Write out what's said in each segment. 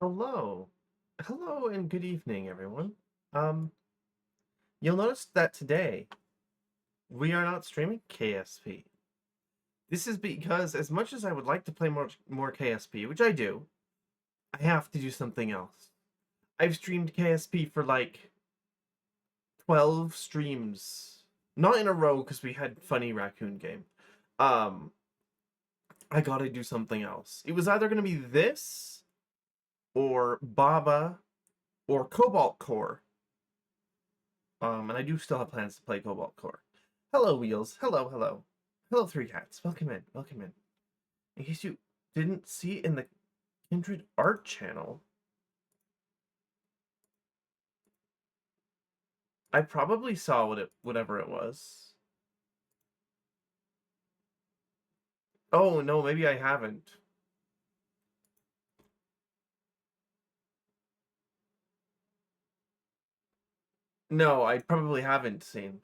Hello. Hello and good evening, everyone. Um, you'll notice that today we are not streaming KSP. This is because as much as I would like to play more KSP, which I do, I have to do something else. I've streamed KSP for like 12 streams. Not in a row because we had funny raccoon game. Um, I gotta do something else. It was either gonna be this or Baba or Cobalt Core. And I do still have plans to play Cobalt Core. Hello, Wheels. Hello, hello. Hello, Three Cats. Welcome in. Welcome in. In case you didn't see in the Kindred Art channel, I probably saw whatever it was. Oh, no, maybe I haven't. No, I probably haven't seen.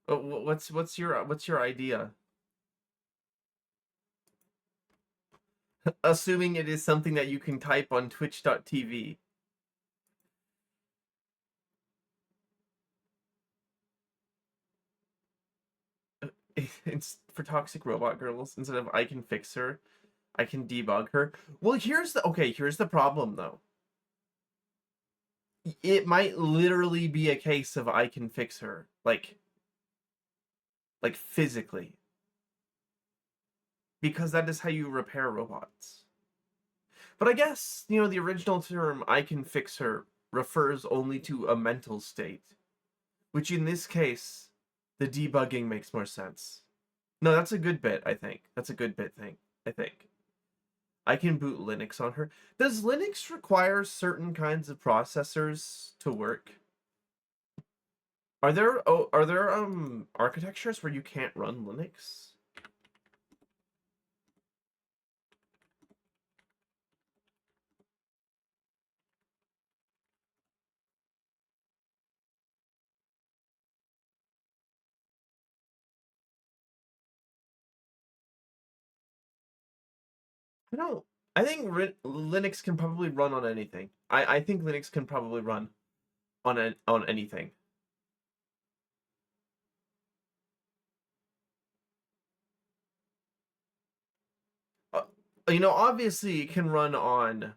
What's your idea? Assuming it is something that you can type on twitch.tv. It's for Toxic Robot Girls. Instead of I can fix her, I can debug her. Well, here's the problem though. It might literally be a case of I can fix her, like physically, because that is how you repair robots. But I guess, the original term I can fix her refers only to a mental state, which in this case, the debugging makes more sense. No, that's a good bit, I think. That's a good bit thing, I think. I can boot Linux on her. Does Linux require certain kinds of processors to work? Are there architectures where you can't run Linux? I don't. I think Linux can probably run on anything. I think Linux can probably run on anything. Uh, Obviously it can run on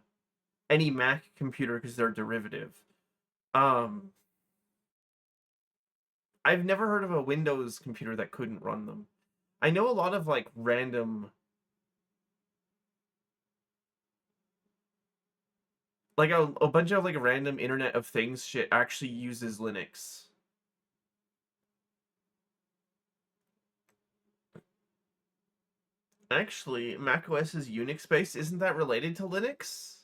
any Mac computer because they're derivative. Um, I've never heard of a Windows computer that couldn't run them. I know a lot of like random, like a bunch of like random Internet of Things shit actually uses Linux. Actually, macOS's Unix base, isn't that related to Linux?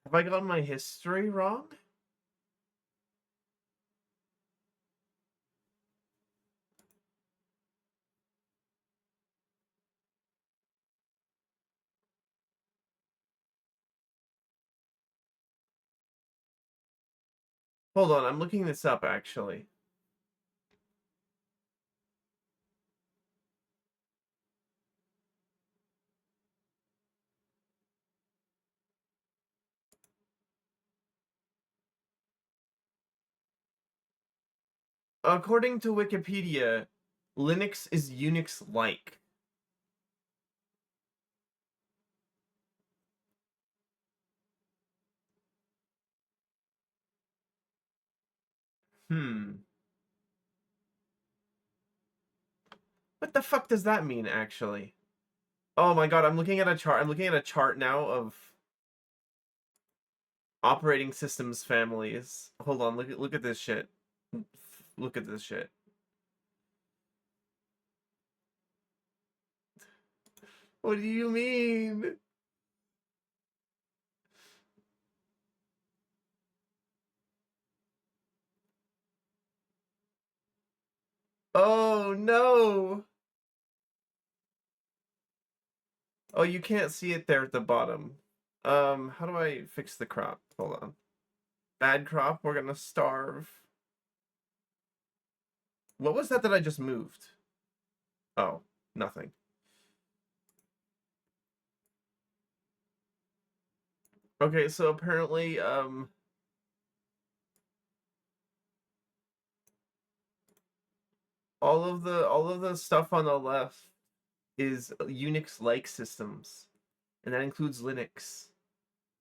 Have I gotten my history wrong? Hold on, I'm looking this up actually. According to Wikipedia, Linux is Unix-like. Hmm. What the fuck does that mean, actually? Oh my god, I'm looking at a chart. I'm looking at a chart now of operating systems families. Hold on, look at this shit. Look at this shit. What do you mean? Oh no. Oh, you can't see it there at the bottom. How do I fix the crop? Hold on. Bad crop, we're gonna starve. What was that I just moved? Oh. Nothing. Okay, so apparently, all of the stuff on the left is Unix-like systems, and that includes Linux.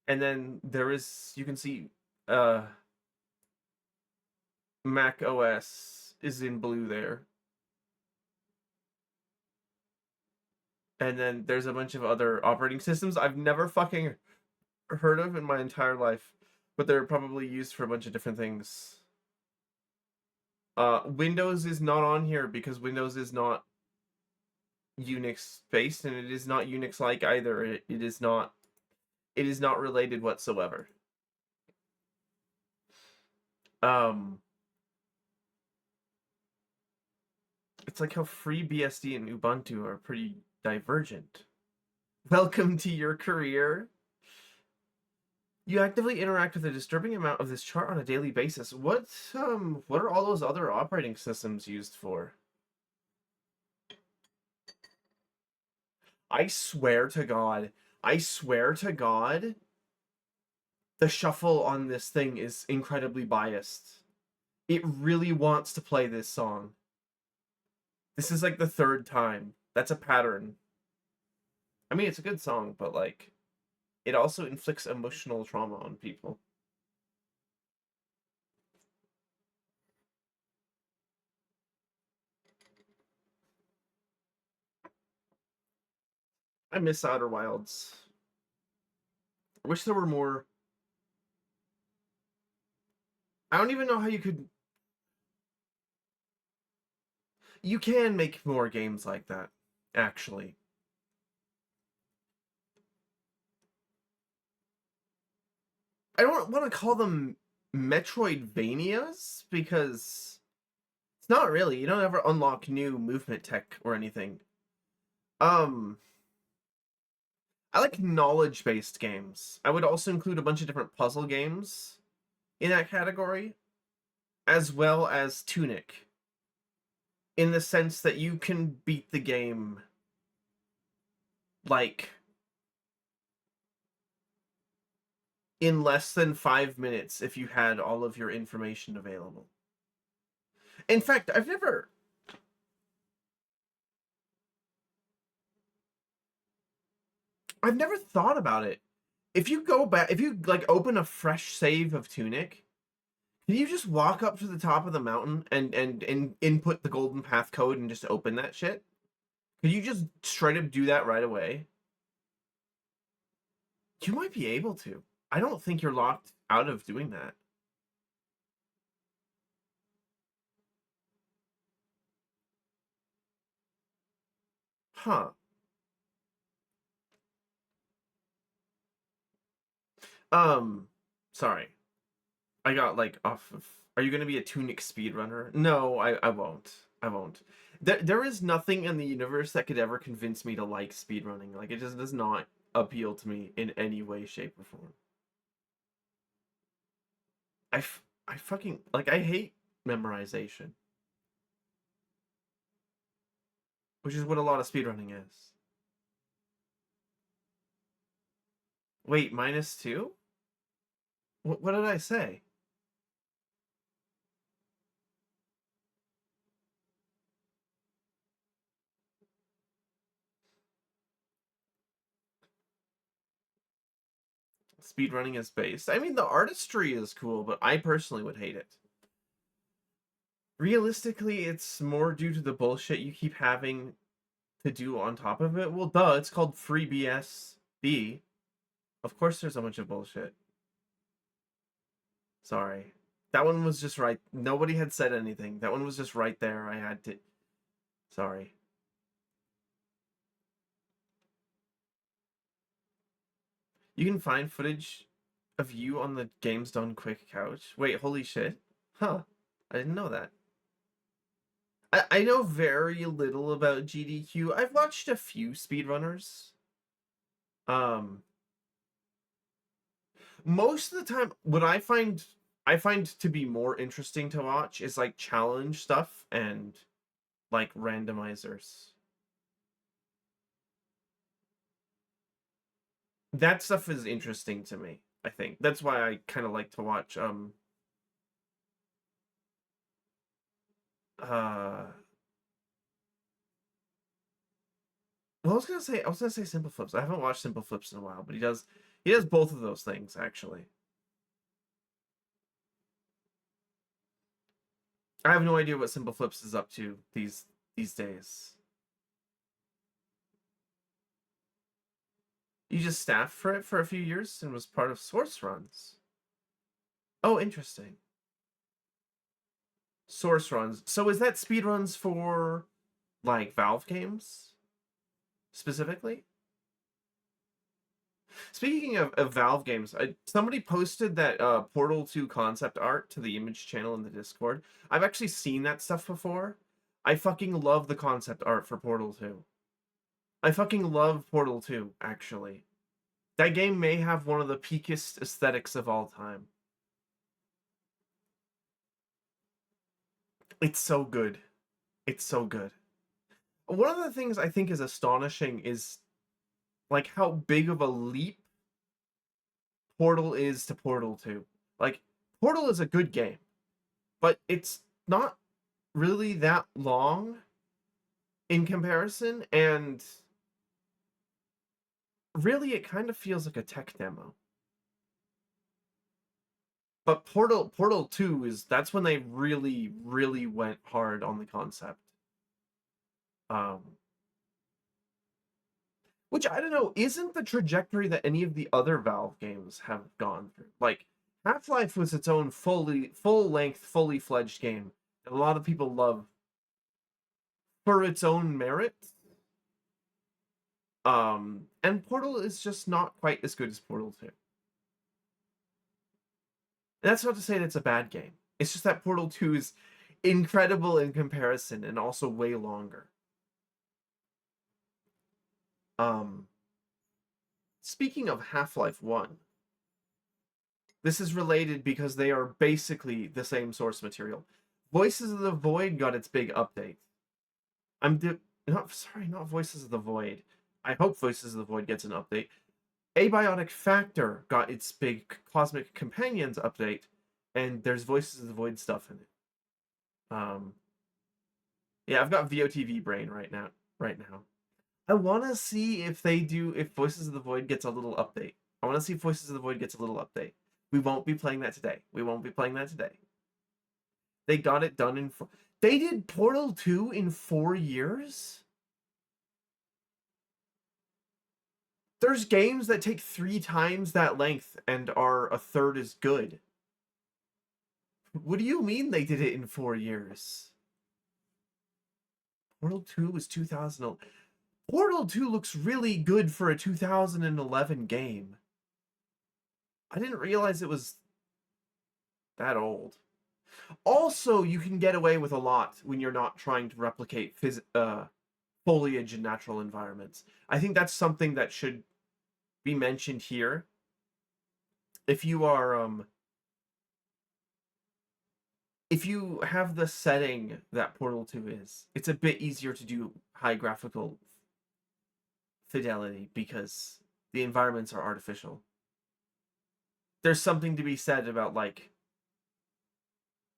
And then there is, you can see, uh, Mac OS is in blue there. And then there's a bunch of other operating systems I've never fucking heard of in my entire life, but they're probably used for a bunch of different things. Windows is not on here because Windows is not Unix based, and it is not Unix like either. It is not related whatsoever. It's like how FreeBSD and Ubuntu are pretty divergent. Welcome to your career. You actively interact with a disturbing amount of this chart on a daily basis. What are all those other operating systems used for? I swear to God, the shuffle on this thing is incredibly biased. It really wants to play this song. This is like the third time. That's a pattern. I mean, it's a good song, but like, it also inflicts emotional trauma on people. I miss Outer Wilds. I wish there were more. I don't even know how you could. You can make more games like that, actually. I don't want to call them Metroidvanias because it's not really. You don't ever unlock new movement tech or anything. I like knowledge-based games. I would also include a bunch of different puzzle games in that category, as well as Tunic, in the sense that you can beat the game like in less than 5 minutes if you had all of your information available. In fact, I've never thought about it. If you go back, if you like open a fresh save of Tunic, can you just walk up to the top of the mountain and input the golden path code and just open that shit? Could you just straight up do that right away? You might be able to. I don't think you're locked out of doing that. Huh. Sorry. I got like off of. Are you going to be a Tunic speedrunner? No, I won't. I won't. There is nothing in the universe that could ever convince me to like speedrunning. Like, it just does not appeal to me in any way, shape, or form. I fucking, like, I hate memorization. Which is what a lot of speedrunning is. Wait, -2? What did I say? Speedrunning is based. I mean, the artistry is cool, but I personally would hate it. Realistically, it's more due to the bullshit you keep having to do on top of it. Well, duh, it's called FreeBSD. Of course there's a bunch of bullshit. Sorry. That one was just right. Nobody had said anything. That one was just right there. I had to. Sorry. You can find footage of you on the Games Done Quick couch. Wait, holy shit. Huh. I didn't know that. I know very little about GDQ. I've watched a few speedrunners. Most of the time, what I find to be more interesting to watch is like challenge stuff and like randomizers. That stuff is interesting to me, I think. That's why I kind of like to watch uh well, I was gonna say Simple Flips. I haven't watched Simple Flips in a while, but he does both of those things actually. I have no idea what Simple Flips is up to these days. You just staffed for it for a few years and was part of Source Runs. Oh, interesting. Source Runs. So is that speed runs for like Valve games specifically? Speaking of Valve games, somebody posted that Portal 2 concept art to the image channel in the Discord. I've actually seen that stuff before. I fucking love the concept art for Portal 2. I fucking love Portal 2, actually. That game may have one of the peakest aesthetics of all time. It's so good. It's so good. One of the things I think is astonishing is like how big of a leap Portal is to Portal 2. Like, Portal is a good game, but it's not really that long in comparison, and really it kind of feels like a tech demo. But Portal 2 that's when they really, really went hard on the concept. Which I don't know, isn't the trajectory that any of the other Valve games have gone through. Like, Half-Life was its own full-length, fully fledged game. A lot of people love for its own merit. And Portal is just not quite as good as Portal 2. And that's not to say that it's a bad game. It's just that Portal 2 is incredible in comparison and also way longer. Speaking of Half-Life 1, this is related because they are basically the same source material. Voices of the Void got its big update. Not Voices of the Void. I hope Voices of the Void gets an update. Abiotic Factor got its big Cosmic Companions update, and there's Voices of the Void stuff in it. Yeah, I've got VOTV brain right now. I want to see if Voices of the Void gets a little update. I want to see if Voices of the Void gets a little update. We won't be playing that today. They got it done in they did Portal 2 in 4 years? There's games that take 3 times that length and are a third as good. What do you mean they did it in 4 years? Portal 2 was 2000. Portal 2 looks really good for a 2011 game. I didn't realize it was that old. Also, you can get away with a lot when you're not trying to replicate foliage in natural environments. I think that's something that should be mentioned here. If you have the setting that Portal 2 is, it's a bit easier to do high graphical fidelity because the environments are artificial. There's something to be said about like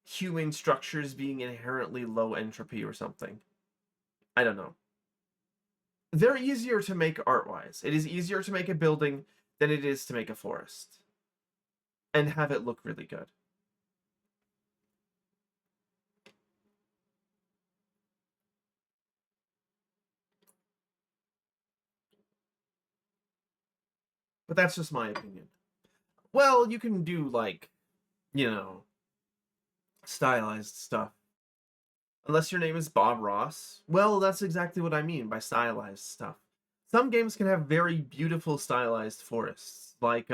human structures being inherently low entropy or something. I don't know. They're easier to make art-wise. It is easier to make a building than it is to make a forest. And have it look really good. But that's just my opinion. Well, you can do like, you know, stylized stuff. Unless your name is Bob Ross. Well, that's exactly what I mean by stylized stuff. Some games can have very beautiful stylized forests. Like,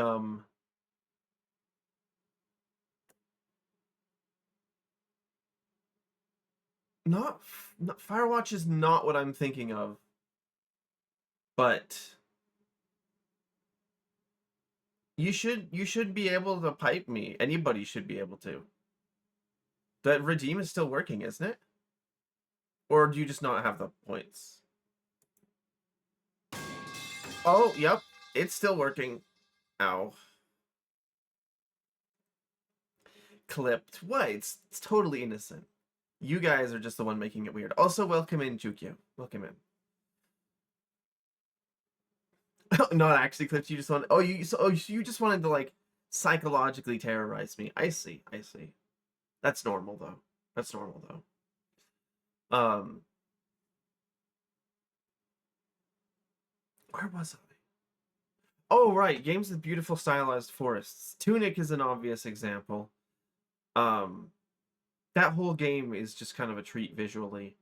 not Firewatch is not what I'm thinking of. But you should be able to pipe me. Anybody should be able to. That redeem is still working, isn't it? Or do you just not have the points? Oh, yep. It's still working. Ow. Clipped. What? It's totally innocent. You guys are just the one making it weird. Also, welcome in, Jukyo. Welcome in. Not actually clipped. You just want. You just wanted to like psychologically terrorize me. I see. I see. That's normal though. That's normal though. Where was I? Oh right, games with beautiful stylized forests. Tunic is an obvious example. Um, that whole game is just kind of a treat visually.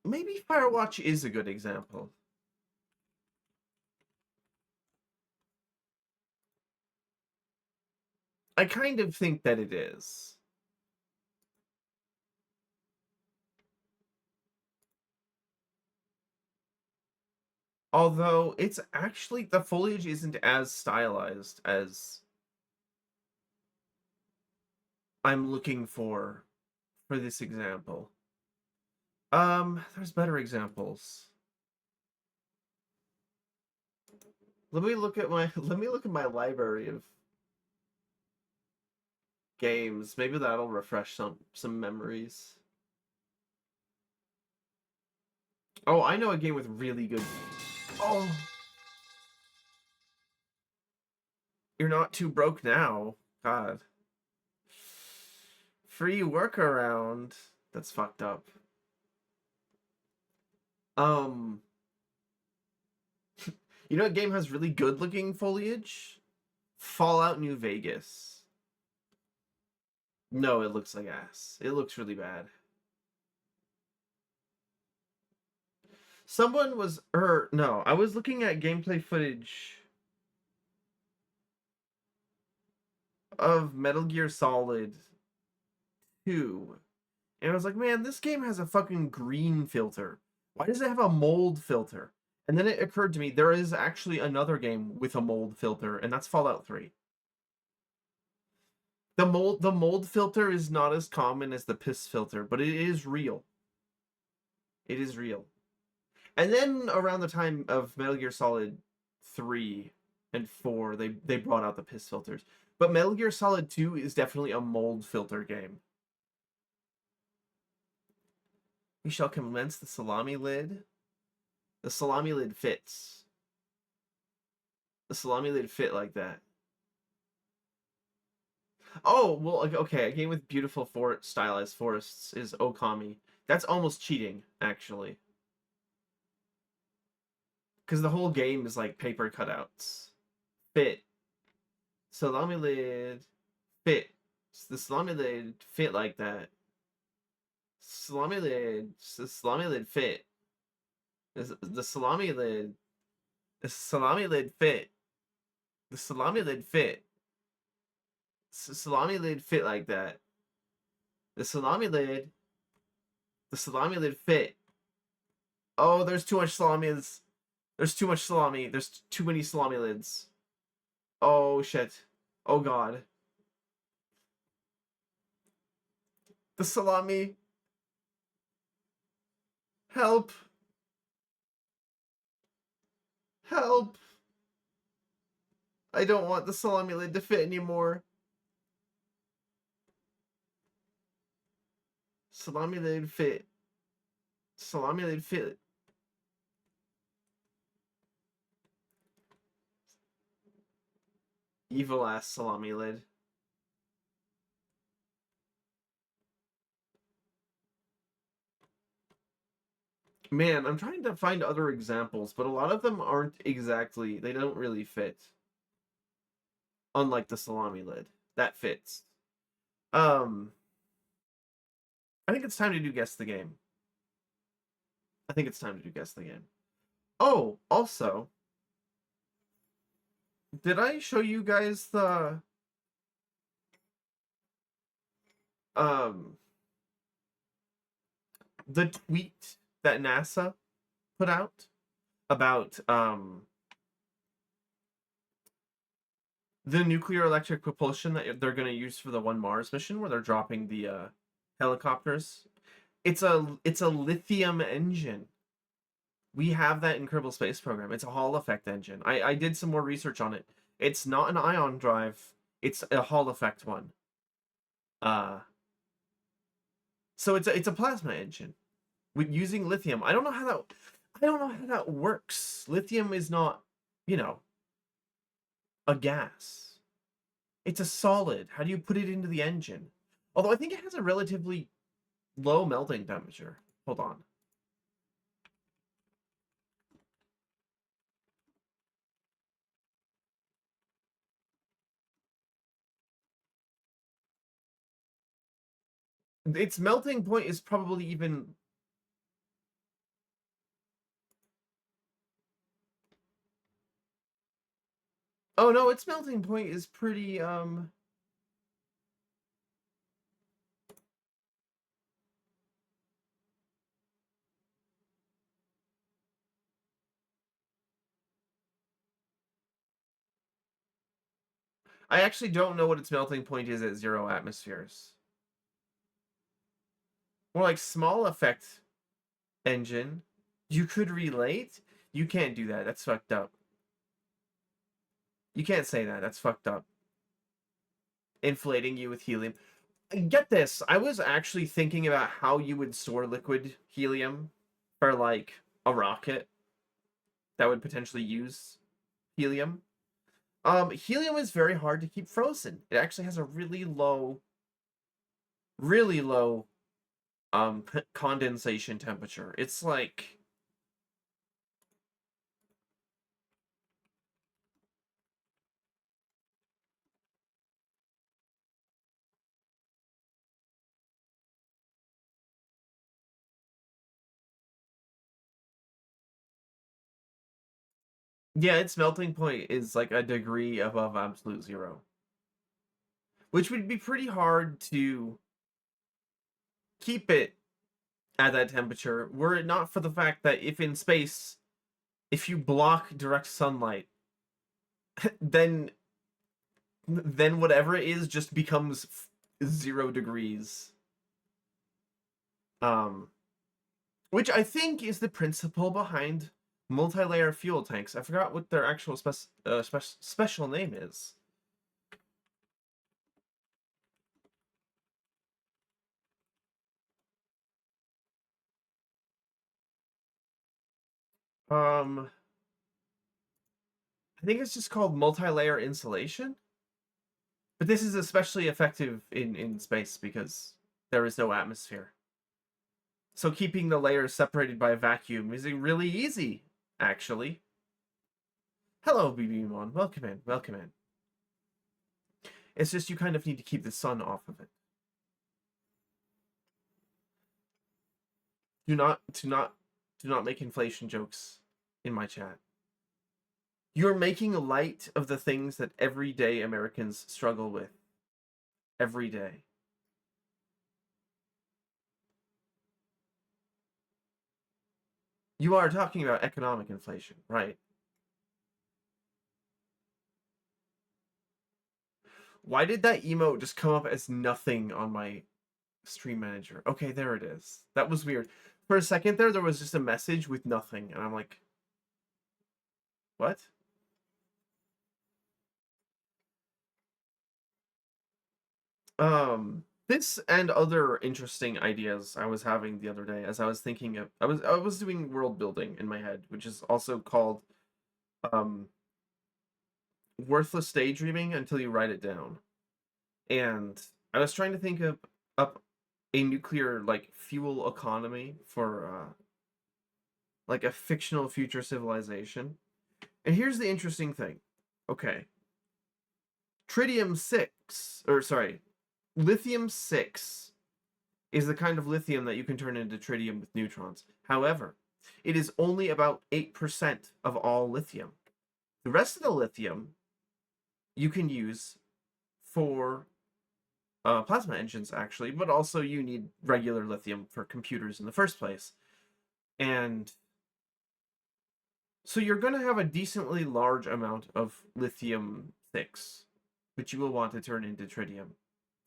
Maybe Firewatch is a good example. I kind of think that it is. Although it's actually the foliage isn't as stylized as I'm looking for this example. There's better examples. Let me look at my library of games. Maybe that'll refresh some memories. Oh, I know a game with really good. Oh, you're not too broke now. God. Free workaround. That's fucked up. You know what game has really good looking foliage? Fallout New Vegas. No, it looks like ass. It looks really bad. Someone was no, I was looking at gameplay footage of Metal Gear Solid 2. And I was like, man, this game has a fucking green filter. Why does it have a mold filter? And then it occurred to me there is actually another game with a mold filter, and that's Fallout 3. The mold filter is not as common as the piss filter, but it is real. It is real. And then around the time of Metal Gear Solid 3 and 4, they brought out the piss filters. But Metal Gear Solid 2 is definitely a mold filter game. We shall commence the salami lid. The salami lid fits. The salami lid fit like that. Oh, well, okay, a game with beautiful stylized forests is Okami. That's almost cheating, actually. Because the whole game is like paper cutouts. Fit. Salami lid. Fit. The salami lid fit like that. Salami lid. The salami lid fit. The salami lid. The salami lid fit. The salami lid fit. Salami lid fit like that. The salami lid. The salami lid fit. Oh, there's too much salami. There's too much salami. There's too many salami lids. Oh shit. Oh god. The salami. Help. Help. I don't want the salami lid to fit anymore. Salami lid fit. Salami lid fit. Evil ass salami lid. Man, I'm trying to find other examples, but a lot of them aren't exactly, they don't really fit. Unlike the salami lid. That fits. I think it's time to do Guess the Game. I think it's time to do Guess the Game. Oh, also, did I show you guys um the tweet that NASA put out about the nuclear electric propulsion that they're going to use for the One Mars mission, where they're dropping the helicopters? It's a lithium engine. We have that in Kerbal Space Program. It's a Hall effect engine. I did some more research on it. It's not an ion drive. It's a Hall effect one. Uh, so it's a plasma engine with using lithium. I don't know how that works. Lithium is not, you know, a gas. It's a solid. How do you put it into the engine? Although I think it has a relatively low melting temperature. Hold on. Its melting point is probably even. Oh no, its melting point is pretty I actually don't know what its melting point is at 0 atmospheres. More like small effect engine. You could relate? You can't do that. That's fucked up. You can't say that. That's fucked up. Inflating you with helium. Get this. I was actually thinking about how you would store liquid helium for like a rocket that would potentially use helium. Helium is very hard to keep frozen. It actually has a really low condensation temperature. It's like yeah, its melting point is like a degree above absolute zero, which would be pretty hard to keep it at that temperature were it not for the fact that if in space, if you block direct sunlight, then whatever it is just becomes 0 degrees. Um, which I think is the principle behind multi-layer fuel tanks. I forgot what their actual special name is. Um, I think it's just called multi-layer insulation. But this is especially effective in space because there is no atmosphere. So keeping the layers separated by a vacuum is really easy, actually. Hello, BB1. Welcome in. Welcome in. It's just you kind of need to keep the sun off of it. Do not make inflation jokes in my chat. You're making light of the things that everyday Americans struggle with every day. You are talking about economic inflation, right? Why did that emote just come up as nothing on my stream manager? Okay, there it is. That was weird. For a second there was just a message with nothing, and I'm like, what? This and other interesting ideas I was having the other day as I was thinking of I was doing world building in my head, which is also called um worthless daydreaming until you write it down. And I was trying to think of up a nuclear like fuel economy for like a fictional future civilization. And here's the interesting thing. Okay. Tritium 6, or sorry, lithium 6 is the kind of lithium that you can turn into tritium with neutrons. However, it is only about 8% of all lithium. The rest of the lithium you can use for plasma engines, actually, but also you need regular lithium for computers in the first place. And so you're going to have a decently large amount of lithium 6, which you will want to turn into tritium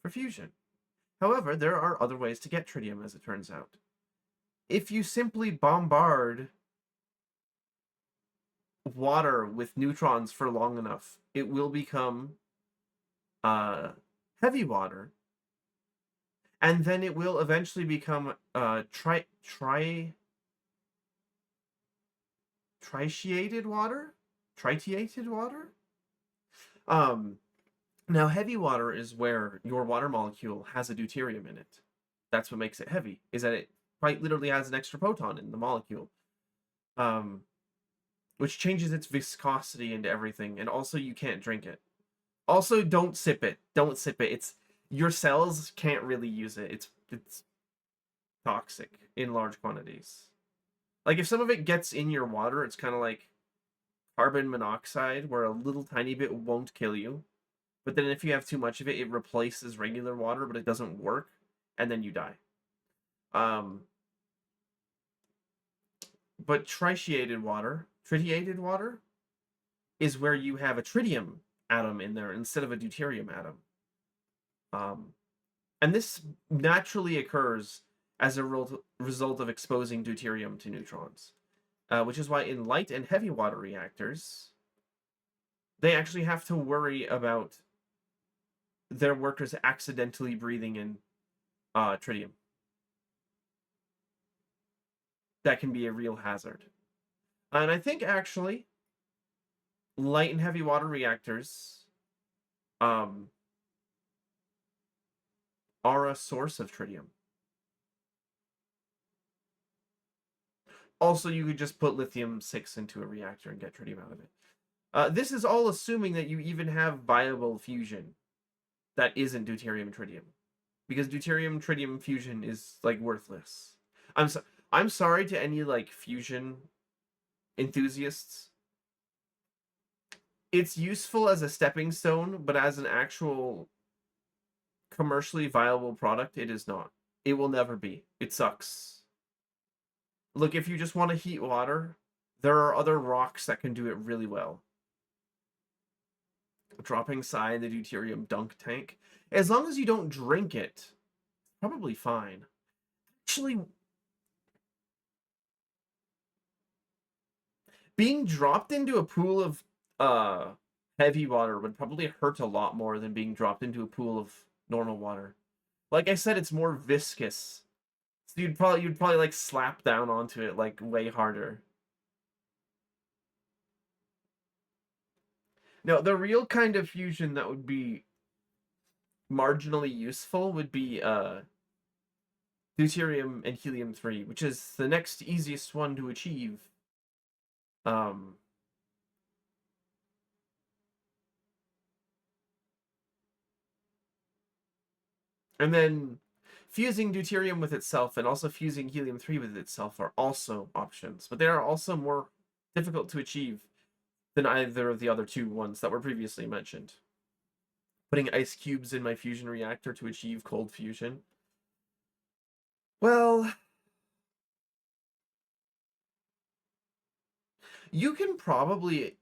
for fusion. However, there are other ways to get tritium, as it turns out. If you simply bombard water with neutrons for long enough, it will become uh, heavy water, and then it will eventually become tritiated water, tritiated water. Um, Now heavy water is where your water molecule has a deuterium in it. That's what makes it heavy. Is that it quite literally has an extra proton in the molecule, um, which changes its viscosity and everything, and also you can't drink it. Also, don't sip it. Don't sip it. It's your cells can't really use it. It's toxic in large quantities. Like if some of it gets in your water, it's kind of like carbon monoxide, where a little tiny bit won't kill you. But then if you have too much of it, it replaces regular water, but it doesn't work, and then you die. But tritiated water is where you have a tritium atom in there instead of a deuterium atom. And this naturally occurs as a result of exposing deuterium to neutrons, which is why in light and heavy water reactors, they actually have to worry about their workers accidentally breathing in tritium. That can be a real hazard. And I think actually light and heavy water reactors are a source of tritium. Also, you could just put lithium-6 into a reactor and get tritium out of it. This is all assuming that you even have viable fusion that isn't deuterium-tritium. Because deuterium-tritium fusion is, like, worthless. I'm sorry to any, like, fusion enthusiasts. It's useful as a stepping stone, but as an actual commercially viable product, it is not. It will never be. It sucks. Look, if you just want to heat water, there are other rocks that can do it really well. Dropping Psi in the deuterium dunk tank. As long as you don't drink it, probably fine. Actually, being dropped into a pool of heavy water would probably hurt a lot more than being dropped into a pool of normal water. Like I said, it's more viscous. So you'd probably like slap down onto it like way harder. Now, the real kind of fusion that would be marginally useful would be deuterium and helium-3, which is the next easiest one to achieve. And then fusing deuterium with itself and also fusing helium-3 with itself are also options, but they are also more difficult to achieve than either of the other two ones that were previously mentioned. Putting ice cubes in my fusion reactor to achieve cold fusion. Well, you can probably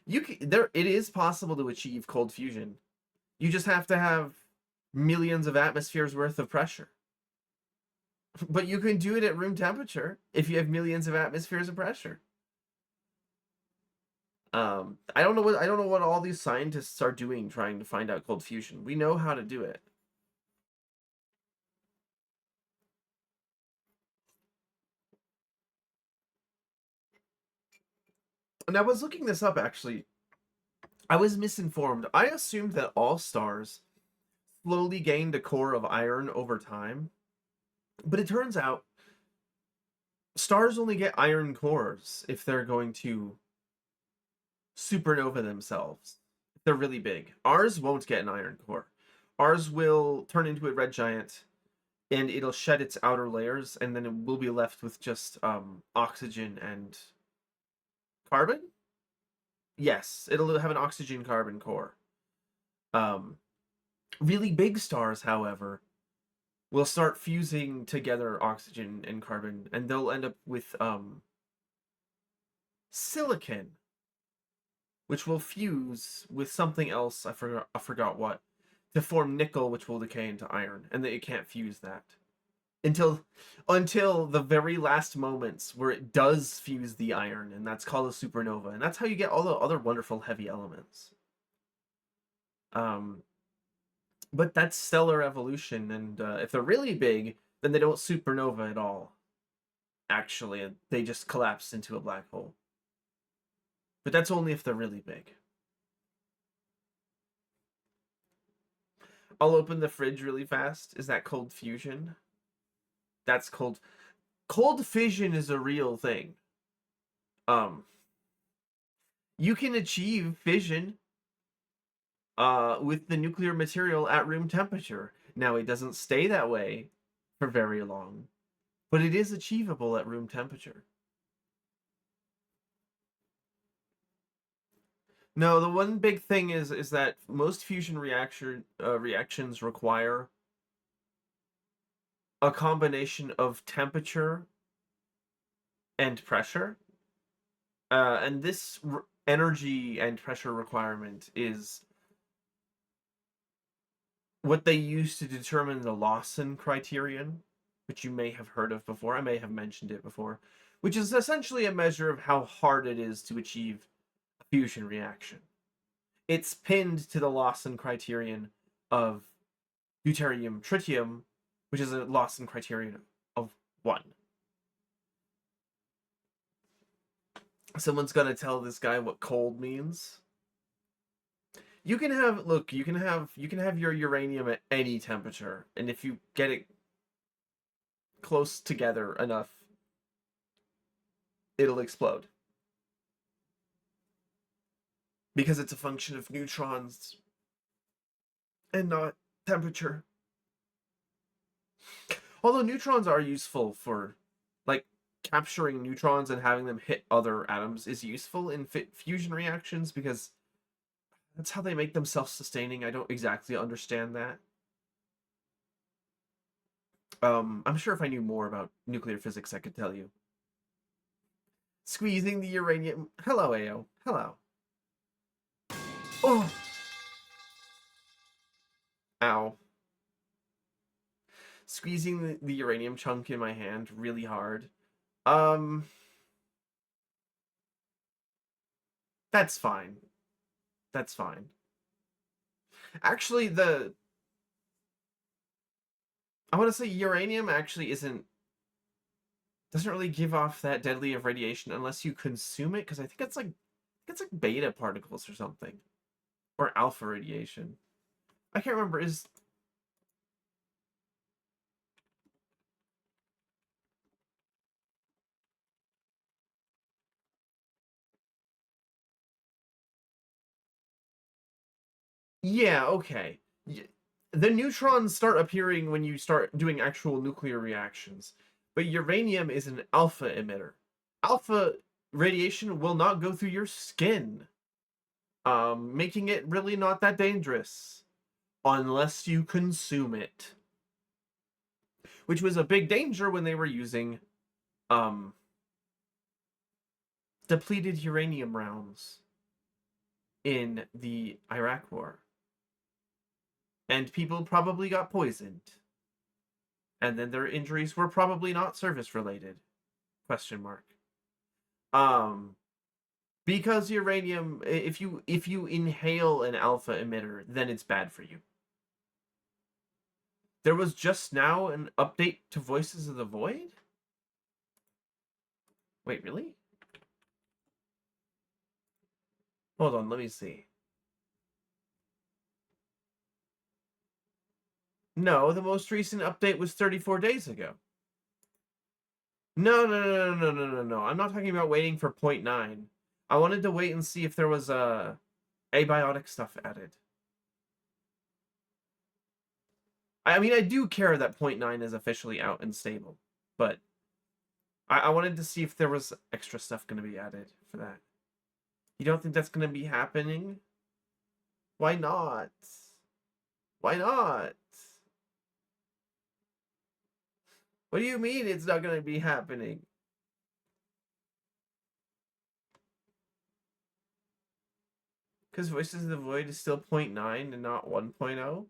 it is possible to achieve cold fusion. You just have to have millions of atmospheres worth of pressure. But you can do it at room temperature if you have millions of atmospheres of pressure. I don't know what all these scientists are doing trying to find out cold fusion. We know how to do it. And I was looking this up actually. I was misinformed. I assumed that all stars slowly gained a core of iron over time. But it turns out stars only get iron cores if they're going to supernova themselves. They're really big. Ours won't get an iron core. Ours will turn into a red giant and it'll shed its outer layers and then it will be left with just oxygen and carbon? Yes, it'll have an oxygen carbon core. Really big stars, however, will start fusing together oxygen and carbon, and they'll end up with silicon, which will fuse with something else. I forgot what, to form nickel, which will decay into iron, and that you can't fuse that. until the very last moments where it does fuse the iron, and that's called a supernova, and that's how you get all the other wonderful heavy elements. Um, but that's stellar evolution, and if they're really big, then they don't supernova at all. Actually, they just collapse into a black hole. But that's only if they're really big. I'll open the fridge really fast. Is that cold fusion? That's cold. Cold fission is a real thing. You can achieve fission with the nuclear material at room temperature. Now, it doesn't stay that way for very long, but it is achievable at room temperature. No, the one big thing is that most fusion reactions require a combination of temperature and pressure, and this energy and pressure requirement is what they use to determine the Lawson criterion, which you may have heard of before. I may have mentioned it before, which is essentially a measure of how hard it is to achieve a fusion reaction. It's pinned to the Lawson criterion of deuterium tritium, which is a Lawson criterion of 1. Someone's got to tell this guy what cold means. You can have you can have your uranium at any temperature, and if you get it close together enough, it'll explode. Because it's a function of neutrons and not temperature. Although neutrons are useful for, like, capturing neutrons and having them hit other atoms is useful in fusion reactions because that's how they make them self-sustaining. I don't exactly understand that. I'm sure if I knew more about nuclear physics, I could tell you. Squeezing the uranium. Hello, AO. Hello. Oh! Ow. Squeezing the uranium chunk in my hand really hard. That's fine. That's fine. Actually, I want to say uranium actually doesn't really give off that deadly of radiation unless you consume it, because I think it's like beta particles or something, or alpha radiation. I can't remember. Yeah, okay. The neutrons start appearing when you start doing actual nuclear reactions, but uranium is an alpha emitter. Alpha radiation will not go through your skin, making it really not that dangerous unless you consume it, which was a big danger when they were using depleted uranium rounds in the Iraq War. And people probably got poisoned. And then their injuries were probably not service related. Question mark. Because uranium, if you inhale an alpha emitter, then it's bad for you. There was just now an update to Voices of the Void? Wait, really? Hold on, let me see. No, the most recent update was 34 days ago. No. I'm not talking about waiting for 0.9. I wanted to wait and see if there was abiotic stuff added. I mean, I do care that 0.9 is officially out and stable, but I wanted to see if there was extra stuff going to be added for that. You don't think that's going to be happening? Why not? Why not? What do you mean it's not going to be happening? Because Voices of the Void is still 0.9 and not 1.0?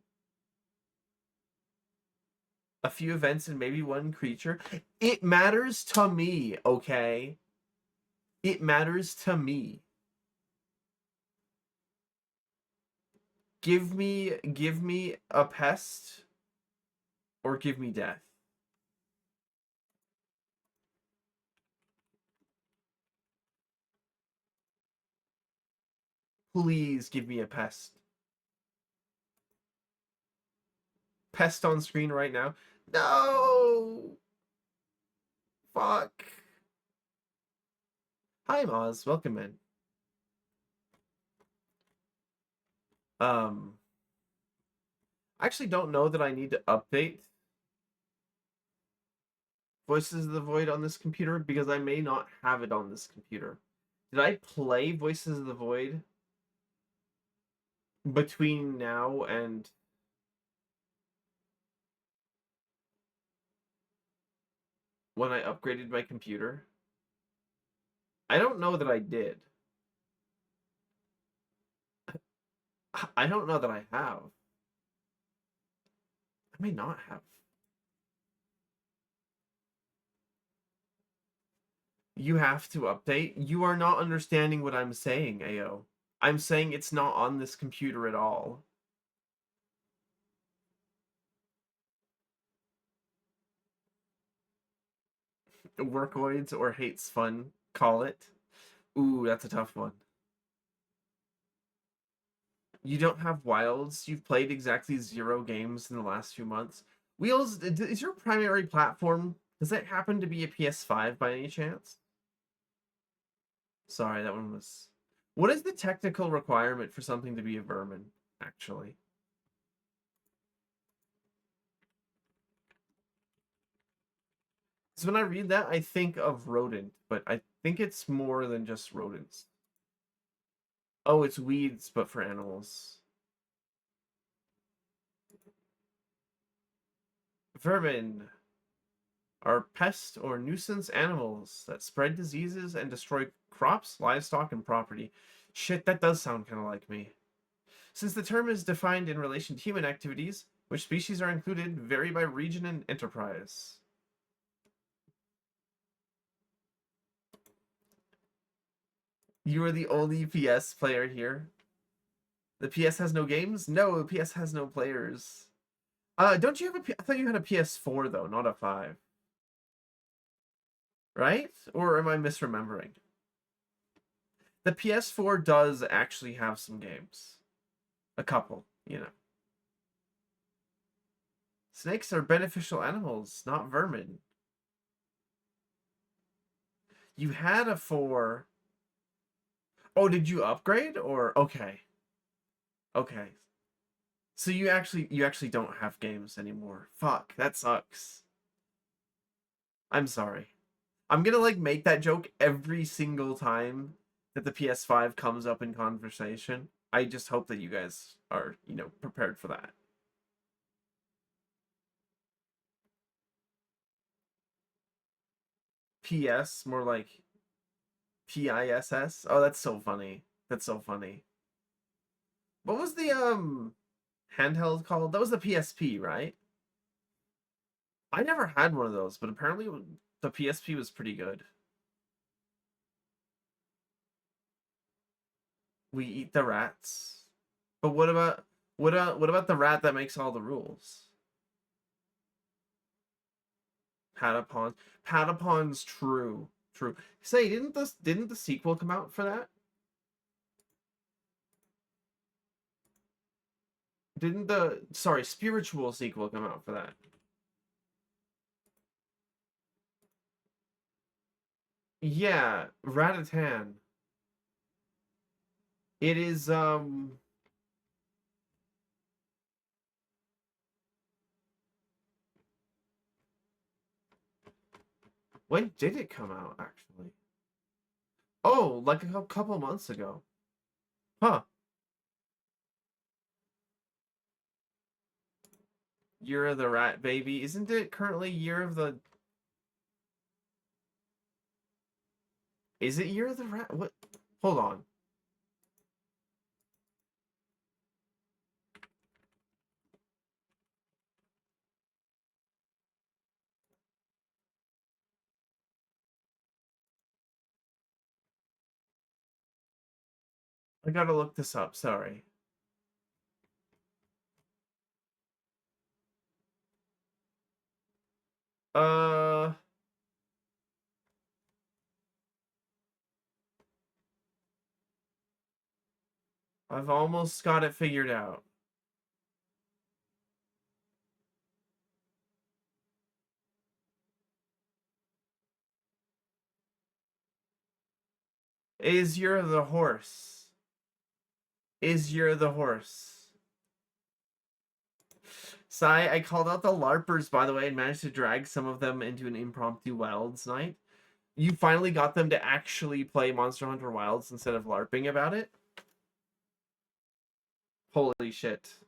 a few events, and maybe one creature. It matters to me, okay? It matters to me. Give me a pest or give me death. Please give me a pest. Pest on screen right now. No! Fuck. Hi, Moz. Welcome in. I actually don't know that I need to update Voices of the Void on this computer because I may not have it on this computer. Did I play Voices of the Void between now and when I upgraded my computer? I don't know that I did. I don't know that I have. I may not have. You have to update. You are not understanding what I'm saying, AO. I'm saying it's not on this computer at all. Workoids or hates fun, call it. Ooh, that's a tough one. You don't have wilds. You've played exactly 0 games in the last few months. Wheels, is your primary platform, does that happen to be a PS5 by any chance? Sorry, that one was... What is the technical requirement for something to be a vermin, actually? So when I read that, I think of rodent, but I think it's more than just rodents. Oh, it's weeds, but for animals. Vermin are pest or nuisance animals that spread diseases and destroy crops, livestock, and property. Shit, that does sound kind of like me. Since the term is defined in relation to human activities, which species are included vary by region and enterprise. You are the only PS player here. The PS has no games? No, the PS has no players. Don't you have a I thought you had a PS4 though, not a 5. Right? Or am I misremembering? The PS4 does actually have some games. A couple, you know. Snakes are beneficial animals, not vermin. You had a 4. Oh, did you upgrade or okay. Okay. So you actually don't have games anymore. Fuck, that sucks. I'm sorry. I'm gonna like make that joke every single time that the PS5 comes up in conversation. I just hope that you guys are, prepared for that. PS, more like PISS. Oh, that's so funny. That's so funny. What was the handheld called? That was the PSP, right? I never had one of those, but apparently the PSP was pretty good. We eat the rats. But what about the rat that makes all the rules? Patapon. Patapon's true. True. Say, didn't the sequel come out for that? Didn't the spiritual sequel come out for that? Yeah, Ratatan. It is when did it come out actually? Oh, like a couple months ago. Huh. Year of the Rat Baby. Isn't it currently Year of the... Is it Year of the Rat? What? Hold on. I gotta look this up, sorry. Uh, I've almost got it figured out. Is You're the Horse. Is You're the Horse. Sai, I called out the LARPers, by the way, and managed to drag some of them into an impromptu Wilds night. You finally got them to actually play Monster Hunter Wilds instead of LARPing about it? Holy shit.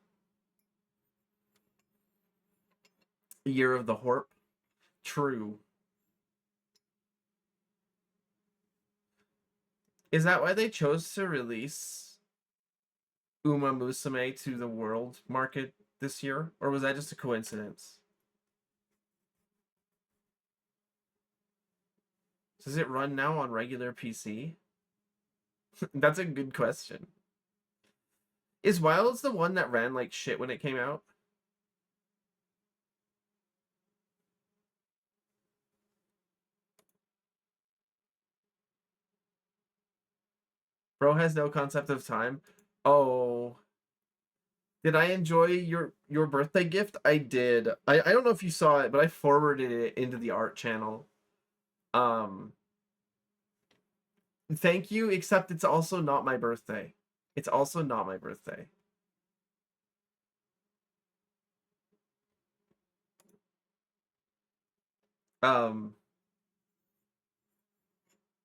Year of the Horp. True. Is that why they chose to release Uma Musume to the world market this year? Or was that just a coincidence? Does it run now on regular PC? That's a good question. Is Wilds the one that ran like shit when it came out? Bro has no concept of time. Oh. Did I enjoy your birthday gift? I did. I don't know if you saw it, but I forwarded it into the art channel. Um Thank you, except it's also not my birthday. It's also not my birthday. Um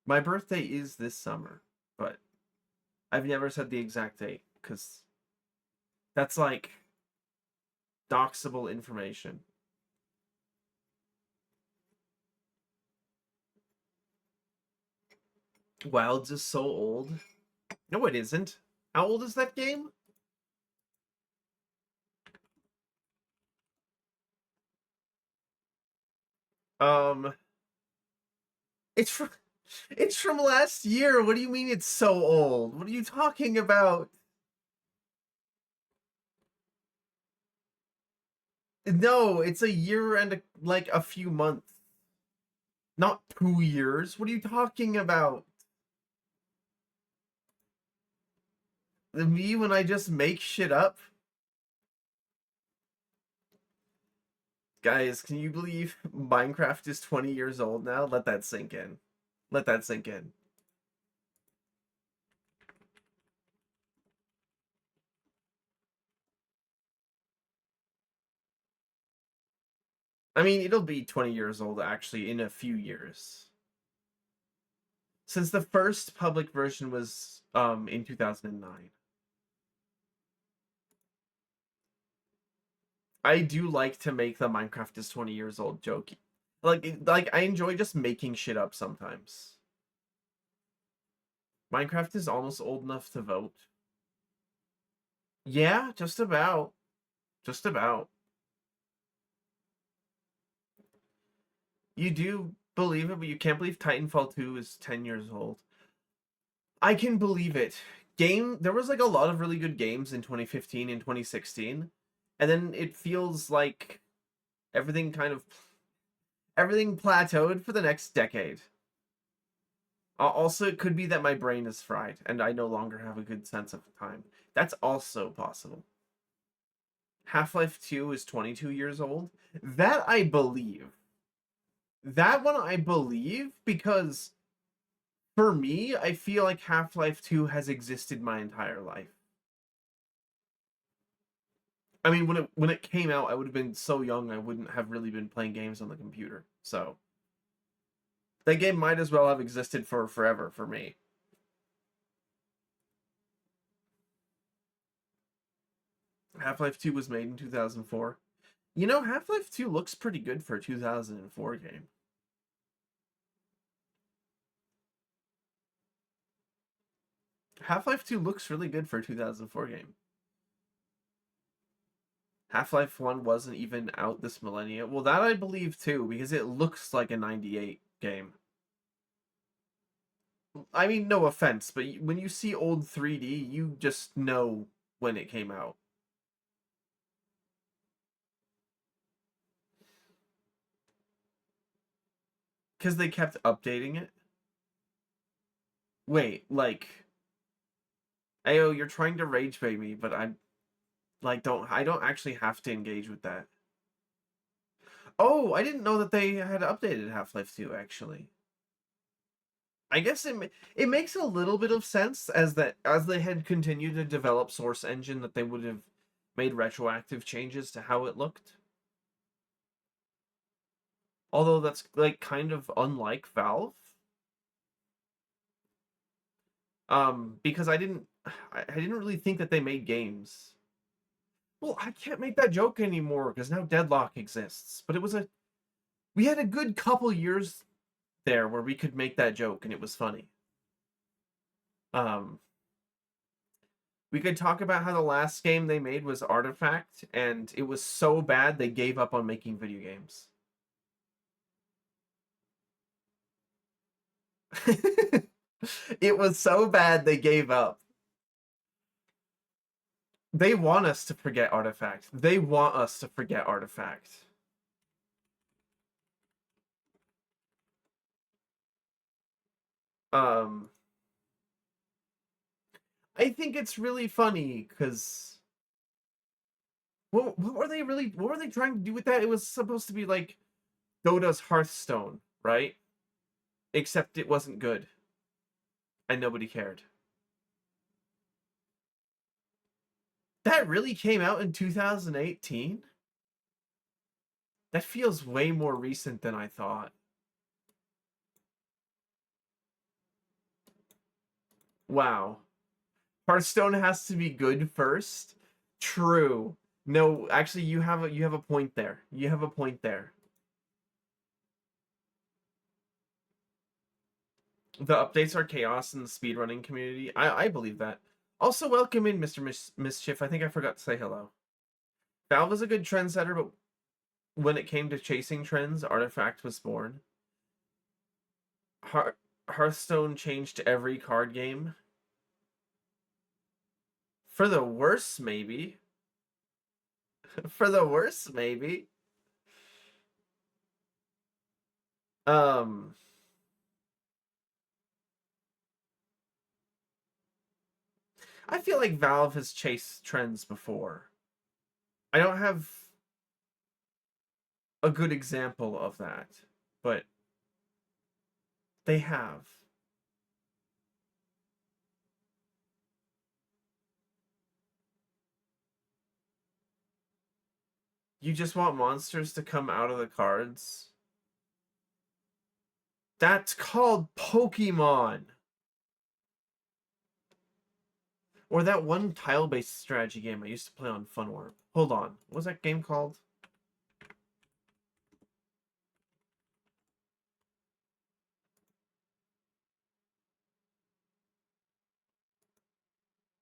my birthday is this summer, but I've never said the exact date because that's like doxable information. Wilds is so old. No, it isn't. How old is that game? Um, it's from last year. What do you mean it's so old? What are you talking about? No, it's a year and like a few months. Not 2 years. What are you talking about? Me when I just make shit up? Guys, can you believe Minecraft is 20 years old now? Let that sink in. Let that sink in. I mean, it'll be 20 years old actually in a few years. Since the first public version was in 2009. I do like to make the Minecraft is 20 years old joke. Like I enjoy just making shit up sometimes. Minecraft is almost old enough to vote. Yeah, just about. Just about. You do believe it, but you can't believe Titanfall 2 is 10 years old. I can believe it. There was like a lot of really good games in 2015 and 2016, and then it feels like everything kind of everything plateaued for the next decade. Also, it could be that my brain is fried and I no longer have a good sense of time. That's also possible. Half-Life 2 is 22 years old. That I believe. That one I believe because for me, I feel like Half-Life 2 has existed my entire life. I mean, when it came out, I would have been so young I wouldn't have really been playing games on the computer. So that game might as well have existed for forever for me. Half-Life 2 was made in 2004. You know, Half-Life 2 looks pretty good for a 2004 game. Half-Life 2 looks really good for a 2004 game. Half-Life 1 wasn't even out this millennium. Well, that I believe too, because it looks like a 98 game. I mean, no offense, but when you see old 3D, you just know when it came out. Because they kept updating it. Wait, like, Ayo, you're trying to rage bait me, but I'm like, I don't actually have to engage with that. Oh, I didn't know that they had updated Half-Life 2 actually. I guess it makes a little bit of sense as they had continued to develop Source Engine that they would have made retroactive changes to how it looked. Although that's like kind of unlike Valve. Because I didn't really think that they made games. Well, I can't make that joke anymore because now Deadlock exists. But we had a good couple years there where we could make that joke and it was funny. Um, we could talk about how the last game they made was Artifact, and it was so bad they gave up on making video games. It was so bad they gave up. They want us to forget Artifact. They want us to forget Artifact. Um, I think it's really funny because what were they really? What were they trying to do with that? It was supposed to be like Dota's Hearthstone, right? Except it wasn't good, and nobody cared. That really came out in 2018? That feels way more recent than I thought. Wow. Hearthstone has to be good first? True. No, actually you have a point there. You have a point there. The updates are chaos in the speedrunning community. I believe that. Also, welcome in, Mr. Mischief. I think I forgot to say hello. Valve is a good trendsetter, but when it came to chasing trends, Artifact was born. Hearthstone changed every card game. For the worse, maybe. For the worse, maybe. Um, I feel like Valve has chased trends before. I don't have a good example of that, but they have. You just want monsters to come out of the cards? That's called Pokemon. Or that one tile-based strategy game I used to play on Funwarp. Hold on. What was that game called?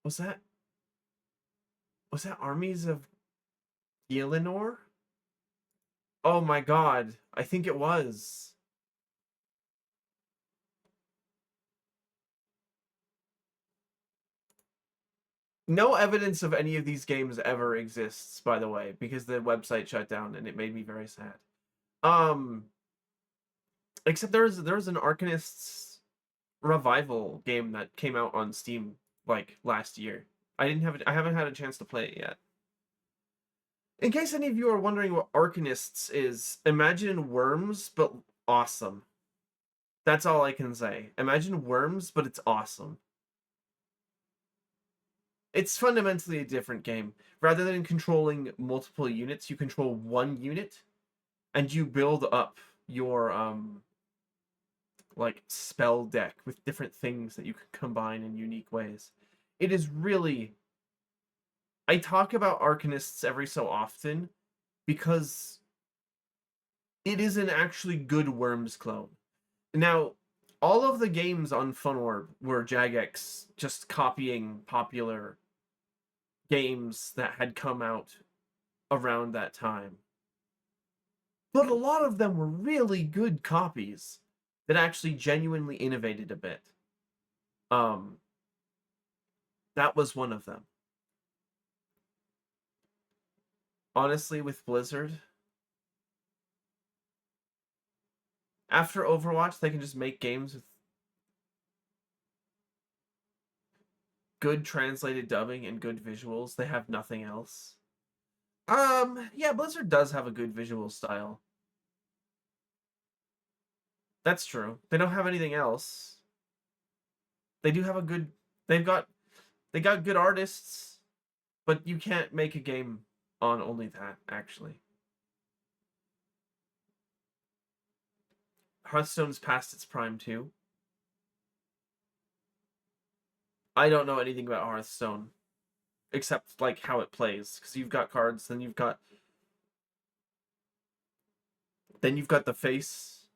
Was that Armies of Gielinor? Oh my god. I think it was. No evidence of any of these games ever exists, by the way, because the website shut down and it made me very sad. Except there was an Arcanists revival game that came out on Steam like last year. I haven't had a chance to play it yet. In case any of you are wondering what Arcanists is, imagine Worms but awesome. That's all I can say. Imagine Worms, but it's awesome. It's fundamentally a different game. Rather than controlling multiple units, you control one unit and you build up your like spell deck with different things that you can combine in unique ways. It is really I talk about Arcanists every so often because it is an actually good Worms clone. Now, all of the games on Funwarp were Jagex just copying popular games that had come out around that time. But a lot of them were really good copies that actually genuinely innovated a bit. Um, that was one of them. Honestly, with Blizzard, after Overwatch, they can just make games with good translated dubbing and good visuals. They have nothing else. Yeah, Blizzard does have a good visual style. That's true. They don't have anything else. They do have a good. They've got. They got good artists, but you can't make a game on only that. Actually, Hearthstone's past its prime too. I don't know anything about Hearthstone except like how it plays, because you've got cards, then you've got the face,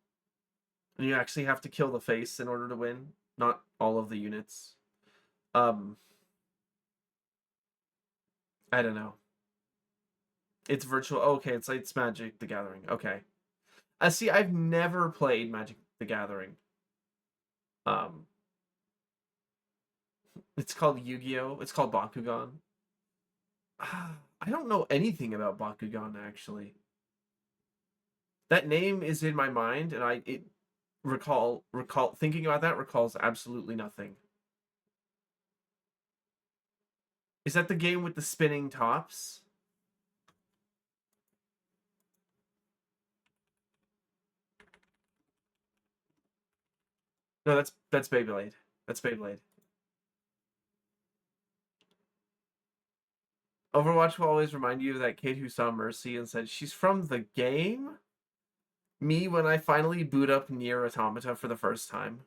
and you actually have to kill the face in order to win, not all of the units. Um, I don't know. It's virtual. Okay, it's Magic the Gathering. Okay. See, I've never played Magic the Gathering. Um, it's called Yu-Gi-Oh. It's called Bakugan. I don't know anything about Bakugan actually. That name is in my mind, and it recall thinking about that recalls absolutely nothing. Is that the game with the spinning tops? No, that's Beyblade. That's Beyblade. Overwatch will always remind you of that kid who saw Mercy and said, "She's from the game?" Me when I finally boot up Nier Automata for the first time.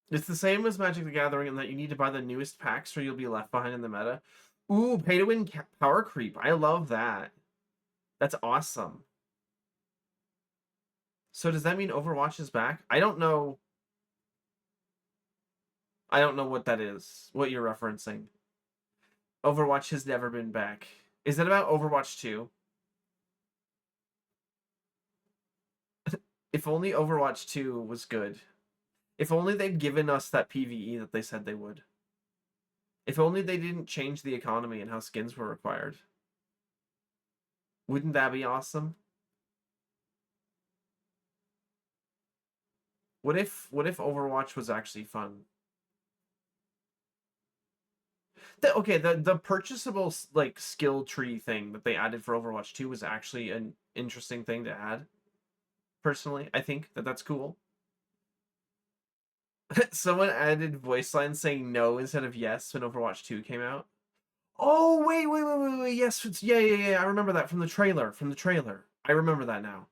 It's the same as Magic the Gathering in that you need to buy the newest packs or you'll be left behind in the meta. Ooh, pay to win power creep. I love that. That's awesome. So does that mean Overwatch is back? I don't know. I don't know what that is. What you're referencing. Overwatch has never been back. Is that about Overwatch 2? If only Overwatch 2 was good. If only they'd given us that PvE that they said they would. If only they didn't change the economy and how skins were required. Wouldn't that be awesome? What if Overwatch was actually fun? Okay, the purchasable like skill tree thing that they added for Overwatch 2 was actually an interesting thing to add. Personally, I think that's cool. Someone added voice lines saying no instead of yes when Overwatch 2 came out. Oh, wait. Yes, yeah. I remember that from the trailer. From the trailer. I remember that now.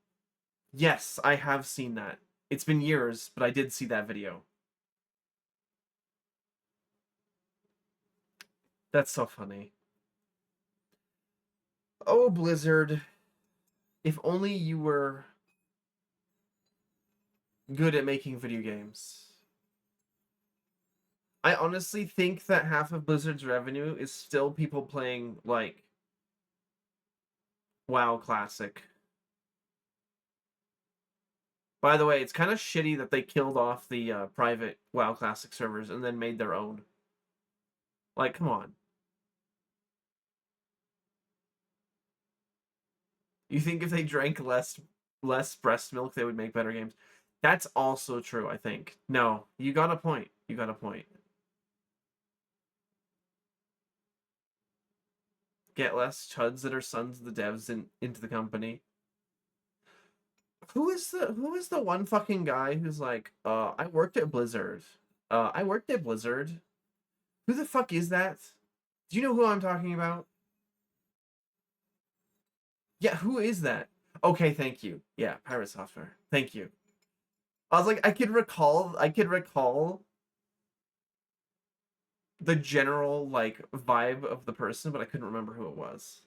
Yes, I have seen that. It's been years, but I did see that video. That's so funny. Oh, Blizzard. If only you were good at making video games. I honestly think that half of Blizzard's revenue is still people playing, like, WoW Classic. By the way, it's kind of shitty that they killed off the private WoW Classic servers and then made their own. Like, come on. You think if they drank less breast milk, they would make better games? That's also true, I think. No, you got a point. You got a point. Get less chuds that are sons of the devs into the company. Who is the one fucking guy who's like, I worked at Blizzard. I worked at Blizzard. Who the fuck is that? Do you know who I'm talking about? Yeah, who is that? Okay, thank you. Yeah, Pirate Software. Thank you. I was like, I could recall the general like vibe of the person, but I couldn't remember who it was.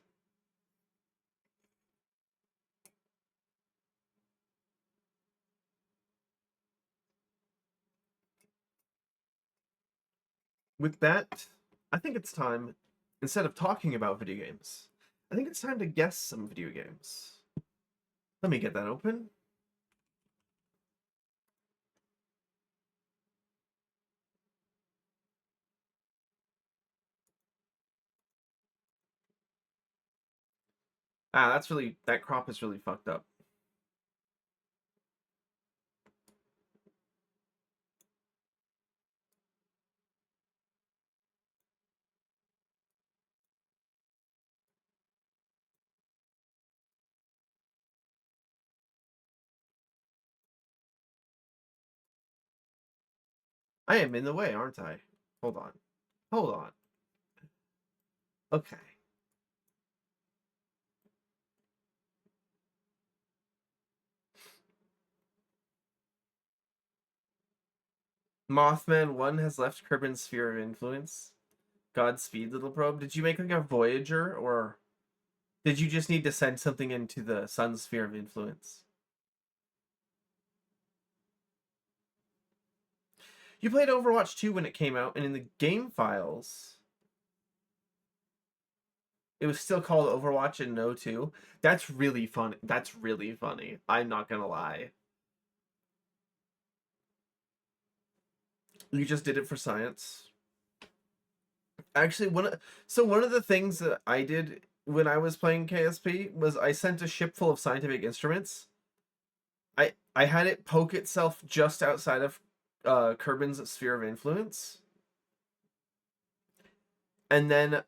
With that, I think it's time, instead of talking about video games, I think it's time to guess some video games. Let me get that open. Ah, that crop is really fucked up. I am in the way, aren't I? Hold on. Hold on. Okay. Mothman 1 has left Kerbin's sphere of influence. Godspeed, little probe. Did you make like a Voyager, or did you just need to send something into the sun's sphere of influence? You played Overwatch 2 when it came out, and in the game files, it was still called Overwatch and No 2. That's really funny. That's really funny. I'm not gonna lie. You just did it for science. Actually, one of the things that I did when I was playing KSP was I sent a ship full of scientific instruments. I had it poke itself just outside of Kerbin's sphere of influence, and then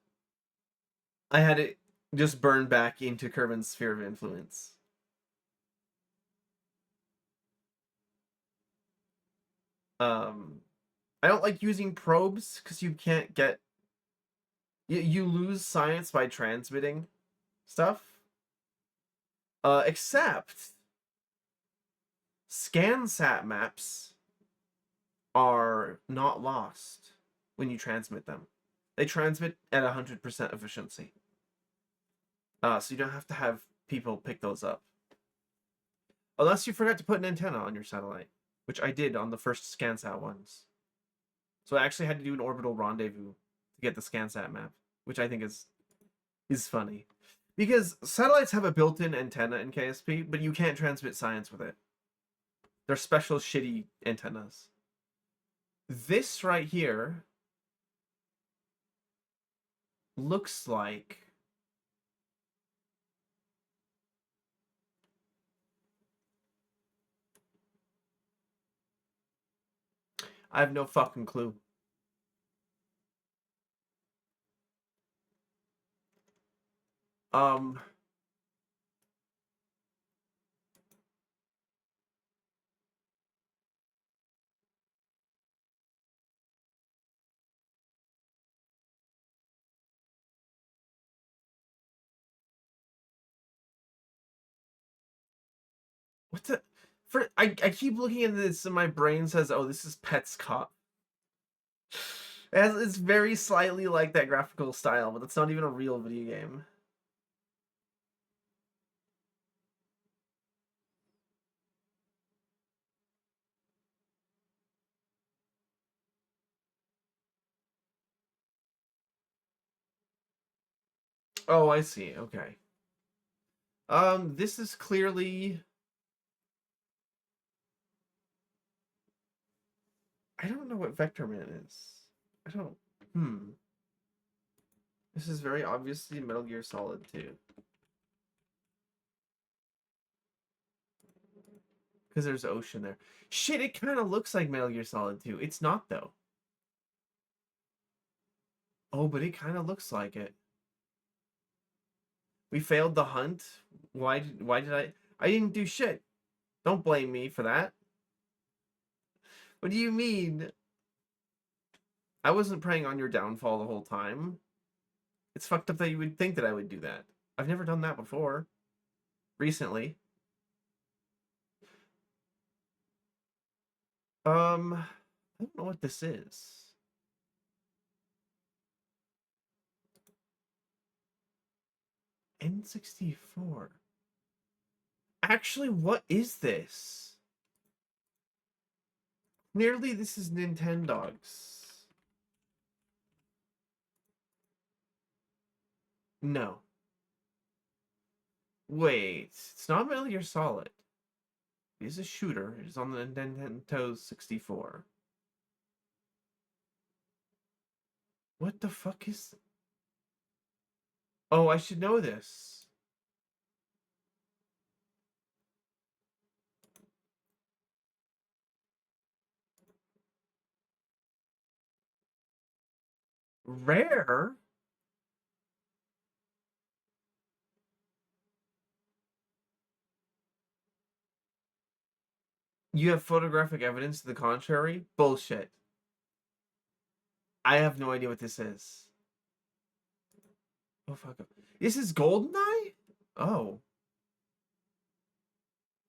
I had it just burn back into Kerbin's sphere of influence. I don't like using probes because you can't get you lose science by transmitting stuff. Except ScanSat maps are not lost when you transmit them. They transmit at 100% efficiency. So you don't have to have people pick those up. Unless you forgot to put an antenna on your satellite, which I did on the first ScanSat ones. So I actually had to do an orbital rendezvous to get the ScanSat map, which I think is funny. Because satellites have a built-in antenna in KSP, but you can't transmit science with it. They're special shitty antennas. This right here looks like I have no fucking clue. Um what the I keep looking at this and my brain says, "Oh, this is Pets Cop." It's very slightly like that graphical style, but it's not even a real video game. Oh, I see. Okay. This is clearly I don't know what Vector Man is. I don't. Hmm. This is very obviously Metal Gear Solid 2. Because there's ocean there. Shit, it kind of looks like Metal Gear Solid 2. It's not, though. Oh, but it kind of looks like it. We failed the hunt. Why did I didn't do shit. Don't blame me for that. What do you mean? I wasn't preying on your downfall the whole time. It's fucked up that you would think that I would do that. I've never done that before. Recently. I don't know what this is. N64. Actually, what is this? Clearly, this is Nintendogs. No. Wait, it's not Metal Gear Solid. It is a shooter. It is on the Nintendo 64. What the fuck is... Oh, I should know this. Rare? You have photographic evidence to the contrary? Bullshit. I have no idea what this is. Oh, fuck. This is GoldenEye? Oh.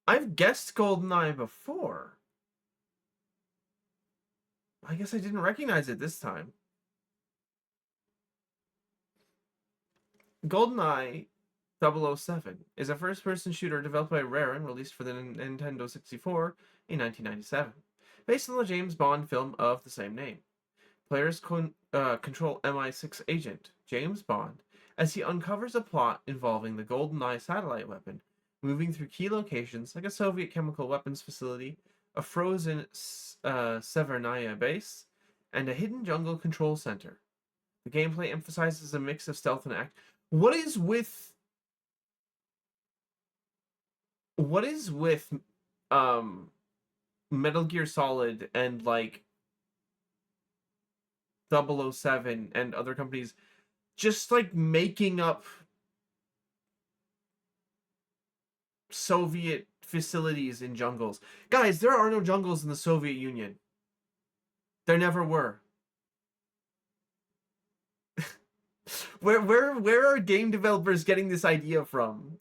I've guessed GoldenEye before. I guess I didn't recognize it this time. GoldenEye 007 is a first-person shooter developed by Rare and released for the Nintendo 64 in 1997, based on the James Bond film of the same name. Players control MI6 agent James Bond as he uncovers a plot involving the GoldenEye satellite weapon, moving through key locations like a Soviet chemical weapons facility, a frozen Severnaya base, and a hidden jungle control center. The gameplay emphasizes a mix of stealth and act. What is with um Metal Gear Solid and like 007 and other companies just like making up Soviet facilities in jungles? Guys, there are no jungles in the Soviet Union. There never were. Where are game developers getting this idea from?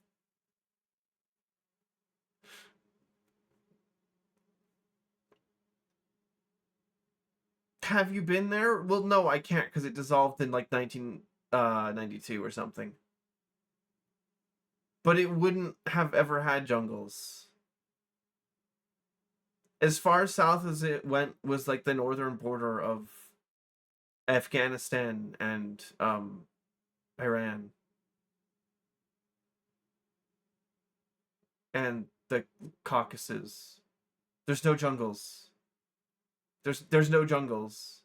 Have you been there? Well, no, I can't because it dissolved in like 1992 or something. But it wouldn't have ever had jungles. As far south as it went was like the northern border of Afghanistan and Iran and the Caucasus. There's no jungles. There's no jungles.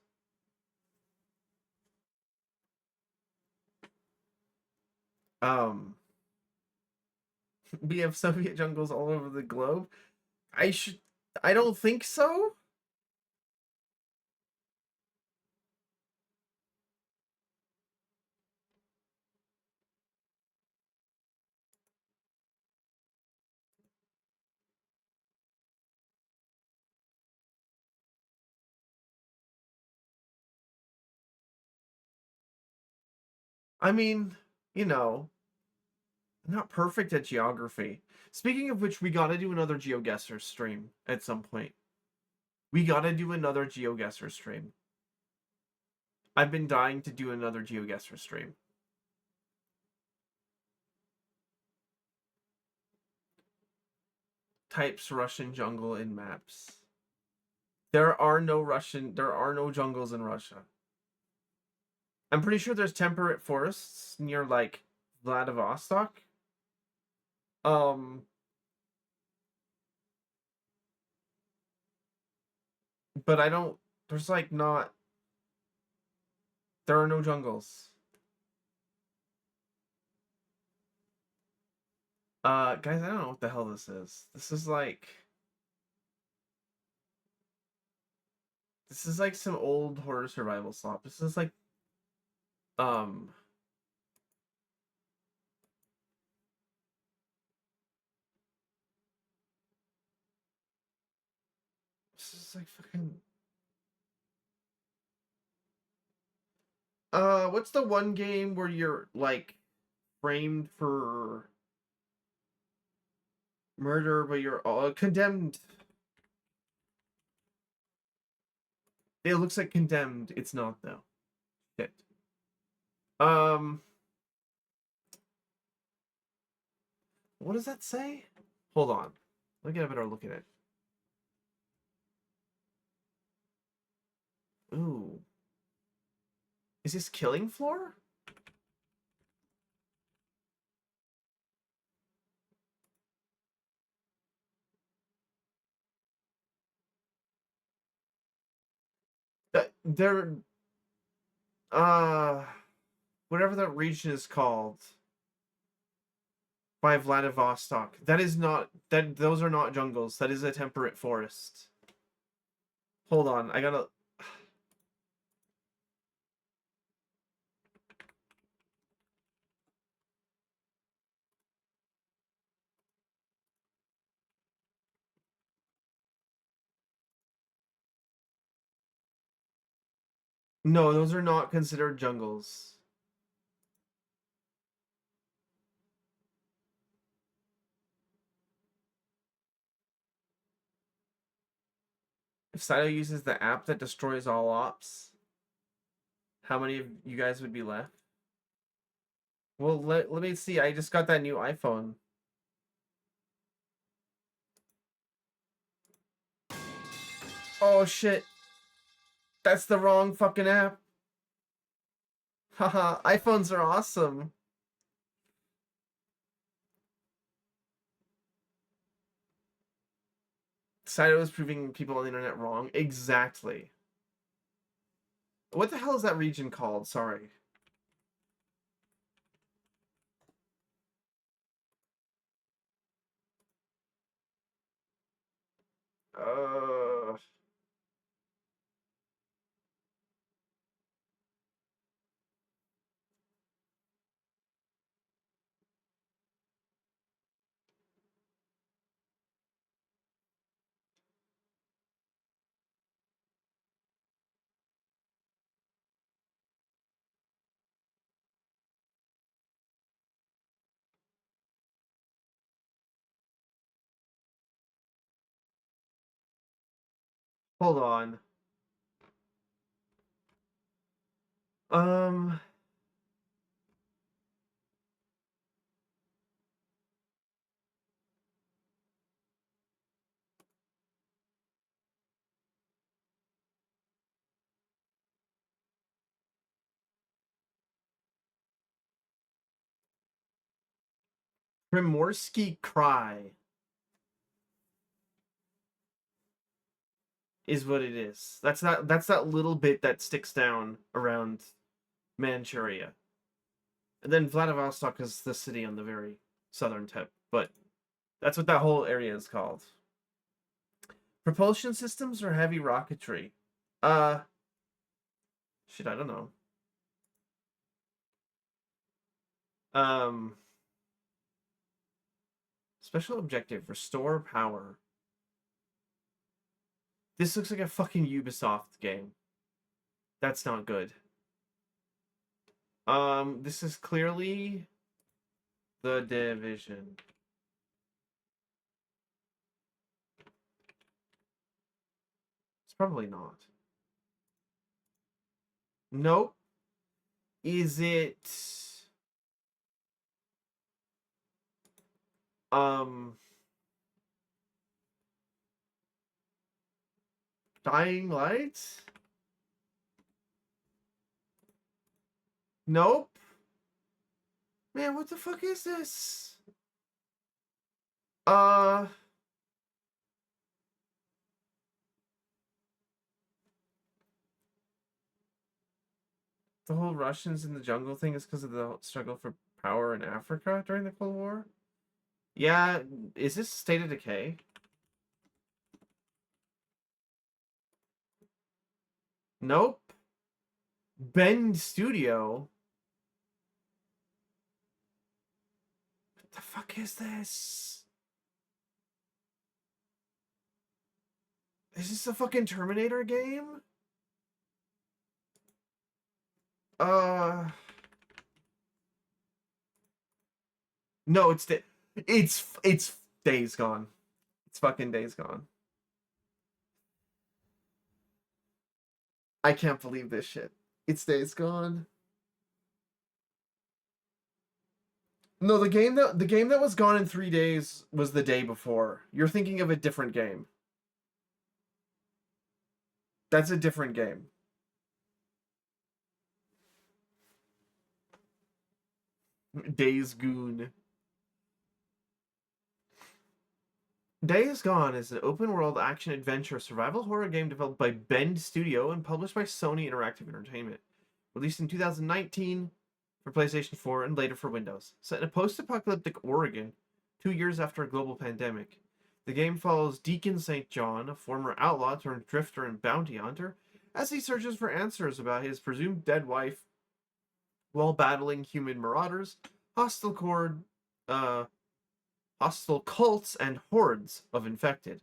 Um we have Soviet jungles all over the globe. I don't think so. I mean, you know, I'm not perfect at geography. Speaking of which, we gotta do another GeoGuessr stream at some point. We gotta do another GeoGuessr stream. I've been dying to do another GeoGuessr stream. Types Russian jungle in maps. There are no jungles in Russia. I'm pretty sure there's temperate forests near like Vladivostok. Um, but I don't. There's like not. There are no jungles. Guys, I don't know what the hell this is. This is like some old horror survival slop. This is like um this is like fucking what's the one game where you're like framed for murder but you're condemned? It looks like Condemned. It's not though. Shit. Um what does that say? Hold on. Let me get a better look at it. Ooh. Is this Killing Floor? They're uh whatever that region is called by Vladivostok. That is not that those are not jungles. That is a temperate forest. Hold on, I gotta. No, those are not considered jungles. If Saito uses the app that destroys all ops, how many of you guys would be left? Well, let me see. I just got that new iPhone. Oh shit. That's the wrong fucking app. Haha, iPhones are awesome. Saito is proving people on the internet wrong. Exactly. What the hell is that region called? Sorry. Uh, hold on. Um, Primorsky Cry is what it is. That's that little bit that sticks down around Manchuria. And then Vladivostok is the city on the very southern tip, but that's what that whole area is called. Propulsion systems or heavy rocketry? Uh, shit, I don't know. Um, Special objective, restore power. This looks like a fucking Ubisoft game. That's not good. This is clearly The Division. It's probably not. Nope. Is it um Dying Light? Nope. Man, what the fuck is this? Uh the whole Russians in the jungle thing is because of the struggle for power in Africa during the Cold War? Yeah, is this State of Decay? Nope. Bend Studio? What the fuck is this? Is this a fucking Terminator game? Uh no, it's Days Gone. It's fucking Days Gone. I can't believe this shit. It's Days Gone. No, the game that was gone in 3 days was the day before. You're thinking of a different game. That's a different game. Days Goon. Days Gone is an open-world action-adventure survival horror game developed by Bend Studio and published by Sony Interactive Entertainment. Released in 2019 for PlayStation 4 and later for Windows. Set in a post-apocalyptic Oregon, 2 years after a global pandemic. The game follows Deacon St. John, a former outlaw turned drifter and bounty hunter, as he searches for answers about his presumed dead wife while battling human marauders, uh, hostile cults, and hordes of infected,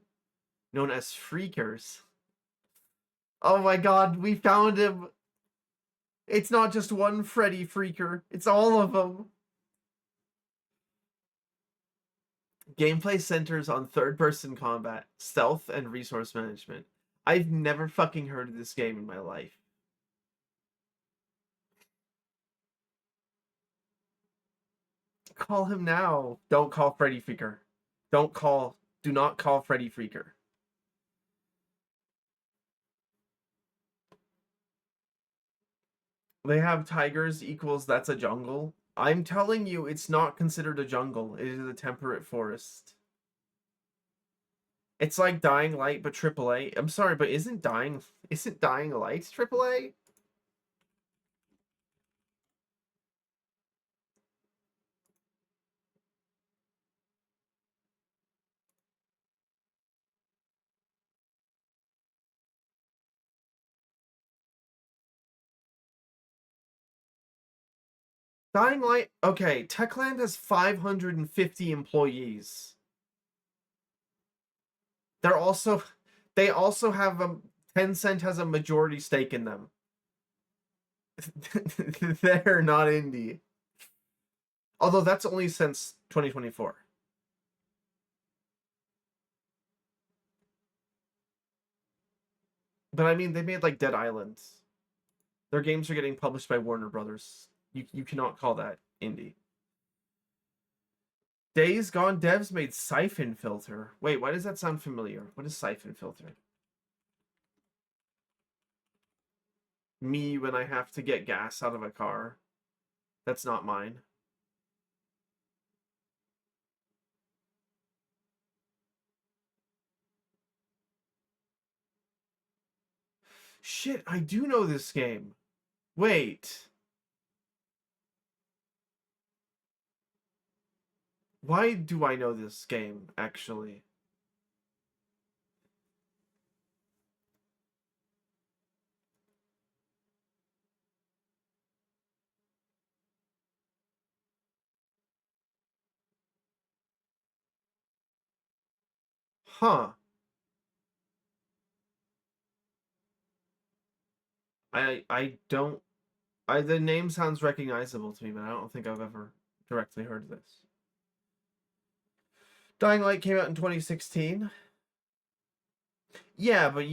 known as Freakers. Oh my god, we found him! It's not just one Freddy Freaker, it's all of them! Gameplay centers on third-person combat, stealth, and resource management. I've never fucking heard of this game in my life. Call him now. Don't call Freddy Freaker. Do not call Freddy Freaker. They have tigers equals that's a jungle. I'm telling you, it's not considered a jungle. It is a temperate forest. It's like Dying Light, but AAA. I'm sorry, but isn't Dying Light AAA? Dying Light, okay, Techland has 550 employees. They also have Tencent has a majority stake in them. They're not indie. Although that's only since 2024. But I mean, they made like Dead Island. Their games are getting published by Warner Brothers. You cannot call that indie. Days Gone devs made Siphon Filter. Wait, why does that sound familiar? What is Siphon Filter? Me when I have to get gas out of a car. That's not mine. Shit, I do know this game. Wait. Why do I know this game, actually? Huh. I don't... the name sounds recognizable to me, but I don't think I've ever directly heard of this. Dying Light came out in 2016. Yeah, but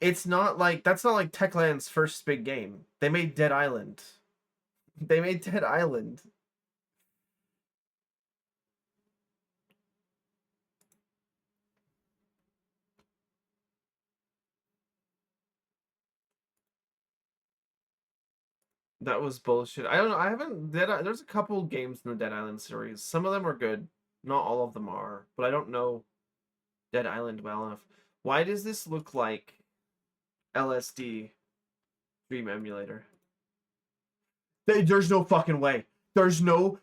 it's not like that's not like Techland's first big game. They made Dead Island. They made Dead Island. That was bullshit. I don't know. I haven't there's a couple games in the Dead Island series. Some of them are good. Not all of them are, but I don't know Dead Island well enough. Why does this look like LSD Dream Emulator? There's no fucking way. There is no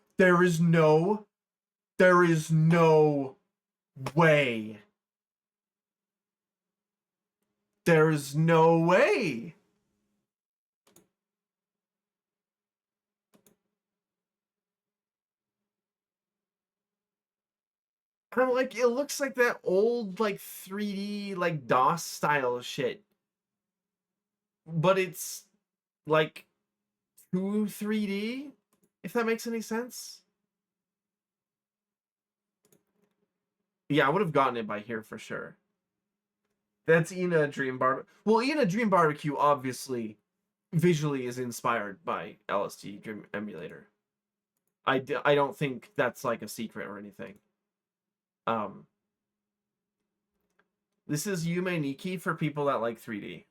way. There's no way. I'm like, it looks like that old like 3D like DOS style shit. But it's like 3D, if that makes any sense. Yeah, I would have gotten it by here for sure. That's Ina Dream Bar. Well, Ina Dream Barbecue obviously visually is inspired by LSD Dream Emulator. I don't think that's like a secret or anything. Um, this is Yume Nikki for people that like 3D.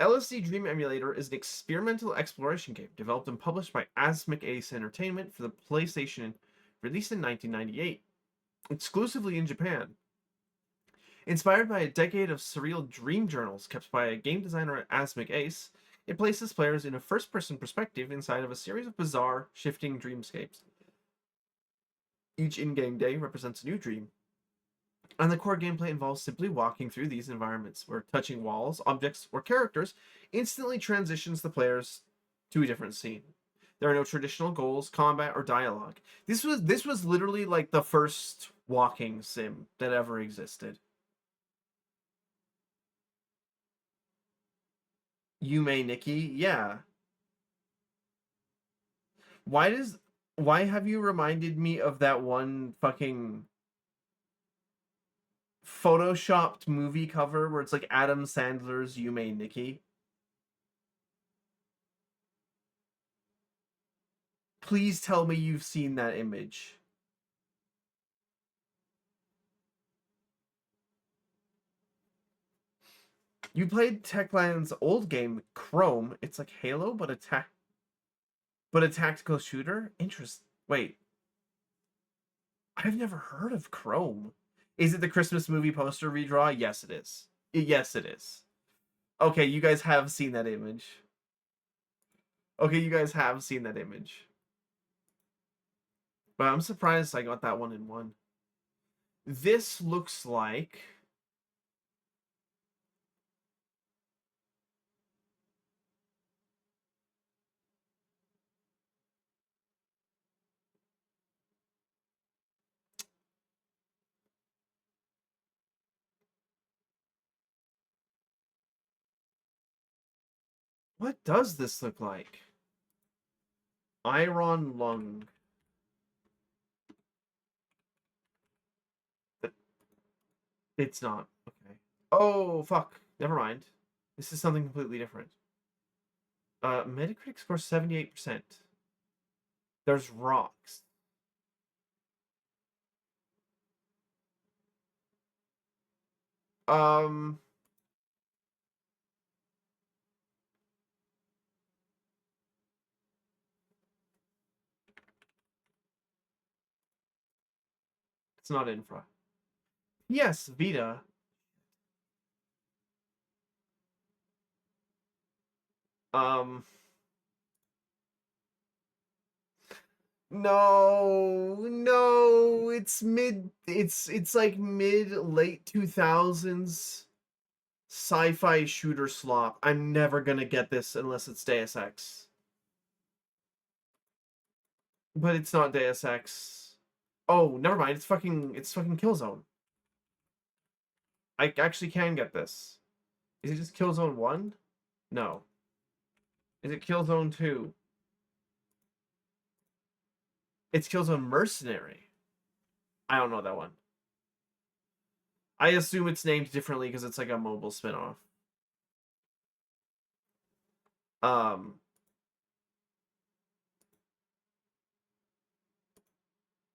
LSD Dream Emulator is an experimental exploration game developed and published by Asmik Ace Entertainment for the PlayStation released in 1998, exclusively in Japan. Inspired by a decade of surreal dream journals kept by a game designer Asmik Ace, it places players in a first-person perspective inside of a series of bizarre, shifting dreamscapes. Each in-game day represents a new dream, and the core gameplay involves simply walking through these environments, where touching walls, objects, or characters instantly transitions the players to a different scene. There are no traditional goals, combat, or dialogue. This was literally like the first walking sim that ever existed. Yume Nikki, yeah. Why does why have you reminded me of that one fucking photoshopped movie cover where it's like Adam Sandler's Yume Nikki? Please tell me you've seen that image. You played Techland's old game Chrome. It's like Halo but a tactical shooter? Interest. Wait. I've never heard of Chrome. Is it the Christmas movie poster redraw? Yes, it is. Yes, it is. Okay, you guys have seen that image. Okay, you guys have seen that image. But I'm surprised I got that one in one. This looks like... What does this look like? Iron Lung. It's not. Okay. Oh, fuck. Never mind. This is something completely different. Metacritic score 78%. There's rocks. Um, it's not infra. Yes, Vita. Um, no, it's like mid late 2000s sci-fi shooter slop. I'm never gonna get this unless it's Deus Ex. But it's not Deus Ex. Oh, never mind. It's fucking Killzone. I actually can get this. Is it just Killzone 1? No. Is it Killzone 2? It's Killzone Mercenary. I don't know that one. I assume it's named differently because it's like a mobile spinoff. Um,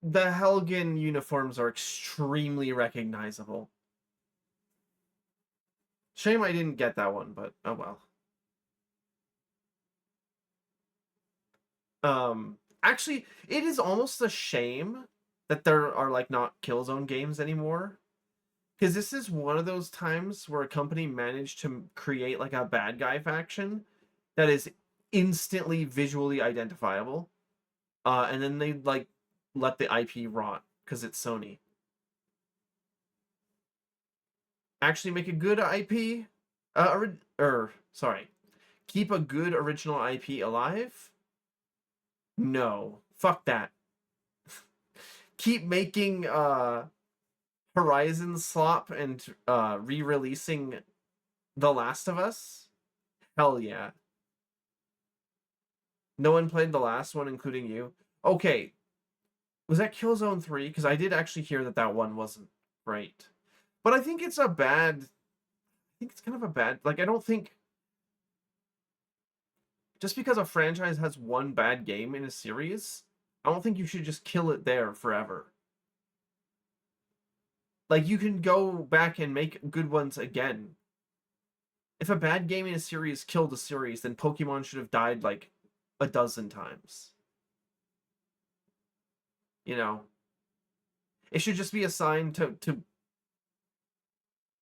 the Helgen uniforms are extremely recognizable. Shame I didn't get that one, but oh well. Actually, it is almost a shame that there are like not Killzone games anymore. Because this is one of those times where a company managed to create like a bad guy faction that is instantly visually identifiable. And then they like let the IP rot because it's Sony. Actually make a good IP, sorry, keep a good original IP alive? No, fuck that. Keep making Horizon slop and re-releasing The Last of Us? Hell yeah. No one played the last one, including you. Okay, was that Killzone 3? Because I did actually hear that that one wasn't great. But I think it's a bad... I think it's kind of a bad... Like, I don't think... Just because a franchise has one bad game in a series, I don't think you should just kill it there forever. Like, you can go back and make good ones again. If a bad game in a series killed a series, then Pokemon should have died, like, a dozen times. You know, it should just be assigned to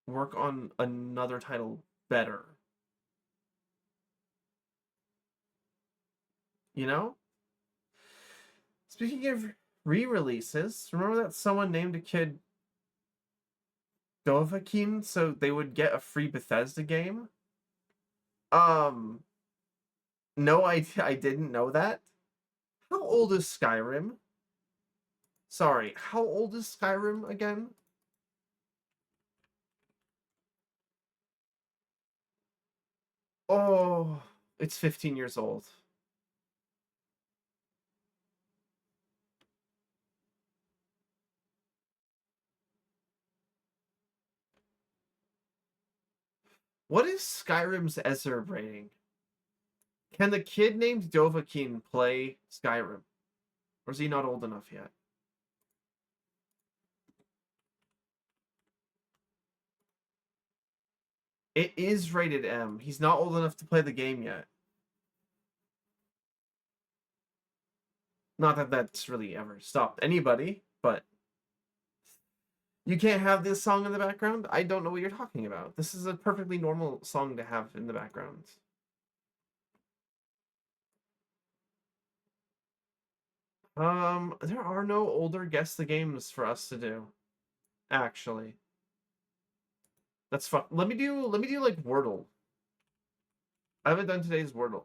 work on another title better. You know? Speaking of re-releases, remember that someone named a kid Dovahkiin so they would get a free Bethesda game? Um, no, I didn't know that. How old is Skyrim? Sorry, how old is Skyrim again? Oh, it's 15 years old. What is Skyrim's ESERB rating? Can the kid named Dovahkiin play Skyrim? Or is he not old enough yet? It is rated M. He's not old enough to play the game yet. Not that that's really ever stopped anybody, but you can't have this song in the background? I don't know what you're talking about. This is a perfectly normal song to have in the background. There are no older Guess the Games for us to do. Actually. That's fun. Let me do like Wordle. I haven't done today's Wordle.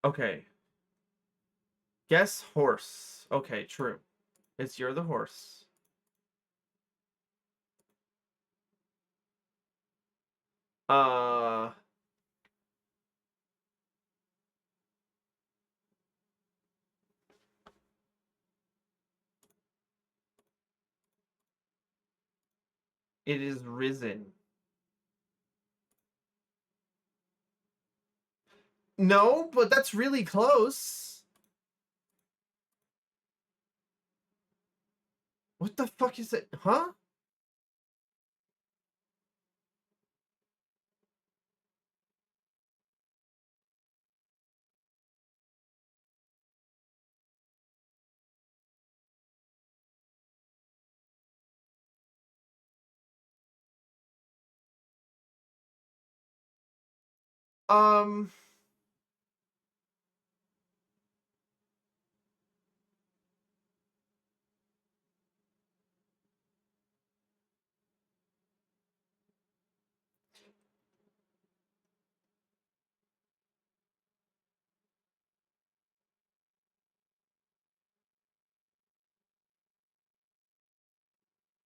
Okay. Guess horse. Okay, true. It's you're the horse. Uh it is risen. No, but that's really close. What the fuck is it? Huh? Um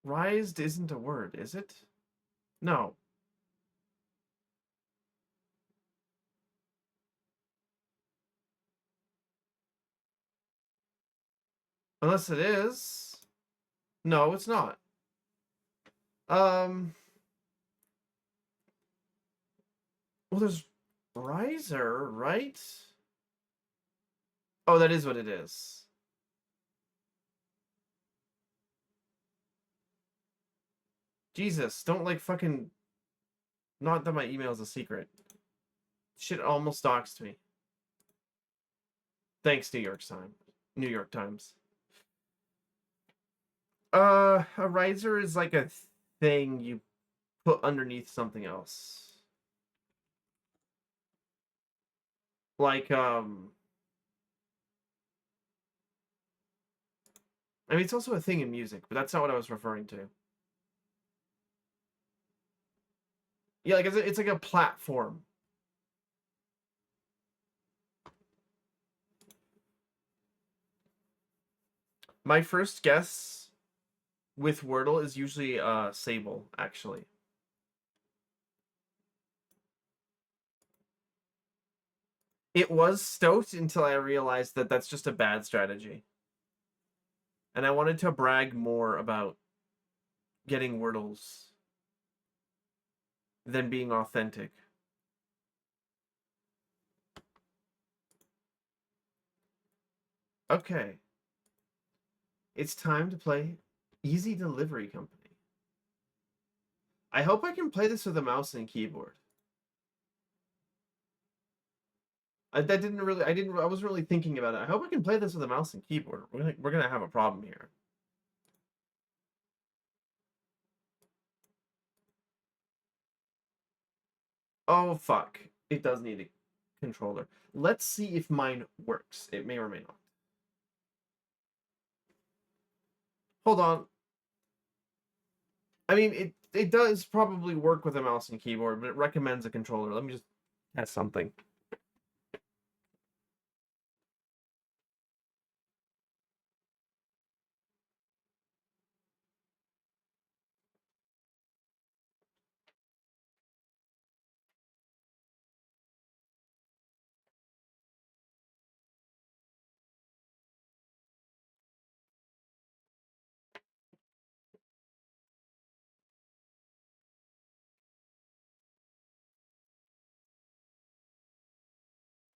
Rised isn't a word, is it? No. Unless it is. No, it's not. Um well there's riser, right? Oh, that is what it is. Jesus, don't like fucking not that my email is a secret. Shit almost doxed me. Thanks, New York Times. New York Times. A riser is like a thing you put underneath something else. Like, I mean, it's also a thing in music, but that's not what I was referring to. Yeah, like it's like a platform. My first guess with Wordle is usually Sable, actually. It was Stoat until I realized that that's just a bad strategy. And I wanted to brag more about getting Wordles than being authentic. Okay. It's time to play Easy Delivery Company. I hope I can play this with a mouse and keyboard. I wasn't really thinking about it. I hope I can play this with a mouse and keyboard. We're gonna have a problem here. Oh fuck. It does need a controller. Let's see if mine works. It may or may not. Hold on. I mean, it does probably work with a mouse and keyboard, but it recommends a controller. Let me just test something.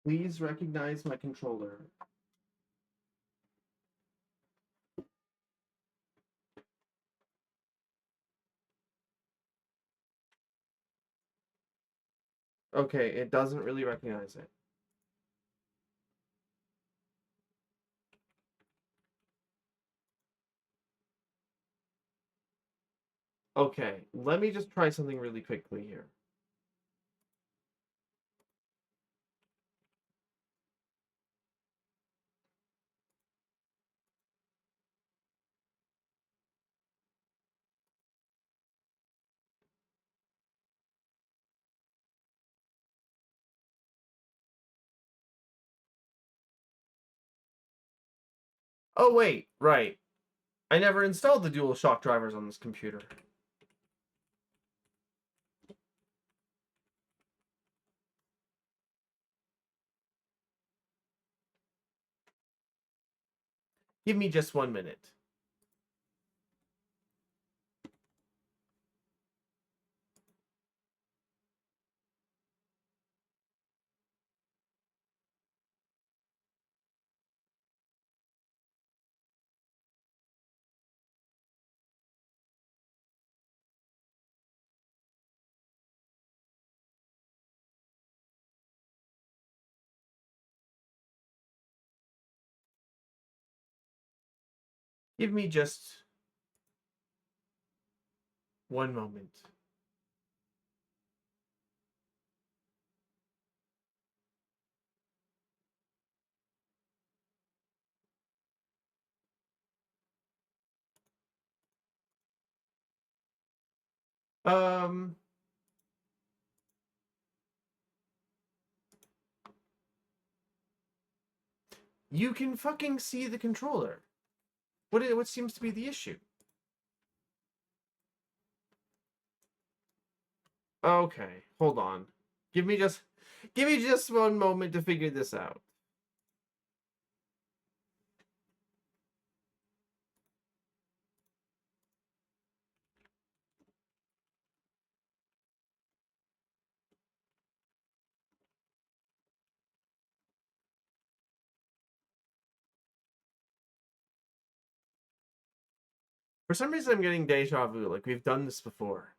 Please recognize my controller. Okay, it doesn't really recognize it. Okay, let me just try something really quickly here. Oh wait, right. I never installed the DualShock drivers on this computer. Give me just 1 minute. Give me just 1 moment. Um, you can fucking see the controller. What seems to be the issue? Okay, hold on. Give me just 1 moment to figure this out. For some reason I'm getting deja vu, like we've done this before.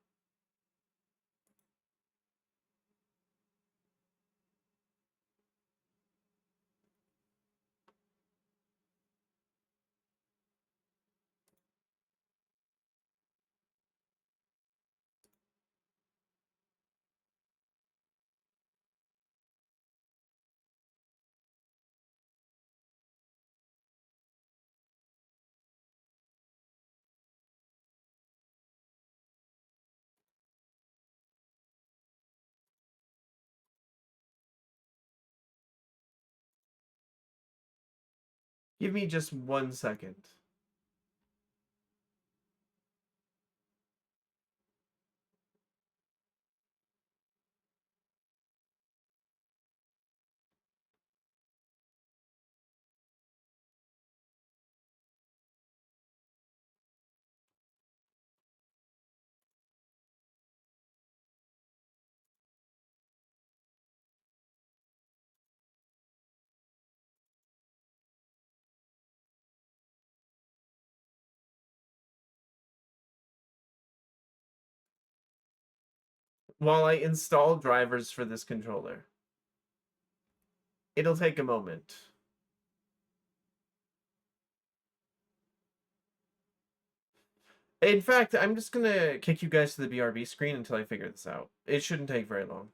Give me just 1 second. while I install drivers for this controller. It'll take a moment. In fact, I'm just gonna kick you guys to the BRB screen until I figure this out. It shouldn't take very long.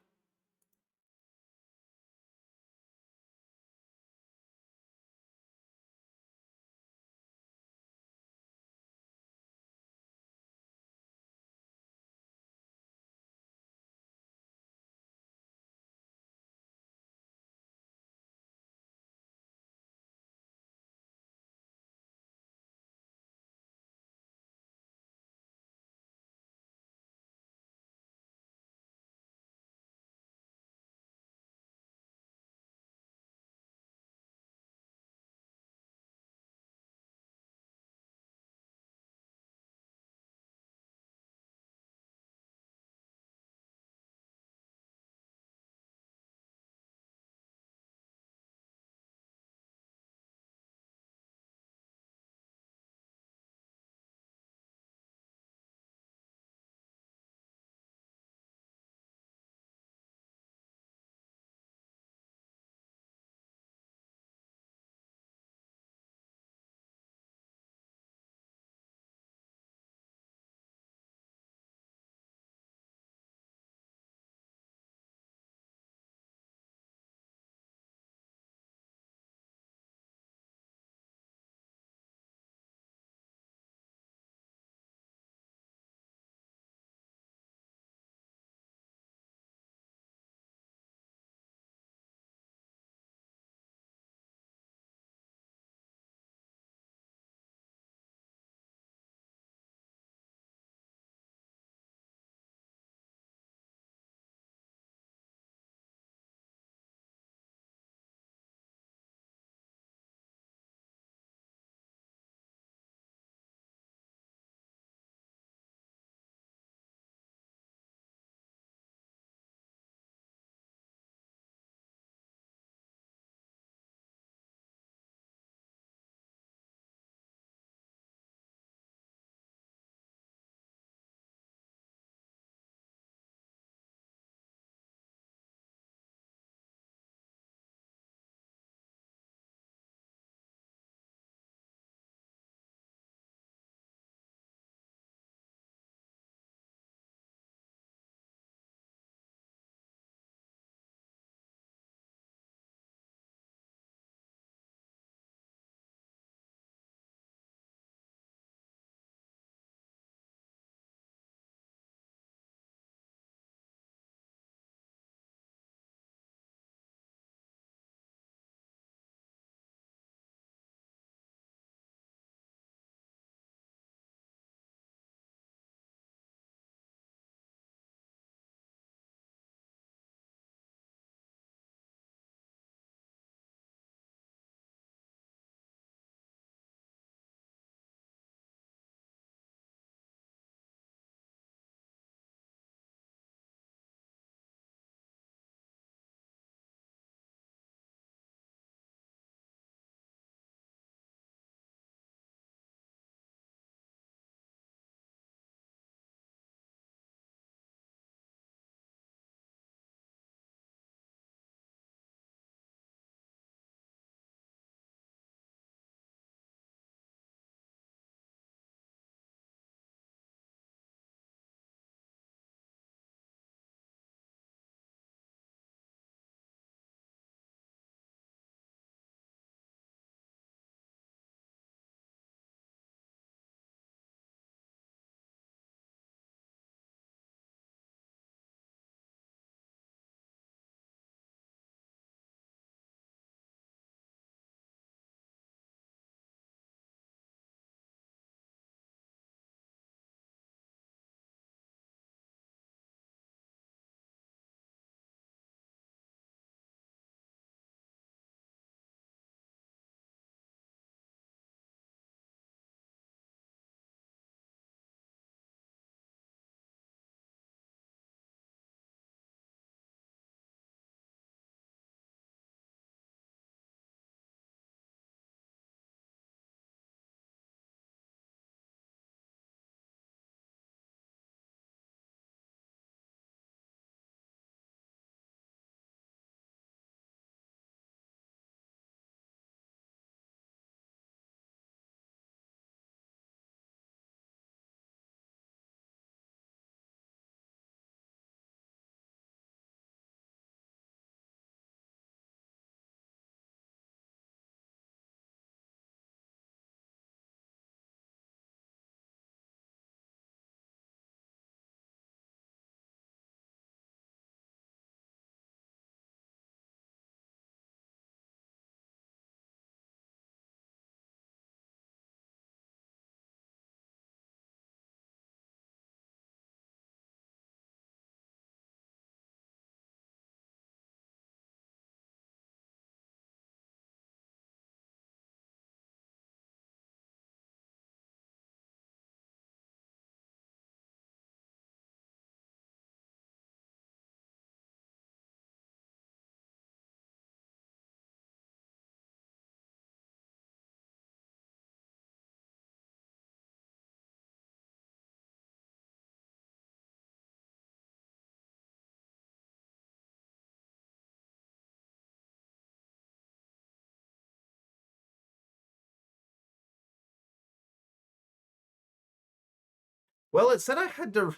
Well, it said I had to.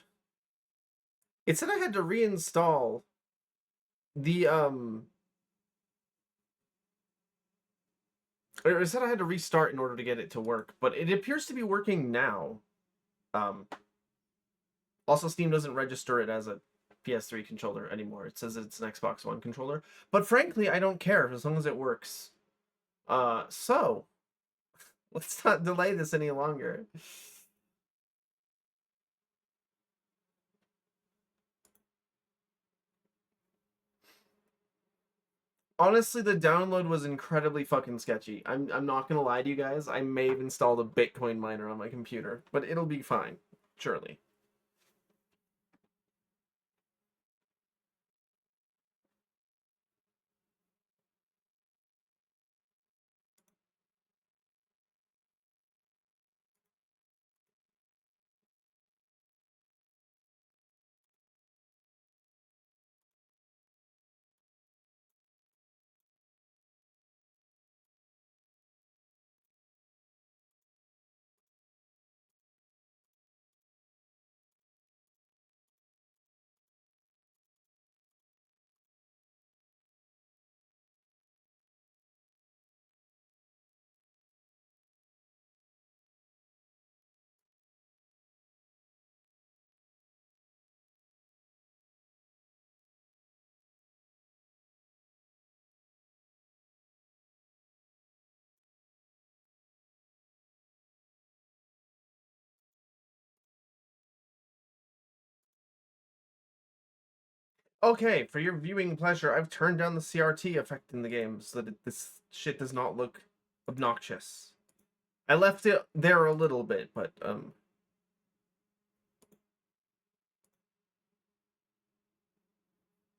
It said I had to reinstall the Or it said I had to restart in order to get it to work, but it appears to be working now. Um, Also, Steam doesn't register it as a PS3 controller anymore. It says it's an Xbox One controller. But frankly, I don't care as long as it works. So let's not delay this any longer. Honestly, the download was incredibly fucking sketchy. I'm not gonna lie to you guys. I may have installed a Bitcoin miner on my computer, but it'll be fine, surely. Okay, for your viewing pleasure, I've turned down the CRT effect in the game so that this shit does not look obnoxious. I left it there a little bit, but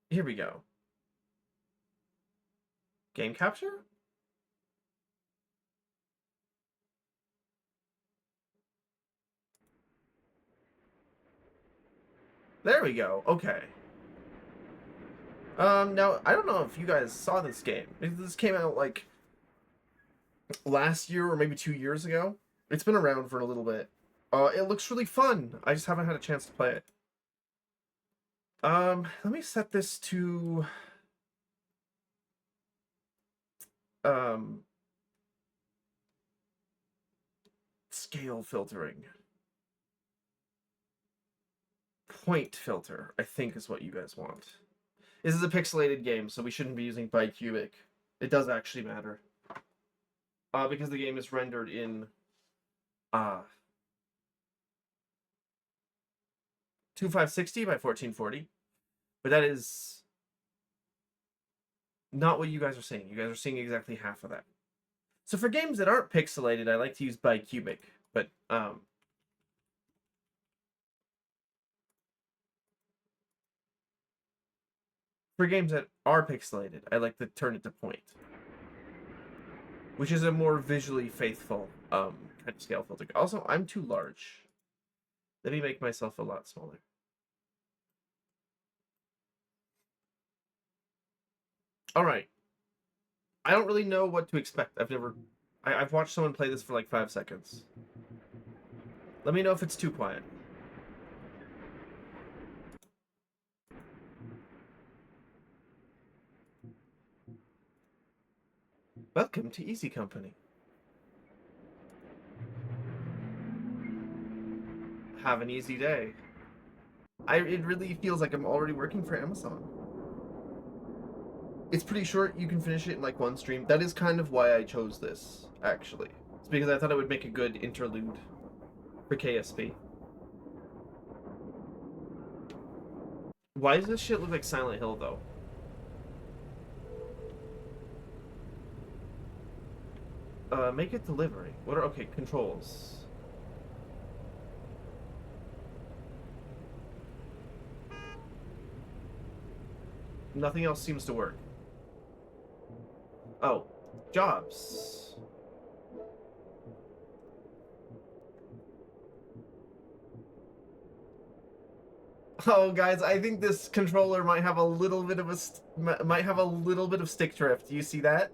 here we go. Game capture? There we go. Okay. Now I don't know if you guys saw this game. This came out like last year or maybe 2 years ago. It's been around for a little bit. It looks really fun. I just haven't had a chance to play it. Let me set this to um scale filtering. Point filter, I think is what you guys want. This is a pixelated game, so we shouldn't be using bicubic. It does actually matter. Because the game is rendered in 2560 by 1440. But that is not what you guys are seeing. You guys are seeing exactly half of that. So for games that aren't pixelated, I like to use bicubic, but for games that are pixelated, I like to turn it to point, which is a more visually faithful kind of scale filter. Also, I'm too large. Let me make myself a lot smaller. All right. I don't really know what to expect. I've watched someone play this for like 5 seconds. Let me know if it's too quiet. Welcome to Easy Company. Have an easy day. It really feels like I'm already working for Amazon. It's pretty short. You can finish it in like one stream. That is kind of why I chose this, actually. It's because I thought it would make a good interlude for KSP. Why does this shit look like Silent Hill, though? Make it delivery. What are... Okay, controls. Nothing else seems to work. Oh, jobs. Oh, guys, I think this controller might have a little bit of stick drift. Do you see that?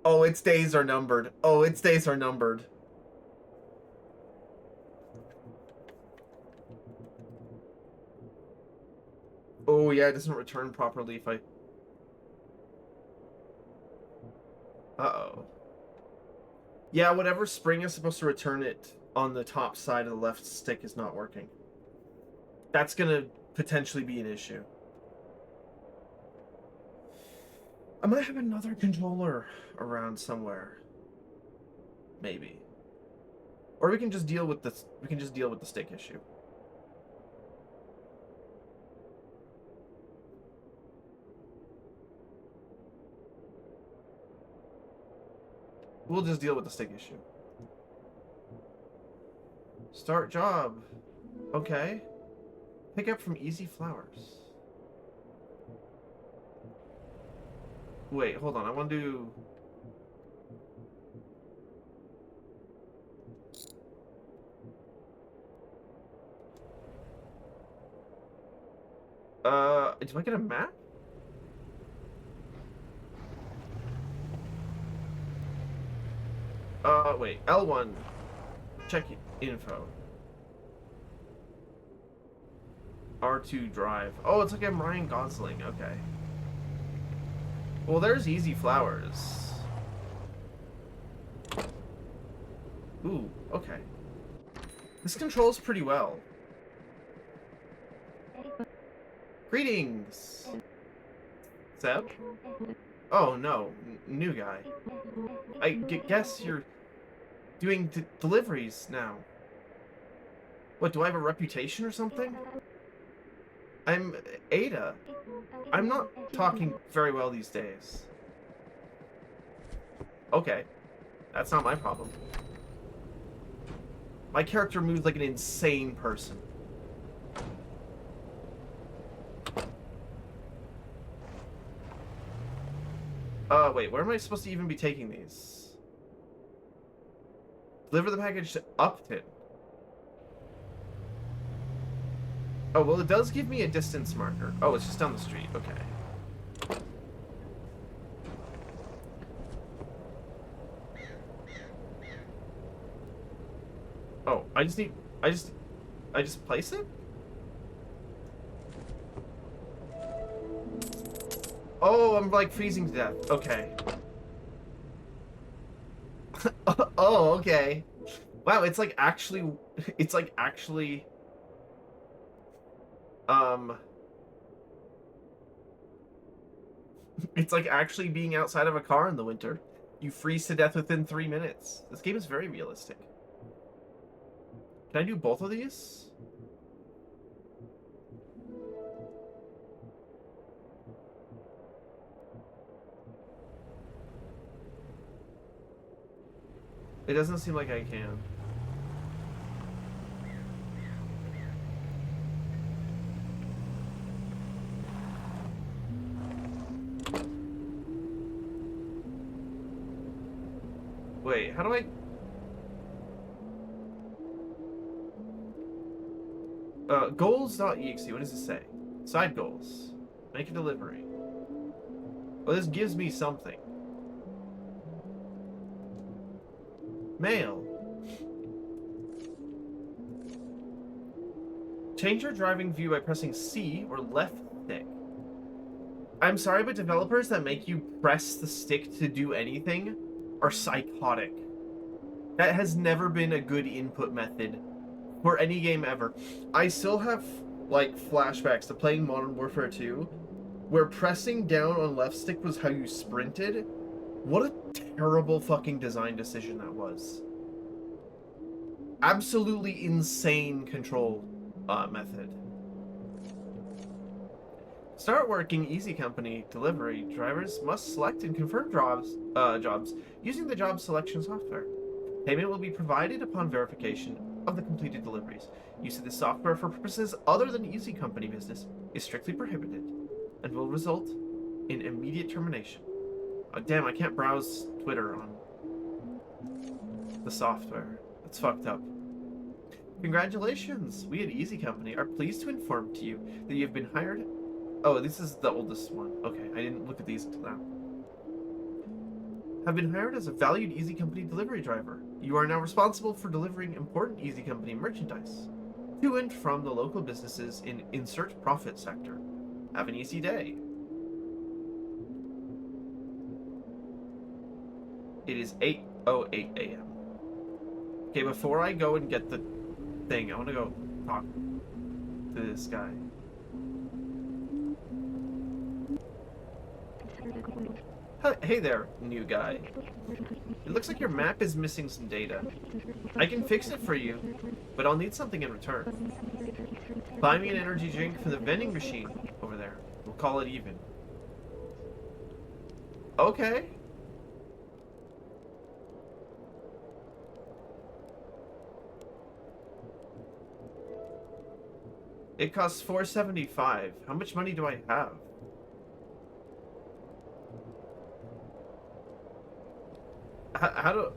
Oh, its days are numbered. Oh, its days are numbered. Oh yeah, it doesn't return properly if I... Uh-oh. Yeah, whatever spring is supposed to return it on the top side of the left stick is not working. That's gonna potentially be an issue. I might have another controller around somewhere. Maybe. Or we can just deal with this. We can just deal with the stick issue. We'll just deal with the stick issue. Start job. Okay. Pick up from Easy Flowers. Wait, hold on. I want to do... do I get a map? Wait. L1. Check info. R2 drive. Oh, it's like I'm Ryan Gosling. Okay. Well, there's Easy Flowers. Ooh, okay. This controls pretty well. Greetings! Seb? Oh, no. New guy. I guess you're doing deliveries now. What, do I have a reputation or something? I'm Ada. I'm not talking very well these days. Okay. That's not my problem. My character moves like an insane person. Wait, where am I supposed to even be taking these? Deliver the package to Upton. Oh, well, it does give me a distance marker. Oh, it's just down the street. Okay. Oh, I just place it? Oh, I'm like freezing to death. Okay. Oh, okay. Wow, it's like actually, it's like actually being outside of a car in the winter. You freeze to death within 3 minutes. This game is very realistic. Can I do both of these? It doesn't seem like I can. Wait, how do I... goals.exe, what does it say? Side goals. Make a delivery. Well, this gives me something. Mail. Change your driving view by pressing C or left stick. I'm sorry, but developers that make you press the stick to do anything are psychotic. That has never been a good input method for any game ever. I still have, like, flashbacks to playing Modern Warfare 2, where pressing down on left stick was how you sprinted. What a terrible fucking design decision that was. Absolutely insane control method. Start working. Easy Company delivery drivers must select and confirm jobs using the job selection software. Payment will be provided upon verification of the completed deliveries. Use of this software for purposes other than Easy Company business is strictly prohibited and will result in immediate termination. Oh, damn, I can't browse Twitter on the software. That's fucked up. Congratulations! We at Easy Company are pleased to inform to you that you have been hired. Oh, this is the oldest one. Okay, I didn't look at these until now. Have been hired as a valued Easy Company delivery driver. You are now responsible for delivering important Easy Company merchandise to and from the local businesses in insert profit sector. Have an easy day. It is 8:08 a.m. Okay, before I go and get the thing, I want to go talk to this guy. Hey there, new guy. It looks like your map is missing some data. I can fix it for you, but I'll need something in return. Buy me an energy drink from the vending machine over there. We'll call it even. Okay. It costs $4.75. How much money do I have? How do...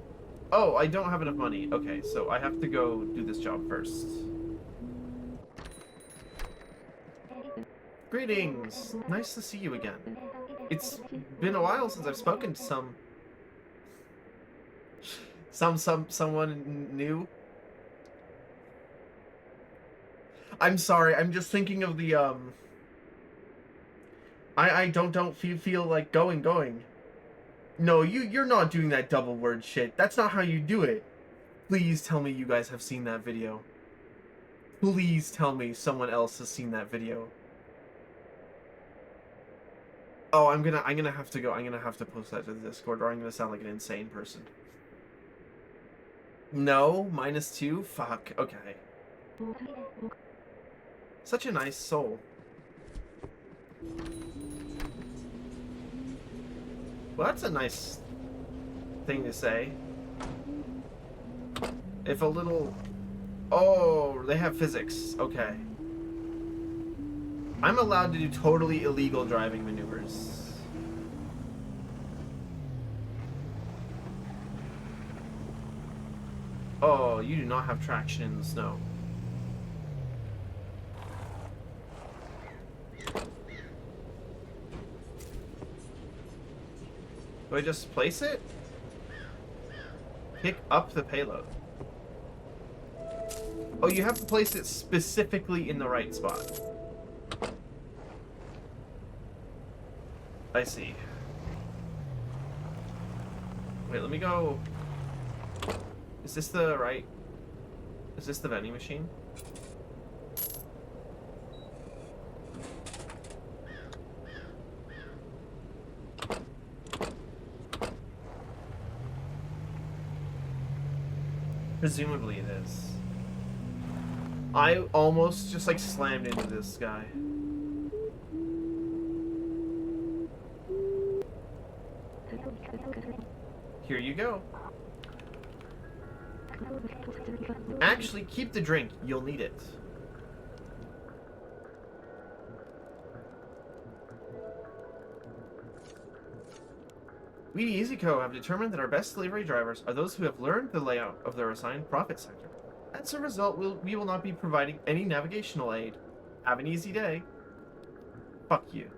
Oh, I don't have enough money. Okay, so I have to go do this job first. Greetings! Nice to see you again. It's been a while since I've spoken to someone new. I'm sorry, I'm just thinking of the, I don't feel like going. No, you're not doing that double word shit. That's not how you do it. Please tell me you guys have seen that video. Please tell me someone else has seen that video. Oh, I'm gonna have to go. I'm gonna have to post that to the Discord, or I'm gonna sound like an insane person. No, -2? Fuck, okay. Such a nice soul. Well, that's a nice thing to say. If a little... Oh, they have physics. Okay. I'm allowed to do totally illegal driving maneuvers. Oh, you do not have traction in the snow. Do I just place it? Pick up the payload. Oh, you have to place it specifically in the right spot. I see. Wait, let me go... Is this the right... Is this the vending machine? Presumably it is. I almost just like slammed into this guy. Here you go. Actually, keep the drink. You'll need it. We at EasyCo have determined that our best delivery drivers are those who have learned the layout of their assigned profit sector. As a result, we will not be providing any navigational aid. Have an easy day. Fuck you.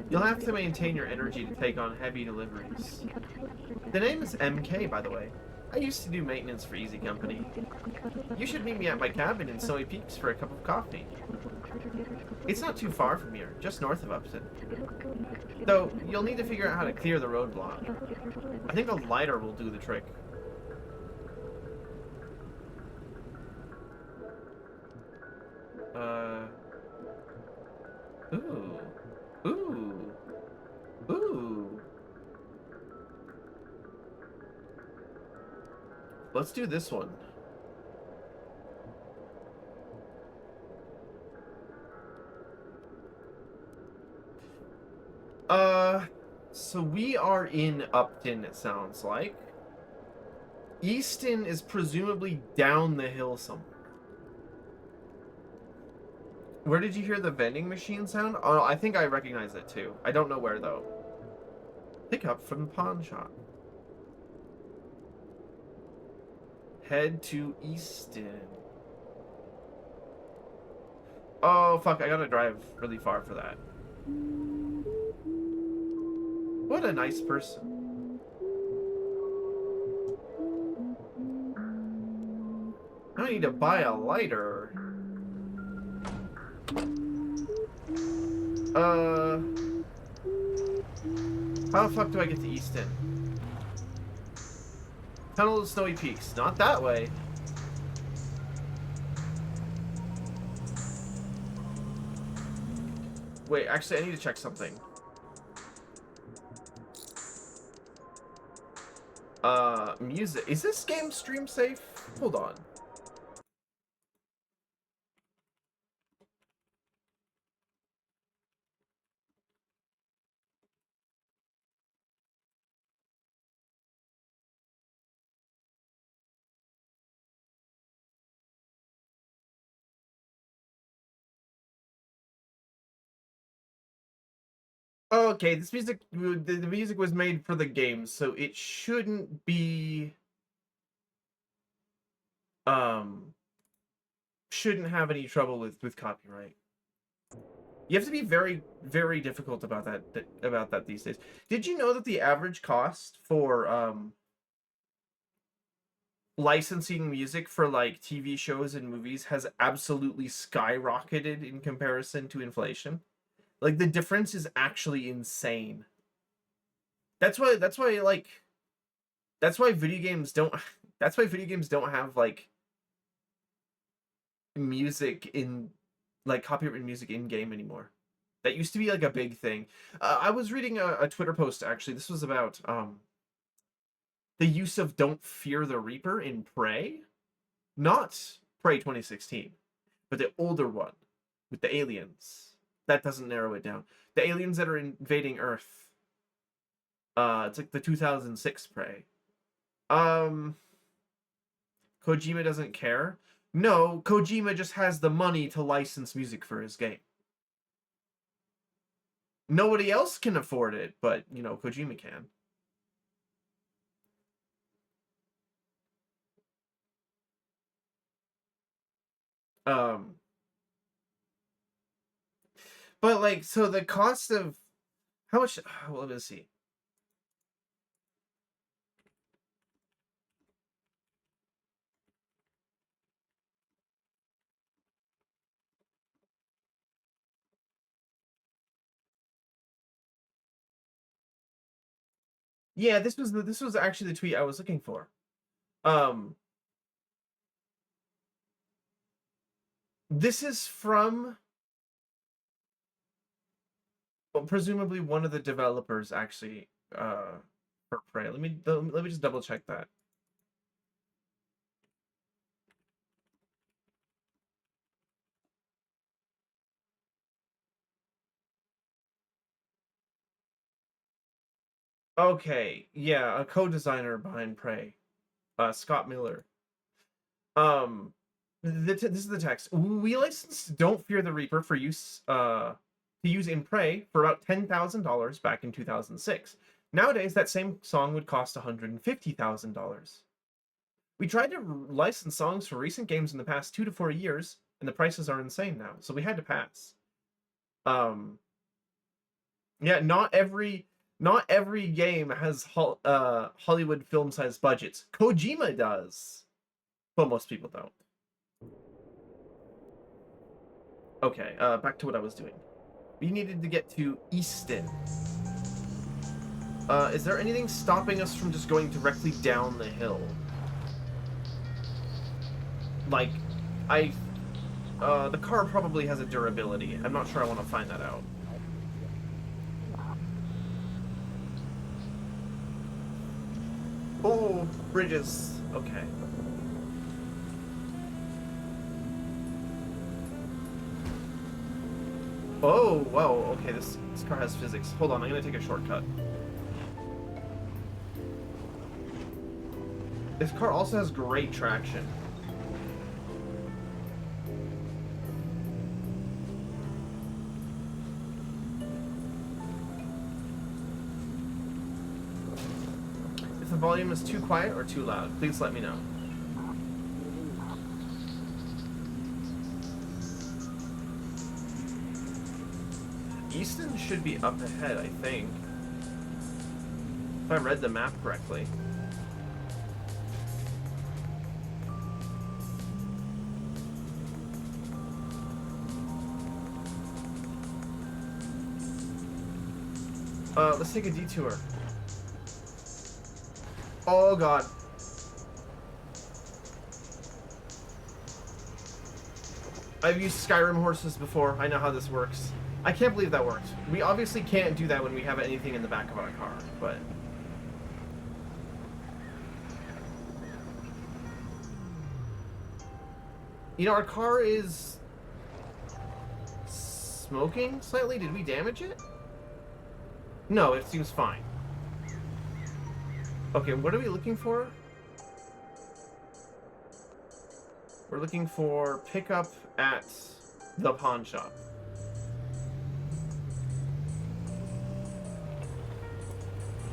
You'll have to maintain your energy to take on heavy deliveries. The name is MK, by the way. I used to do maintenance for Easy Company. You should meet me at my cabin in Snowy Peaks for a cup of coffee. It's not too far from here, just north of Upton. Though, you'll need to figure out how to clear the roadblock. I think a lighter will do the trick. Ooh. Ooh. Ooh. Let's do this one. So we are in Upton, it sounds like. Easton is presumably down the hill somewhere. Where did you hear the vending machine sound? Oh, I think I recognize it too. I don't know where though. Pick up from the pawn shop. Head to Easton. Oh, fuck. I gotta drive really far for that. What a nice person. I need to buy a lighter. How the fuck do I get to Easton? Tunnel of Snowy Peaks. Not that way. Wait, actually, I need to check something. Music. Is this game stream safe? Hold on. Okay, this music, the music was made for the game, so it shouldn't be, shouldn't have any trouble with copyright. You have to be very, very difficult about that these days. Did you know that the average cost for, licensing music for, like, TV shows and movies has absolutely skyrocketed in comparison to inflation? Like, the difference is actually insane. That's why like that's why video games don't have like music in like copyrighted music in game anymore. That used to be like a big thing. I was reading a Twitter post actually. This was about the use of Don't Fear the Reaper in Prey. Not Prey 2016, but the older one with the aliens. That doesn't narrow it down. The aliens that are invading Earth. It's like the 2006 Prey. Kojima doesn't care. No, Kojima just has the money to license music for his game. Nobody else can afford it, but, you know, Kojima can. But, like, so the cost of... How much... Well, let's see. Yeah, this was actually the tweet I was looking for. This is from, well, presumably one of the developers actually for Prey. Let me just double check that. Okay, yeah, a co-designer behind Prey, Scott Miller. This is the text. We licensed Don't Fear the Reaper for use to use in Prey for about $10,000 back in 2006. Nowadays, that same song would cost $150,000. We tried to license songs for recent games in the past 2 to 4 years, and the prices are insane now, so we had to pass. Yeah, not every game has Hollywood film-sized budgets. Kojima does, but most people don't. Okay, back to what I was doing. We needed to get to Easton. Is there anything stopping us from just going directly down the hill? Like, the car probably has a durability. I'm not sure I want to find that out. Oh, bridges. Okay. Oh, whoa. Okay, this car has physics. Hold on, I'm gonna take a shortcut. This car also has great traction. If the volume is too quiet or too loud, please let me know. Easton should be up ahead, I think. If I read the map correctly. Let's take a detour. Oh god. I've used Skyrim horses before. I know how this works. I can't believe that worked. We obviously can't do that when we have anything in the back of our car, but... You know, our car is... smoking slightly? Did we damage it? No, it seems fine. Okay, what are we looking for? We're looking for pickup at the pawn shop.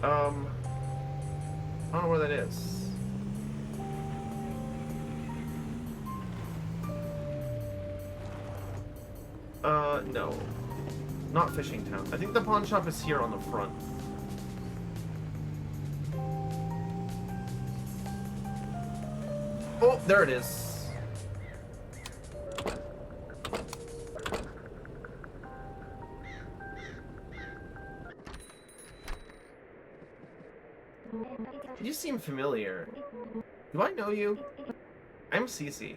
I don't know where that is. No. Not Fishing Town. I think the pawn shop is here on the front. Oh, there it is. You seem familiar. Do I know you? I'm Cece.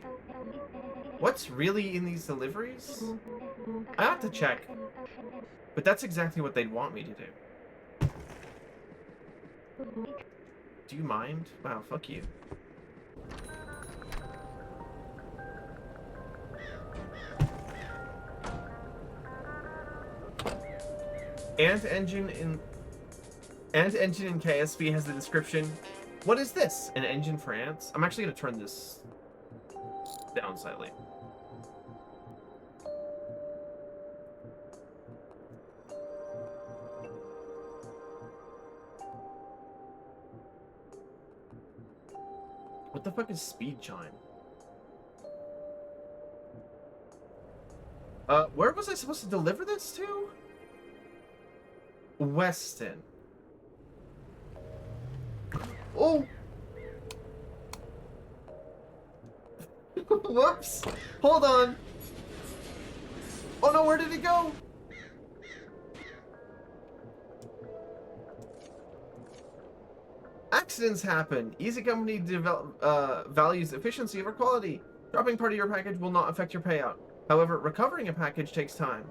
What's really in these deliveries? I have to check. But that's exactly what they'd want me to do. Do you mind? Wow, fuck you. Ant engine in KSP has the description. What is this? An engine for ants? I'm actually gonna turn this down slightly. What the fuck is speed chime? Where was I supposed to deliver this to? Weston. Oh! Whoops! Hold on! Oh no, where did it go? Accidents happen. Easy Company values efficiency over quality. Dropping part of your package will not affect your payout. However, recovering a package takes time.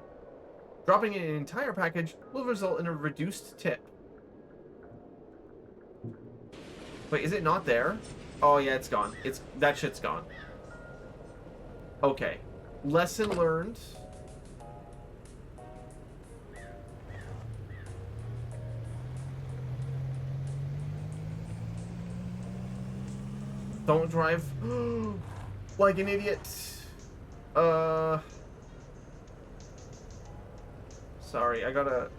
Dropping an entire package will result in a reduced tip. Wait, is it not there? Oh yeah, it's gone. That shit's gone. Okay. Lesson learned. Don't drive like an idiot. Sorry, I gotta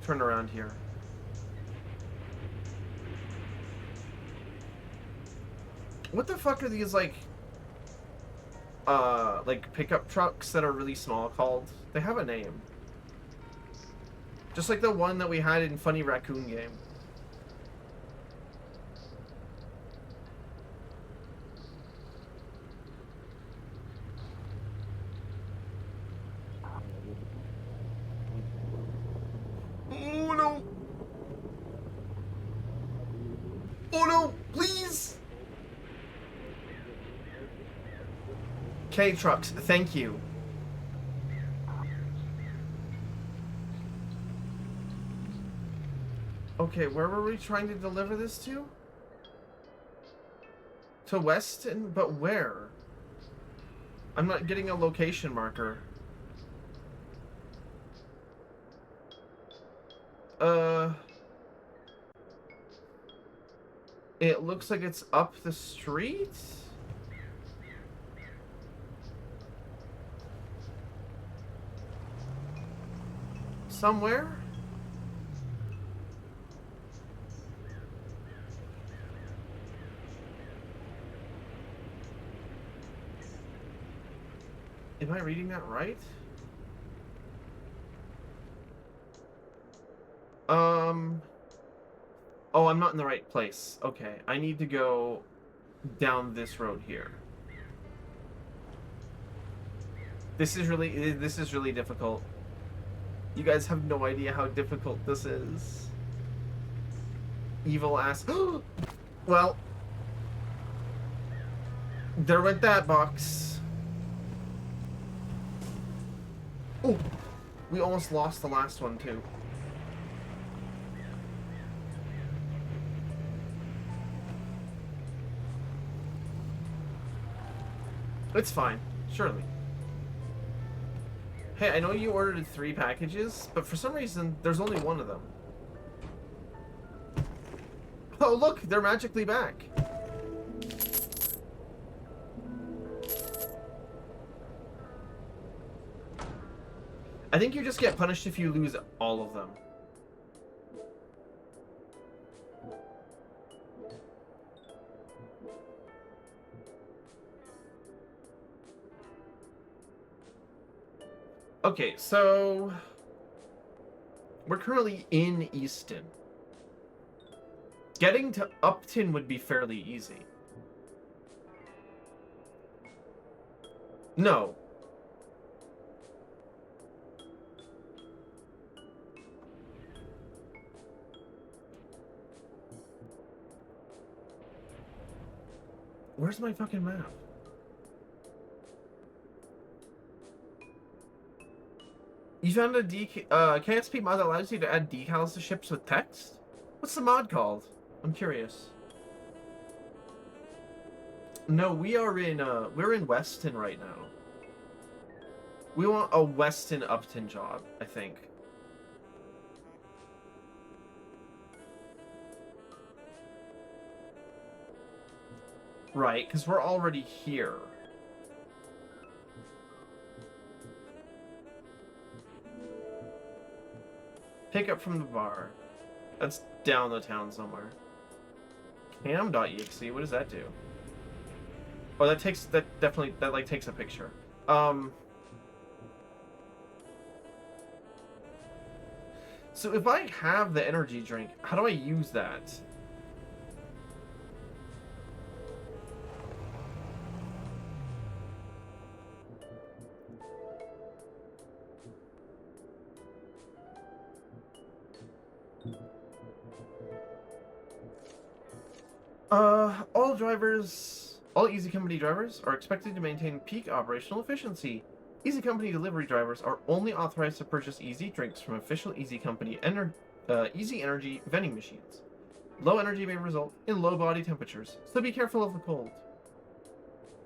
turn around here. What the fuck are these, like pickup trucks that are really small called? They have a name. Just like the one that we had in Funny Raccoon Game. Oh no! Oh no! Please! K-Trucks, thank you. Okay, where were we trying to deliver this to? To Weston? But where? I'm not getting a location marker. It looks like it's up the street? Somewhere? Am I reading that right? Oh, I'm not in the right place. Okay, I need to go down this road here. This is really difficult. You guys have no idea how difficult this is. Evil ass. Well, there went that box. Oh, we almost lost the last one too. It's fine, surely. Hey, I know you ordered 3 packages, but for some reason, there's only 1 of them. Oh, look, they're magically back. I think you just get punished if you lose all of them. Okay, so we're currently in Easton. Getting to Upton would be fairly easy. No. Where's my fucking map? You found a KSP mod that allows you to add decals to ships with text? What's the mod called? I'm curious. No, we're in Weston right now. We want a Weston Upton job, I think. Right, because we're already here. Pick up from the bar. That's down the town somewhere. Cam.exe, what does that do? Oh, that takes a picture. So if I have the energy drink, how do I use that? All Easy Company drivers are expected to maintain peak operational efficiency. Easy Company delivery drivers are only authorized to purchase Easy drinks from official Easy Company Easy Energy vending machines. Low energy may result in low body temperatures, so be careful of the cold.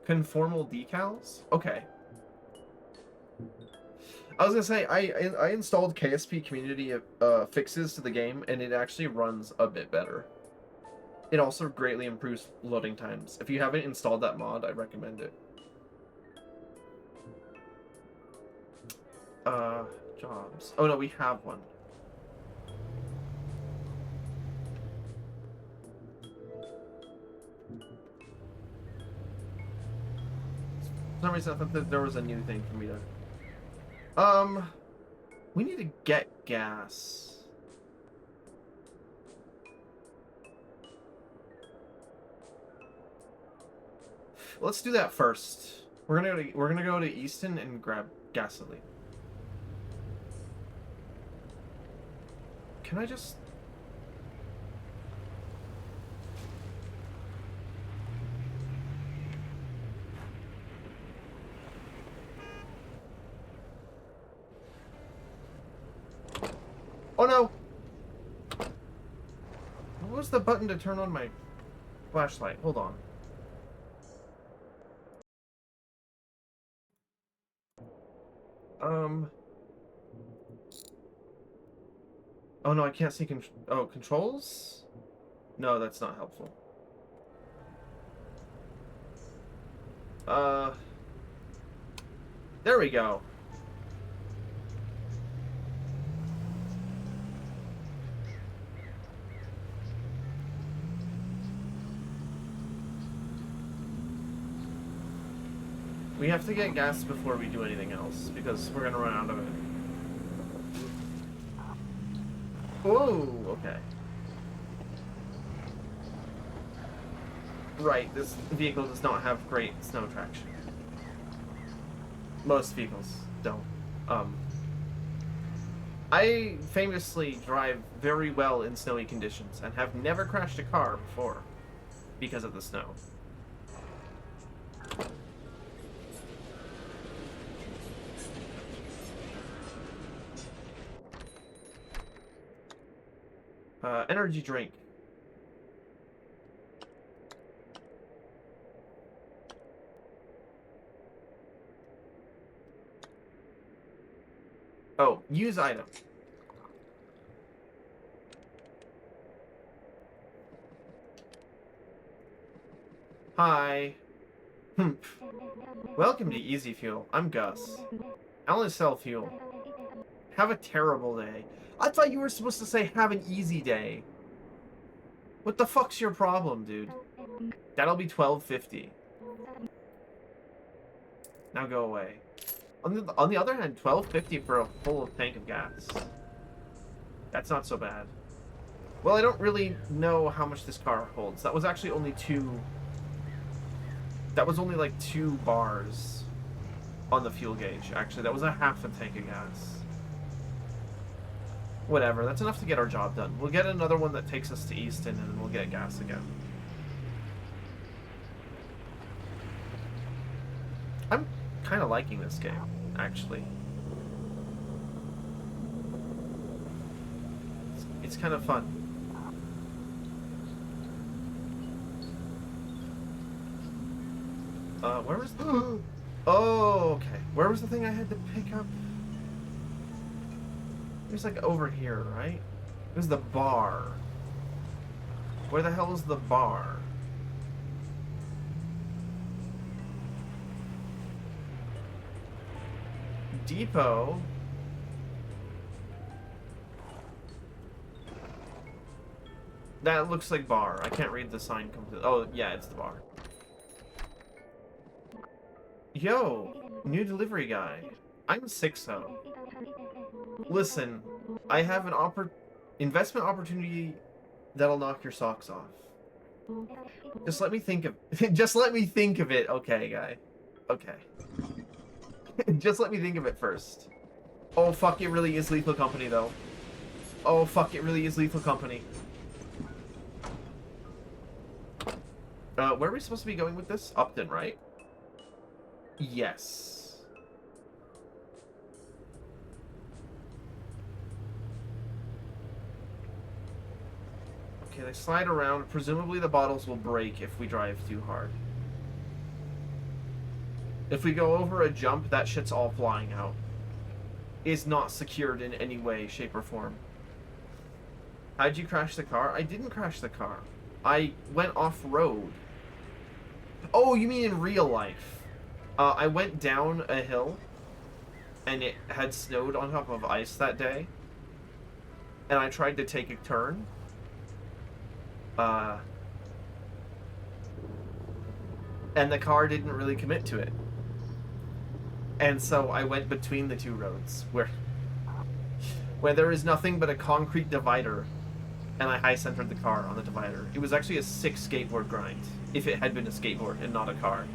Conformal decals? Okay. I was gonna say, I installed KSP community fixes to the game, and it actually runs a bit better. It also greatly improves loading times. If you haven't installed that mod, I recommend it. Jobs. Oh no, we have one. For some reason I thought that there was a new thing for me to... we need to get gas. Let's do that first. We're gonna go to Easton and grab gasoline. Can I just... Oh no! What was the button to turn on my flashlight? Hold on. Oh no, I can't see controls? No, that's not helpful. There we go. We have to get gas before we do anything else, because we're gonna run out of it. Whoa, okay. Right, this vehicle does not have great snow traction. Most vehicles don't. I famously drive very well in snowy conditions and have never crashed a car before because of the snow. Energy drink. Oh, use item. Hi. Welcome to Easy Fuel. I'm Gus. I only sell fuel. Have a terrible day. I thought you were supposed to say have an easy day. What the fuck's your problem, dude? That'll be $12.50. Now go away. On the other hand, $12.50 for a full tank of gas. That's not so bad. Well, I don't really know how much this car holds. That was actually only that was only like 2 bars on the fuel gauge, actually. That was a half a tank of gas. Whatever, that's enough to get our job done. We'll get another one that takes us to Easton, and then we'll get gas again. I'm kind of liking this game, actually. It's kind of fun. Where was the... Oh, okay. Where was the thing I had to pick up? It was like over here, right? It was the bar. Where the hell is the bar? Depot. That looks like bar. I can't read the sign completely. Oh, yeah, it's the bar. Yo, new delivery guy. I'm Sixo. Listen, I have an investment opportunity that'll knock your socks off. Just let me think of just let me think of it, okay, guy. Okay. Just let me think of it first. Oh fuck, it really is Lethal Company though. Oh fuck, it really is Lethal Company. Where are we supposed to be going with this? Upton, right? Yes. Okay, they slide around. Presumably the bottles will break if we drive too hard. If we go over a jump, that shit's all flying out. It's not secured in any way, shape, or form. How'd you crash the car? I didn't crash the car. I went off-road. Oh, you mean in real life? I went down a hill, and it had snowed on top of ice that day, and I tried to take a turn. And the car didn't really commit to it. And so I went between the 2 roads, where there is nothing but a concrete divider, and I high-centered the car on the divider. It was actually a 6 skateboard grind, if it had been a skateboard and not a car.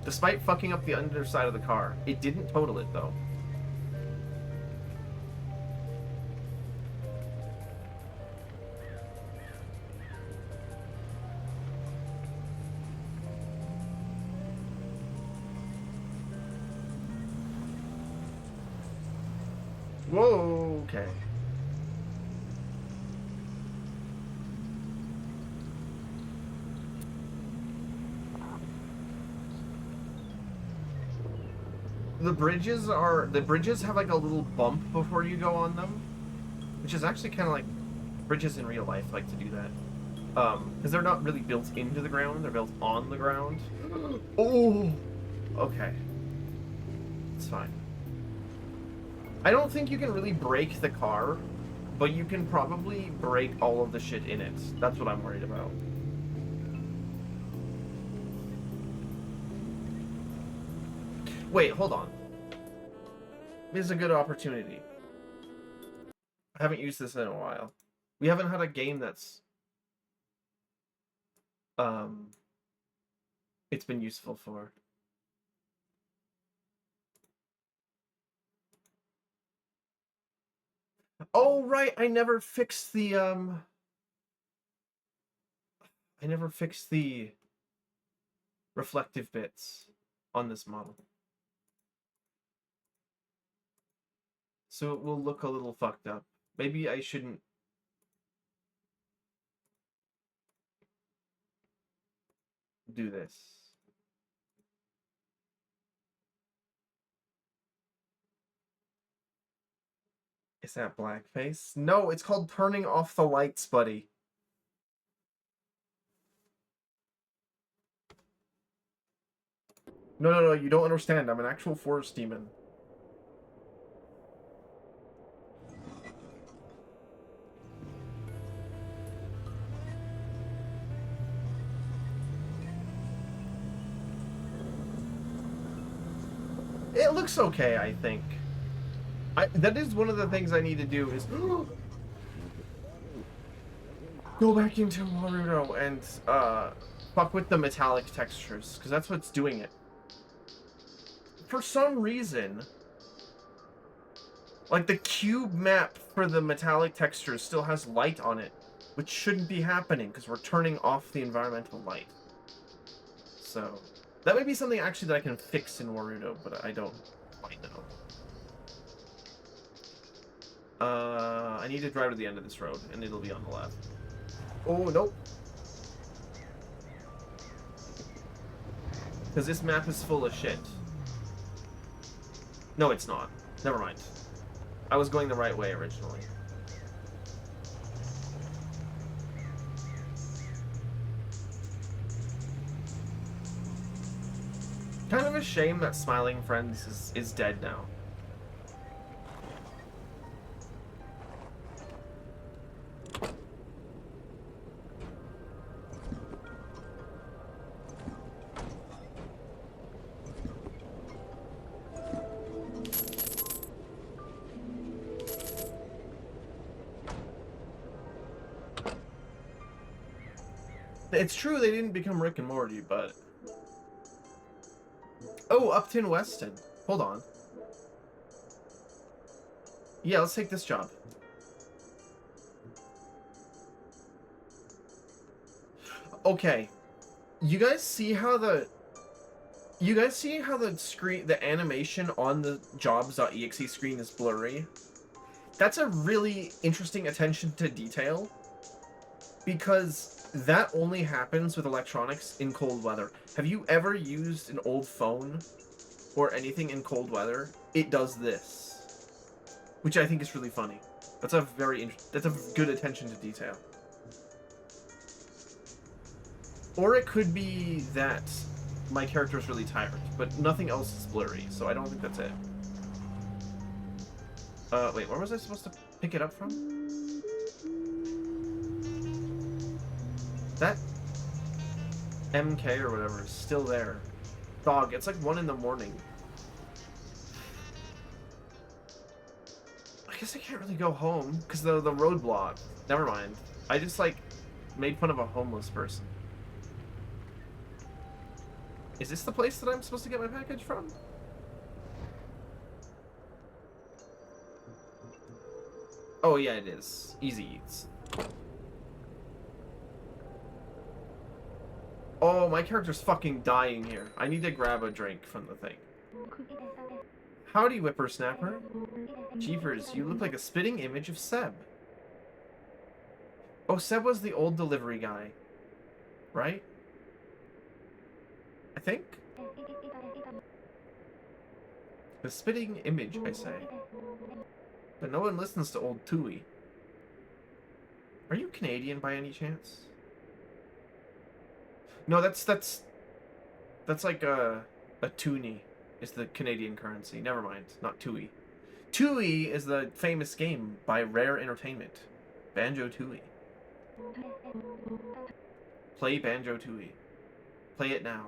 Despite fucking up the underside of the car, it didn't total it, though. Whoa, okay. The bridges have like a little bump before you go on them, which is actually kind of like bridges in real life like to do that. Because they're not really built into the ground, they're built on the ground. Oh, okay. It's fine. I don't think you can really break the car, but you can probably break all of the shit in it. That's what I'm worried about. Wait, hold on. This is a good opportunity. I haven't used this in a while. We haven't had a game that's it's been useful for. Oh, right, I never fixed the, reflective bits on this model. So it will look a little fucked up. Maybe I shouldn't... do this. Is that blackface? No, it's called turning off the lights, buddy. No, you don't understand. I'm an actual forest demon. It looks okay, I think. That is one of the things I need to do is go back into Naruto and fuck with the metallic textures, because that's what's doing it. For some reason, like the cube map for the metallic textures still has light on it, which shouldn't be happening because we're turning off the environmental light. So that may be something actually that I can fix in Naruto, but I don't quite know. I need to drive to the end of this road, and it'll be on the left. Oh, nope. Because this map is full of shit. No, it's not. Never mind. I was going the right way originally. Kind of a shame that Smiling Friends is dead now. It's true they didn't become Rick and Morty, but... Oh, Upton Weston. Hold on. Yeah, let's take this job. Okay. You guys see how the screen, the animation on the jobs.exe screen is blurry? That's a really interesting attention to detail, because that only happens with electronics in cold weather. Have you ever used an old phone or anything in cold weather? It does this, which I think is really funny. That's a good attention to detail. Or it could be that my character is really tired, but nothing else is blurry, so I don't think that's it. Wait, where was I supposed to pick it up from? That MK or whatever is still there. Dog, it's like 1 in the morning. I guess I can't really go home, because the roadblock. Never mind. I just, like, made fun of a homeless person. Is this the place that I'm supposed to get my package from? Oh, yeah, it is. Easy Eats. Oh, my character's fucking dying here. I need to grab a drink from the thing. Howdy, whippersnapper. Jeepers, you look like a spitting image of Seb. Oh, Seb was the old delivery guy. Right? I think? The spitting image, I say. But no one listens to old Tui. Are you Canadian by any chance? No, that's like a toonie is the Canadian currency. Never mind, not Tui. Tui is the famous game by Rare Entertainment. Banjo-Tooie. Play Banjo-Tooie. Play it now.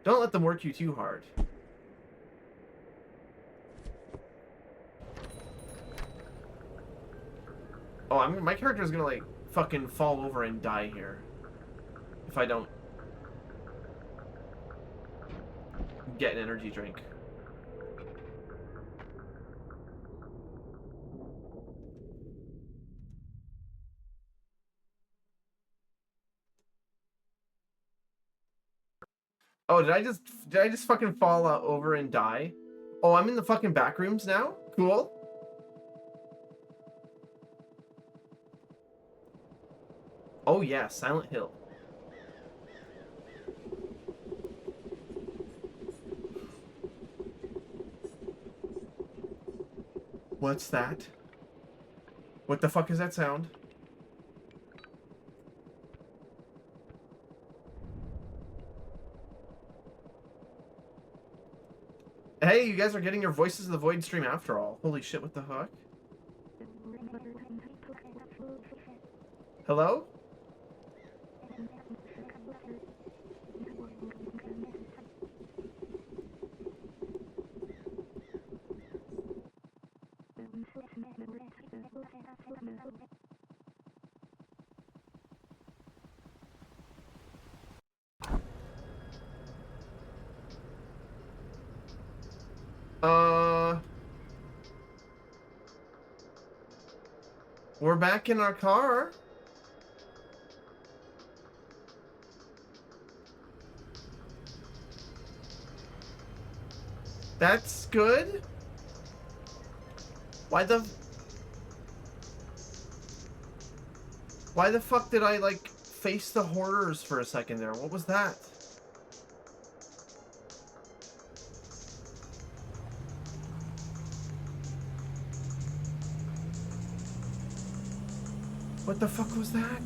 Don't let them work you too hard. Oh, my character's gonna, like, fucking fall over and die here. If I don't get an energy drink. Oh, did I just fucking fall over and die? Oh, I'm in the fucking back rooms now? Cool. Oh yeah, Silent Hill. What's that? What the fuck is that sound? Hey, you guys are getting your Voices of the Void stream after all. Holy shit, what the fuck? Hello? We're back in our car. That's good. Why the fuck did I, like, face the horrors for a second there? What was that? What the fuck was that?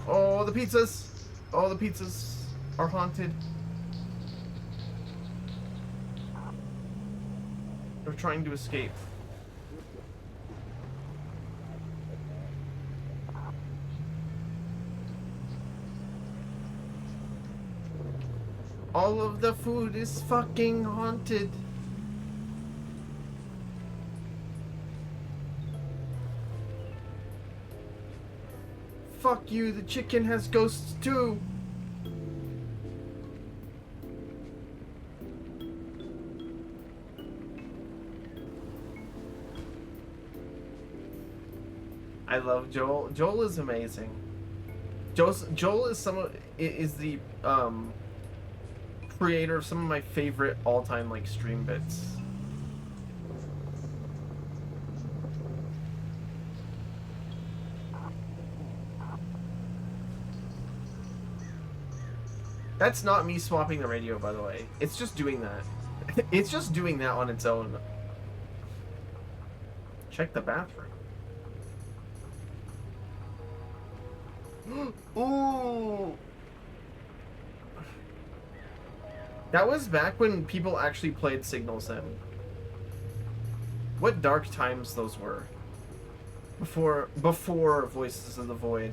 Oh, the pizzas! Oh, the pizzas are haunted. They're trying to escape. All of the food is fucking haunted. Fuck you, the chicken has ghosts too. I love Joel. Joel is amazing. Joel is the creator of some of my favorite all-time like stream bits. That's not me swapping the radio, by the way. It's just doing that. It's just doing that on its own. Check the bathroom. Ooh. That was back when people actually played Signal Sim. What dark times those were. Before Voices of the Void.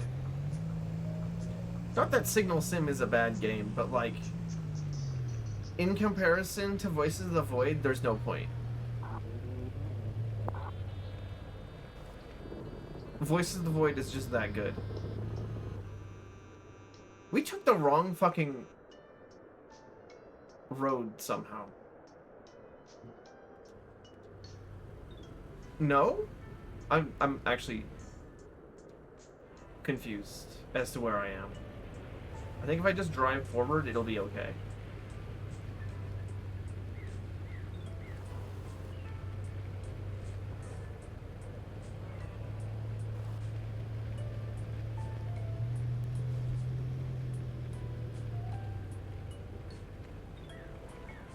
Not that Signal Sim is a bad game, but like in comparison to Voices of the Void, there's no point. Voices of the Void is just that good. We took the wrong fucking road somehow. No? I'm actually confused as to where I am. I think if I just drive forward, it'll be okay.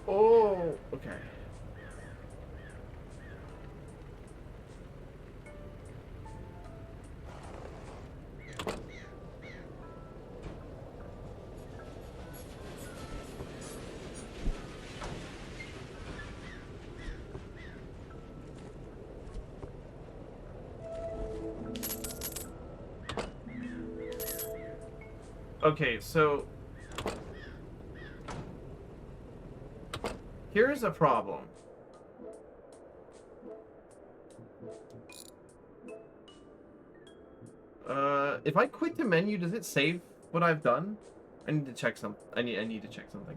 Oh, okay. Okay, so here's a problem. If I quit the menu, does it save what I've done? I need to check some. I need to check something.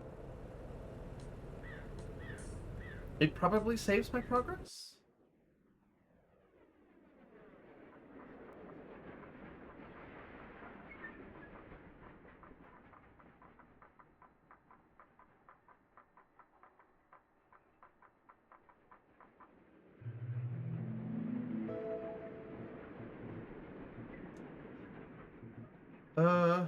It probably saves my progress? Uh...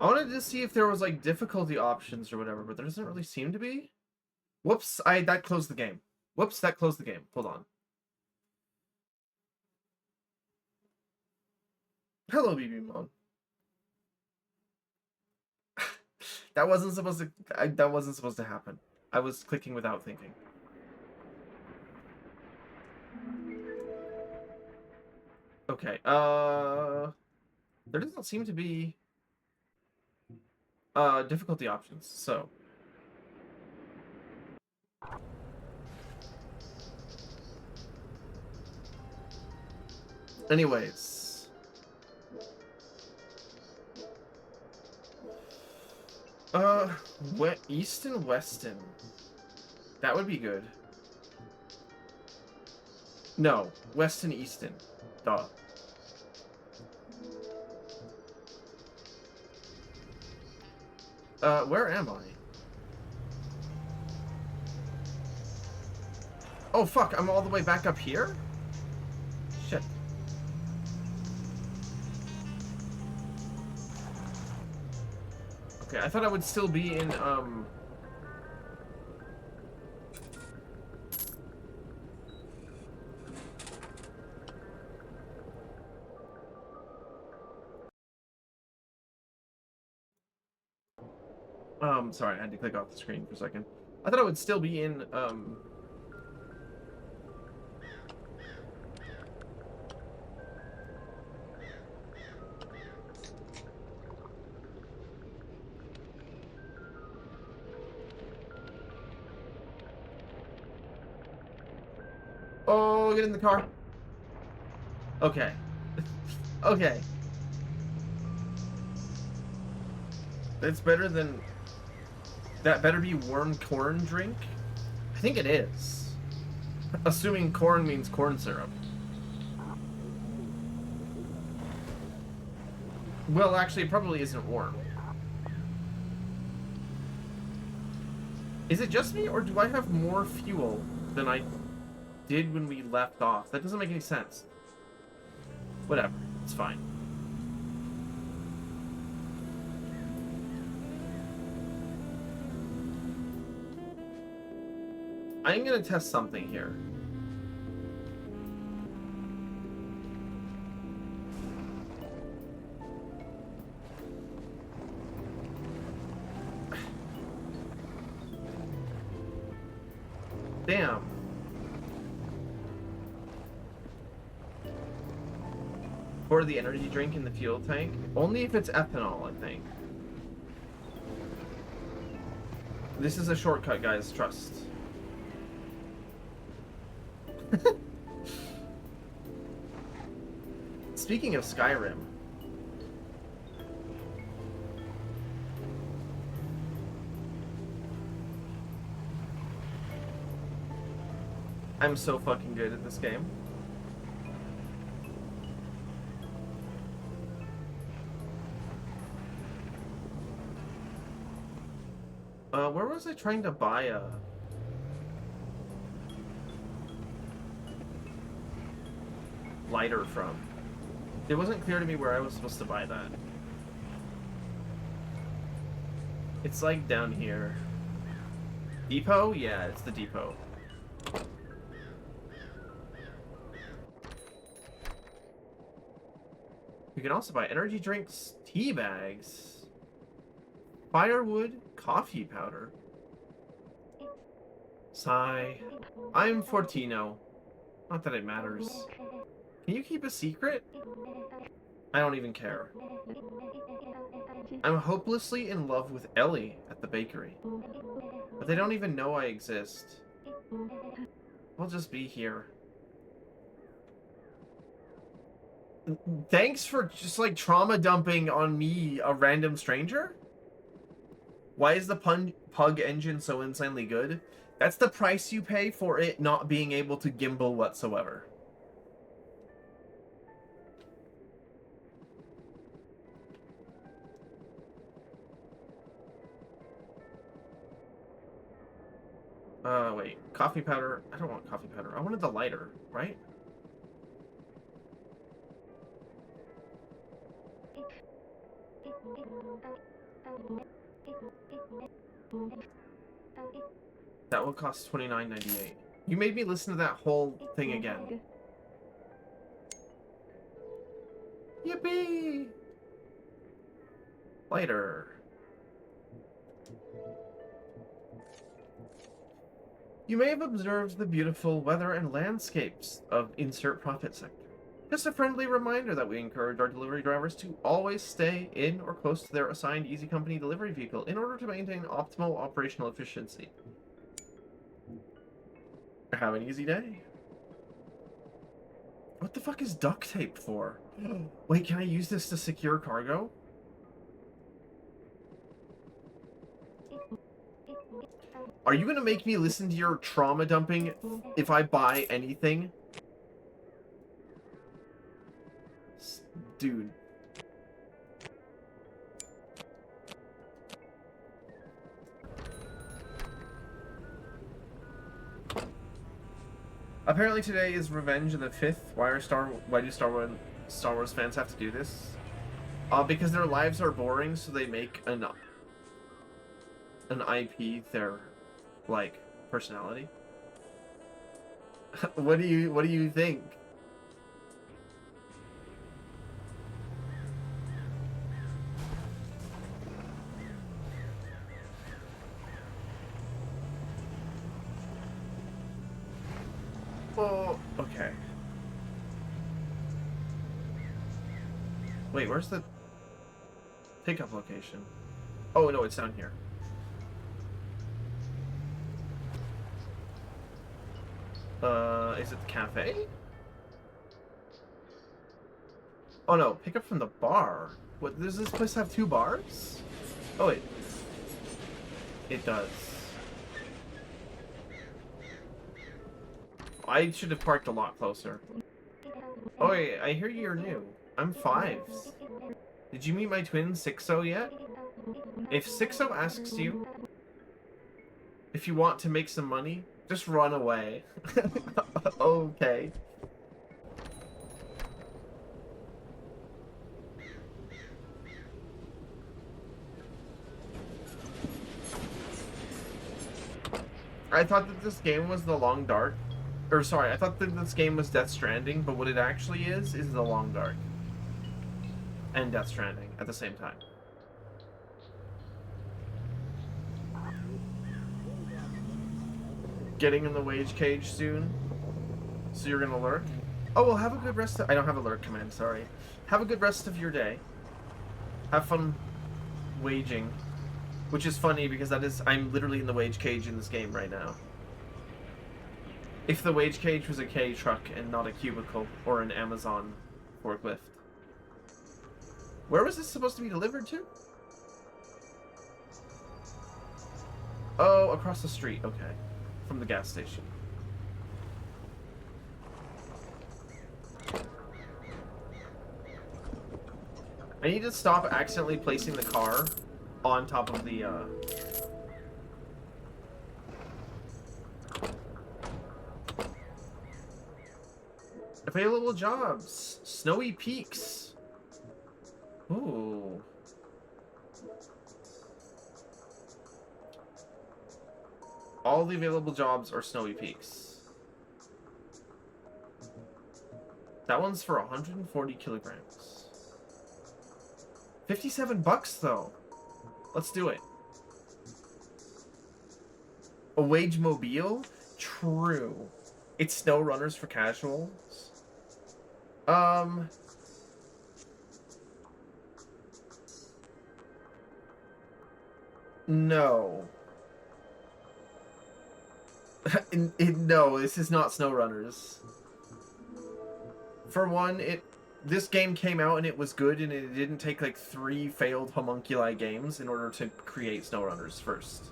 I wanted to see if there was, like, difficulty options or whatever, but there doesn't really seem to be. Whoops, that closed the game. Whoops, that closed the game. Hold on. Hello, BB Mon. That wasn't supposed to happen. I was clicking without thinking. Okay, there doesn't seem to be difficulty options, so anyways, East and Weston, that would be good. No, Weston Easton, duh. Where am I? Oh fuck, I'm all the way back up here? Shit. Okay, I thought I would still be in, sorry, I had to click off the screen for a second. I thought I would still be in, Oh, get in the car. Okay. Okay. That's better than... That better be warm corn drink? I think it is. Assuming corn means corn syrup. Well, actually, it probably isn't warm. Is it just me, or do I have more fuel than I did when we left off? That doesn't make any sense. Whatever. It's fine. I'm gonna test something here. Damn. Pour the energy drink in the fuel tank? Only if it's ethanol, I think. This is a shortcut, guys. Trust. Speaking of Skyrim. I'm so fucking good at this game. Where was I trying to buy a... lighter from? It wasn't clear to me where I was supposed to buy that. It's like down here. Depot? Yeah, it's the depot. You can also buy energy drinks, tea bags, firewood, coffee powder. Sigh. I'm Fortino. Not that it matters. Can you keep a secret? I don't even care. I'm hopelessly in love with Ellie at the bakery. But they don't even know I exist. I'll just be here. Thanks for just, like, trauma dumping on me, a random stranger? Why is the Pug engine so insanely good? That's the price you pay for it not being able to gimbal whatsoever. Wait. Coffee powder. I don't want coffee powder. I wanted the lighter, right? That will cost $29.98. You made me listen to that whole thing again. Yippee! Lighter. You may have observed the beautiful weather and landscapes of insert profit sector. Just a friendly reminder that we encourage our delivery drivers to always stay in or close to their assigned Easy Company delivery vehicle in order to maintain optimal operational efficiency. Have an easy day. What the fuck is duct tape for? Wait, can I use this to secure cargo? Are you gonna make me listen to your trauma dumping if I buy anything? Dude. Apparently today is Revenge of the 5th. Why do Star Wars fans have to do this? Because their lives are boring, so they make an IP their, like, personality. What do you think? Well, okay. Wait, where's the pickup location? Oh, no, it's down here. Is it the cafe? Oh no, pick up from the bar. What, does this place have 2 bars? Oh wait. It does. I should have parked a lot closer. Oh wait, I hear you're new. I'm 5s. Did you meet my twin, Sixo, yet? If Sixo asks you if you want to make some money, just run away. Okay. I thought that this game was The Long Dark. Or sorry, I thought that this game was Death Stranding, but what it actually is The Long Dark. And Death Stranding at the same time. Getting in the wage cage soon. So you're gonna lurk? Oh, well, have a good rest of... I don't have a lurk command, sorry. Have a good rest of your day. Have fun waging. Which is funny because I'm literally in the wage cage in this game right now. If the wage cage was a K truck and not a cubicle or an Amazon forklift. Where was this supposed to be delivered to? Oh, across the street, okay. From the gas station. I need to stop accidentally placing the car on top of the, Available jobs. Snowy Peaks. Ooh. All the available jobs are Snowy Peaks. That one's for 140 kilograms. 57 bucks though. Let's do it. A wage mobile? True. It's snow runners for casuals. No. No, this is not SnowRunners. For one, this game came out and it was good, and it didn't take like 3 failed homunculi games in order to create SnowRunners first.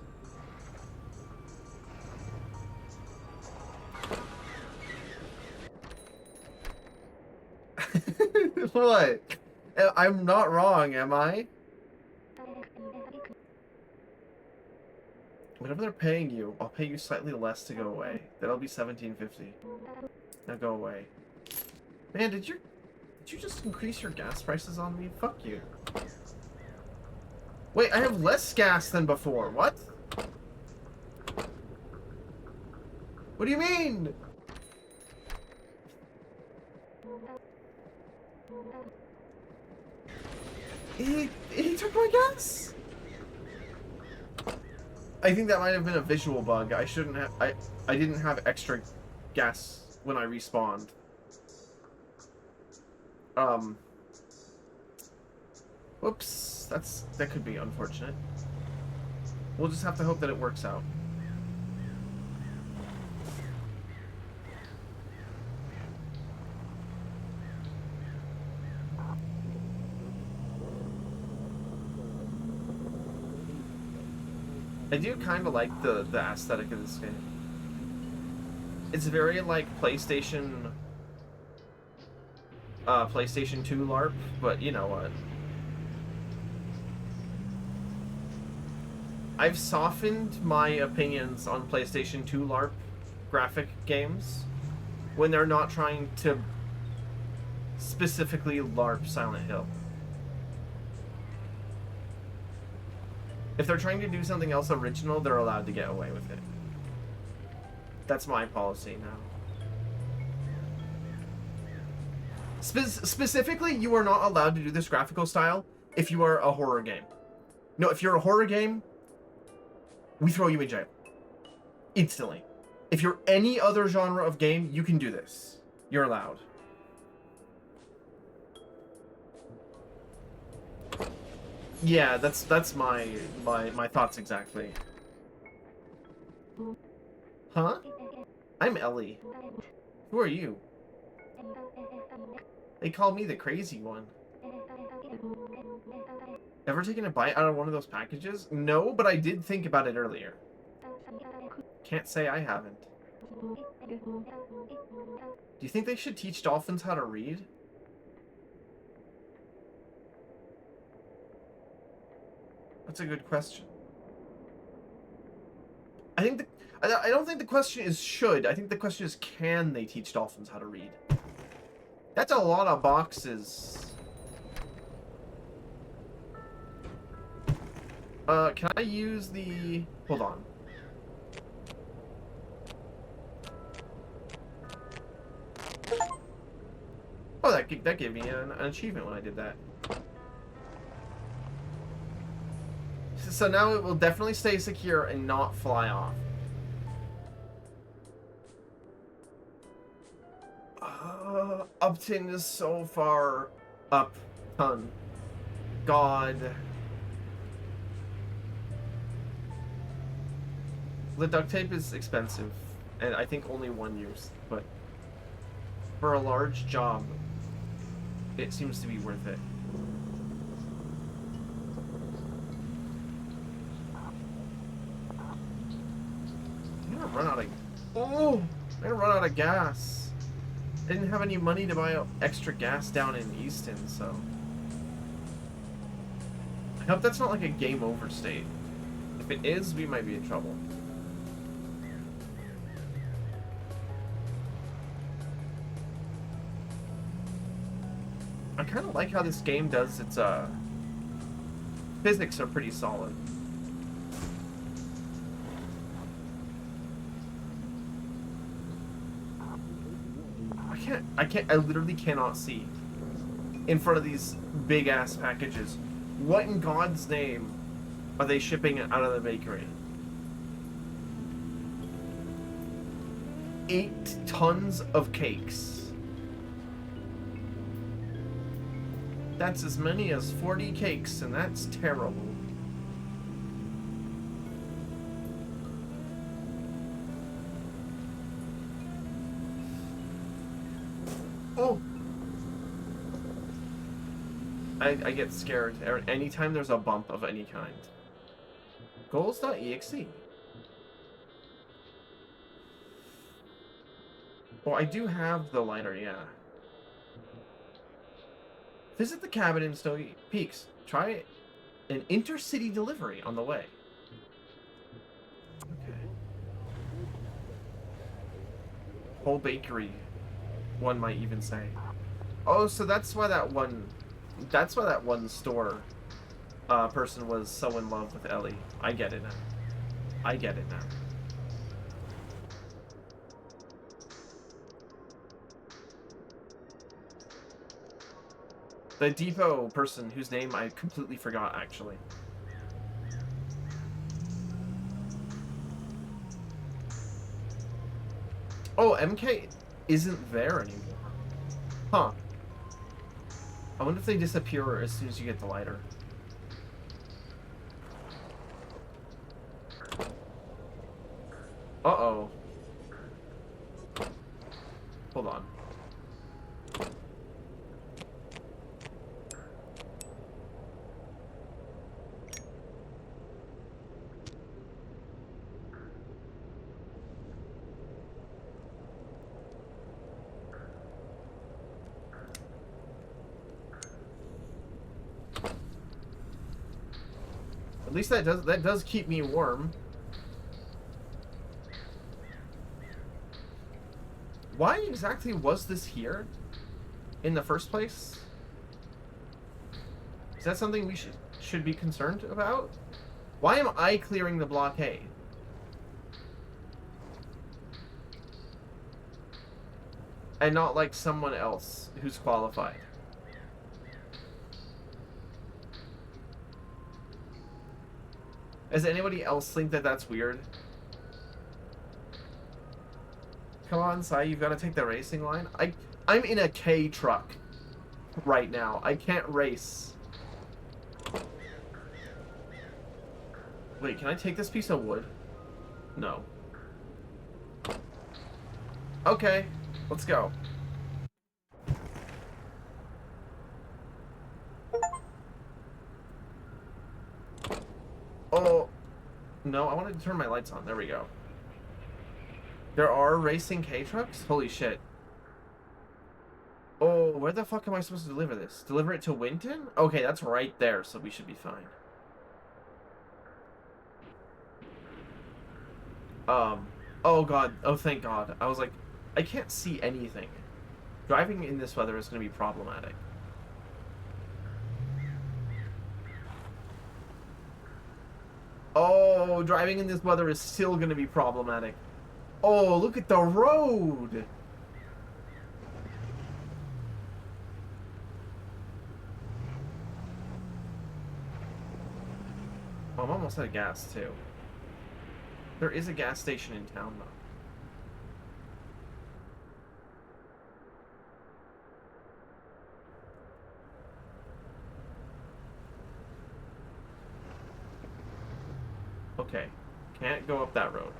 What? I'm not wrong, am I? What Whatever they're paying you, I'll pay you slightly less to go away. That'll be $17.50. Now go away. Man, did you just increase your gas prices on me? Fuck you. Wait, I have less gas than before. What? What do you mean? He took my gas? I think that might have been a visual bug. I shouldn't have... I didn't have extra gas when I respawned. Whoops. That could be unfortunate. We'll just have to hope that it works out. I do kind of like the aesthetic of this game. It's very like PlayStation 2 LARP, but you know what? I've softened my opinions on PlayStation 2 LARP graphic games when they're not trying to specifically LARP Silent Hill. If they're trying to do something else original, they're allowed to get away with it. That's my policy now. Specifically, you are not allowed to do this graphical style if you are a horror game. No, if you're a horror game, we throw you in jail. Instantly. If you're any other genre of game, you can do this. You're allowed. Yeah, that's my thoughts exactly. Huh? I'm Ellie. Who are you? They call me the crazy one. Ever taken a bite out of one of those packages? No, but I did think about it earlier. Can't say I haven't. Do you think they should teach dolphins how to read? That's a good question. I don't think the question is should. I think the question is can they teach dolphins how to read? That's a lot of boxes. Can I use the... Hold on. Oh, that gave me an achievement when I did that. So now it will definitely stay secure and not fly off. Upton is so far up. Ton. God. The duct tape is expensive, and I think only one use, but for a large job, it seems to be worth it. I'm gonna run out of gas. I didn't have any money to buy extra gas down in Easton, so I hope that's not like a game over state. If it is, we might be in trouble. I kind of like how this game does its physics are pretty solid. I literally cannot see in front of these big ass packages. What in God's name are they shipping out of the bakery? 8 tons of cakes. That's as many as 40 cakes, and that's terrible. Oh! I get scared anytime there's a bump of any kind. Goals.exe. Well, I do have the lighter, yeah. Visit the cabin in Snowy Peaks. Try an intercity delivery on the way. Whole bakery, one might even say. Oh, so that's why that one store person was so in love with Ellie. I get it now. I get it now. The depot person whose name I completely forgot, actually. Oh, MK isn't there anymore. Huh. I wonder if they disappear as soon as you get the lighter. Uh-oh. Hold on. At least that does keep me warm. Why exactly was this here in the first place? Is that something we should be concerned about? Why am I clearing the blockade? And not like someone else who's qualified? Does anybody else think that that's weird? Come on, Sai, you've got to take the racing line. I'm in a K truck right now. I can't race. Wait, can I take this piece of wood? No. Okay, let's go. Oh, no, I wanted to turn my lights on. There we go. There are racing K trucks? Holy shit. Oh, where the fuck am I supposed to deliver this? Deliver it to Winton? Okay, that's right there, so we should be fine. Oh god. Oh, thank god. I was like, I can't see anything. Driving in this weather is going to be problematic. Oh, driving in this weather is still going to be problematic. Oh, look at the road! Oh, I'm almost out of gas, too. There is a gas station in town, though. Okay. Can't go up that road.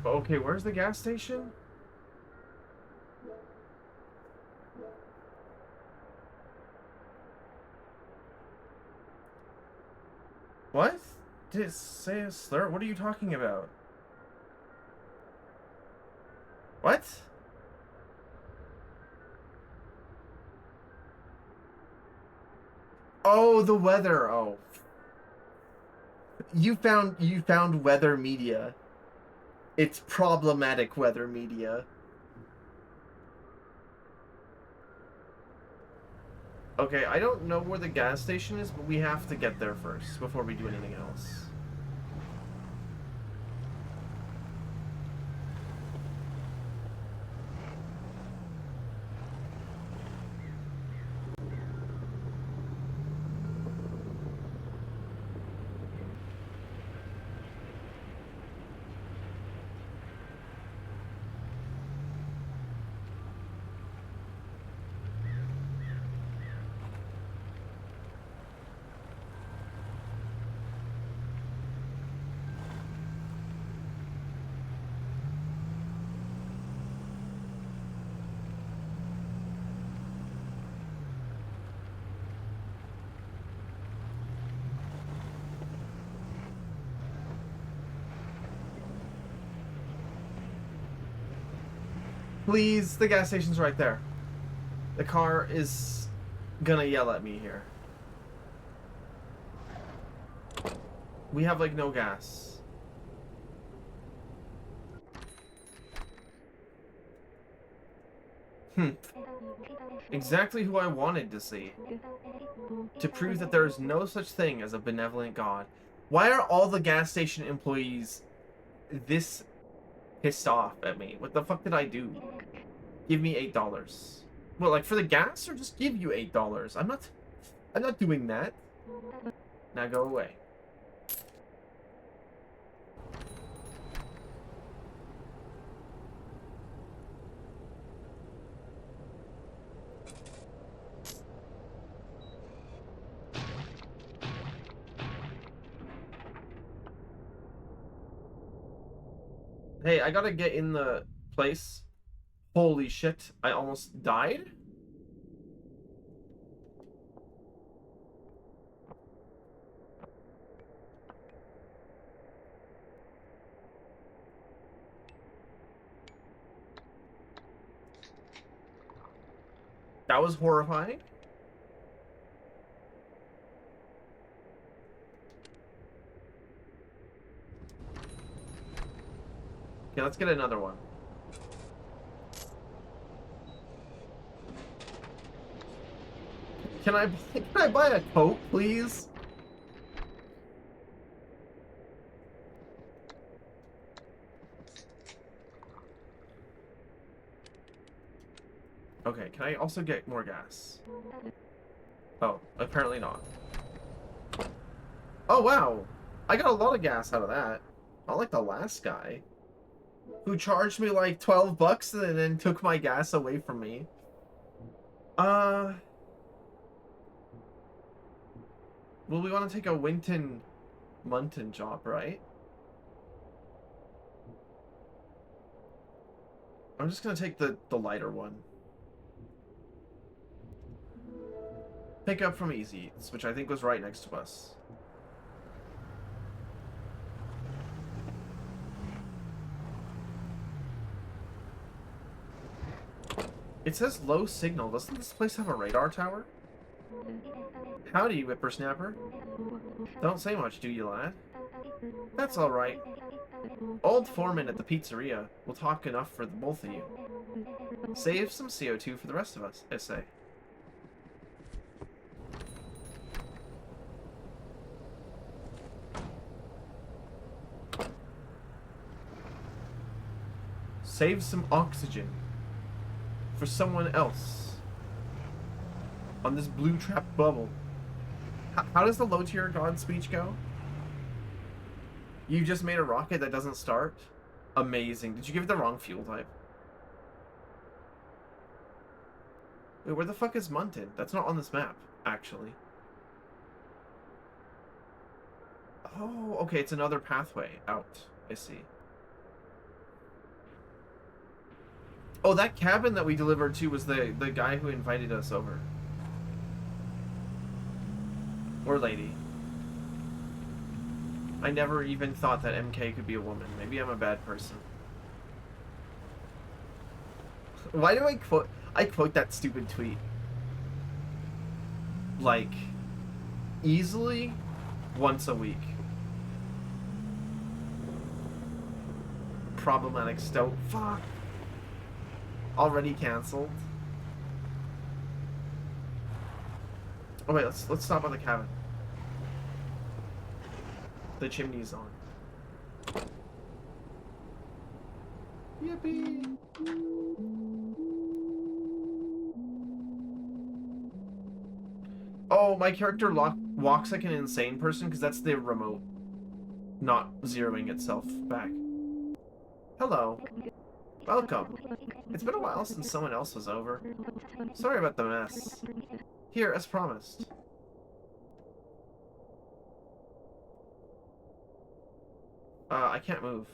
Okay, where's the gas station? What? Did it say a slur? What are you talking about? What? Oh, the weather. Oh. You found weather media. It's problematic weather media. Okay, I don't know where the gas station is, but we have to get there first before we do anything else. Please, the gas station's right there. The car is gonna yell at me here. We have, like, no gas. Exactly who I wanted to see. To prove that there is no such thing as a benevolent God. Why are all the gas station employees this pissed off at me? What the fuck did I do? Give me $8. Well, like, for the gas, or just give you $8? I'm not doing that. Now go away. Hey, I gotta get in the place. Holy shit, I almost died? That was horrifying. Okay, let's get another one. Can I buy a Coke, please? Okay, can I also get more gas? Oh, apparently not. Oh, wow. I got a lot of gas out of that. Not like the last guy, who charged me like $12 and then took my gas away from me. Well, we want to take a Winton Munton job, right? I'm just gonna take the lighter one. Pick up from Easy Eats, which I think was right next to us. It says low signal. Doesn't this place have a radar tower? Howdy, whippersnapper. Don't say much, do you, lad? That's all right. Old foreman at the pizzeria will talk enough for the both of you. Save some CO2 for the rest of us, I say. Save some oxygen for someone else on this blue trap bubble. How does the low tier god speech go? You just made a rocket that doesn't start? Amazing. Did you give it the wrong fuel type? Wait, where the fuck is Munton? That's not on this map, actually. Oh, okay, it's another pathway out. I see. Oh, that cabin that we delivered to was the guy who invited us over. Or lady. I never even thought that MK could be a woman. Maybe I'm a bad person. Why do I quote that stupid tweet? Like, easily once a week. Problematic Stoat. Fuck. Already cancelled. Oh wait, let's stop by the cabin. The chimney's on. Yippee! Oh, my character walks like an insane person because that's the remote not zeroing itself back. Hello. Welcome. It's been a while since someone else was over. Sorry about the mess. Here, as promised. I can't move.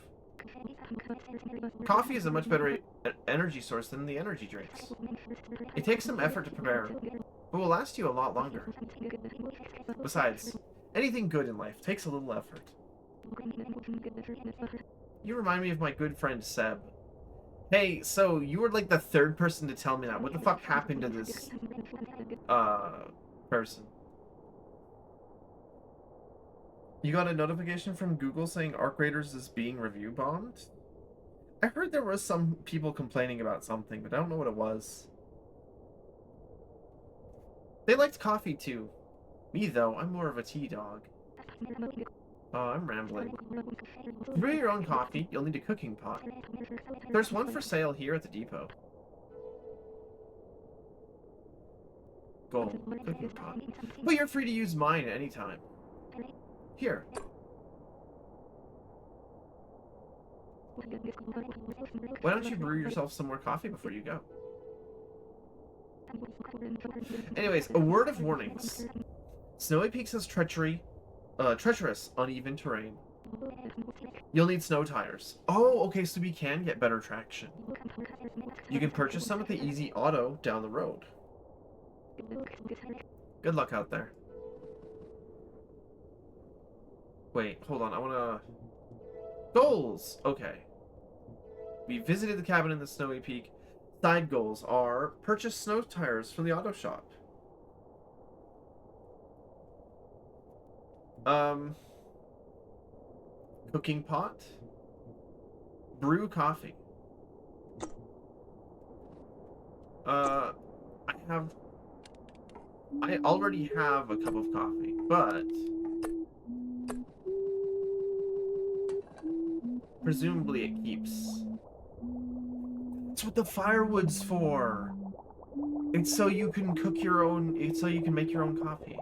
Coffee is a much better energy source than the energy drinks. It takes some effort to prepare, but will last you a lot longer. Besides, anything good in life takes a little effort. You remind me of my good friend Seb. Hey, so you were like the third person to tell me that. What the fuck happened to this person? You got a notification from Google saying Arc Raiders is being review bombed? I heard there was some people complaining about something, but I don't know what it was. They liked coffee too. Me though, I'm more of a tea dog. Oh, I'm rambling. To brew your own coffee, you'll need a cooking pot. There's one for sale here at the depot. Gold cooking pot. But you're free to use mine at any time. Here. Why don't you brew yourself some more coffee before you go? Anyways, a word of warnings. Snowy Peaks has treacherous, uneven terrain. You'll need snow tires. Oh, okay, so we can get better traction. You can purchase some at the Easy Auto down the road. Good luck out there. Wait, hold on, I wanna... Goals! Okay. We visited the cabin in the Snowy Peak. Side goals are purchase snow tires from the auto shop. Cooking pot. Brew coffee. I already have a cup of coffee, but presumably it keeps. That's what the firewood's for. It's so you can cook your own, it's so you can make your own coffee.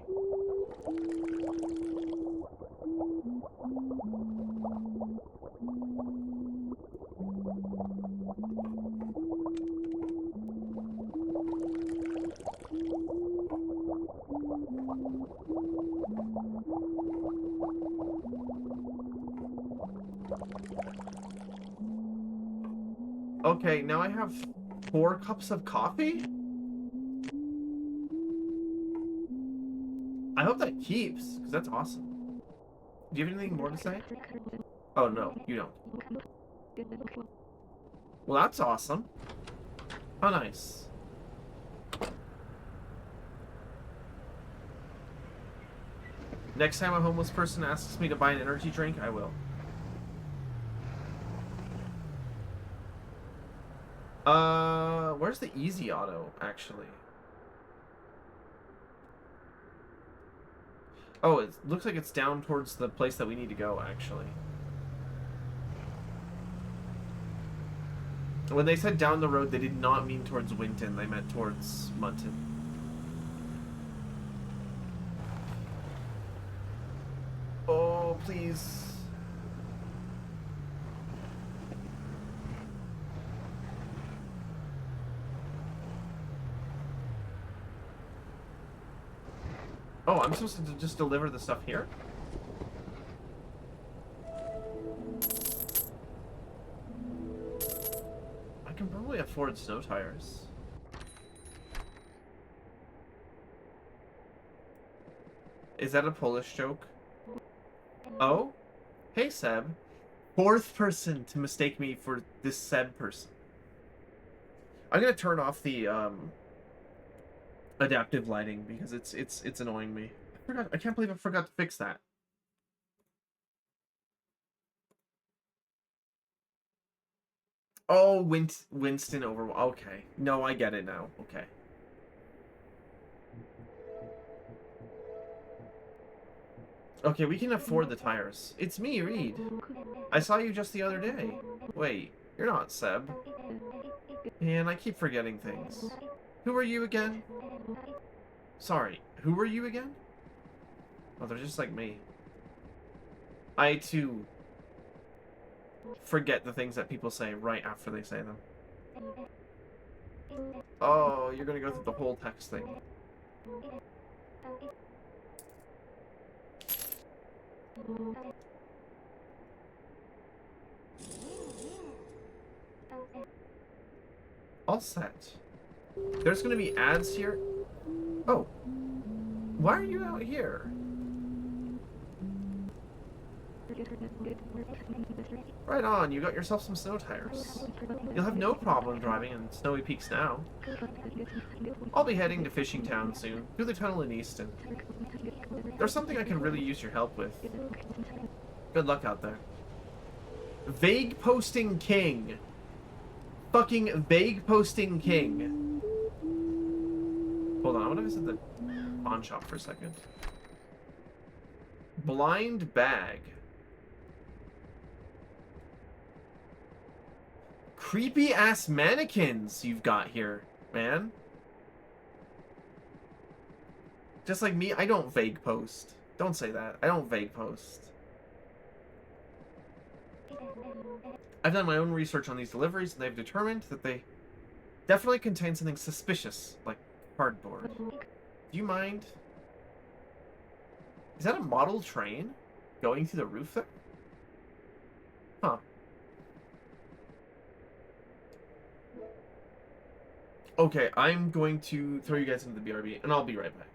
Okay, now I have 4 cups of coffee? I hope that keeps, because that's awesome. Do you have anything more to say? Oh, no, you don't. Well, that's awesome. How nice. Next time a homeless person asks me to buy an energy drink, I will. Where's the Easy Auto, actually? Oh, it looks like it's down towards the place that we need to go, actually. When they said down the road, they did not mean towards Winton. They meant towards Munton. Oh, please. Oh, I'm supposed to just deliver the stuff here? I can probably afford snow tires. Is that a Polish joke? Oh? Hey, Seb. 4th person to mistake me for this Seb person. I'm gonna turn off the, adaptive lighting because it's annoying me. I can't believe I forgot to fix that. Oh, Winston over. Okay. No, I get it now. Okay. Okay, we can afford the tires. It's me, Reed. I saw you just the other day. Wait, you're not Seb. And I keep forgetting things. Who are you again? Sorry, who are you again? Oh, they're just like me. I, too, forget the things that people say right after they say them. Oh, you're gonna go through the whole text thing. All set. There's gonna be ads here. Oh. Why are you out here? Right on, you got yourself some snow tires. You'll have no problem driving in snowy peaks now. I'll be heading to Fishing Town soon, through the tunnel in Easton. There's something I can really use your help with. Good luck out there. Vague Posting King. Fucking Vague Posting King. Hold on, I want to visit the pawn shop for a second. Blind Bag. Creepy ass mannequins you've got here, man. Just like me, I don't vague post. Don't say that. I don't vague post. I've done my own research on these deliveries, and they've determined that they definitely contain something suspicious, like cardboard. Do you mind? Is that a model train going through the roof there? Huh. Okay, I'm going to throw you guys into the BRB, and I'll be right back.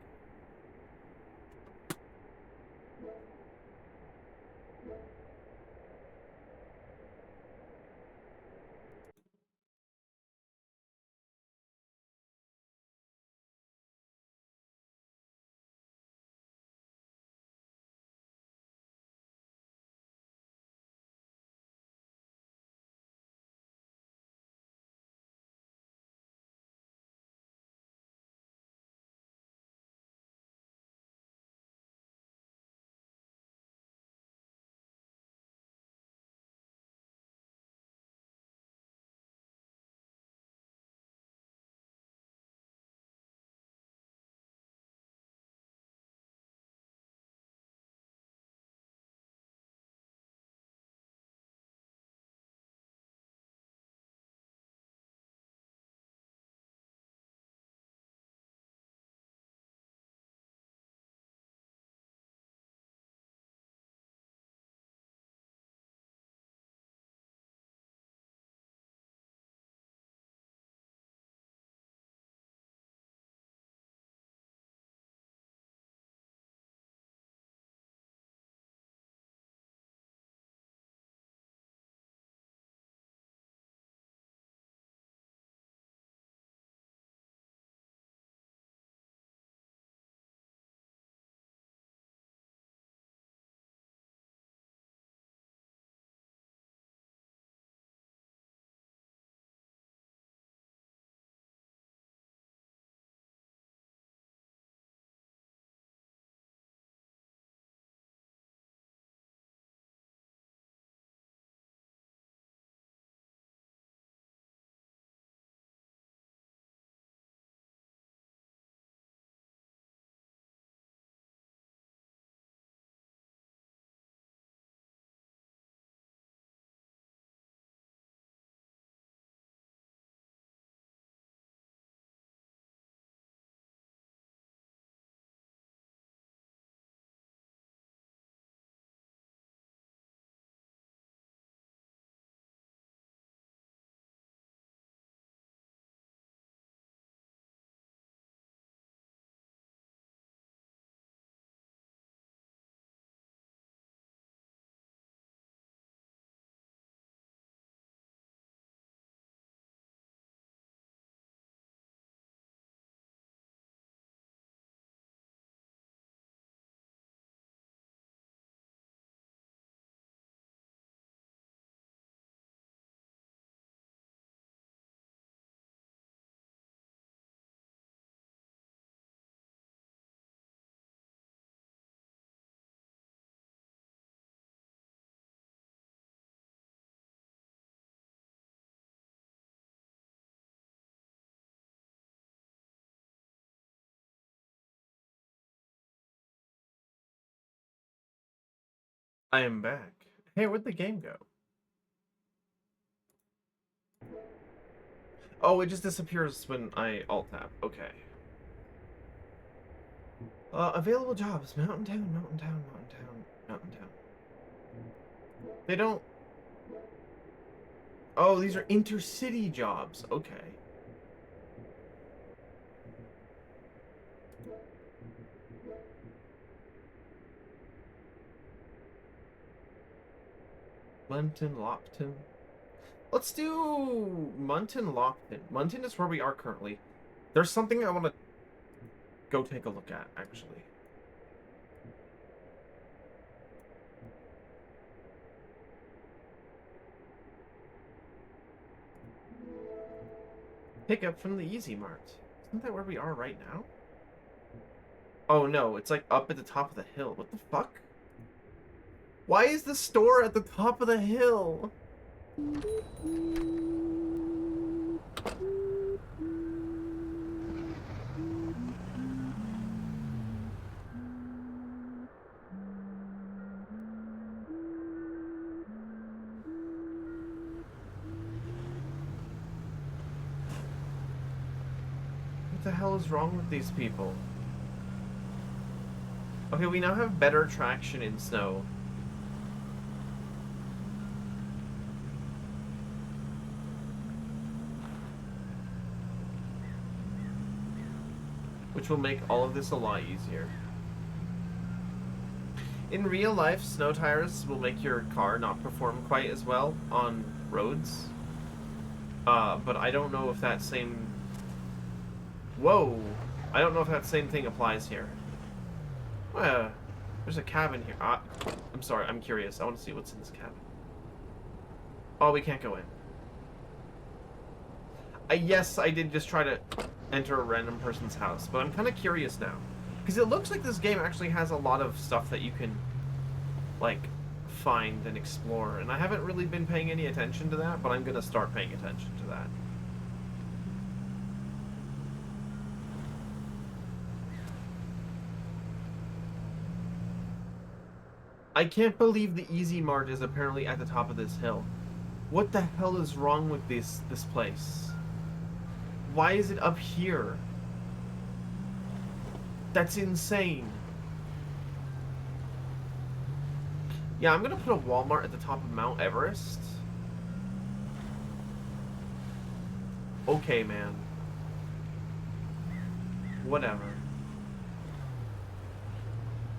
I am back. Hey, where'd the game go? Oh, it just disappears when I alt-tab. Okay. Available jobs. Mountain Town, Mountain Town, Mountain Town, Mountain Town. They don't... Oh, these are intercity jobs. Okay. Munton, Lopton. Let's do Munton, Lopton. Munton is where we are currently. There's something I want to go take a look at, actually. Pick up from the Easy Mart. Isn't that where we are right now? Oh no, it's like up at the top of the hill. What the fuck? Why is the store at the top of the hill? What the hell is wrong with these people? Okay, we now have better traction in snow. Which will make all of this a lot easier. In real life, snow tires will make your car not perform quite as well on roads. But I don't know if that same... Whoa! I don't know if that same thing applies here. There's a cabin here. I'm sorry, I'm curious. I want to see what's in this cabin. Oh, we can't go in. Yes, I did just try to enter a random person's house, but I'm kind of curious now. Because it looks like this game actually has a lot of stuff that you can, like, find and explore. And I haven't really been paying any attention to that, but I'm going to start paying attention to that. I can't believe the Easy Mart is apparently at the top of this hill. What the hell is wrong with this place? Why is it up here? That's insane. Yeah, I'm gonna put a Walmart at the top of Mount Everest. Okay, man. Whatever.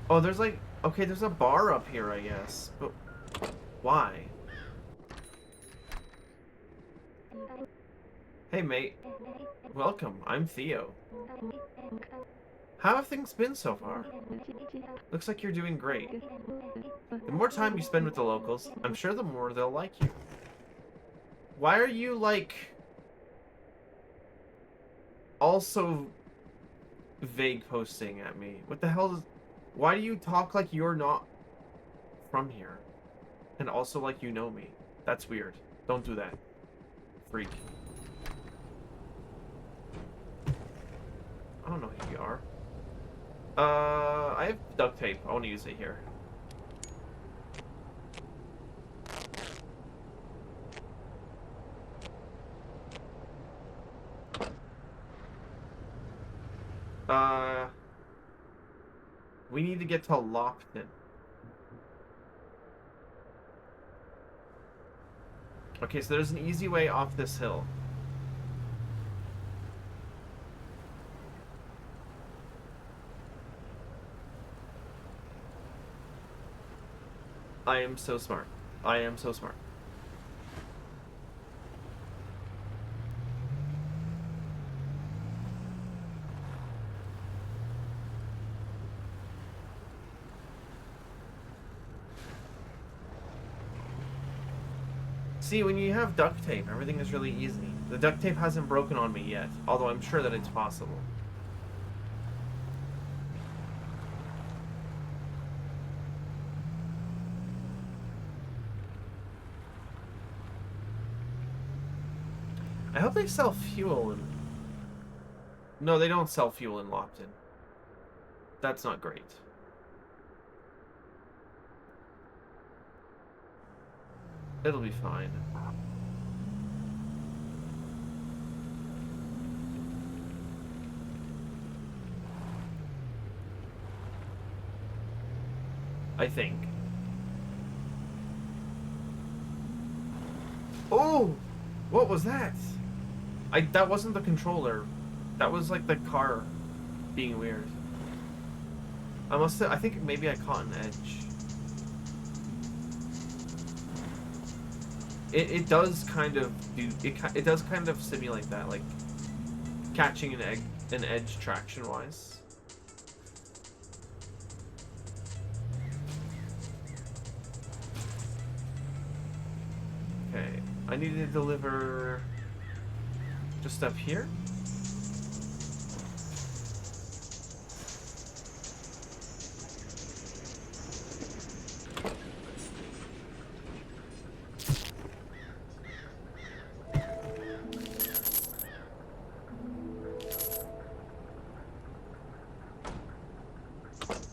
Oh, there's like... Okay, there's a bar up here, I guess. But why? Hey, mate. Welcome. I'm Theo. How have things been so far? Looks like you're doing great. The more time you spend with the locals, I'm sure the more they'll like you. Why are you, like... also vague posting at me? What the hell is... Why do you talk like you're not from here? And also like you know me. That's weird. Don't do that. Freak. I don't know who you are. I have duct tape. I want to use it here. We need to get to Lopton. Okay, so there's an easy way off this hill. I am so smart. I am so smart. See, when you have duct tape, everything is really easy. The duct tape hasn't broken on me yet, although I'm sure that it's possible. I hope they sell fuel in... No, they don't sell fuel in Lopton. That's not great. It'll be fine. I think. Oh! What was that? That wasn't the controller. That was like the car being weird. I think maybe I caught an edge. It does kind of do it does kind of simulate that, like catching an edge traction wise. Okay, I need to deliver just up here.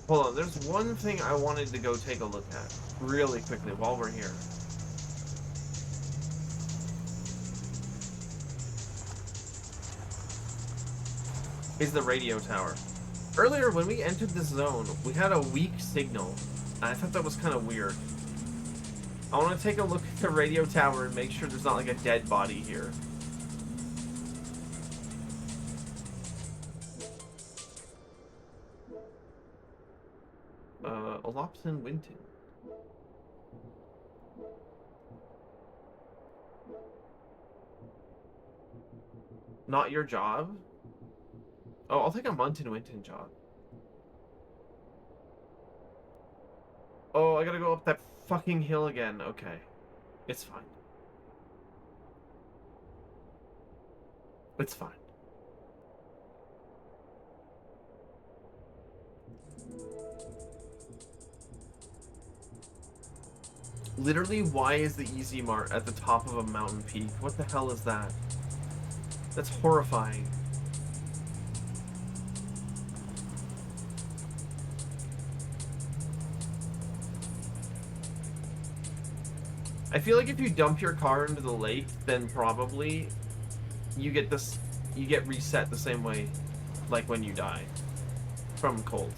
Hold on, there's one thing I wanted to go take a look at really quickly while we're here. Is the radio tower. Earlier, when we entered this zone, we had a weak signal. And I thought that was kind of weird. I want to take a look at the radio tower and make sure there's not like a dead body here. Olopson Winton. Not your job? Oh, I'll take a Munton Winton job. Oh, I gotta go up that fucking hill again. Okay. It's fine. It's fine. Literally, why is the Easy Mart at the top of a mountain peak? What the hell is that? That's horrifying. I feel like if you dump your car into the lake, then probably you get this, you get reset the same way, like when you die from cold.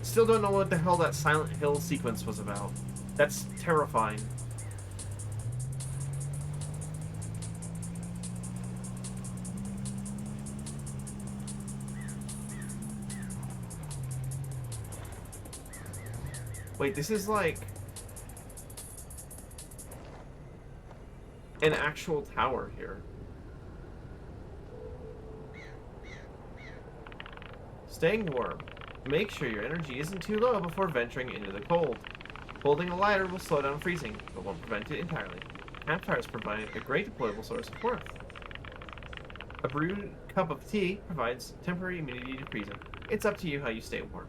Still don't know what the hell that Silent Hill sequence was about. That's terrifying. Wait, this is like an actual tower here. Staying warm. Make sure your energy isn't too low before venturing into the cold. Holding a lighter will slow down freezing, but won't prevent it entirely. Campfires provide a great deployable source of warmth. A brewed cup of tea provides temporary immunity to freezing. It's up to you how you stay warm.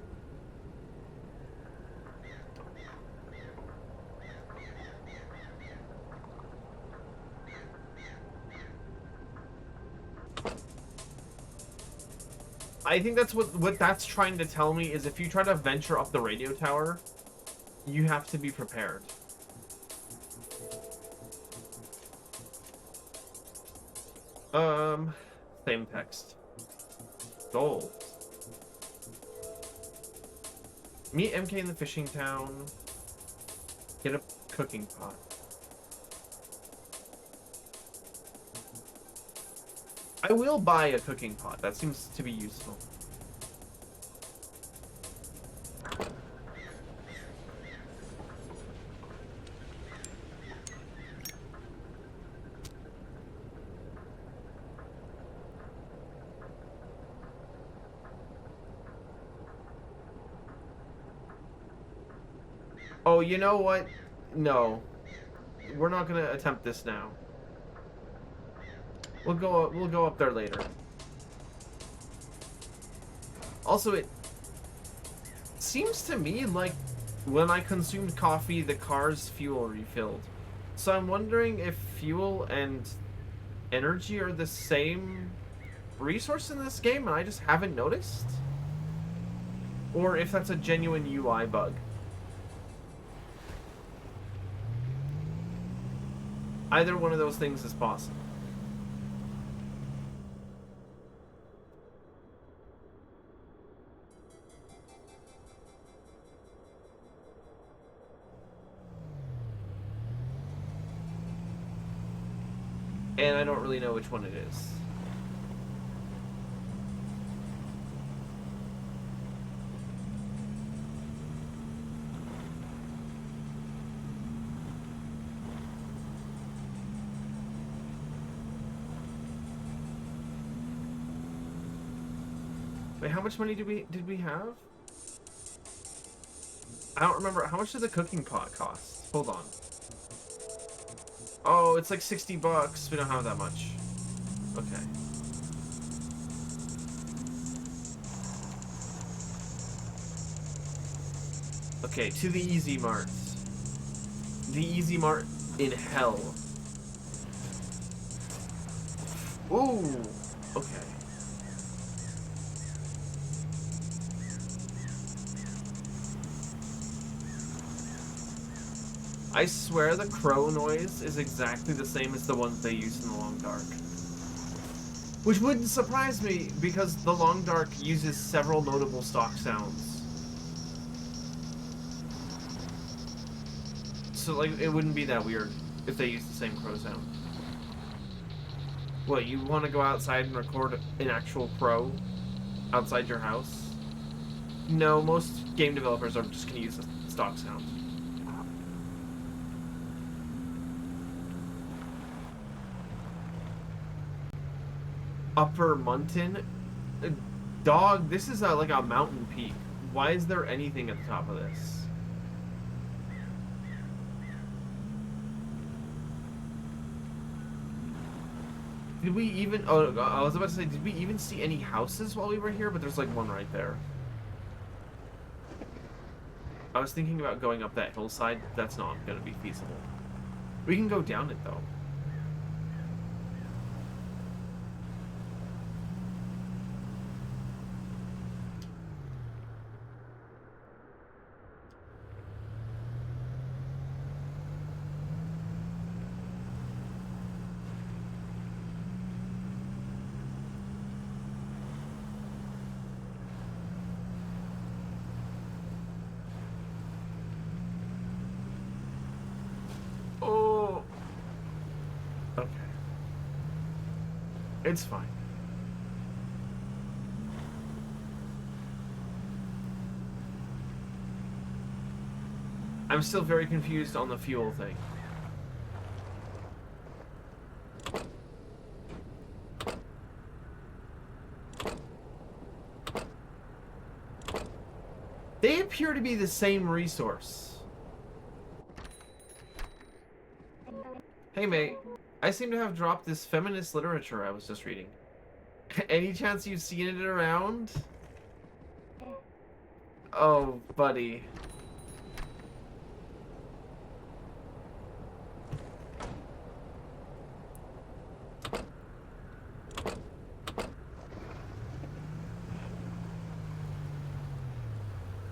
I think that's what that's trying to tell me is if you try to venture up the radio tower, you have to be prepared. Same text. Gold. Meet MK in the fishing town. Get a cooking pot. I will buy a cooking pot. That seems to be useful. Oh, you know what? No. We're not gonna attempt this now. We'll go up there later. Also, it seems to me like when I consumed coffee, the car's fuel refilled. So I'm wondering if fuel and energy are the same resource in this game and I just haven't noticed? Or if that's a genuine UI bug. Either one of those things is possible. And I don't really know which one it is. Wait, how much money did we have? I don't remember. How much did the cooking pot cost? Hold on. Oh, it's like 60 bucks. We don't have that much. Okay. Okay, to the Easy Mart. The Easy Mart in hell. Ooh. Okay. I swear the crow noise is exactly the same as the ones they use in the Long Dark. Which wouldn't surprise me, because the Long Dark uses several notable stock sounds. So, like, it wouldn't be that weird if they used the same crow sound. What, you want to go outside and record an actual crow outside your house? No, most game developers are just going to use the stock sound. Upper Munton? Dog, this is like a mountain peak. Why is there anything at the top of this? Did we even... Oh, I was about to say, did we even see any houses while we were here? But there's like one right there. I was thinking about going up that hillside. That's not going to be feasible. We can go down it, though. Oh. Okay. It's fine. I'm still very confused on the fuel thing. They appear to be the same resource. Hey mate, I seem to have dropped this feminist literature I was just reading. Any chance you've seen it around? Oh, buddy.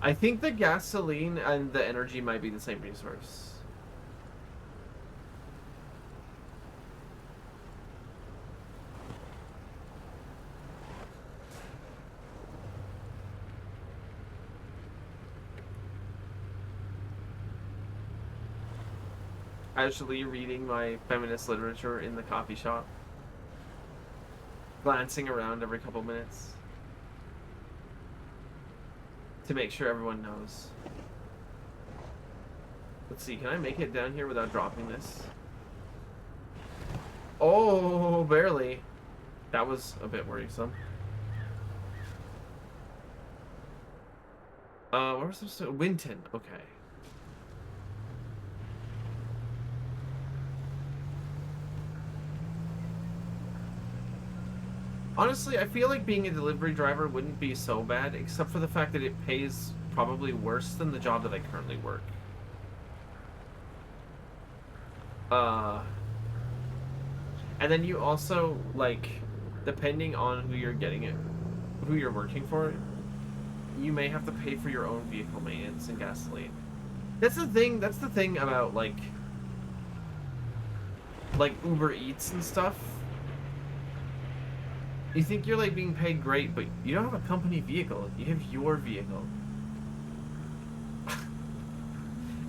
I think the gasoline and the energy might be the same resource. Actually reading my feminist literature in the coffee shop. Glancing around every couple minutes. To make sure everyone knows. Let's see, can I make it down here without dropping this? Oh, barely. That was a bit worrisome. Where was this? Winton, okay. Honestly, I feel like being a delivery driver wouldn't be so bad, except for the fact that it pays probably worse than the job that I currently work. And then you also, like, depending on who you're getting it, who you're working for, you may have to pay for your own vehicle maintenance and gasoline. That's the thing about, like Uber Eats and stuff. You think you're, like, being paid great, but you don't have a company vehicle. You have your vehicle.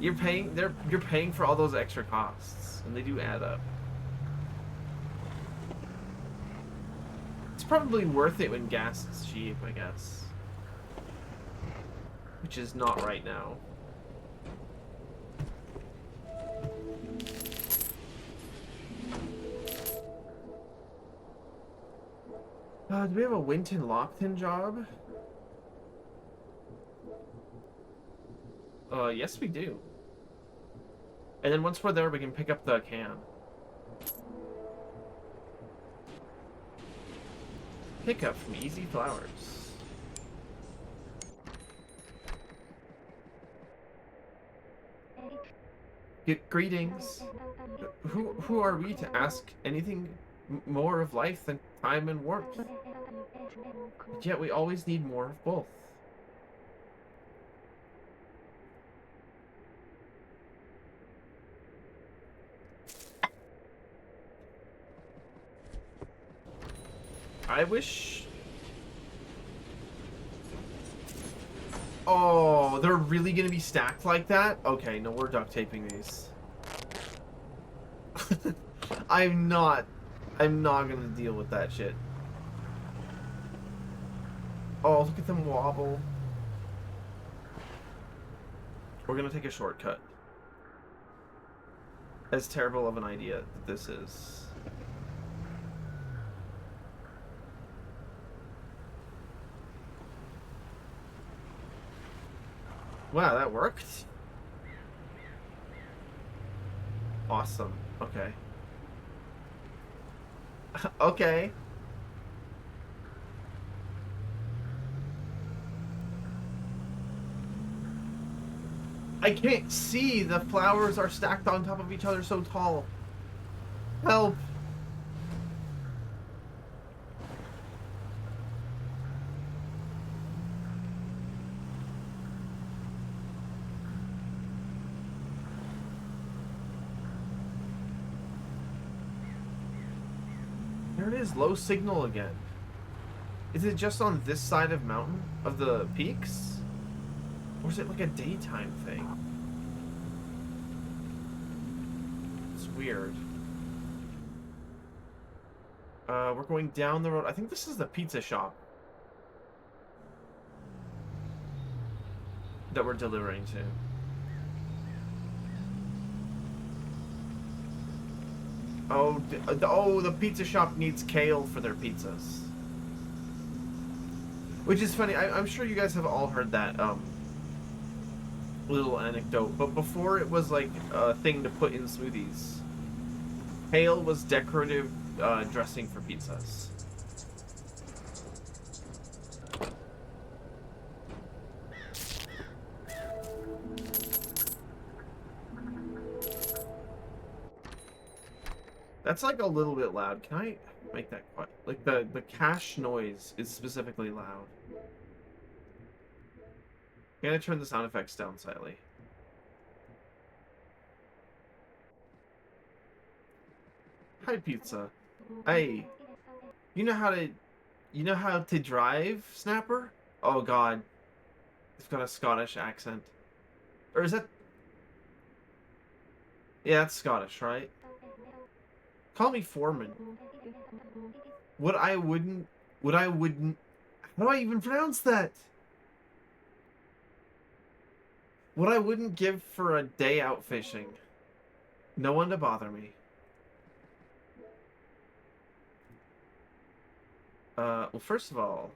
You're paying for all those extra costs, and they do add up. It's probably worth it when gas is cheap, I guess. Which is not right now. Do we have a Winton Lockton job? Yes we do. And then once we're there, we can pick up the can. Pick up from Easy Flowers. Greetings. Who are we to ask anything more of life than time and warmth? But yet we always need more of both. I wish... Oh, they're really gonna be stacked like that? Okay, no, we're duct taping these. I'm not gonna deal with that shit. Oh, look at them wobble. We're gonna take a shortcut. As terrible of an idea that this is. Wow, that worked. Awesome. Okay. Okay. I can't see. The flowers are stacked on top of each other so tall. Help. There it is, low signal again. Is it just on this side of mountain, of the peaks? Or is it like a daytime thing? It's weird. We're going down the road. I think this is the pizza shop that we're delivering to. Oh, the pizza shop needs kale for their pizzas. Which is funny. I'm sure you guys have all heard that little anecdote. But before it was like a thing to put in smoothies, kale was decorative dressing for pizzas. That's like a little bit loud. Can I make that quiet? Like the cache noise is specifically loud. I'm gonna turn the sound effects down slightly. Hi, pizza. Hey, you know how to drive, Snapper? Oh God, it's got a Scottish accent. Or is that? Yeah, that's Scottish, right? Call me Foreman. What I wouldn't... How do I even pronounce that? What I wouldn't give for a day out fishing. No one to bother me. Well, first of all...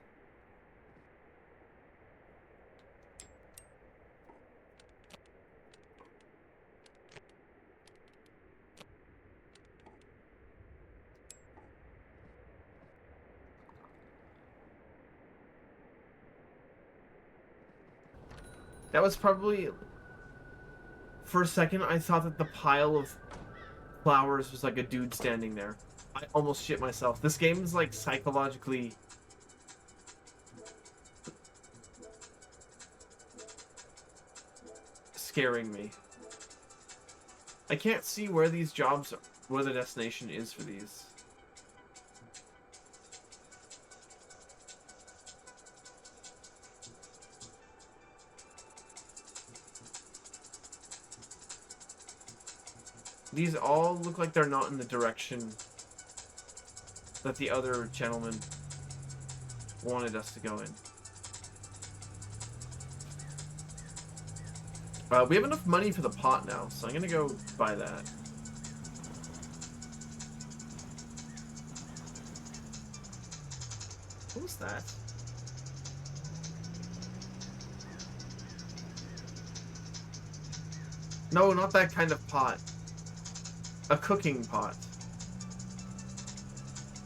That was probably... For a second, I thought that the pile of flowers was like a dude standing there. I almost shit myself. This game is like psychologically... scaring me. I can't see where these jobs... where the destination is for these. These all look like they're not in the direction that the other gentleman wanted us to go in. We have enough money for the pot now, so I'm gonna go buy that. fix that. No, not that kind of pot. A cooking pot.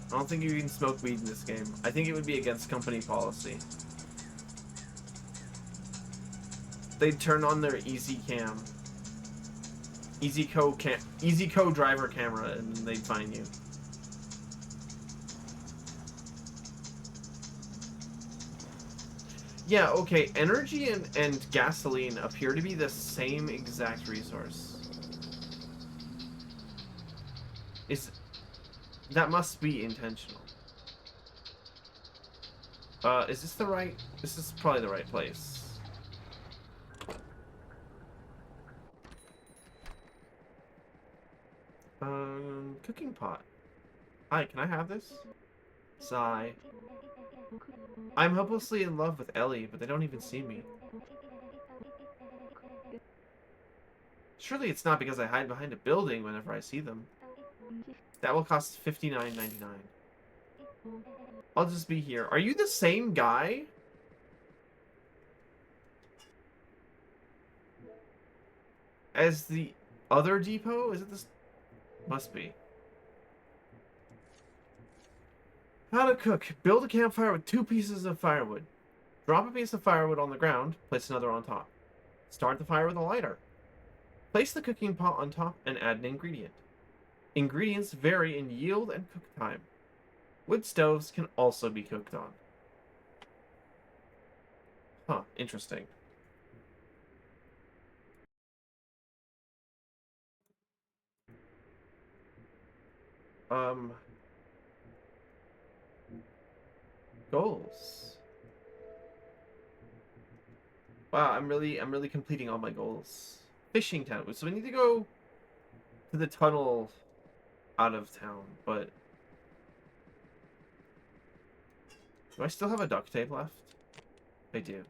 I don't think you can smoke weed in this game. I think it would be against company policy. They'd turn on their Easy Cam. EasyCo driver camera, and then they'd find you. Yeah, okay, energy and gasoline appear to be the same exact resource. That must be intentional. Is this the right... This is probably the right place. Cooking pot. Hi, can I have this? Sigh. I'm hopelessly in love with Ellie, but they don't even see me. Surely it's not because I hide behind a building whenever I see them. That will cost $59.99. I'll just be here. Are you the same guy? As the other depot? Is it this? Must be. How to cook. Build a campfire with 2 pieces of firewood. Drop a piece of firewood on the ground. Place another on top. Start the fire with a lighter. Place the cooking pot on top and add an ingredient. Ingredients vary in yield and cook time. Wood stoves can also be cooked on. Huh, interesting. Goals. Wow, I'm really completing all my goals. Fishing town. So we need to go to the tunnel out of town, but do I still have a duct tape left? I do.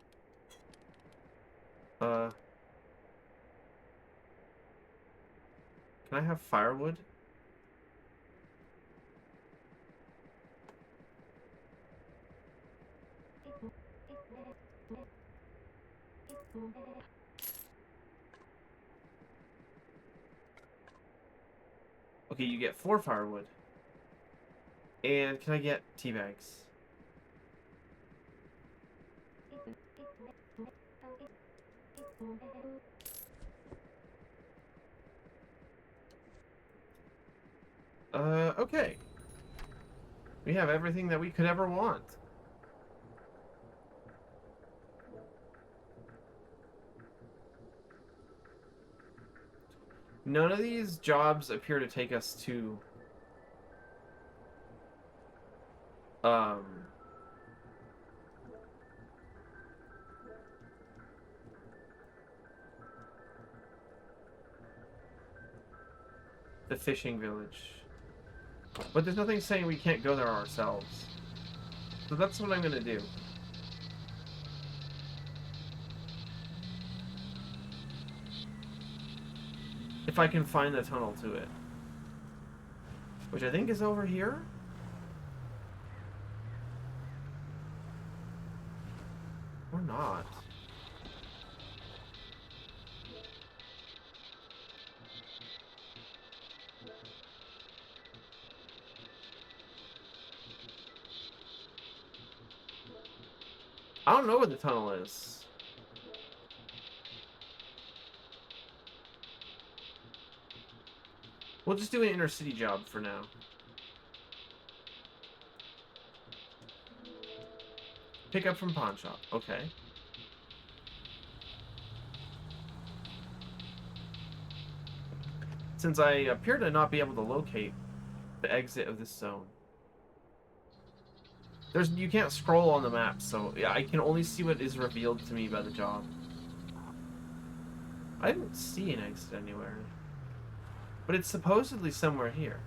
Can I have firewood? Okay, you get 4 firewood. And can I get tea bags? Okay. We have everything that we could ever want. None of these jobs appear to take us to the fishing village. But there's nothing saying we can't go there ourselves. So that's what I'm gonna do. If I can find the tunnel to it. Which I think is over here? Or not. I don't know where the tunnel is. We'll just do an inner city job for now. Pick up from pawn shop. Okay. Since I appear to not be able to locate the exit of this zone. You can't scroll on the map, so yeah, I can only see what is revealed to me by the job. I didn't see an exit anywhere. But it's supposedly somewhere here.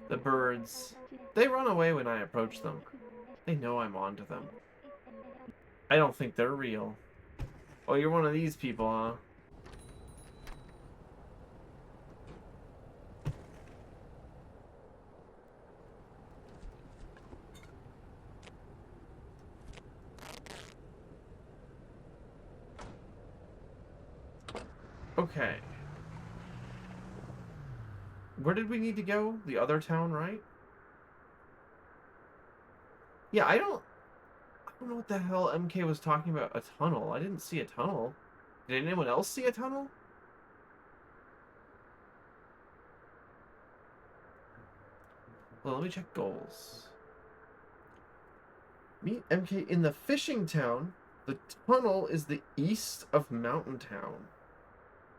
The birds, they run away when I approach them. They know I'm onto them. I don't think they're real. Oh, you're one of these people, huh? Okay. Where did we need to go? The other town, right? Yeah, I don't know what the hell MK was talking about. A tunnel. I didn't see a tunnel. Did anyone else see a tunnel? Well, let me check goals. Meet MK in the fishing town. The tunnel is the east of Mountain Town.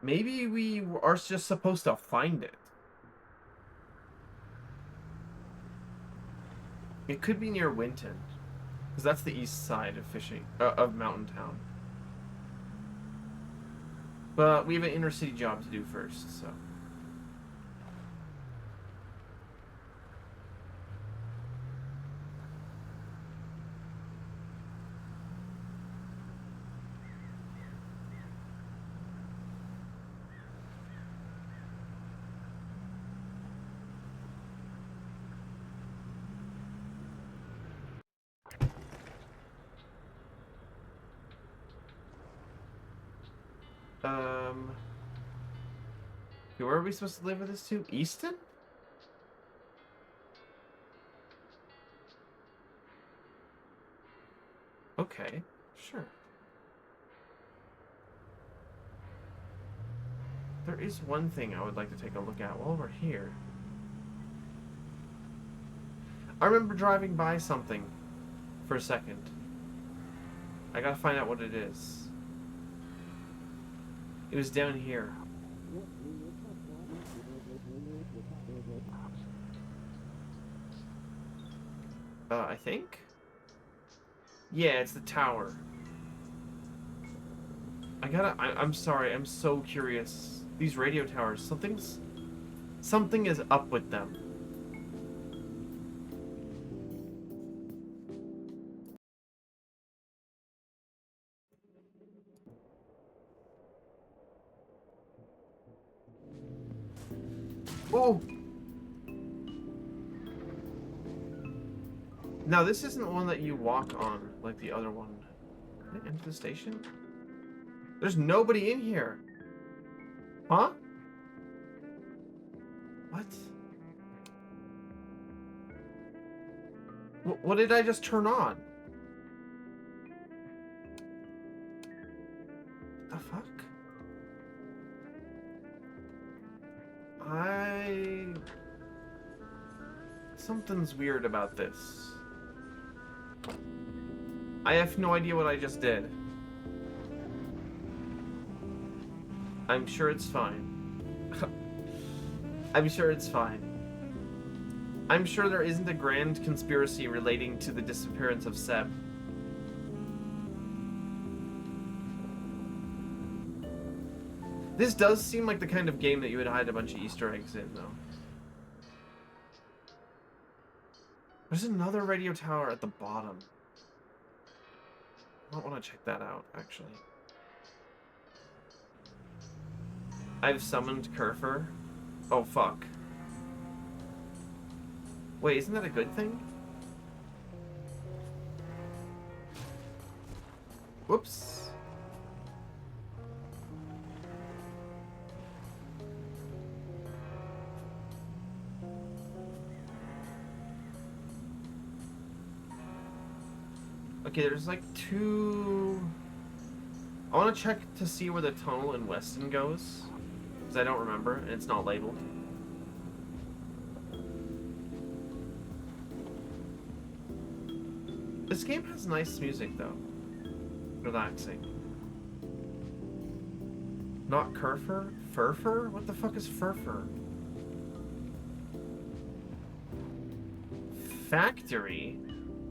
Maybe we are just supposed to find it. It could be near Winton, because that's the east side of of Mountain Town. But we have an inner city job to do first, so. Where are we supposed to deliver this to? Easton? Okay, sure. There is one thing I would like to take a look at while we're here. I remember driving by something for a second. I gotta find out what it is. It was down here. I think? Yeah, it's the tower. I'm sorry, I'm so curious. These radio towers, something is up with them. Oh! Now, this isn't one that you walk on like the other one. Can I enter the station? There's nobody in here. Huh? What? What did I just turn on? The fuck? Something's weird about this. I have no idea what I just did. I'm sure it's fine. I'm sure it's fine. I'm sure there isn't a grand conspiracy relating to the disappearance of Seb. This does seem like the kind of game that you would hide a bunch of Easter eggs in, though. There's another radio tower at the bottom. I don't want to check that out, actually. I've summoned Kerfer. Oh, fuck. Wait, isn't that a good thing? Whoops. Okay, there's like two... I want to check to see where the tunnel in Weston goes. Because I don't remember, and it's not labeled. This game has nice music, though. Relaxing. Not Kerfer? Furfur? What the fuck is Furfur? Factory?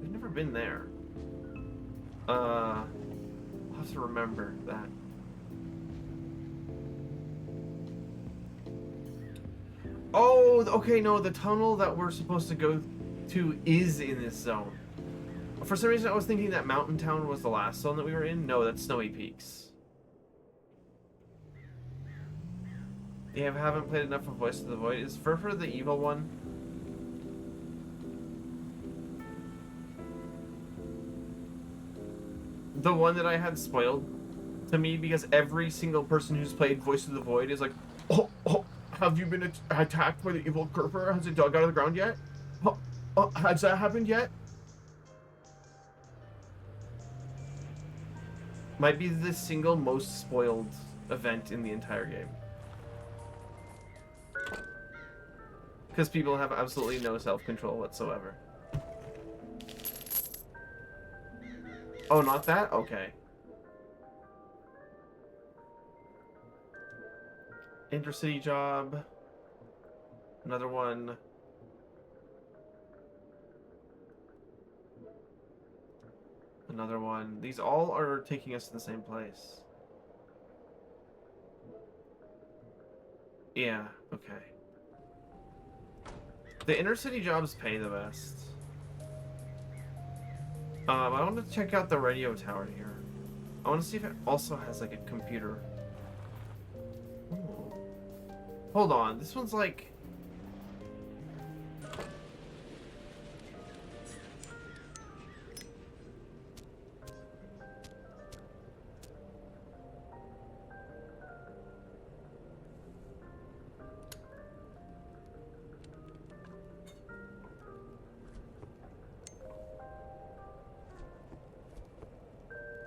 We've never been there. I'll have to remember that. Oh, okay, no, the tunnel that we're supposed to go to is in this zone. For some reason, I was thinking that Mountain Town was the last zone that we were in. No, that's Snowy Peaks. Yeah, I haven't played enough of Voice of the Void. Is Furfur the evil one? The one that I had spoiled to me because every single person who's played Voice of the Void is like, oh, have you been attacked by the evil Furfur? Has it dug out of the ground yet? Has that happened yet? Might be the single most spoiled event in the entire game. Because people have absolutely no self-control whatsoever. Oh, not that? Okay. Intercity job. Another one. Another one. These all are taking us to the same place. Yeah, okay. The intercity jobs pay the best. I want to check out the radio tower here. I want to see if it also has like a computer. Ooh. Hold on, this one's like...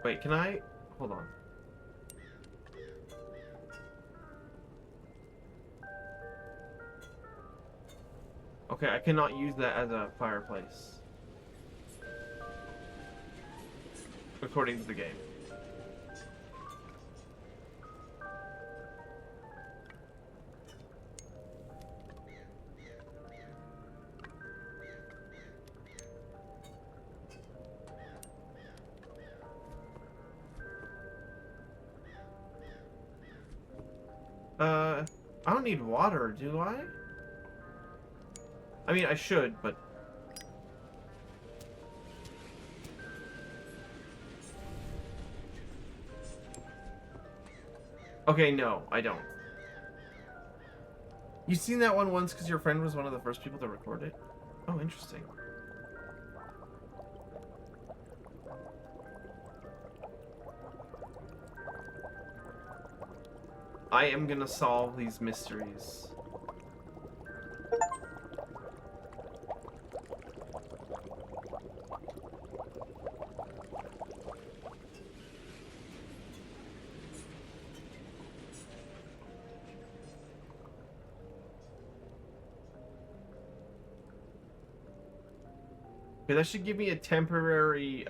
Wait, can I... Hold on. Okay, I cannot use that as a fireplace. According to the game. I don't need water, do I? I mean, I should, but... Okay, no, I don't. You seen that one once because your friend was one of the first people to record it? Oh, interesting. I am gonna solve these mysteries. Okay, that should give me a temporary,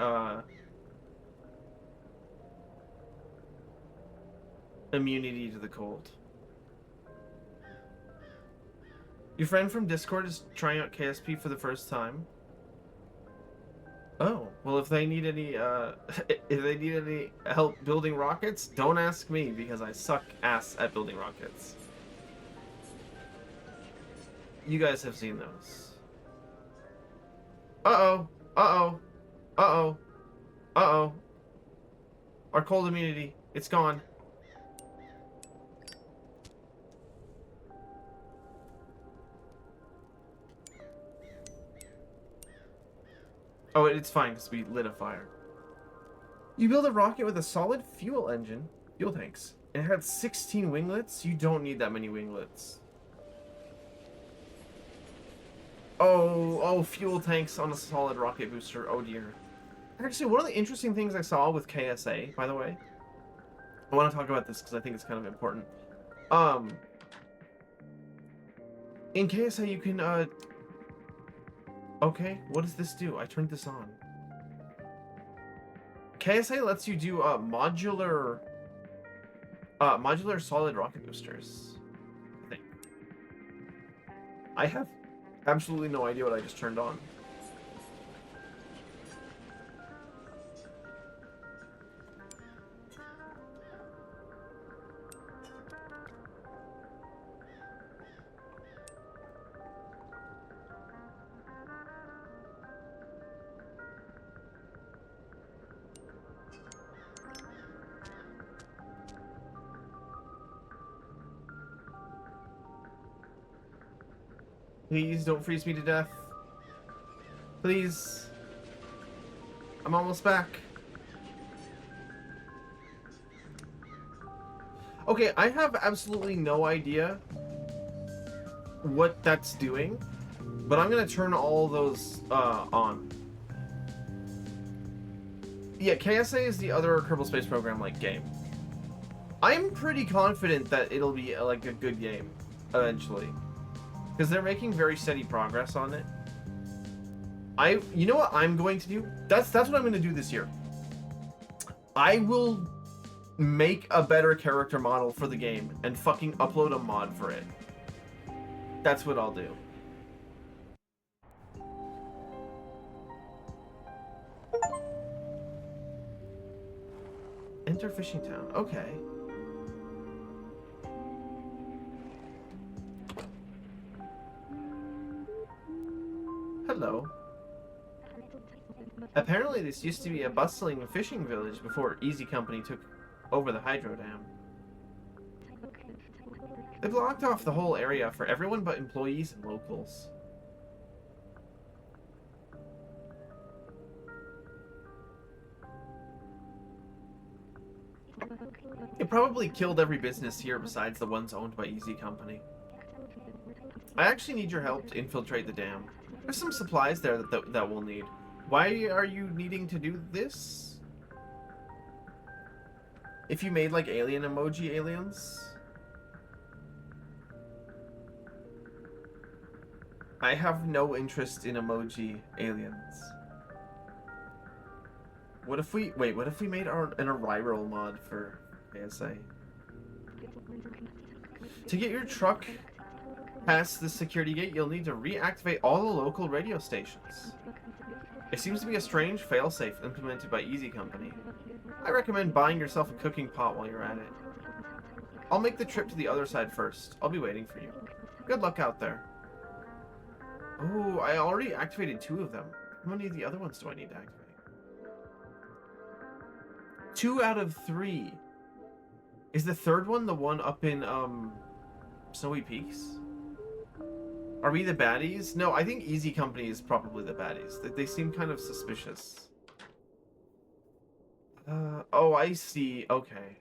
immunity to the cold. Your friend from Discord is trying out KSP for the first time. Oh, well, if they need any, if they need any help building rockets, don't ask me because I suck ass at building rockets. You guys have seen those. Uh-oh. Uh-oh. Uh-oh. Uh-oh. Our cold immunity. It's gone. Oh, it's fine because we lit a fire. You build a rocket with a solid fuel engine, fuel tanks, and it had 16 winglets? You don't need that many winglets. Oh, fuel tanks on a solid rocket booster. Oh dear. Actually, one of the interesting things I saw with KSA, by the way, I want to talk about this because I think it's kind of important. In KSA you can, okay, what does this do? I turned this on. KSA lets you do, modular solid rocket boosters, I think. I have absolutely no idea what I just turned on. Please don't freeze me to death. Please. I'm almost back. Okay, I have absolutely no idea what that's doing, but I'm gonna turn all those on. Yeah, KSA is the other Kerbal Space Program like game. I'm pretty confident that it'll be like a good game eventually, because they're making very steady progress on it. You know what I'm going to do? That's what I'm going to do this year. I will make a better character model for the game and fucking upload a mod for it. That's what I'll do. Enter Fishing Town. Okay. Hello. Apparently this used to be a bustling fishing village before Easy Company took over the hydro dam. They blocked off the whole area for everyone but employees and locals. It probably killed every business here besides the ones owned by Easy Company. I actually need your help to infiltrate the dam. There's some supplies there that we'll need. Why are you needing to do this? If you made like alien emoji aliens? I have no interest in emoji aliens. What if we made an Arrival mod for ASA? To get your truck past the security gate, you'll need to reactivate all the local radio stations. It seems to be a strange failsafe implemented by Easy Company. I recommend buying yourself a cooking pot while you're at it. I'll make the trip to the other side first. I'll be waiting for you. Good luck out there. Oh, I already activated 2 of them. How many of the other ones do I need to activate? 2 out of 3. Is the 3rd one the one up in Snowy Peaks? Are we the baddies? No, I think Easy Company is probably the baddies. They seem kind of suspicious. Oh, I see. Okay.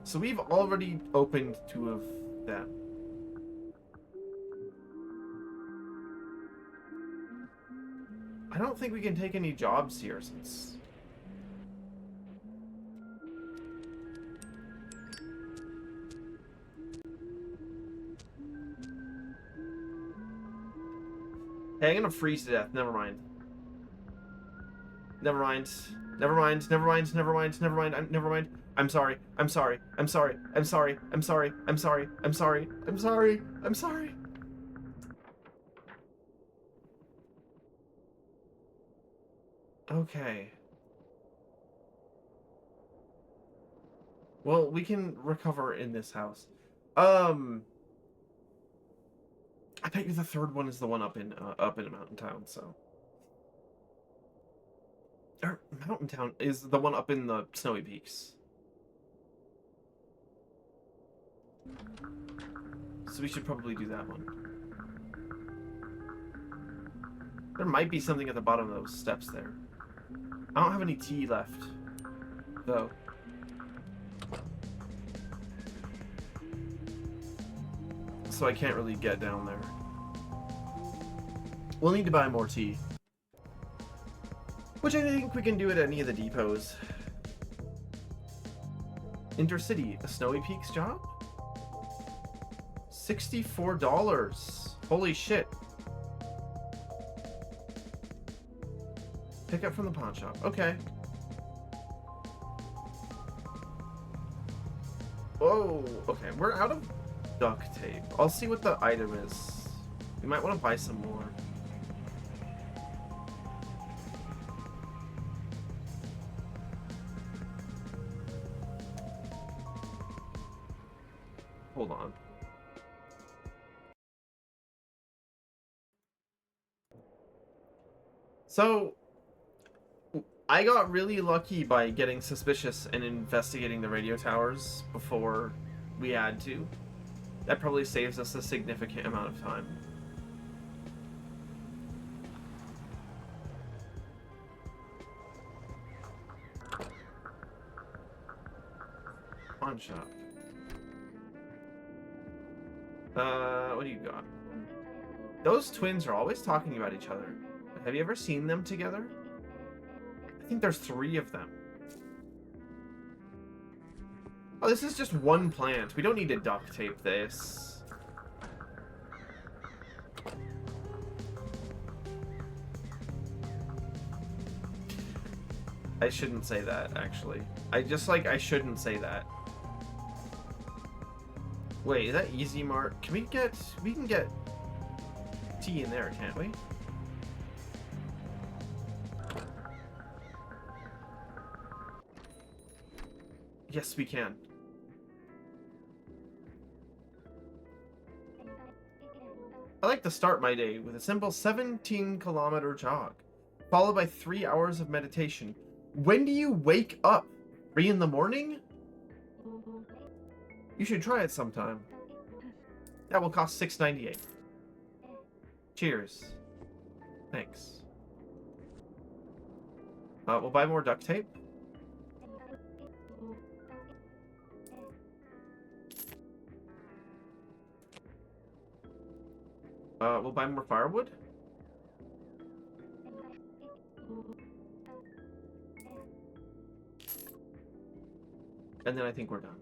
So we've already opened 2 of them. I don't think we can take any jobs here since... Hey, I'm gonna freeze to death. Never mind. Never mind. Never mind. Never mind. Never mind. Never mind. Never mind. I'm sorry. I'm sorry. I'm sorry. I'm sorry. I'm sorry. I'm sorry. I'm sorry. I'm sorry. I'm sorry. Okay. Well, we can recover in this house. I bet you the 3rd one is the one up in Mountain Town, so. Or Mountain Town is the one up in the Snowy Peaks. So we should probably do that one. There might be something at the bottom of those steps there. I don't have any tea left, though. So I can't really get down there. We'll need to buy more tea. Which I think we can do at any of the depots. Intercity, a Snowy Peaks job? $64. Holy shit. Pick up from the pawn shop. Okay. Whoa. Okay, we're out of duct tape. I'll see what the item is. We might want to buy some more. Hold on. So, I got really lucky by getting suspicious and investigating the radio towers before we had to. That probably saves us a significant amount of time. pawn shop. What do you got? Those twins are always talking about each other. Have you ever seen them together? I think there's 3 of them. Oh, this is just one plant. We don't need to duct tape this. I shouldn't say that, actually. I shouldn't say that. Wait, is that Easy Mart? We can get tea in there, can't we? Yes, we can. I like to start my day with a simple 17-kilometer jog, followed by 3 hours of meditation. When do you wake up? 3 in the morning? You should try it sometime. That will cost $6.98. Cheers. Thanks. We'll buy more duct tape. We'll buy more firewood. And then I think we're done.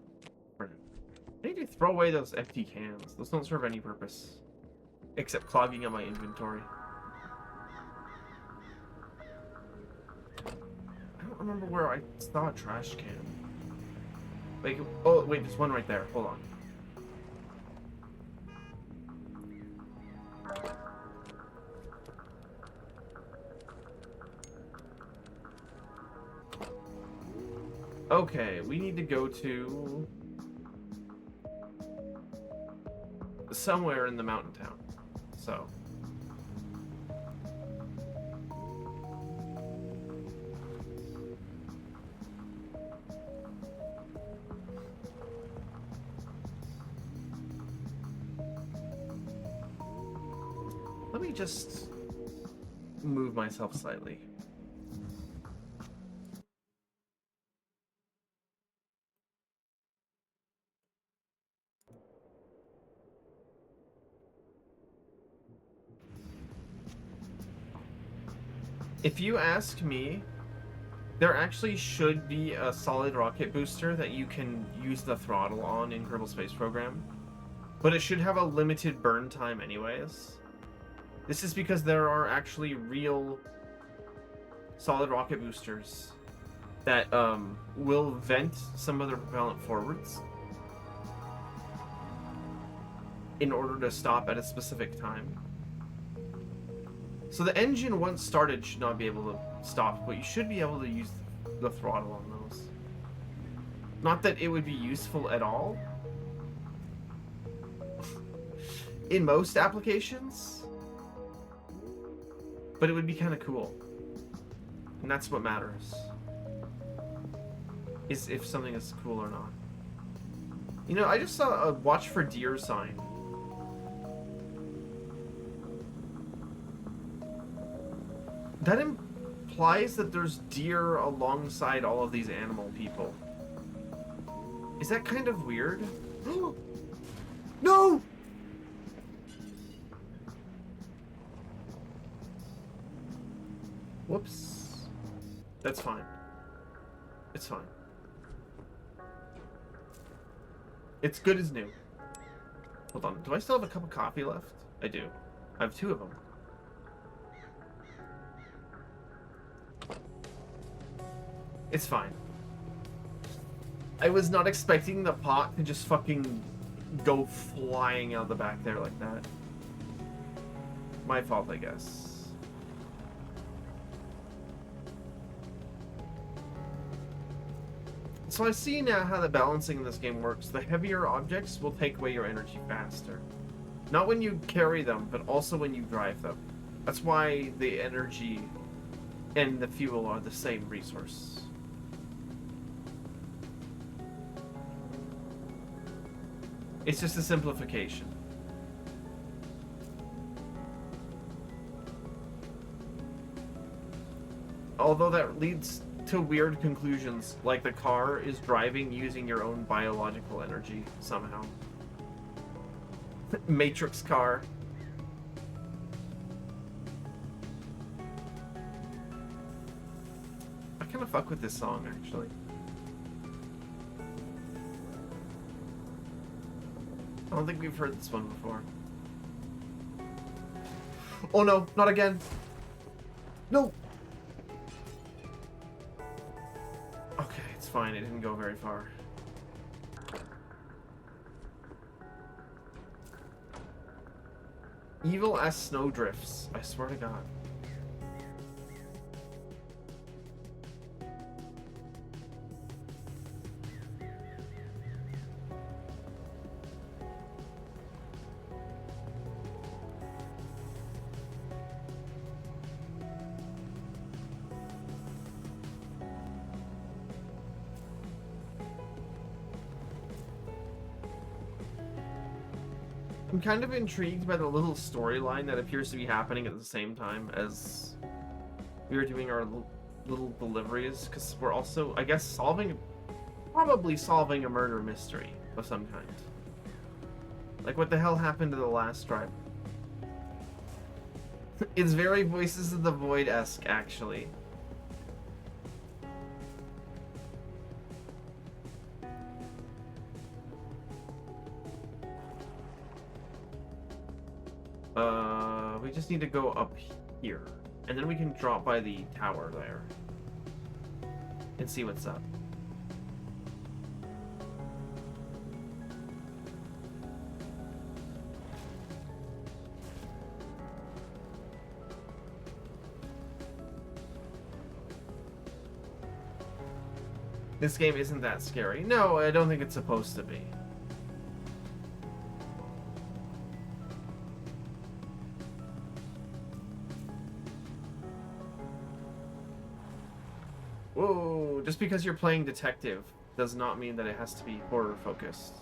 I need to throw away those empty cans. Those don't serve any purpose. Except clogging up my inventory. I don't remember where I saw a trash can. Like, oh, wait, there's one right there. Hold on. Okay, we need to go to somewhere in the mountain town. So let me just move myself slightly. If you ask me, there actually should be a solid rocket booster that you can use the throttle on in Kerbal Space Program, but it should have a limited burn time anyways. This is because there are actually real solid rocket boosters that will vent some of their propellant forwards in order to stop at a specific time. So the engine, once started, should not be able to stop, but you should be able to use the throttle on those. Not that it would be useful at all in most applications, but it would be kind of cool. And that's what matters, is if something is cool or not. You know, I just saw a watch for deer sign. That implies that there's deer alongside all of these animal people. Is that kind of weird? No! Whoops. That's fine. It's fine. It's good as new. Hold on. Do I still have a cup of coffee left? I do. I have 2 of them. It's fine. I was not expecting the pot to just fucking go flying out the back there like that. My fault, I guess. So I see now how the balancing in this game works. The heavier objects will take away your energy faster. Not when you carry them, but also when you drive them. That's why the energy and the fuel are the same resource. It's just a simplification. Although that leads to weird conclusions, like the car is driving using your own biological energy somehow. Matrix car. I kind of fuck with this song, actually. I don't think we've heard this one before. Oh no, not again. No! Okay, it's fine. It didn't go very far. Evil as snowdrifts. I swear to God. I'm kind of intrigued by the little storyline that appears to be happening at the same time as we are doing our little deliveries, because we're also, I guess, probably solving a murder mystery of some kind. Like, what the hell happened to the last driver? It's very Voices of the Void-esque, actually. We just need to go up here. And then we can drop by the tower there. And see what's up. This game isn't that scary. No, I don't think it's supposed to be. Whoa, just because you're playing detective does not mean that it has to be horror focused.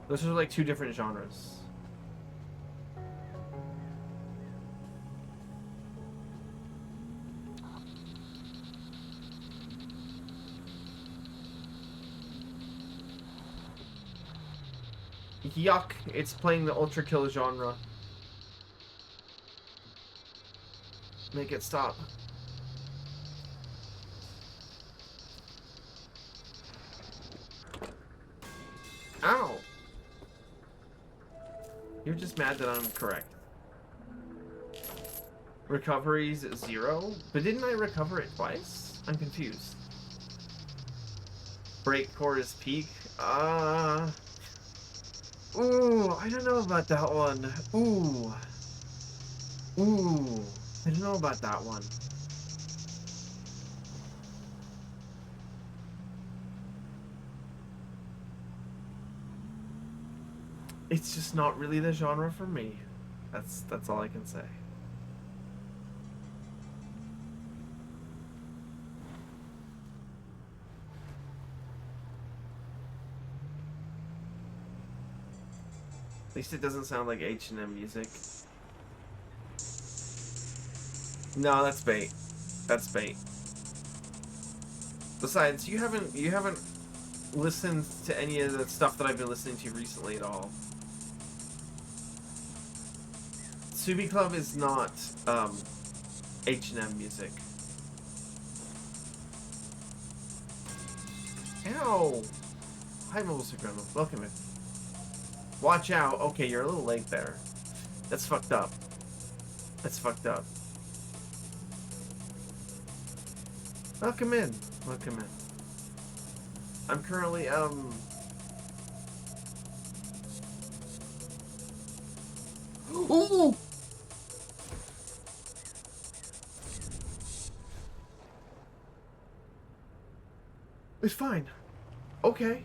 Those are like two different genres. Yuck, it's playing the ultra kill genre. Make it stop. Ow! You're just mad that I'm correct. Recovery's 0? But didn't I recover it twice? I'm confused. Break core is peak? Ooh, I don't know about that one. Ooh. Ooh. I don't know about that one. It's just not really the genre for me. That's all I can say. At least it doesn't sound like H&M music. No, that's bait. That's bait. Besides, you haven't listened to any of the stuff that I've been listening to recently at all. Subi Club is not H&M music. Ow! Hi, Melissa Grendel. Welcome in. Watch out. Okay, you're a little late there. That's fucked up. That's fucked up. Welcome in. Welcome in. I'm currently, Ooh! It's fine. Okay.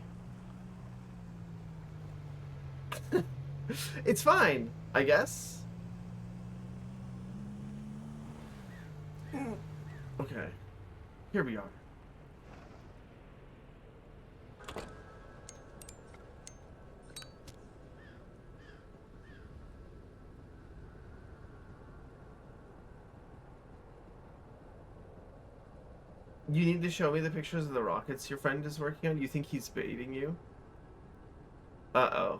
It's fine, I guess. Okay. Here we are. You need to show me the pictures of the rockets your friend is working on. You think he's baiting you? Uh-oh.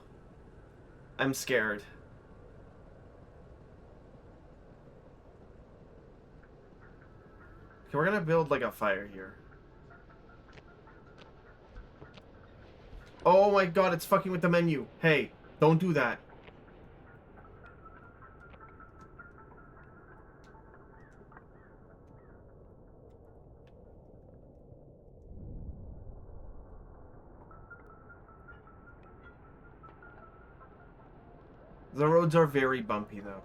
I'm scared. Okay, we're gonna build like a fire here. Oh my god, it's fucking with the menu. Hey, don't do that. The roads are very bumpy, though.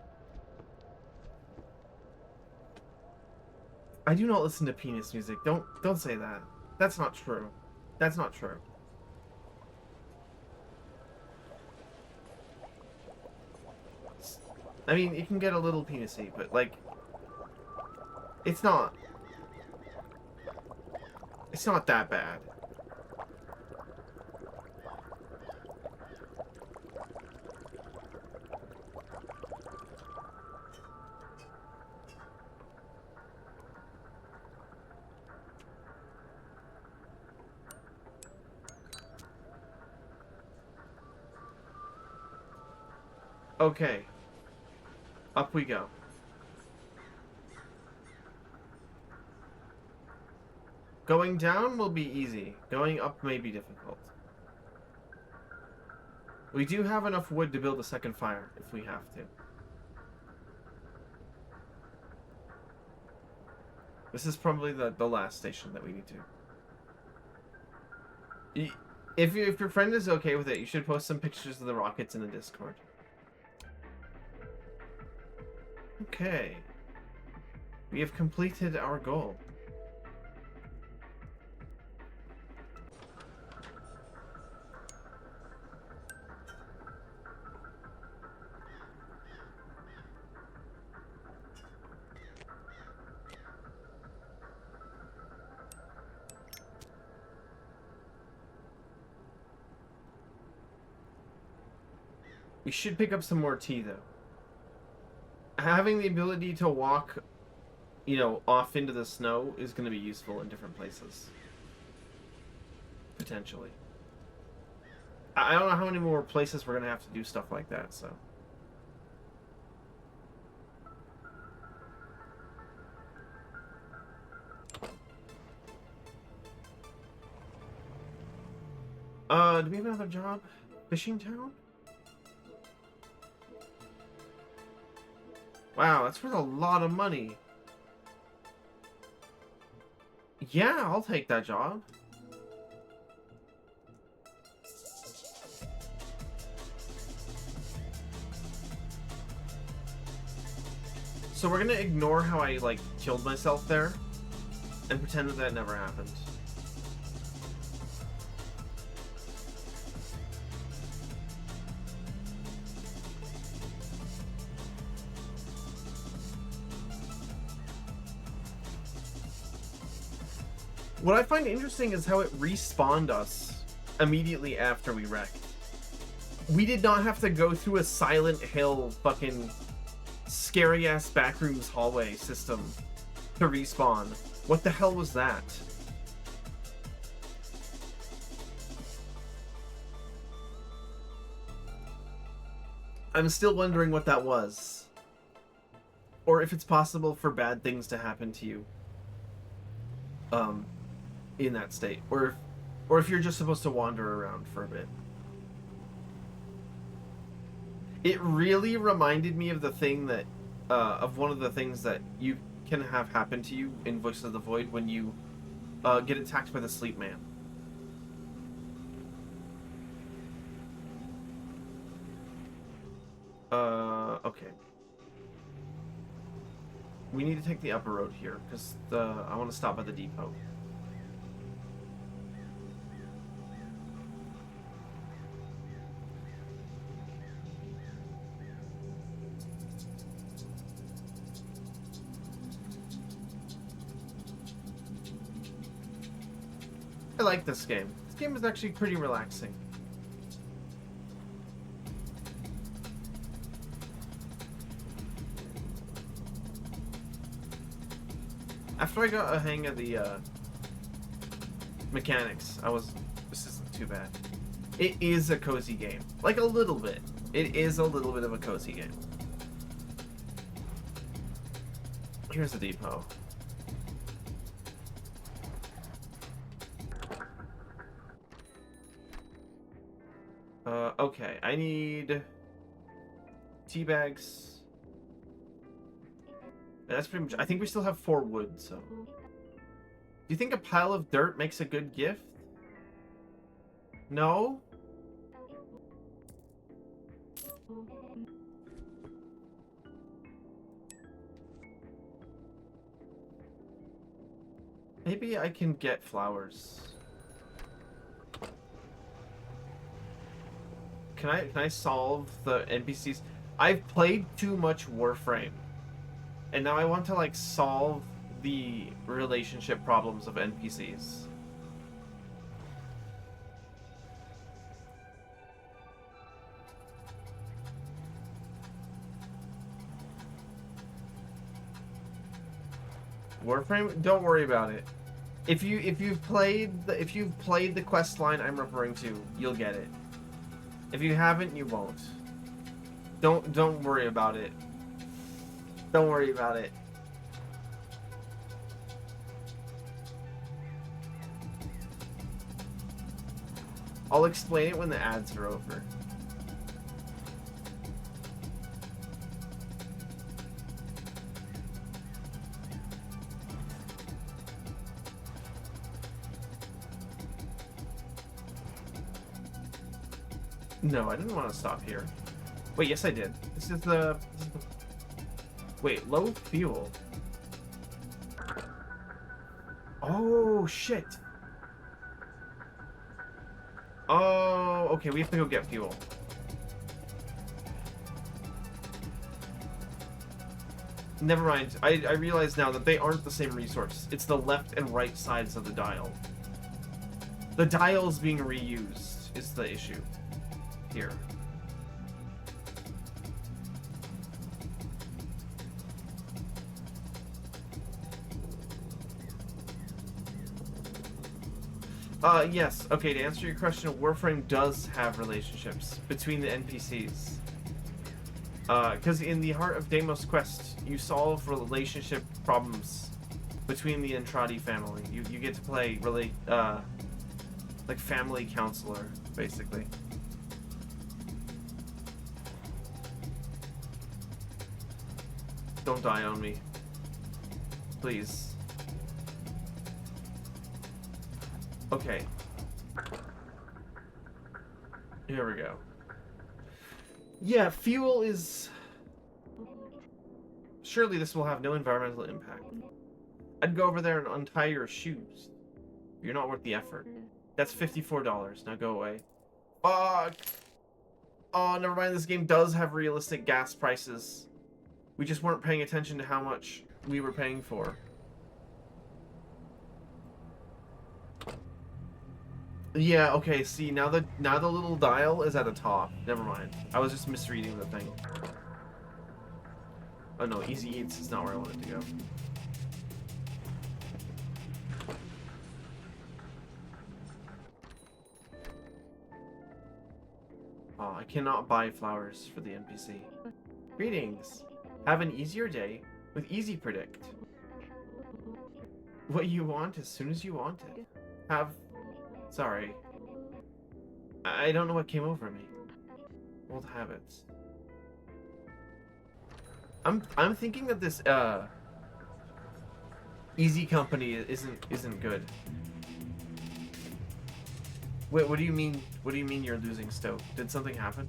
I do not listen to penis music. Don't say that. That's not true. That's not true. I mean, it can get a little penisy, but like, it's not that bad. Okay. Up we go. Going down will be easy. Going up may be difficult. We do have enough wood to build a second fire if we have to. This is probably the last station that we need to. If your friend is okay with it, you should post some pictures of the rockets in the Discord. Okay. We have completed our goal. We should pick up some more tea, though. Having the ability to walk, you know, off into the snow is going to be useful in different places. Potentially. I don't know how many more places we're going to have to do stuff like that, so. Do we have another job? Fishing town? Wow, that's worth a lot of money. Yeah, I'll take that job. So we're gonna ignore how I, like, killed myself there and pretend that that never happened. What I find interesting is how it respawned us immediately after we wrecked. We did not have to go through a Silent Hill fucking scary-ass backrooms hallway system to respawn. What the hell was that? I'm still wondering what that was. Or if it's possible for bad things to happen to you. In that state, or if you're just supposed to wander around for a bit. It really reminded me of the thing that, of one of the things that you can have happen to you in Voices of the Void when you get attacked by the Sleep Man. Okay. We need to take the upper road here, because I want to stop at the depot. I like this game. This game is actually pretty relaxing. After I got a hang of the mechanics. This isn't too bad. It is a cozy game. Like a little bit. It is a little bit of a cozy game. Here's the depot. Okay, I need tea bags. That's pretty much. I think we still have 4 wood, so. Do you think a pile of dirt makes a good gift? No? Maybe I can get flowers. Can I solve the NPCs? I've played too much Warframe. And now I want to like solve the relationship problems of NPCs. Warframe, don't worry about it. If you've played the quest line I'm referring to, you'll get it. If you haven't, you won't. Don't worry about it. Don't worry about it. I'll explain it when the ads are over. No, I didn't want to stop here. Wait, yes I did. This is the... Wait, low fuel. Oh, shit. Oh, okay, we have to go get fuel. Never mind. I realize now that they aren't the same resource. It's the left and right sides of the dial. The dial's being reused is the issue here. Yes. Okay, to answer your question, Warframe does have relationships between the NPCs. Because in the Heart of Deimos quest, you solve relationship problems between the Entradi family. You get to play like family counselor, basically. Don't die on me. Please. Okay. Here we go. Yeah, fuel is... Surely this will have no environmental impact. I'd go over there and untie your shoes. You're not worth the effort. That's $54. Now go away. Fuck! Oh, never mind. This game does have realistic gas prices. We just weren't paying attention to how much we were paying for. Yeah, okay, see, now the little dial is at the top. Never mind. I was just misreading the thing. Oh no, Easy Eats is not where I wanted to go. Oh, I cannot buy flowers for the NPC. Greetings. Have an easier day with Easy Predict. What you want as soon as you want it. Sorry. I don't know what came over me. Old habits. I'm thinking that this Easy Company isn't good. Wait, what do you mean? What do you mean you're losing Stoke? Did something happen?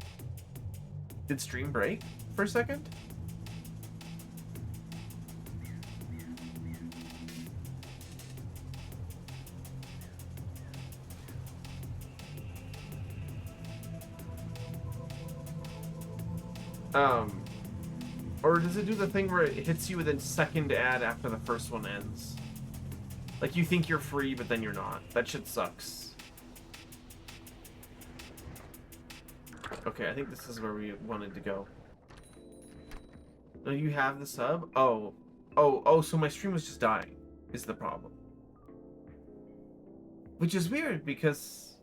Did stream break for a second? Or does it do the thing where it hits you within second ad after the first one ends? Like you think you're free, but then you're not. That shit sucks. Okay, I think this is where we wanted to go. No, you have the sub? Oh, so my stream was just dying, is the problem. Which is weird because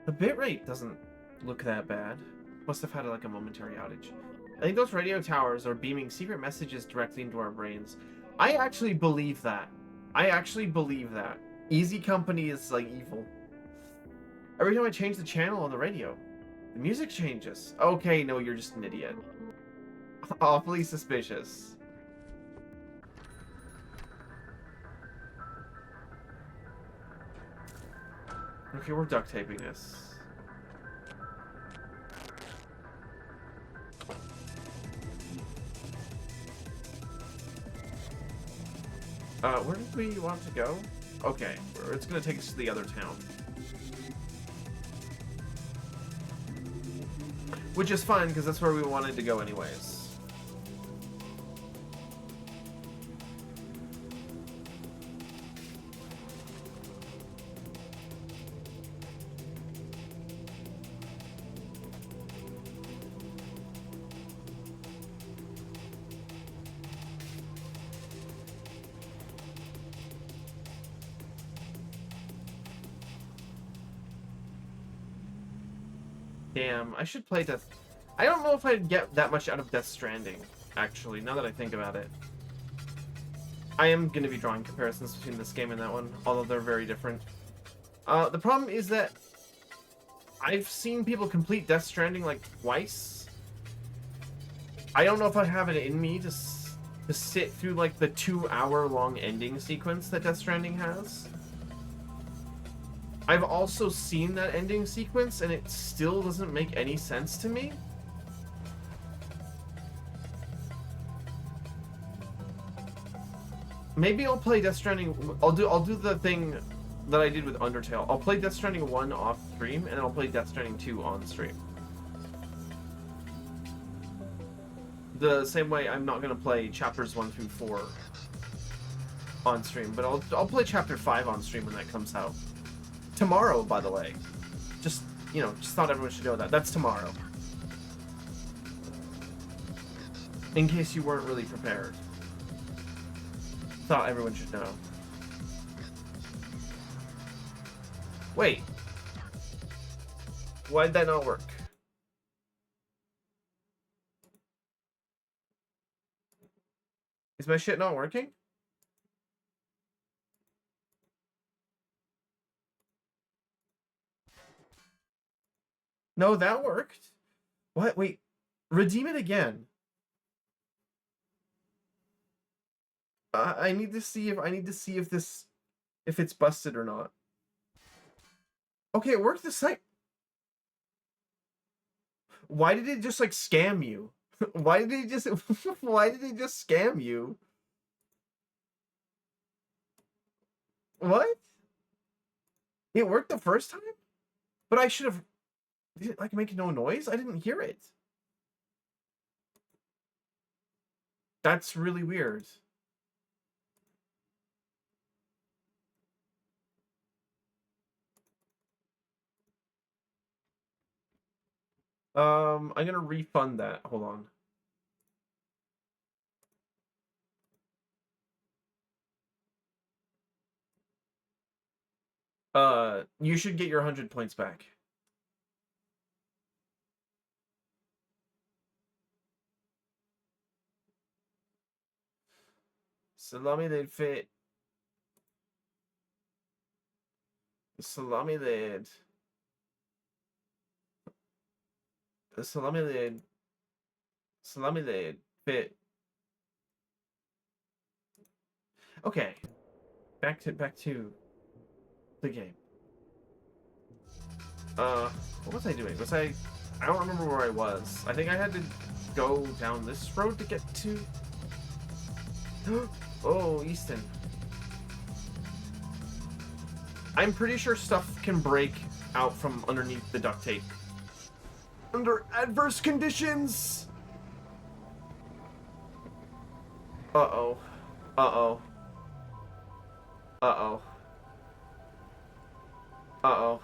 the bitrate doesn't look that bad. Must have had like a momentary outage. I think those radio towers are beaming secret messages directly into our brains. I actually believe that. I actually believe that. Easy Company is like evil. Every time I change the channel on the radio, the music changes. Okay, no, you're just an idiot. Awfully suspicious. Okay, we're duct taping this. Where did we want to go? Okay, it's gonna take us to the other town. Which is fine, because that's where we wanted to go anyways. Damn, I should play Death... I don't know if I'd get that much out of Death Stranding, actually, now that I think about it. I am going to be drawing comparisons between this game and that one, although they're very different. The problem is that I've seen people complete Death Stranding like twice. I don't know if I have it in me to sit through like the 2-hour-long ending sequence that Death Stranding has. I've also seen that ending sequence, and it still doesn't make any sense to me. Maybe I'll play Death Stranding. I'll do the thing that I did with Undertale. I'll play Death Stranding 1 off stream, and I'll play Death Stranding 2 on stream. The same way I'm not gonna play chapters 1 through 4 on stream, but I'll play chapter 5 on stream when that comes out. Tomorrow, by the way. Just, you know, just thought everyone should know that. That's tomorrow. In case you weren't really prepared. Thought everyone should know. Wait. Why'd that not work? Is my shit not working? No, that worked. What? Wait. Redeem it again. I need to see if this, if it's busted or not. Okay, it worked this time. Why did it just like scam you? Why did it just scam you? What? It worked the first time? But I should have... Did it like make no noise? I didn't hear it. That's really weird. I'm gonna refund that. Hold on. You should get your 100 points back. Salami lid fit. Salami lid. Salami lid. Salami lid fit. Okay. Back to the game. What was I doing? I don't remember where I was. I think I had to go down this road to get to... Oh, Easton. I'm pretty sure stuff can break out from underneath the duct tape. Under adverse conditions! Uh-oh. Uh-oh. Uh-oh. Uh-oh.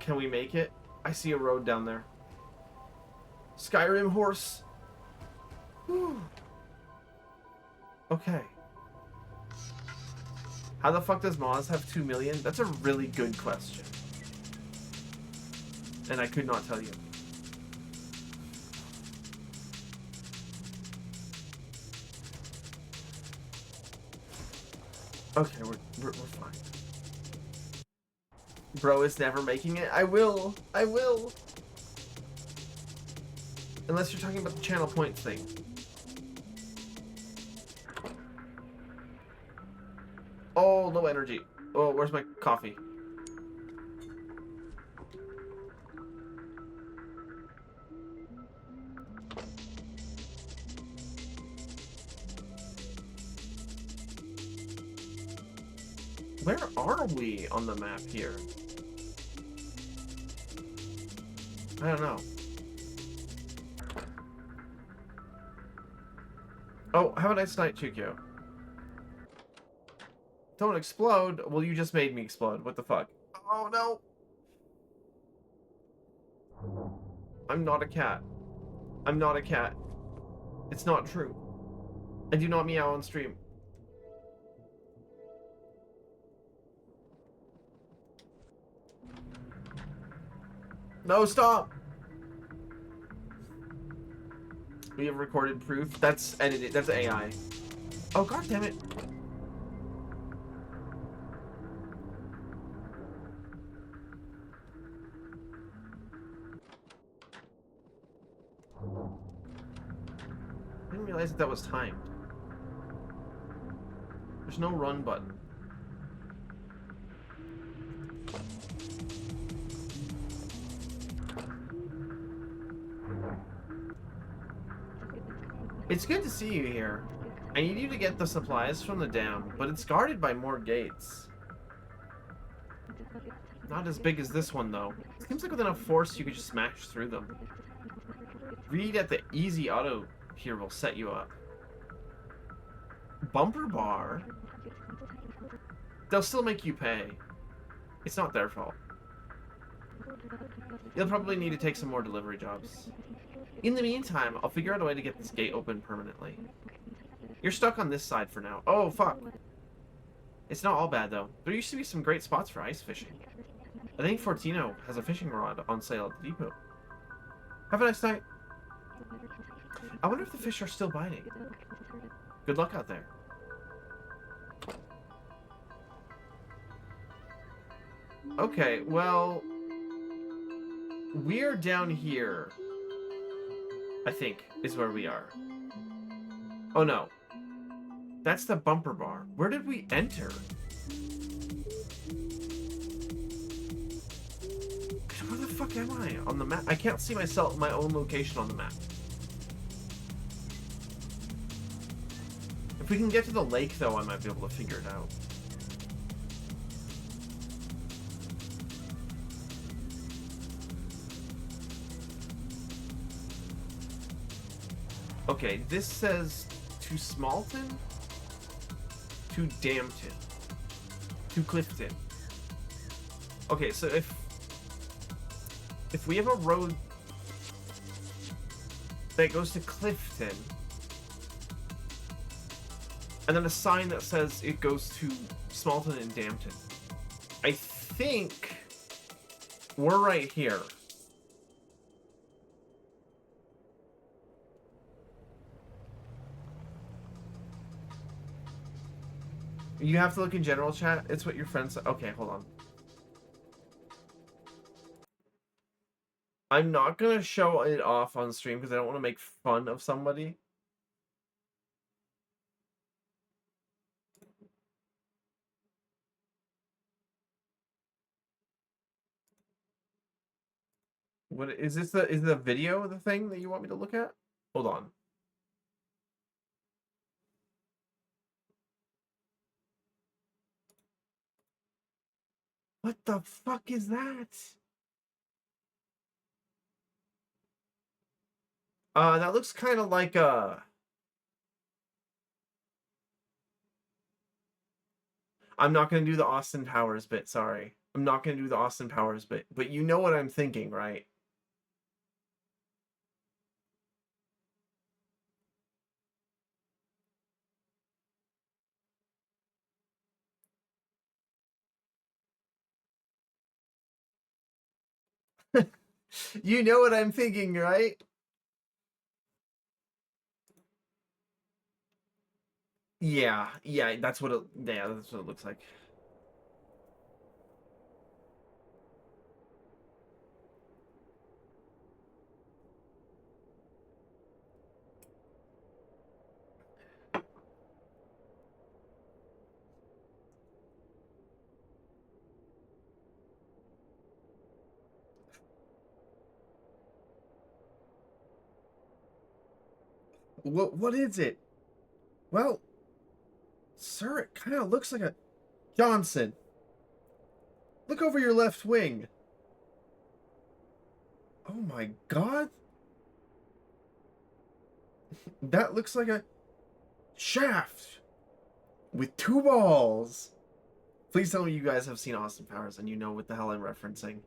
Can we make it? I see a road down there. Skyrim horse. Whew. Okay. How the fuck does Moz have 2 million? That's a really good question. And I could not tell you. Okay, we're fine. Bro is never making it. I will. I will. Unless you're talking about the channel points thing. Oh, low energy. Oh, where's my coffee? Where are we on the map here? I don't know. Oh, have a nice night, Chukyo. Don't explode. Well, you just made me explode. What the fuck? Oh, no. I'm not a cat. I'm not a cat. It's not true. I do not meow on stream. No, stop! We have recorded proof. That's edited. That's AI. Oh, god damn it. I didn't realize that was timed. There's no run button. It's good to see you here. I need you to get the supplies from the dam, but it's guarded by more gates. Not as big as this one, though. Seems like with enough force, you could just smash through them. Read at the easy auto here will set you up. Bumper bar? They'll still make you pay. It's not their fault. You'll probably need to take some more delivery jobs. In the meantime, I'll figure out a way to get this gate open permanently. You're stuck on this side for now. Oh, fuck. It's not all bad, though. There used to be some great spots for ice fishing. I think Fortino has a fishing rod on sale at the depot. Have a nice night. I wonder if the fish are still biting. Good luck out there. Okay, well... we're down here. I think, is where we are. Oh, no. That's the bumper bar. Where did we enter? Where the fuck am I on the map? I can't see myself, my own location on the map. If we can get to the lake, though, I might be able to figure it out. Okay, this says to Smalton, to Dampton, to Clifton. Okay, so if we have a road that goes to Clifton, and then a sign that says it goes to Smalton and Dampton, I think we're right here. You have to look in general chat. It's what your friends... Okay, hold on. I'm not going to show it off on stream because I don't want to make fun of somebody. What is this? Is the video the thing that you want me to look at? Hold on. What the fuck is that? That looks kind of like I'm not gonna do the Austin Powers bit, sorry. I'm not gonna do the Austin Powers bit, but you know what I'm thinking, right? You know what I'm thinking, right? Yeah, that's what it looks like. What is it? Well, sir, it kind of looks like a Johnson. Look over your left wing. Oh my god. That looks like a shaft with two balls. Please tell me you guys have seen Austin Powers and you know what the hell I'm referencing.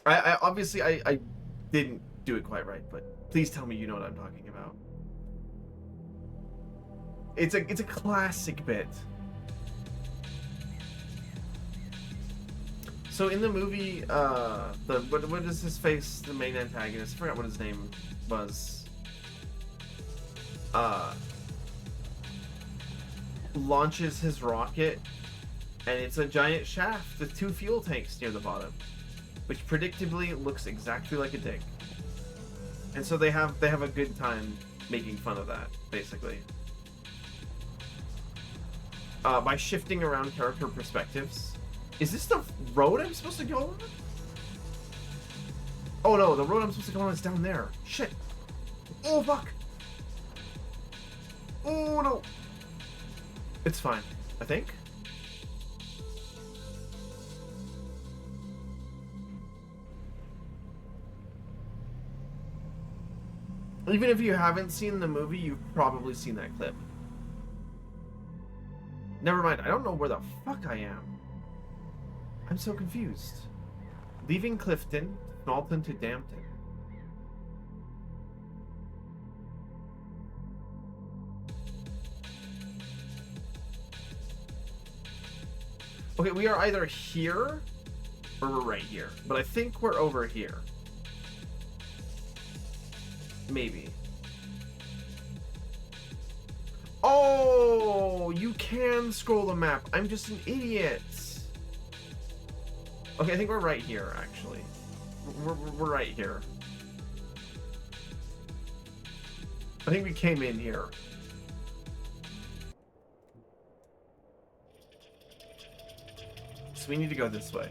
I obviously I didn't do it quite right, but please tell me you know what I'm talking about. It's a classic bit. So in the movie, what is his face? The main antagonist. I forgot what his name was. Launches his rocket, and it's a giant shaft with two fuel tanks near the bottom, which predictably looks exactly like a dick. And so they have a good time making fun of that, basically. By shifting around character perspectives. Is this the road I'm supposed to go on? Oh no, the road I'm supposed to go on is down there. Shit. Oh fuck. Oh no. It's fine, I think. Even if you haven't seen the movie, you've probably seen that clip. Never mind, I don't know where the fuck I am. I'm so confused. Leaving Clifton, Knowlton to Dampton. Okay, we are either here or we're right here. But I think we're over here. Maybe. Oh, you can scroll the map. I'm just an idiot. Okay, I think we're right here, actually. We're right here. I think we came in here. So we need to go this way.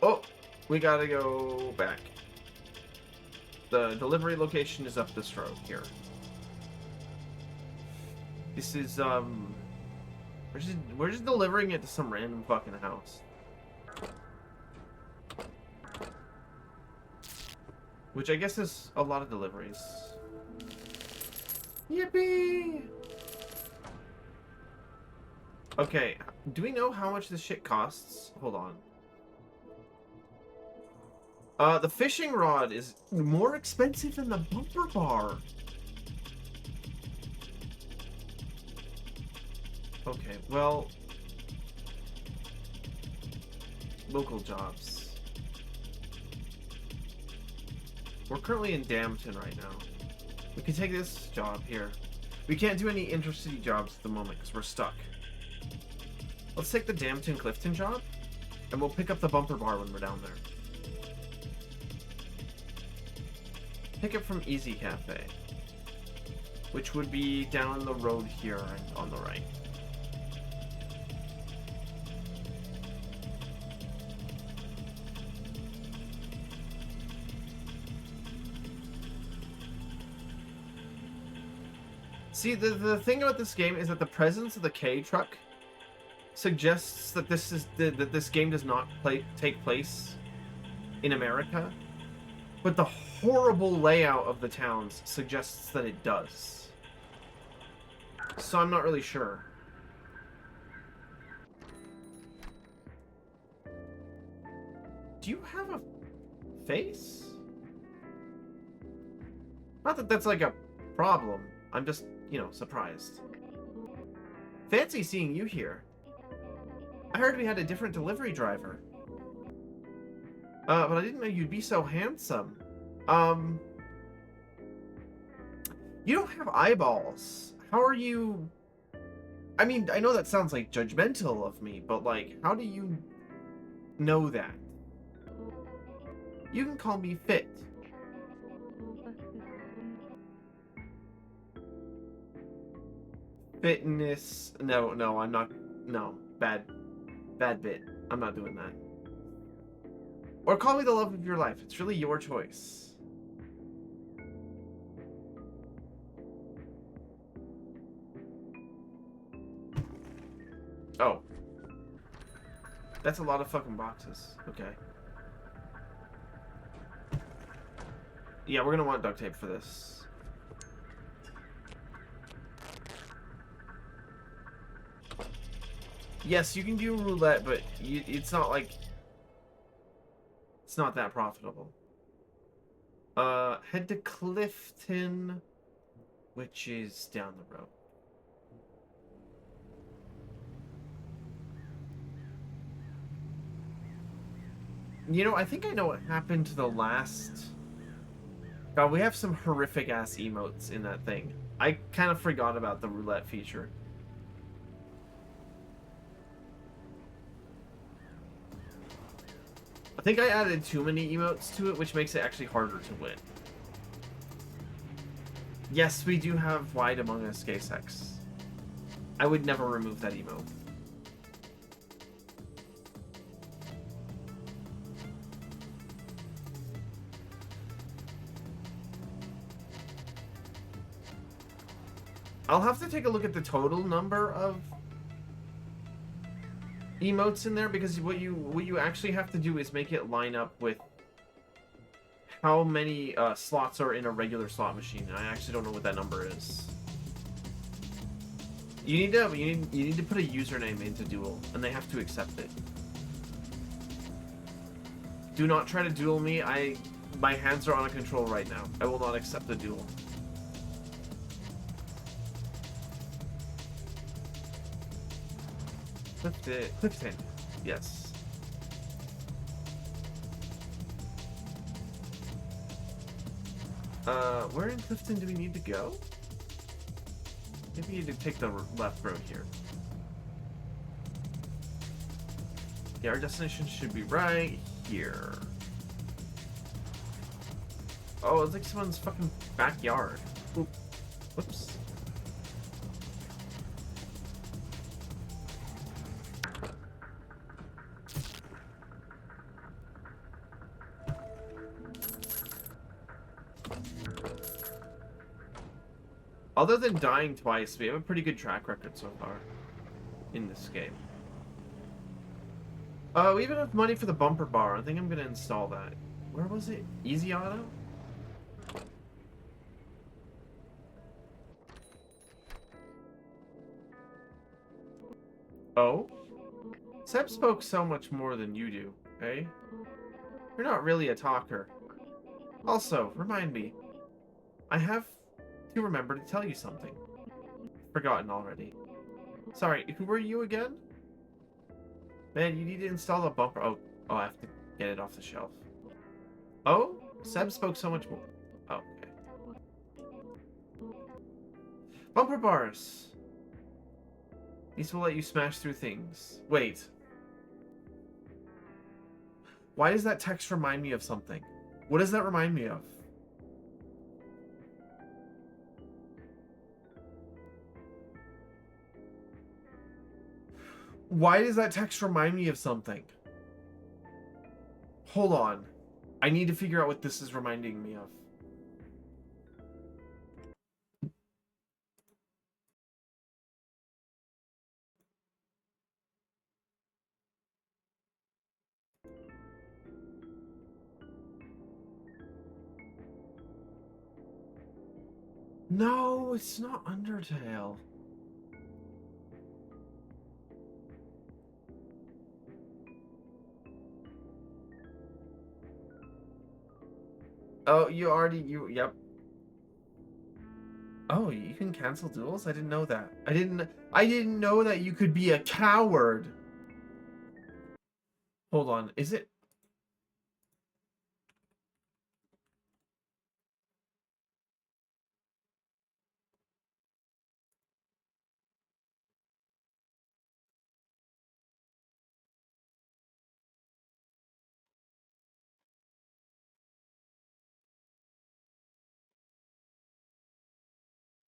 Oh, we gotta go back. The delivery location is up this road here. This is, we're just delivering it to some random fucking house. Which I guess is a lot of deliveries. Yippee! Okay, do we know how much this shit costs? Hold on. The fishing rod is more expensive than the bumper bar. Okay, well... Local jobs. We're currently in Dampton right now. We can take this job here. We can't do any intercity jobs at the moment because we're stuck. Let's take the Dampton Clifton job, and we'll pick up the bumper bar when we're down there. Pick up from Easy Cafe, which would be down the road here and on the right. See, the thing about this game is that the presence of the K truck suggests that this game does not take place in America. But the horrible layout of the towns suggests that it does. So I'm not really sure. Do you have a face? Not that that's like a problem. I'm just, you know, surprised. Fancy seeing you here. I heard we had a different delivery driver. But I didn't know you'd be so handsome. You don't have eyeballs. How are you... I mean, I know that sounds like judgmental of me, but like, how do you know that? You can call me Fit. Fitness... No, I'm not... No, bad bit. I'm not doing that. Or call me the love of your life. It's really your choice. Oh. That's a lot of fucking boxes. Okay. Yeah, we're gonna want duct tape for this. Yes, you can do roulette, but it's not like... It's not that profitable. Head to Clifton, which is down the road. You know, I think I know what happened to the last... God, we have some horrific-ass emotes in that thing. I kind of forgot about the roulette feature. I think I added too many emotes to it, which makes it actually harder to win. Yes, we do have Wide Among Us gay sex. I would never remove that emote. I'll have to take a look at the total number of emotes in there, because what you actually have to do is make it line up with how many slots are in a regular slot machine. And I actually don't know what that number is. You need to put a username into Duel, and they have to accept it. Do not try to duel me. My hands are on a control right now. I will not accept the duel. Clifton. Yes. Where in Clifton do we need to go? Maybe we need to take the left road here. Yeah, our destination should be right here. Oh, it's like someone's fucking backyard. Oop. Whoops. Other than dying twice, we have a pretty good track record so far in this game. We have enough money for the bumper bar. I think I'm gonna install that. Where was it? Easy Auto? Oh? Seb spoke so much more than you do, eh? You're not really a talker. Also, remind me. I have to remember to tell you something. Forgotten already. Sorry, who were you again? Man, you need to install a bumper. Oh, I have to get it off the shelf. Oh? Seb spoke so much more. Oh, okay. Bumper bars. These will let you smash through things. Wait. Why does that text remind me of something? What does that remind me of? Why does that text remind me of something? Hold on. I need to figure out what this is reminding me of. No, it's not Undertale. Oh, yep. Oh, you can cancel duels? I didn't know that. I didn't know that you could be a coward. Hold on, is it?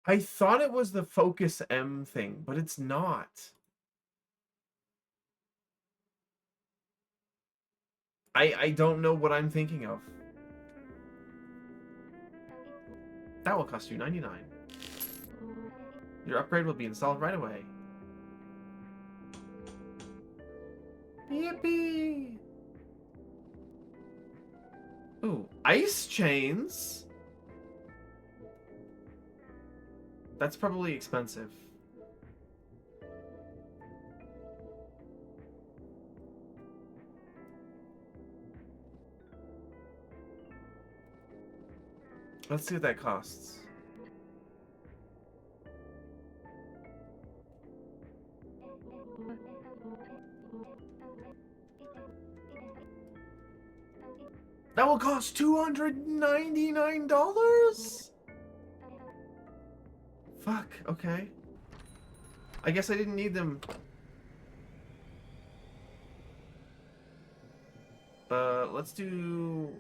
I thought it was the Focus M thing, but it's not. I don't know what I'm thinking of. That will cost you 99. Your upgrade will be installed right away. Yippee! Ooh, ice chains? That's probably expensive. Let's see what that costs. That will cost $299? Fuck, okay. I guess I didn't need them. Let's do...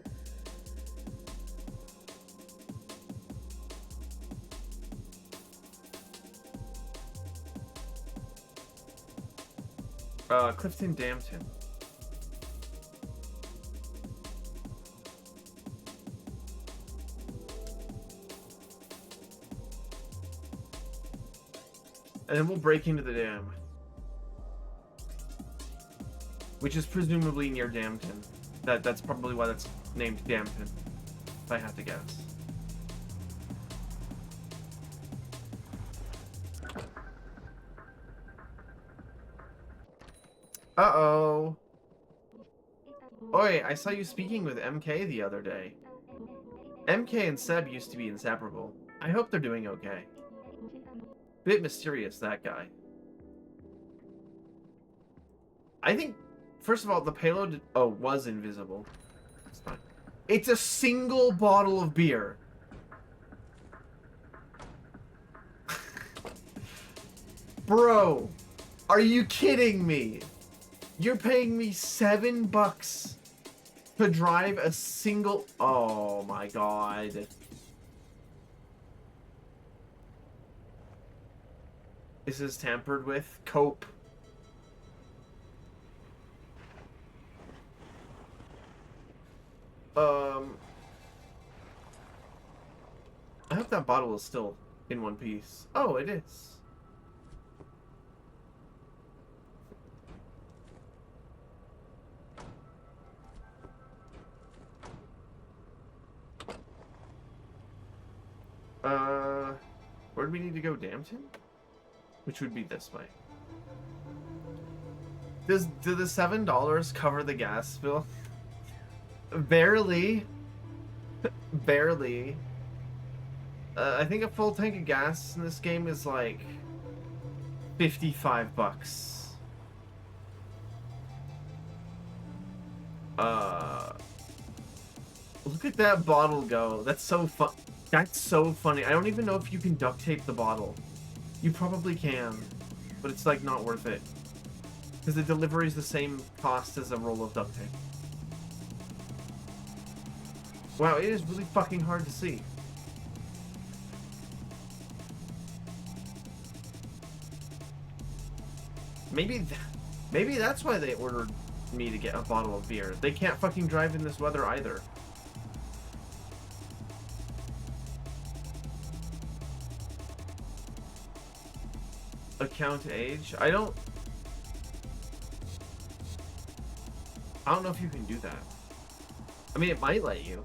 Clifton Dampton. And then we'll break into the dam. Which is presumably near Dampton. That's probably why that's named Dampton, if I have to guess. Uh-oh. Oi, I saw you speaking with MK the other day. MK and Seb used to be inseparable. I hope they're doing okay. Bit mysterious, that guy. I think, first of all, the payload... Oh, was invisible. It's fine. It's a single bottle of beer. Bro, are you kidding me? You're paying me $7 to drive a single... Oh my god. This is tampered with. Cope. I hope that bottle is still in one piece. Oh, it is. Where do we need to go? Dampton? Which would be this way. Do the $7 cover the gas bill? Barely. Barely. I think a full tank of gas in this game is like $55. Look at that bottle go. That's so fun. That's so funny. I don't even know if you can duct tape the bottle. You probably can, but it's like not worth it. Because the delivery is the same cost as a roll of duct tape. Wow, it is really fucking hard to see. Maybe that's why they ordered me to get a bottle of beer. They can't fucking drive in this weather either. Account age? I don't know if you can do that. I mean, it might let you.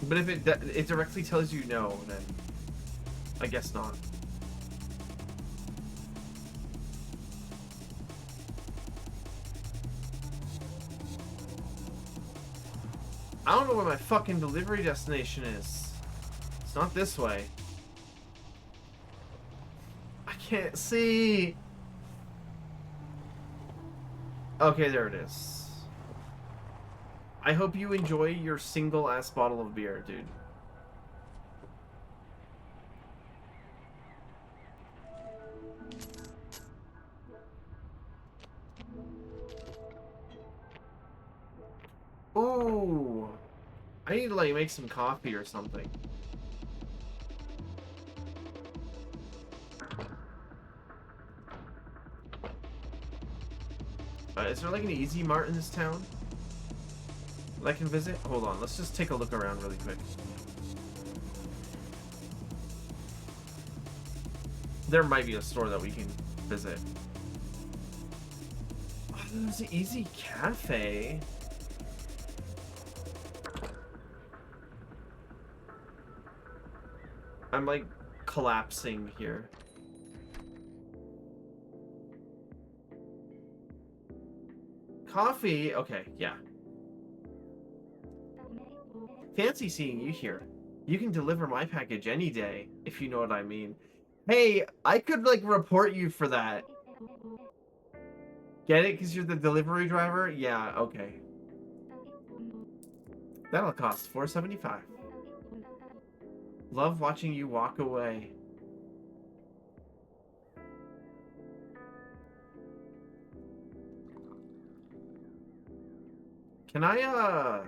But if it directly tells you no, then I guess not. I don't know where my fucking delivery destination is. It's not this way. I can't see. Okay, there it is. I hope you enjoy your single-ass bottle of beer, dude. Ooh. I need to, like, make some coffee or something. Is there, like, an Easy Mart in this town that I can visit? Hold on, let's just take a look around really quick. There might be a store that we can visit. Oh, there's an Easy Cafe. I'm, like, collapsing here. Coffee? Okay, yeah. Fancy seeing you here. You can deliver my package any day, if you know what I mean. Hey, I could, like, report you for that. Get it? Because you're the delivery driver? Yeah, okay. That'll cost $4.75. Love watching you walk away. Can I,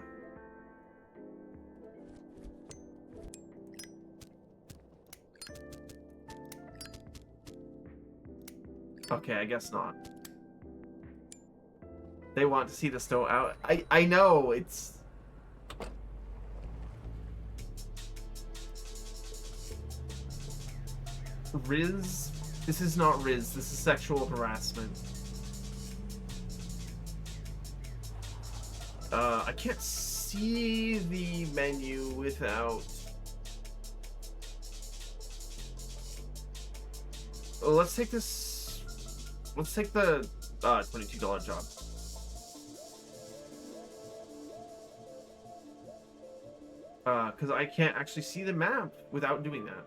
Okay, I guess not. They want to see the snow out. I know, it's... Riz? This is not Riz, this is sexual harassment. I can't see the menu without... Oh, let's take this... Let's take the $22 job. Because I can't actually see the map without doing that.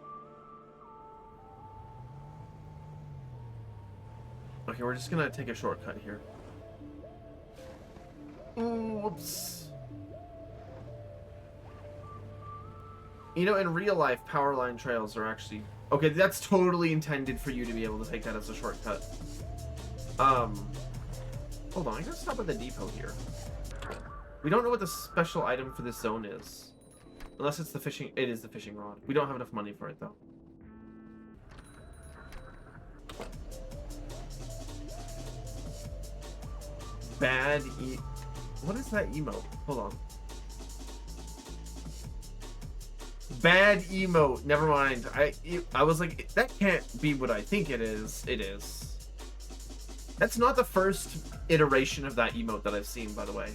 Okay, we're just gonna take a shortcut here. Whoops. You know, in real life, power line trails are actually... Okay, that's totally intended for you to be able to take that as a shortcut. Hold on, I gotta stop at the depot here. We don't know what the special item for this zone is. Unless it's the fishing... It is the fishing rod. We don't have enough money for it, though. What is that emote? Hold on. Bad emote. Never mind. I was like, that can't be what I think it is. It is. That's not the first iteration of that emote that I've seen, by the way.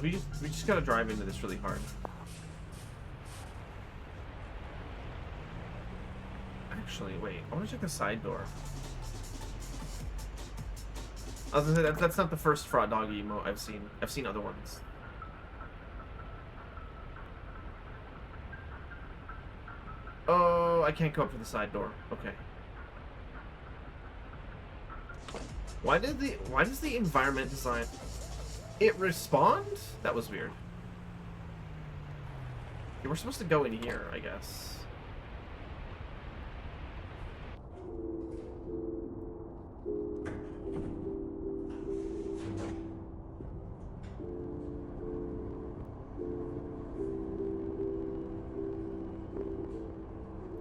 We just gotta drive into this really hard. Actually, wait. I want to check the side door. I was gonna say that's not the first Frog Dog emote I've seen. I've seen other ones. Oh, I can't go up to the side door. Okay. Why does the environment design... It respond? That was weird. Yeah, we're supposed to go in here, I guess.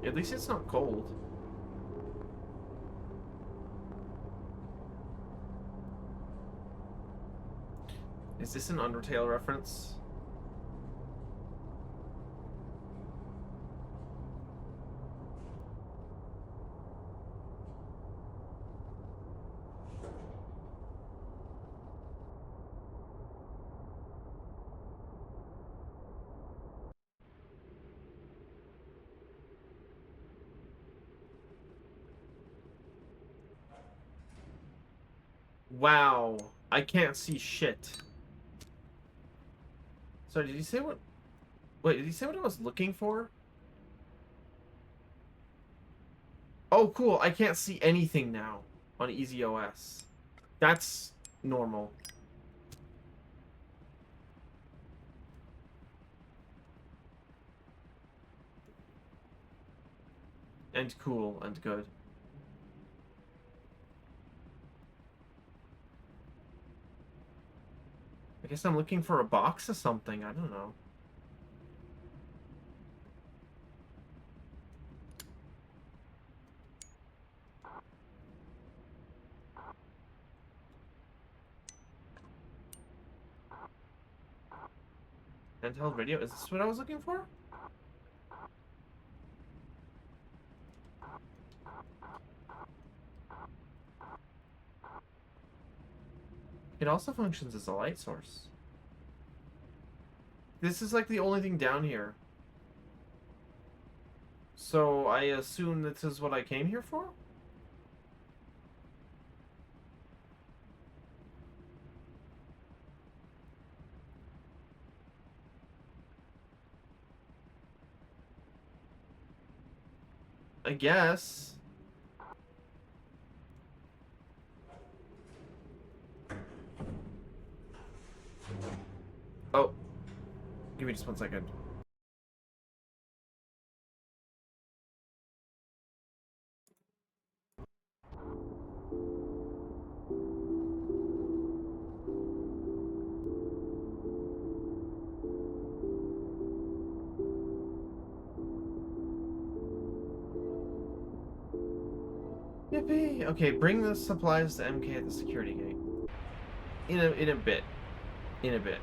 At least it's not cold. Is this an Undertale reference? Wow. I can't see shit. Sorry, did you say what... Wait, did you say what I was looking for? Oh, cool. I can't see anything now on Easy OS. That's normal. And cool and good. I guess I'm looking for a box of something. I don't know. Handheld radio? Is this what I was looking for? It also functions as a light source. This is like the only thing down here. So I assume this is what I came here for? I guess. Oh. Give me just 1 second. Yippee! Okay, bring the supplies to MK at the security gate. In a bit. In a bit.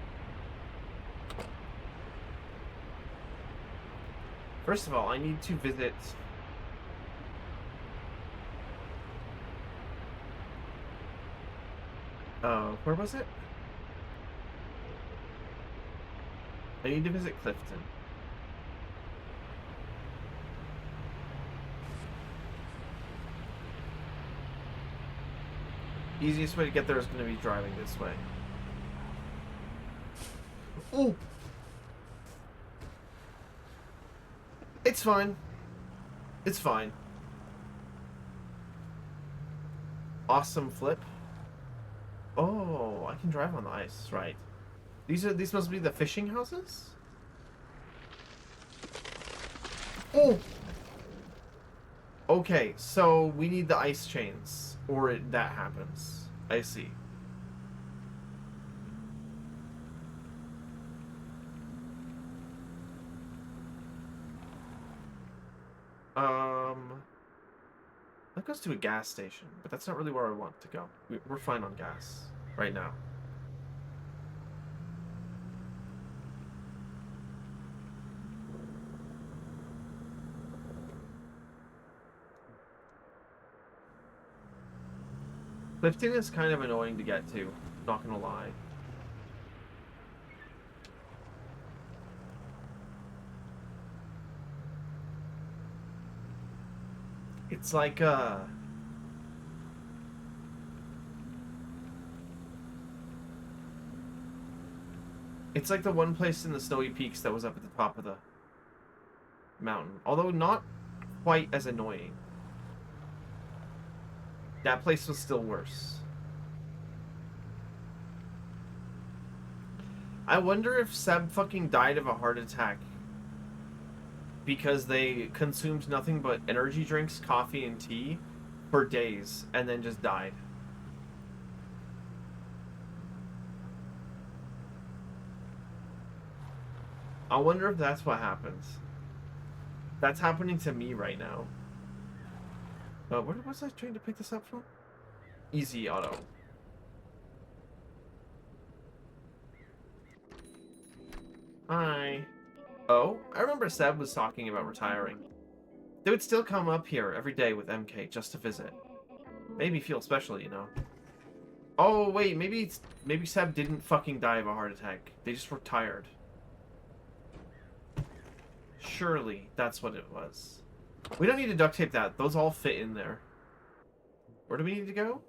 First of all, I need to visit... where was it? I need to visit Clifton. Easiest way to get there is going to be driving this way. Oh! It's fine. It's fine. Awesome flip. Oh, I can drive on the ice, right. These must be the fishing houses? Oh! Okay, so we need the ice chains, or that happens. I see. That goes to a gas station, but that's not really where I want to go. We're fine on gas right now. Clifton is kind of annoying to get to, not gonna lie. It's like, it's like the one place in the Snowy Peaks that was up at the top of the mountain. Although not quite as annoying. That place was still worse. I wonder if Seb fucking died of a heart attack because they consumed nothing but energy drinks, coffee, and tea for days, and then just died. I wonder if that's what happens. That's happening to me right now. Where was I trying to pick this up from? Easy Auto. Hi. Oh, I remember Seb was talking about retiring. They would still come up here every day with MK just to visit. Made me feel special, you know. Oh, wait, maybe Seb didn't fucking die of a heart attack. They just were tired. Surely that's what it was. We don't need to duct tape that. Those all fit in there. Where do we need to go?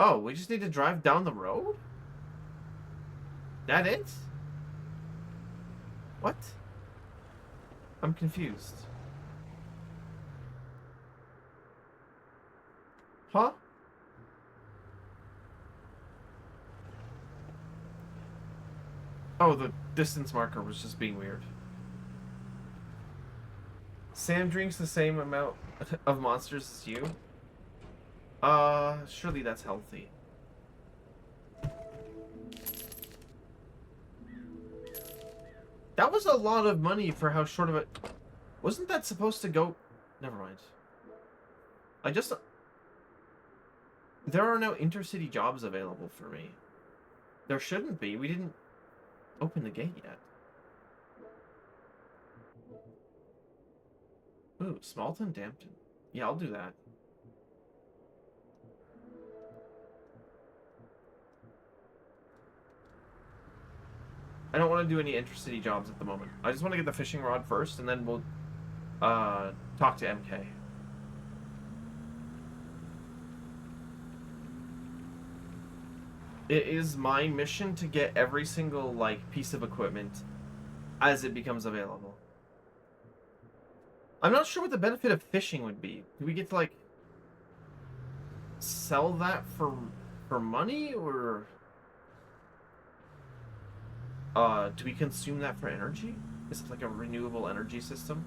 Oh, we just need to drive down the road? That it? What? I'm confused. Huh? Oh, the distance marker was just being weird. Sam drinks the same amount of monsters as you? Surely that's healthy. That was a lot of money for how short of it... Wasn't that supposed to go... Never mind. I just... There are no intercity jobs available for me. There shouldn't be. We didn't open the gate yet. Ooh, Smalton, Dampton. Yeah, I'll do that. I don't want to do any intercity jobs at the moment. I just want to get the fishing rod first, and then we'll talk to MK. It is my mission to get every single, like, piece of equipment as it becomes available. I'm not sure what the benefit of fishing would be. Do we get to, like, sell that for money, or... do we consume that for energy? Is it like a renewable energy system?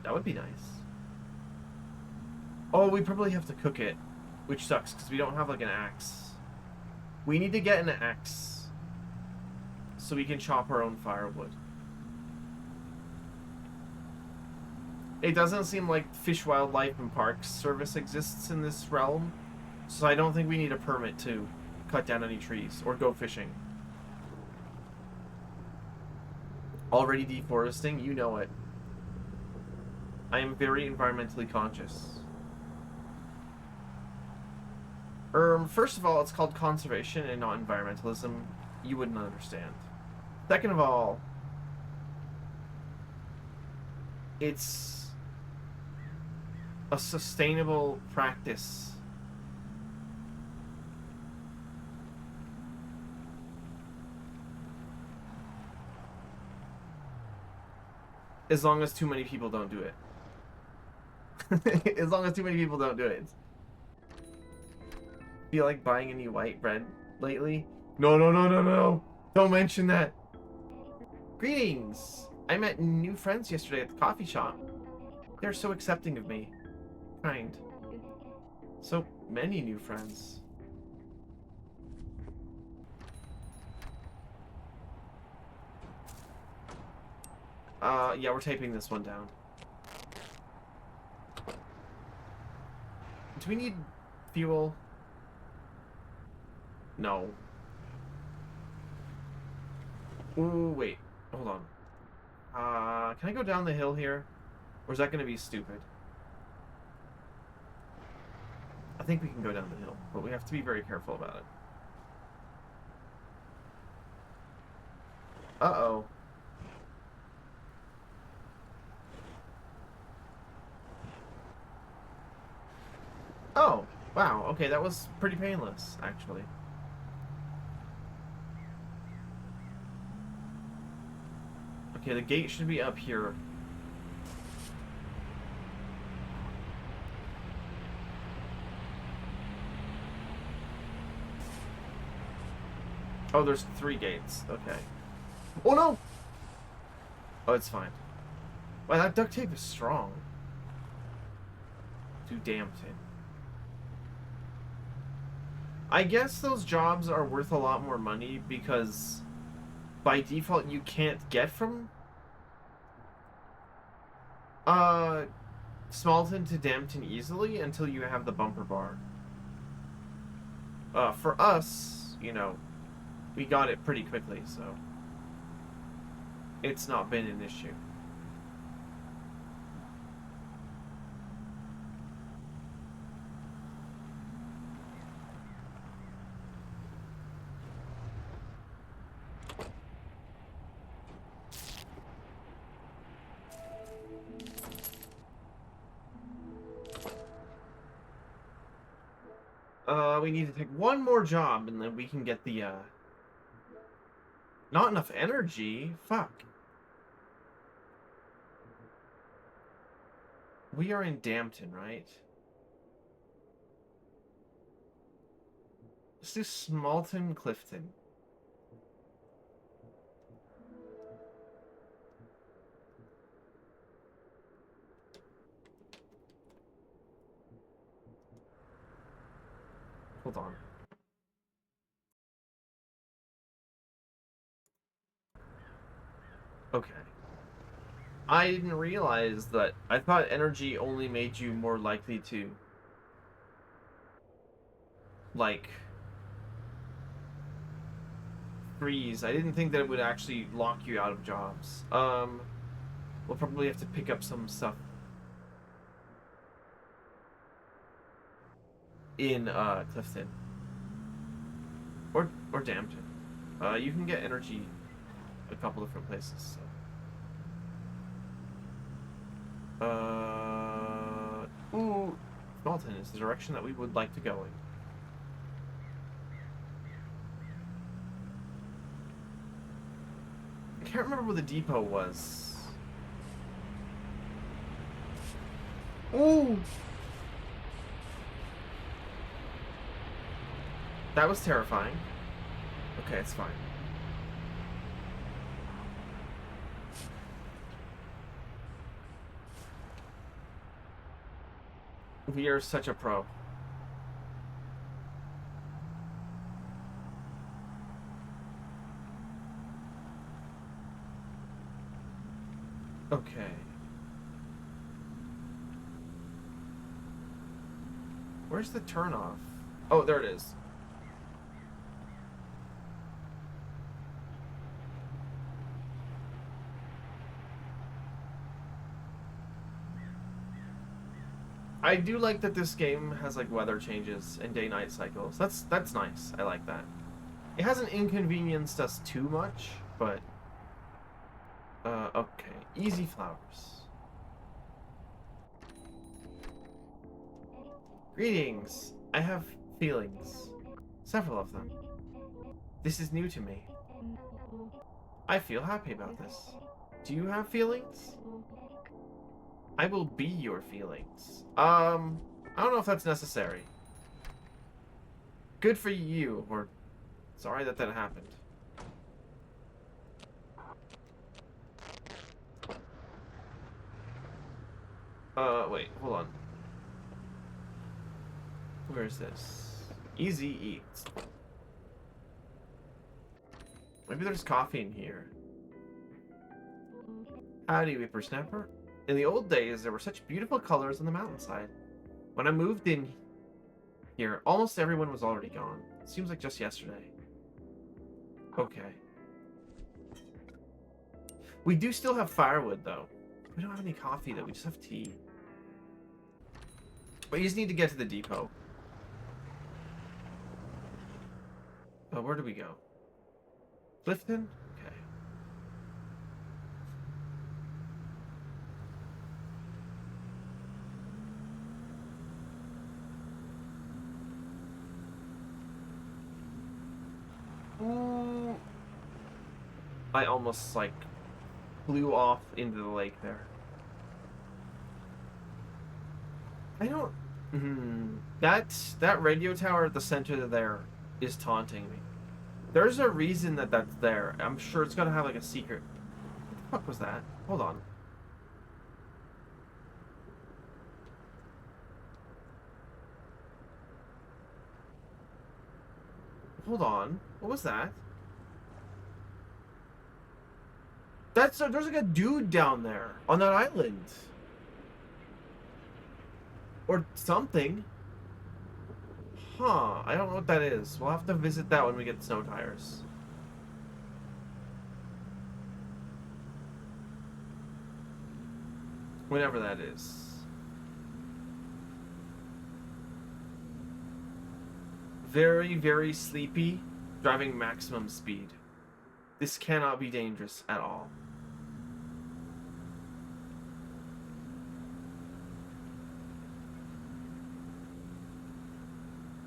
That would be nice. Oh, we probably have to cook it, which sucks because we don't have like an axe. We need to get an axe so we can chop our own firewood. It doesn't seem like Fish, Wildlife, and Parks Service exists in this realm, so I don't think we need a permit to cut down any trees or go fishing. Already deforesting? You know it. I am very environmentally conscious. First of all, it's called conservation and not environmentalism. You wouldn't understand. Second of all, it's a sustainable practice. As long as too many people don't do it. As long as too many people don't do it. Feel like buying any white bread lately? No, no, no, no, no. Don't mention that. Greetings. I met new friends yesterday at the coffee shop. They're so accepting of me. Kind. So many new friends. Yeah, we're taping this one down. Do we need fuel? No. Ooh, wait. Hold on. Can I go down the hill here? Or is that going to be stupid? I think we can go down the hill, but we have to be very careful about it. Uh-oh. Oh, wow. Okay, that was pretty painless, actually. Okay, the gate should be up here. Oh, there's 3 gates. Okay. Oh, no! Oh, it's fine. Wow, that duct tape is strong. Too Dampton. I guess those jobs are worth a lot more money because by default you can't get from Smalton to Dampton easily until you have the bumper bar. For us, you know, we got it pretty quickly, so it's not been an issue. We need to take one more job, and then we can get the, Not enough energy? Fuck. We are in Dampton, right? Let's do Smalton Clifton. Hold on. Okay. I didn't realize that. I thought energy only made you more likely to, like, freeze. I didn't think that it would actually lock you out of jobs. We'll probably have to pick up some stuff in, Clifton. Or Dampton. You can get energy a couple different places, so. Ooh, Smalton is the direction that we would like to go in. I can't remember where the depot was. Ooh! That was terrifying. Okay, it's fine. We are such a pro. Okay. Where's the turnoff? Oh, there it is. I do like that this game has like weather changes and day-night cycles. That's nice. I like that. It hasn't inconvenienced us too much, but okay. Easy flowers. Greetings. I have feelings. Several of them. This is new to me. I feel happy about this. Do you have feelings? I will be your feelings. I don't know if that's necessary. Good for you, or sorry that that happened. Wait, hold on. Where is this? Easy Eats. Maybe there's coffee in here. Howdy, whippersnapper. In the old days, there were such beautiful colors on the mountainside. When I moved in here, almost everyone was already gone. It seems like just yesterday. Okay. We do still have firewood, though. We don't have any coffee, though. We just have tea. But you just need to get to the depot. Oh, where do we go? Clifton? Okay. Ooh. I almost, like, flew off into the lake there. I don't... That radio tower at the center there is taunting me. There's a reason that that's there. I'm sure it's gonna have, like, a secret. What the fuck was that? Hold on. Hold on. What was that? There's like a dude down there on that island. Or something. Huh. I don't know what that is. We'll have to visit that when we get snow tires. Whenever that is. Very, very sleepy. Driving maximum speed. This cannot be dangerous at all.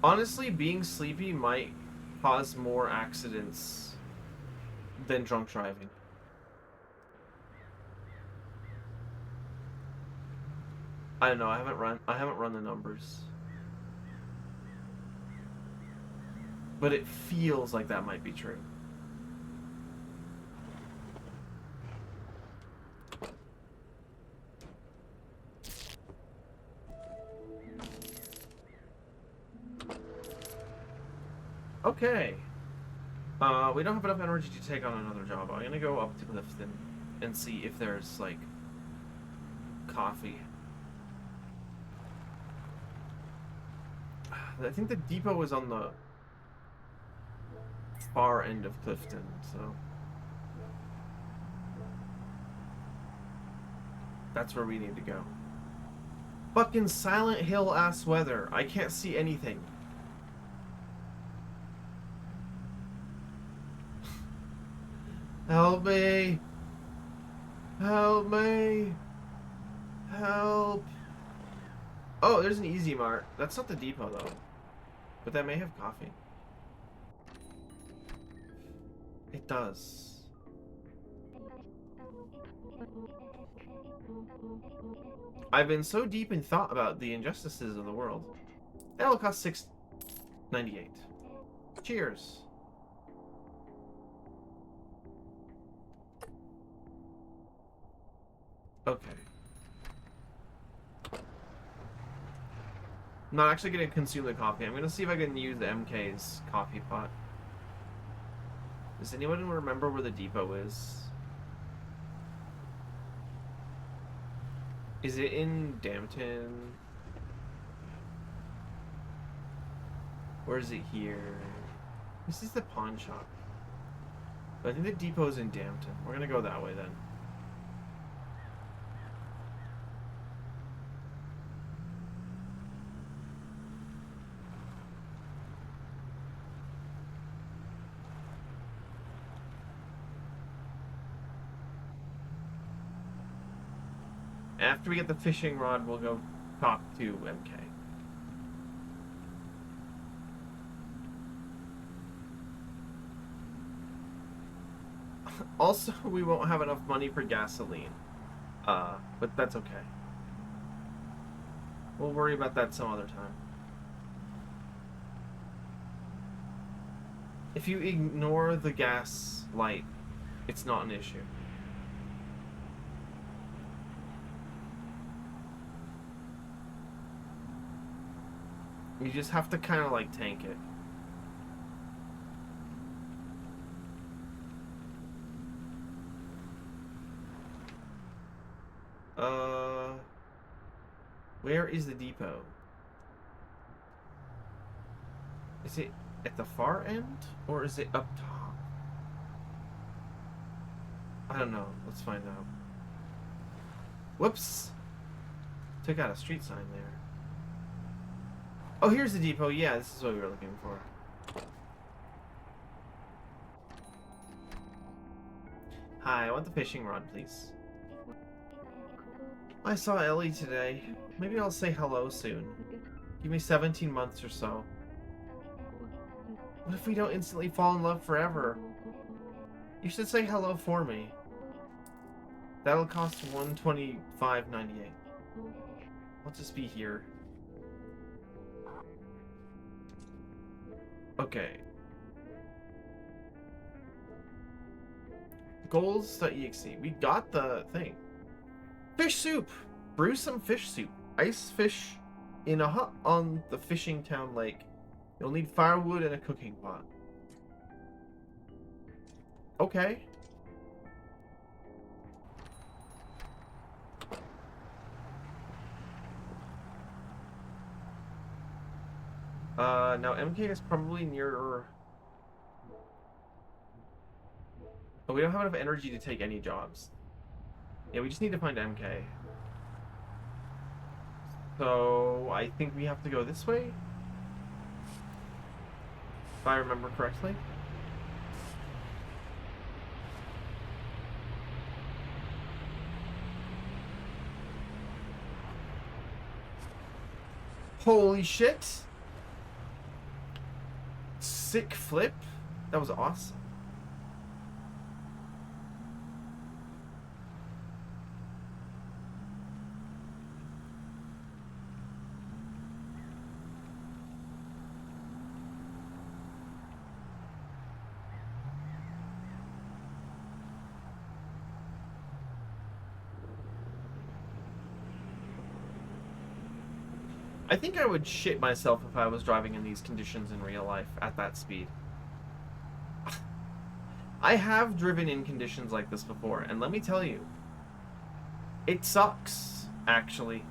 Honestly, being sleepy might cause more accidents than drunk driving. I don't know. I haven't run the numbers, but it feels like that might be true. Okay. We don't have enough energy to take on another job. I'm gonna go up to Clifton and see if there's like coffee. I think the depot is on the far end of Clifton, so that's where we need to go. Fucking Silent Hill ass weather. I can't see anything. Help me. Help me. Help. Oh, there's an Easy Mart. That's not the depot though. But that may have coffee. It does. I've been so deep in thought about the injustices of the world. That'll cost $6.98. Cheers. Okay. I'm not actually going to consume the coffee. I'm going to see if I can use the MK's coffee pot. Does anyone remember where the depot is? Is it in Dampton? Or is it here? This is the pawn shop. But I think the depot is in Dampton. We're going to go that way then. After we get the fishing rod, we'll go talk to MK. Also, we won't have enough money for gasoline. But that's okay. We'll worry about that some other time. If you ignore the gas light, it's not an issue. You just have to kind of like tank it. Where is the depot? Is it at the far end or is it up top? I don't know. Let's find out. Whoops! Took out a street sign there. Oh, here's the depot. Yeah, this is what we were looking for. Hi, I want the fishing rod, please. I saw Ellie today. Maybe I'll say hello soon. Give me 17 months or so. What if we don't instantly fall in love forever? You should say hello for me. That'll cost $125.98. I'll just be here. Okay. Goals.exe. We got the thing. Fish soup! Brew some fish soup. Ice fish in a hut on the fishing town lake. You'll need firewood and a cooking pot. Okay. Now MK is probably near... But we don't have enough energy to take any jobs. Yeah, we just need to find MK. So, I think we have to go this way? If I remember correctly. Holy shit! sick flip. That was awesome. I think I would shit myself if I was driving in these conditions in real life at that speed. I have driven in conditions like this before, and let me tell you, it sucks, actually.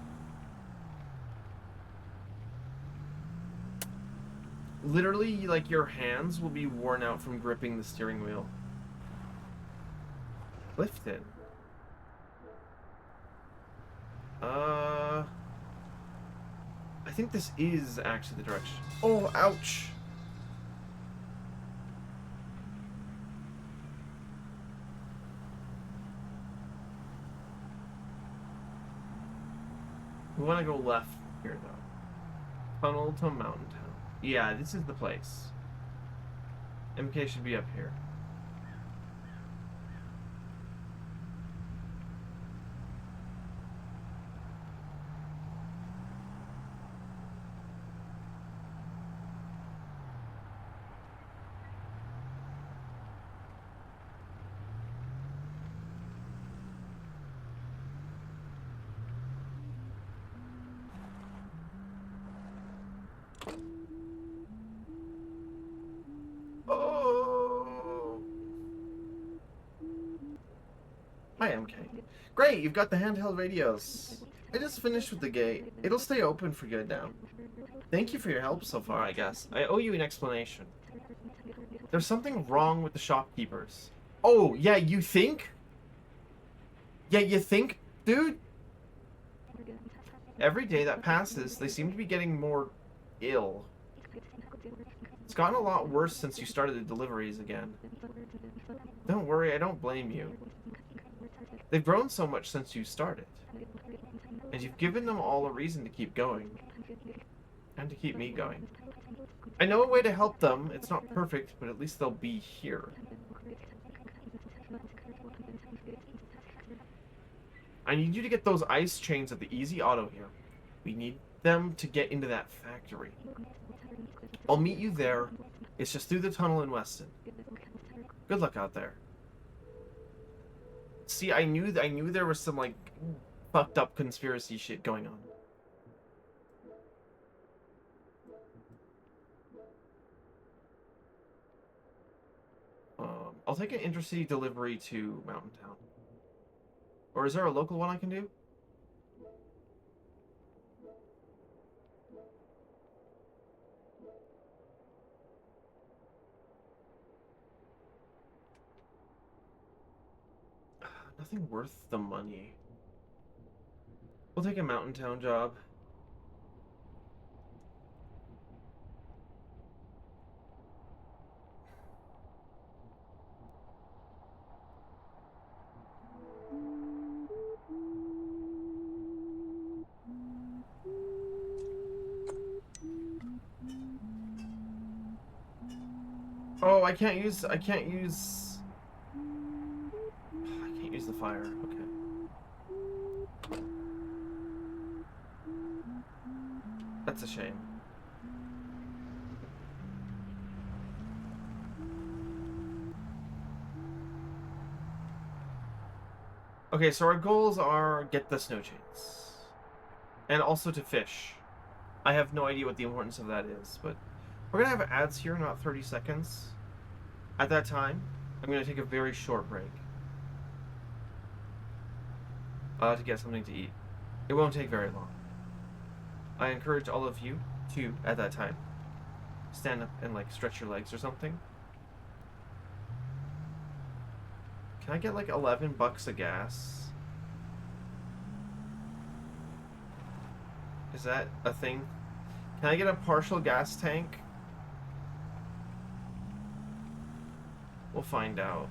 Literally, like, your hands will be worn out from gripping the steering wheel. Clifton. I think this is actually the direction. Oh, ouch. We want to go left here, though. Tunnel to Mountain Town. Yeah, this is the place. MK should be up here. Oh! Hi, MK. Great, you've got the handheld radios. I just finished with the gate. It'll stay open for good now. Thank you for your help so far, I guess. I owe you an explanation. There's something wrong with the shopkeepers. Oh, yeah, you think? Yeah, you think, dude? Every day that passes, they seem to be getting more ill. It's gotten a lot worse since you started the deliveries again. Don't worry, I don't blame you. They've grown so much since you started. And you've given them all a reason to keep going. And to keep me going. I know a way to help them. It's not perfect, but at least they'll be here. I need you to get those ice chains at the Easy Auto here. We need them to get into that factory. I'll meet you there. It's just through the tunnel in Weston. Good luck out there. See, I knew there was some, like, fucked up conspiracy shit going on. I'll take an intercity delivery to Mountain Town. Or is there a local one I can do? Nothing worth the money. We'll take a Mountain Town job. Oh, I can't use the fire. Okay. That's a shame. Okay, so our goals are get the snow chains. And also to fish. I have no idea what the importance of that is, but we're gonna have ads here in about 30 seconds. At that time, I'm gonna take a very short break. To get something to eat. It won't take very long. I encourage all of you to, at that time, stand up and, like, stretch your legs or something. Can I get, like, 11 bucks of gas? Is that a thing? Can I get a partial gas tank? We'll find out.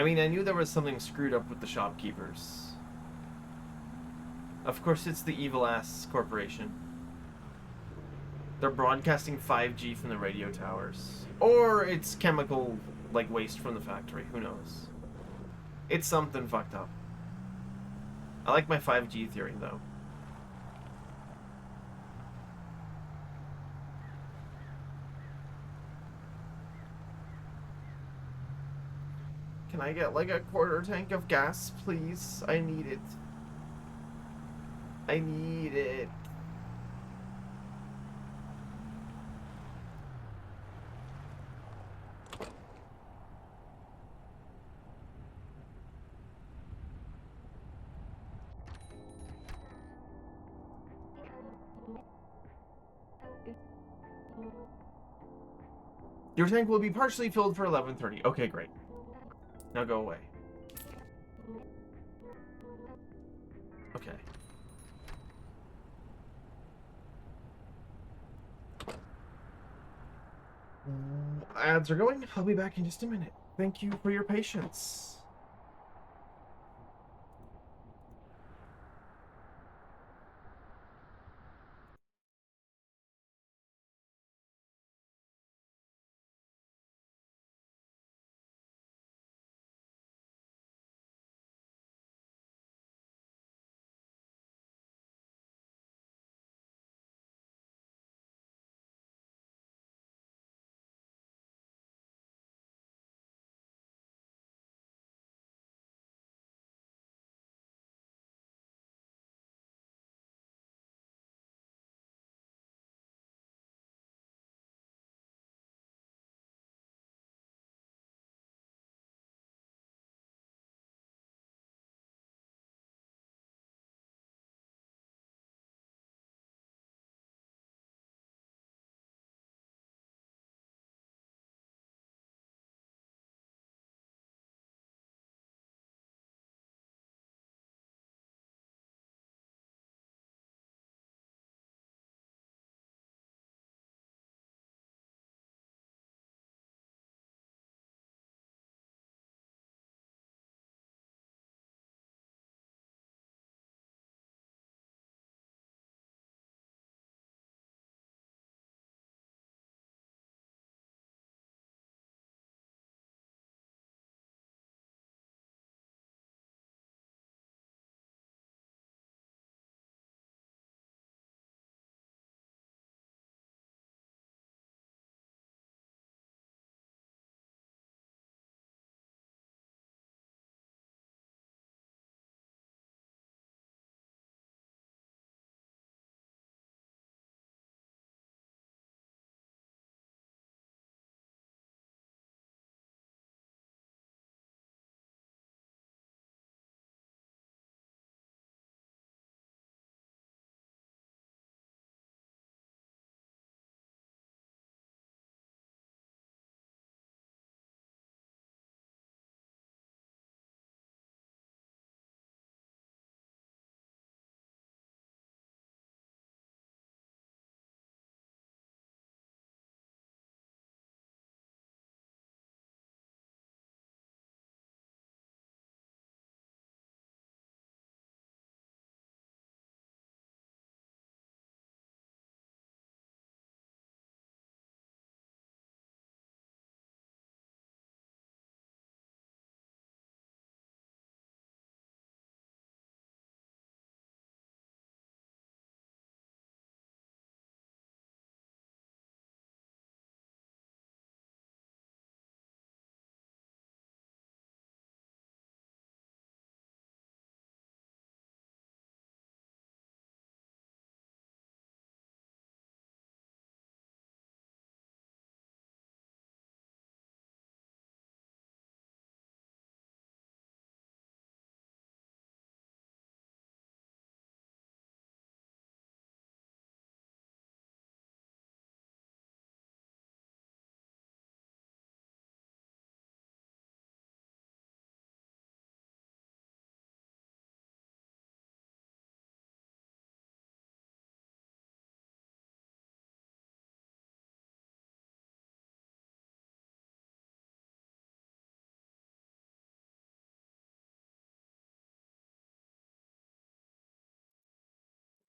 I mean, I knew there was something screwed up with the shopkeepers. Of course, it's the evil-ass corporation. They're broadcasting 5G from the radio towers. Or it's chemical, like, waste from the factory. Who knows? It's something fucked up. I like my 5G theory, though. Can I get, like, a quarter tank of gas, please? I need it. I need it. Your tank will be partially filled for 11:30. Okay, great. Now go away. Okay. Ads are going. I'll be back in just a minute. Thank you for your patience.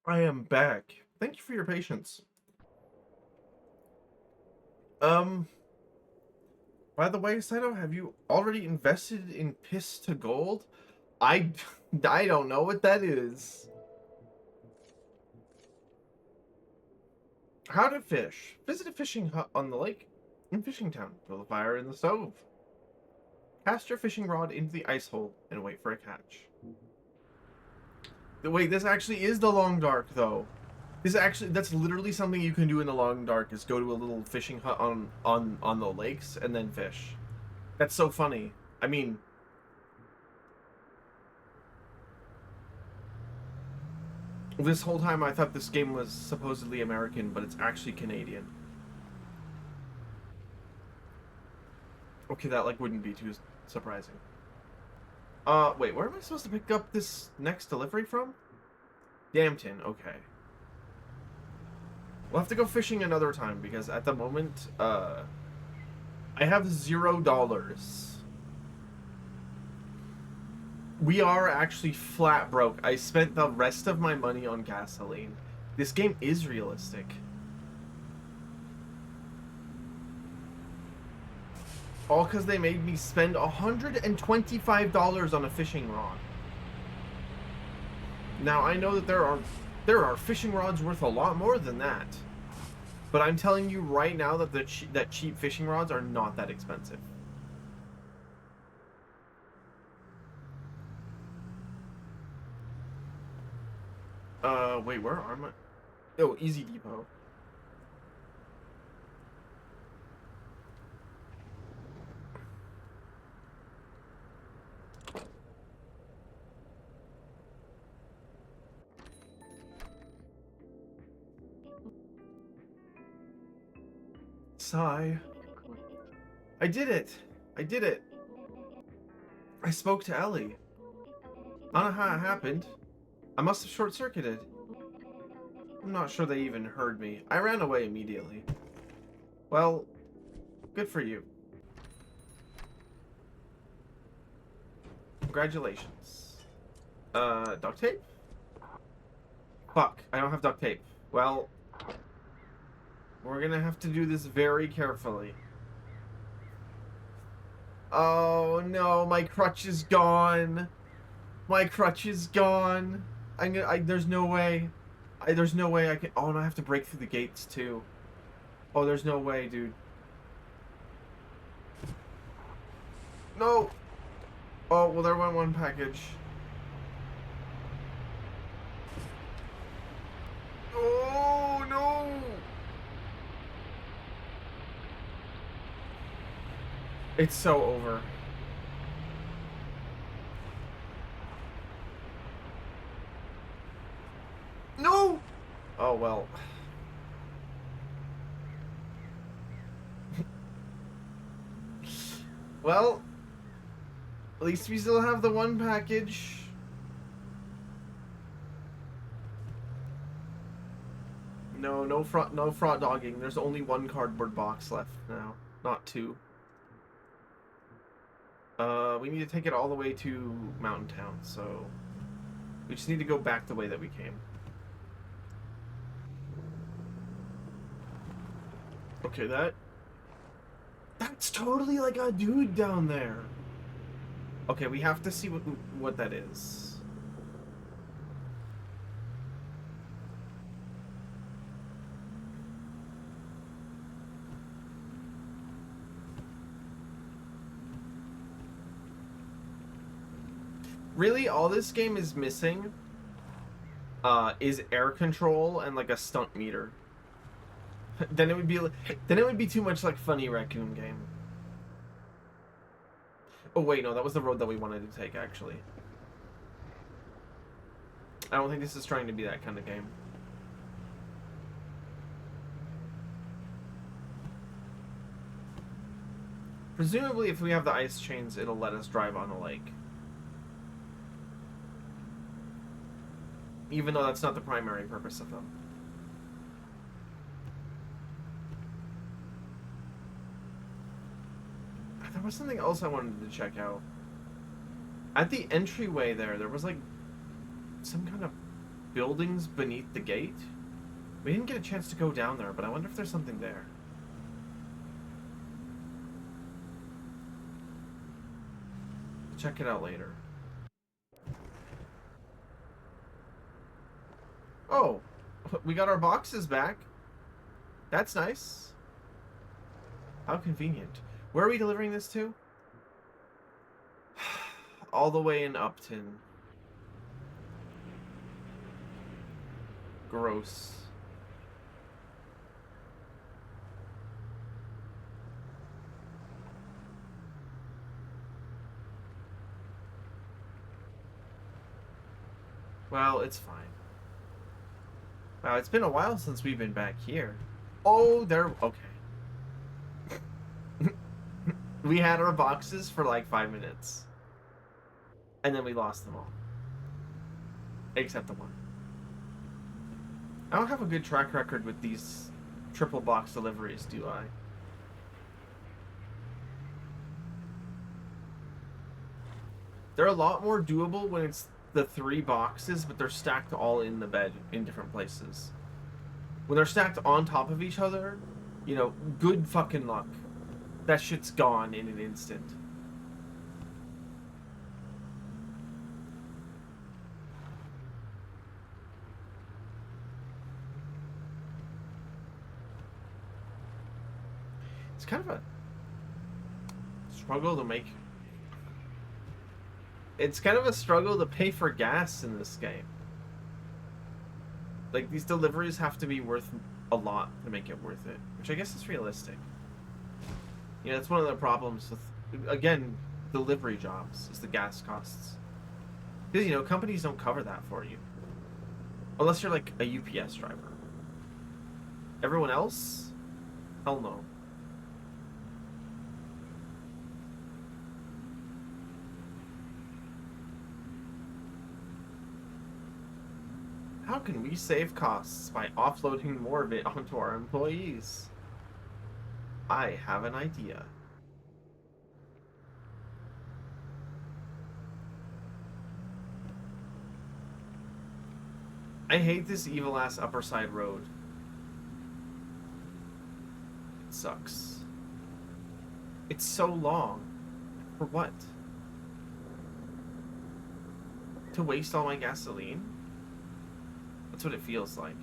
I am back. Thank you for your patience. By the way, Saito, have you already invested in Piss to Gold? I I don't know what that is. How to fish. Visit a fishing hut on the lake in Fishing Town. Build a fire in the stove. Cast your fishing rod into the ice hole and wait for a catch. Wait, this actually is the Long Dark, though. That's literally something you can do in the Long Dark, is go to a little fishing hut on the lakes and then fish. That's so funny. I mean, this whole time I thought this game was supposedly American, but it's actually Canadian. Okay, that like wouldn't be too surprising. Wait, where am I supposed to pick up this next delivery from? Dampton, okay. We'll have to go fishing another time because at the moment, I have $0. We are actually flat broke. I spent the rest of my money on gasoline. This game is realistic. All because they made me spend $125 on a fishing rod. Now, I know that there are fishing rods worth a lot more than that. But I'm telling you right now that that cheap fishing rods are not that expensive. Wait, where are my... Oh, Easy Depot. Sigh. I did it! I did it! I spoke to Ellie. I don't know how it happened. I must have short-circuited. I'm not sure they even heard me. I ran away immediately. Well, good for you. Congratulations. Duct tape? Fuck, I don't have duct tape. Well, we're gonna have to do this very carefully. Oh no, my crutch is gone. My crutch is gone. There's no way. There's no way I can. Oh, and I have to break through the gates too. Oh, there's no way, dude. No. Oh, well, there went one package. Oh, no. It's so over. No. Oh, well. Well, at least we still have the one package. No, no front dogging. There's only one cardboard box left now, not two. We need to take it all the way to Mountain Town, so we just need to go back the way that we came. Okay, that's totally like a dude down there. Okay, we have to see what that is. Really, all this game is missing is air control and like a stunt meter. Then it would be too much like Funny Raccoon Game. Oh wait, no, that was the road that we wanted to take actually. I don't think this is trying to be that kind of game. Presumably if we have the ice chains, it'll let us drive on the lake. Even though that's not the primary purpose of them. There was something else I wanted to check out. At the entryway there was like some kind of buildings beneath the gate. We didn't get a chance to go down there, but I wonder if there's something there. Check it out later. Oh, we got our boxes back. That's nice. How convenient. Where are we delivering this to? All the way in Upton. Gross. Well, it's fine. Wow, it's been a while since we've been back here. Oh, there... Okay. We had our boxes for like 5 minutes. And then we lost them all. Except the one. I don't have a good track record with these triple box deliveries, do I? They're a lot more doable when it's the 3 boxes, but they're stacked all in the bed in different places. When they're stacked on top of each other, you know, good fucking luck. That shit's gone in an instant. It's kind of a struggle to make. It's kind of a struggle to pay for gas in this game. Like, these deliveries have to be worth a lot to make it worth it, which I guess is realistic. You know, that's one of the problems with, again, delivery jobs, is the gas costs. Because, you know, companies don't cover that for you. Unless you're, like, a UPS driver. Everyone else? Hell no. How can we save costs by offloading more of it onto our employees? I have an idea. I hate this evil-ass upper side road. It sucks. It's so long. For what? To waste all my gasoline? That's what it feels like.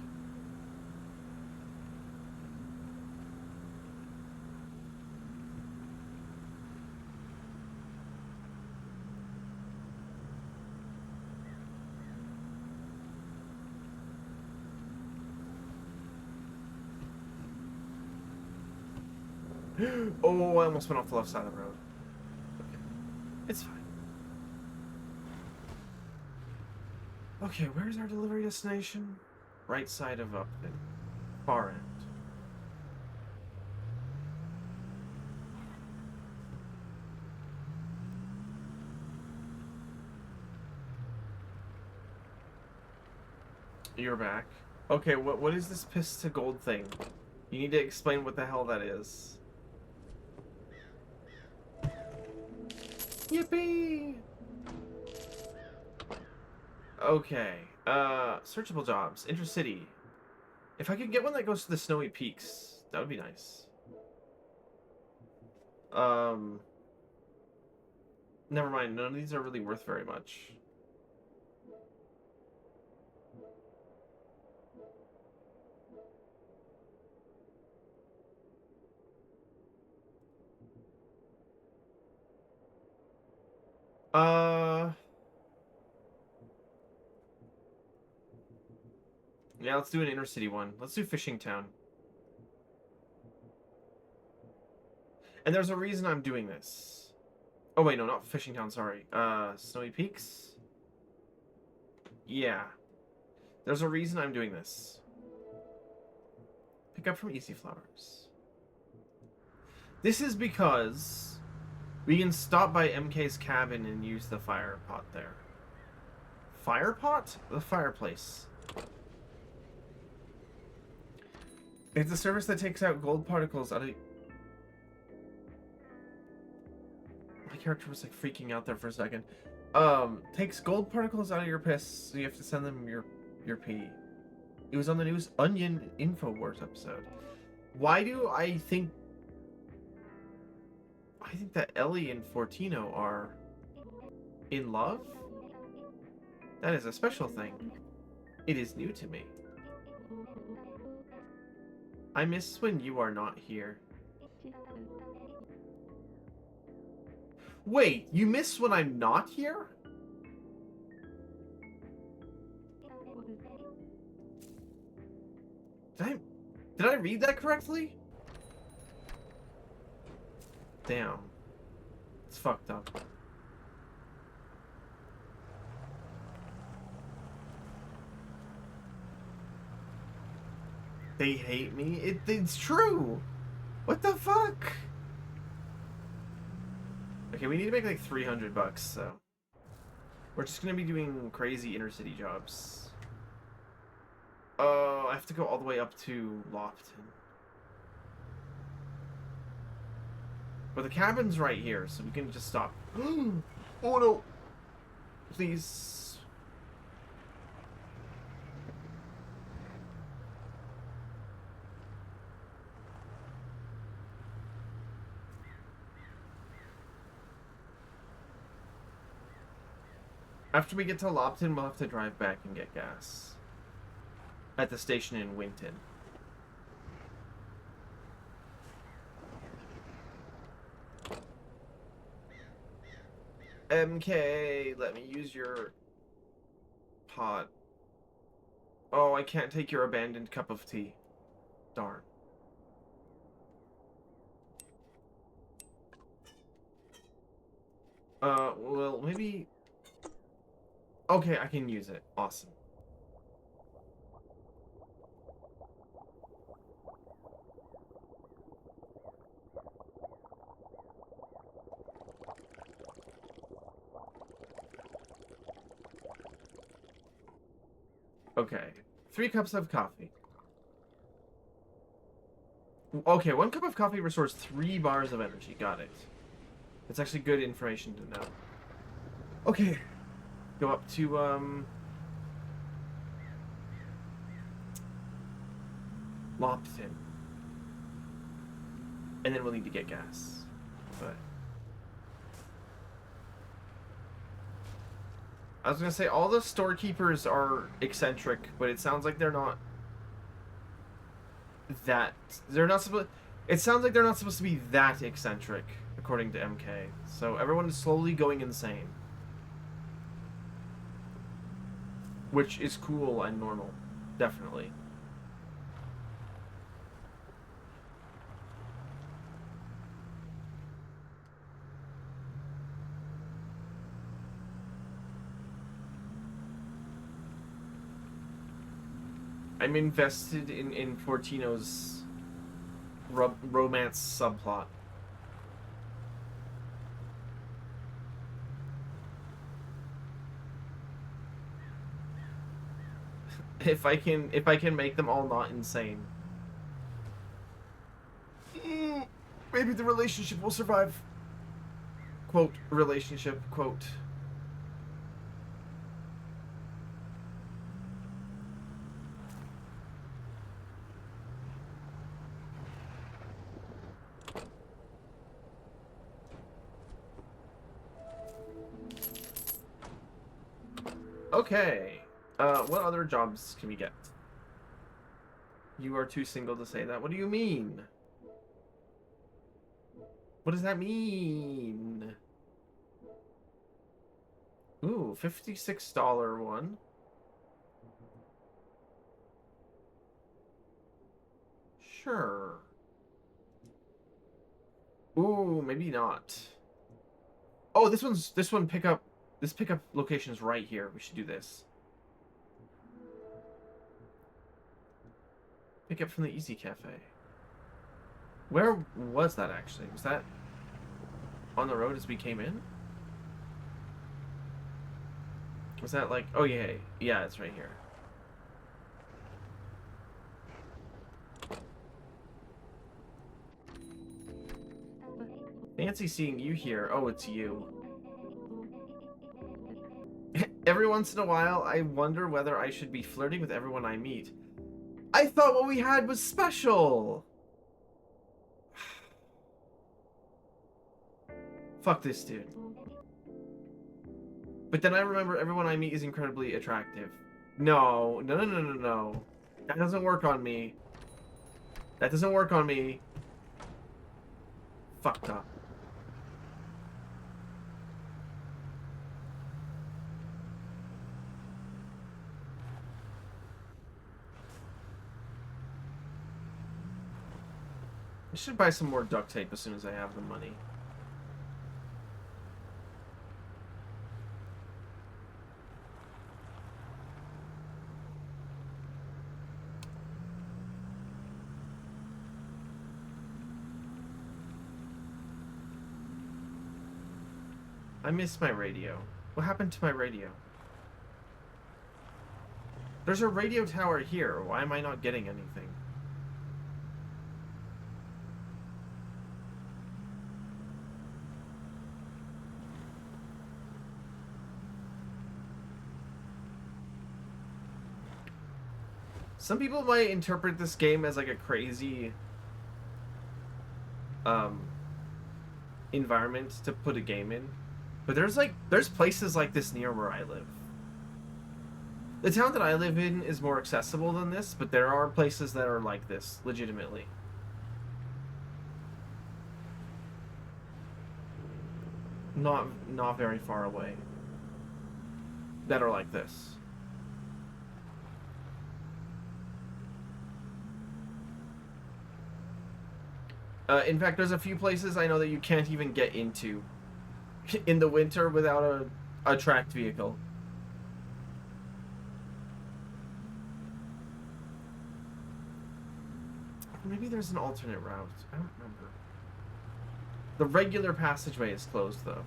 Oh, I almost went off the left side of the road. Okay. It's fine. Okay, where's our delivery destination? Right side of Upton. Far end. You're back. Okay, what is this piss to gold thing? You need to explain what the hell that is. Yippee! Okay. Searchable jobs. Intercity. If I could get one that goes to the Snowy Peaks, that would be nice. Never mind. None of these are really worth very much. Yeah, let's do an inner city one. Let's do Fishing Town. And there's a reason I'm doing this. Oh wait, no, not Fishing Town, sorry. Snowy Peaks? Yeah. There's a reason I'm doing this. Pick up from Easy Flowers. This is because we can stop by MK's cabin and use the fire pot there. Fire pot? The fireplace. It's a service that takes out gold particles out of... My character was like freaking out there for a second. Takes gold particles out of your piss, so you have to send them your your P. It was on the news Onion InfoWars episode. Why do I think that Ellie and Fortino are in love? That is a special thing. It is new to me. I miss when you are not here. Wait, you miss when I'm not here? Did I read that correctly? Damn. It's fucked up. They hate me? It's true! What the fuck? Okay, we need to make like 300 bucks, so... We're just gonna be doing crazy inner-city jobs. Oh, I have to go all the way up to Lofton. But the cabin's right here, so we can just stop. Oh no! Please. After we get to Lofton, we'll have to drive back and get gas. At the station in Winton. MK, let me use your pot. Oh, I can't take your abandoned cup of tea. Darn. Well, maybe... Okay, I can use it. Awesome. Okay. 3 cups of coffee. Okay, 1 cup of coffee restores 3 bars of energy. Got it. That's actually good information to know. Okay. Go up to, Lopton. And then we'll need to get gas. But... I was gonna say, all the storekeepers are eccentric, but it sounds like they're not that... They're not supposed... It sounds like they're not supposed to be that eccentric, according to MK. So everyone is slowly going insane. Which is cool and normal. Definitely. I'm invested in Fortino's romance subplot. If I can make them all not insane. Maybe the relationship will survive. Quote, relationship, quote. Okay. What other jobs can we get? You are too single to say that. What do you mean? What does that mean? Ooh, $56 one. Sure. Ooh, maybe not. Oh, this pickup location is right here. We should do this. Pick up from the Easy Cafe. Where was that actually? Was that on the road as we came in? Was that like... Oh yeah, yeah, it's right here. Fancy seeing you here. Oh, it's you. every once in a while, I wonder whether I should be flirting with everyone I meet. I thought what we had was special! Fuck this dude. But then I remember everyone I meet is incredibly attractive. No. No, no, no, no, no. That doesn't work on me. That doesn't work on me. Fucked up. I should buy some more duct tape as soon as I have the money. I miss my radio. What happened to my radio? There's a radio tower here. Why am I not getting anything? Some people might interpret this game as like a crazy environment to put a game in. But there's places like this near where I live. The town that I live in is more accessible than this, but there are places that are like this, legitimately. Not very far away. That are like this. In fact, there's a few places I know that you can't even get into in the winter without a tracked vehicle. Maybe there's an alternate route. I don't remember. The regular passageway is closed, though.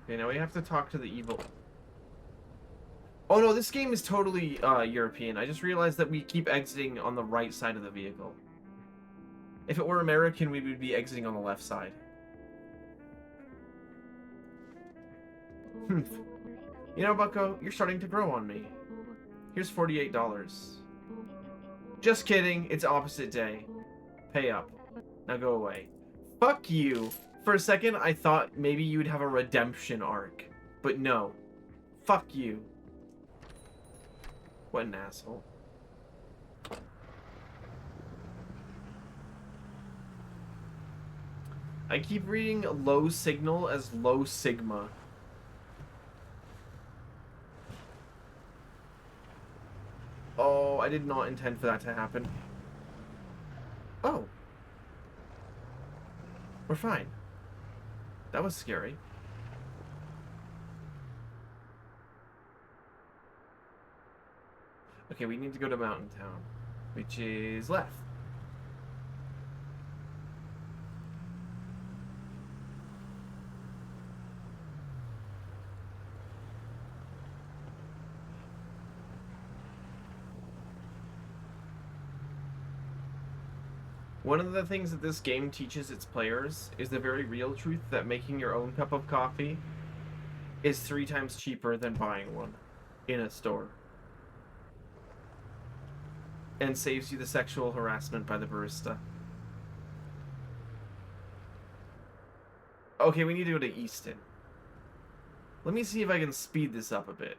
Okay, now we have to talk to the evil... Oh no, this game is totally European. I just realized that we keep exiting on the right side of the vehicle. If it were American, we would be exiting on the left side. You know, Bucko, you're starting to grow on me. Here's $48. Just kidding, it's opposite day. Pay up. Now go away. Fuck you. For a second, I thought maybe you'd have a redemption arc. But no. Fuck you. What an asshole. I keep reading low signal as low sigma. Oh, I did not intend for that to happen. Oh. We're fine. That was scary. Okay, we need to go to Mountain Town, which is left. One of the things that this game teaches its players is the very real truth that making your own cup of coffee is 3 times cheaper than buying one in a store. And saves you the sexual harassment by the barista. Okay, we need to go to Easton. Let me see if I can speed this up a bit.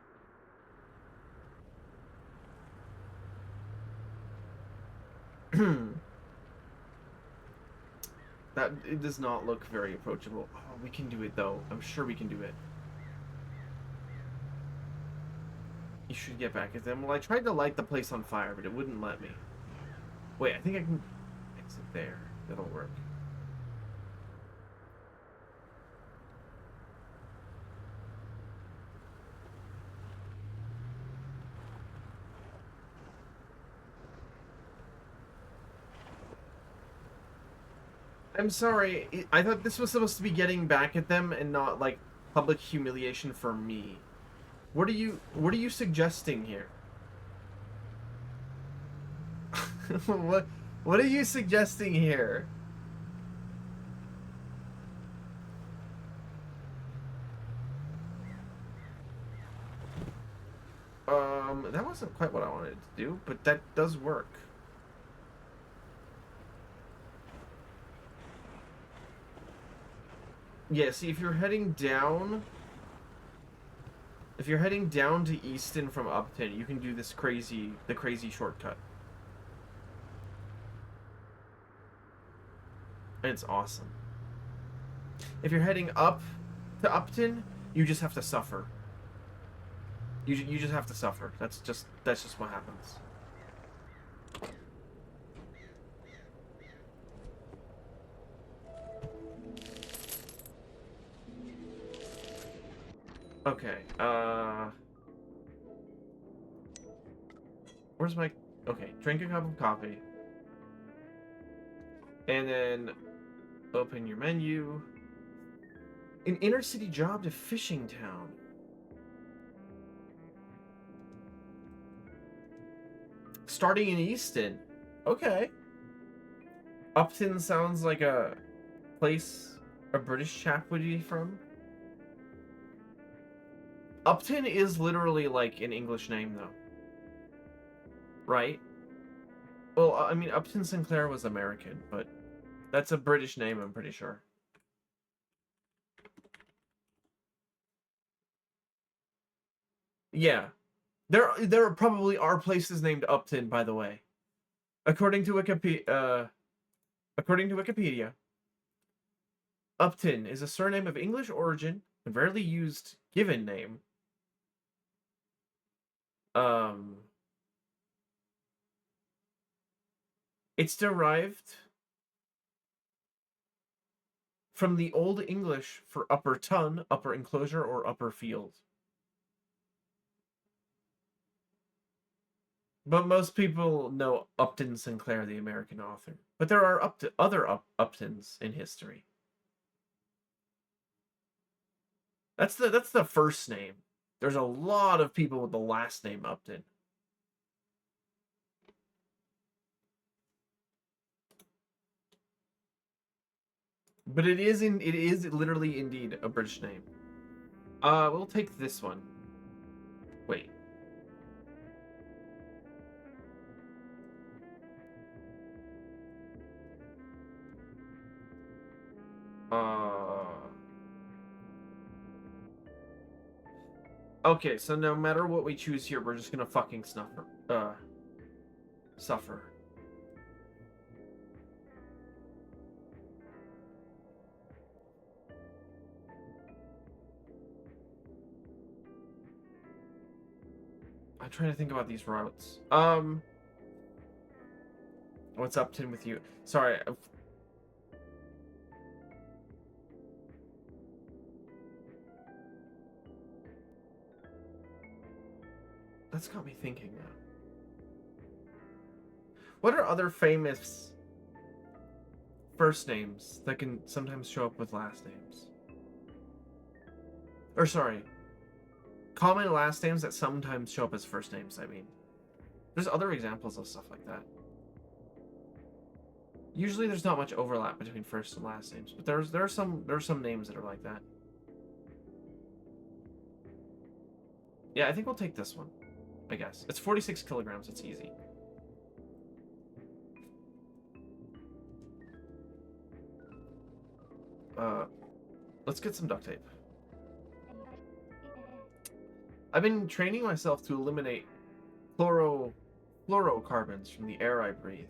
That, it does not look very approachable. Oh, we can do it though. I'm sure we can do it. You should get back at them. Well, I tried to light the place on fire, but it wouldn't let me. Wait, I think I can exit there. That'll work. I'm sorry. I thought this was supposed to be getting back at them and not like public humiliation for me. What are you suggesting here? what are you suggesting here? That wasn't quite what I wanted to do, but that does work. Yeah, see, if you're heading down to Easton from Upton, you can do the crazy shortcut. And it's awesome. If you're heading up to Upton, you just have to suffer. You just have to suffer. That's just what happens. Okay. Where's my... Okay, drink a cup of coffee. And then open your menu. An inner city job to fishing town. Starting in Easton. Okay. Upton sounds like a place a British chap would be from. Upton is literally like an English name, though. Right? Well, I mean, Upton Sinclair was American, but that's a British name, I'm pretty sure. Yeah. There probably are places named Upton, by the way. According to Wikipedia, Upton is a surname of English origin and rarely used given name. It's derived from the Old English for upper ton, upper enclosure, or upper field. But most people know Upton Sinclair, the American author. But there are other Uptons in history. That's the first name. There's a lot of people with the last name Upton. But it is literally indeed a British name. We'll take this one. Wait. Okay, so no matter what we choose here, we're just gonna fucking suffer. Suffer. I'm trying to think about these routes. What's Upton with you? Sorry. That's got me thinking now. What are other famous first names that can sometimes show up with last names? Or sorry, common last names that sometimes show up as first names, I mean. There's other examples of stuff like that. Usually there's not much overlap between first and last names, but there are some names that are like that. Yeah, I think we'll take this one. I guess. It's 46 kilograms, it's easy. Let's get some duct tape. I've been training myself to eliminate fluorocarbons from the air I breathe,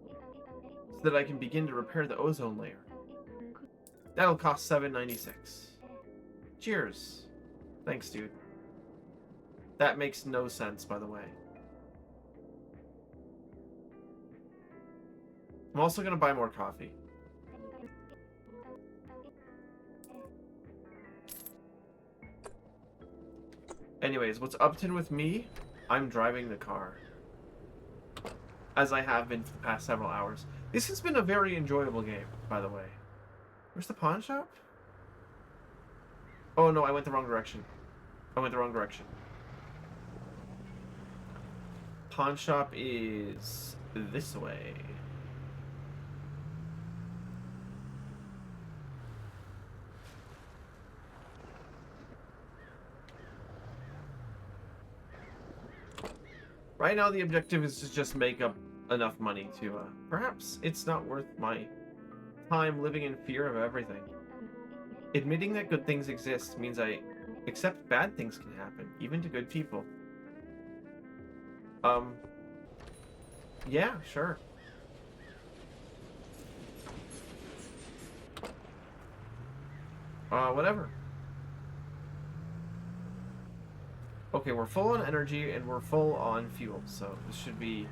so that I can begin to repair the ozone layer. That'll cost $7.96. Cheers. Thanks, dude. That makes no sense, by the way. I'm also gonna buy more coffee. Anyways, what's Upton with me? I'm driving the car. As I have been for the past several hours. This has been a very enjoyable game, by the way. Where's the pawn shop? Oh no, I went the wrong direction. Pawn shop is this way. Right now, the objective is to just make up enough money to, perhaps it's not worth my time living in fear of everything. Admitting that good things exist means I accept bad things can happen, even to good people. Yeah, sure. Whatever. Okay, we're full on energy and we're full on fuel, so this should be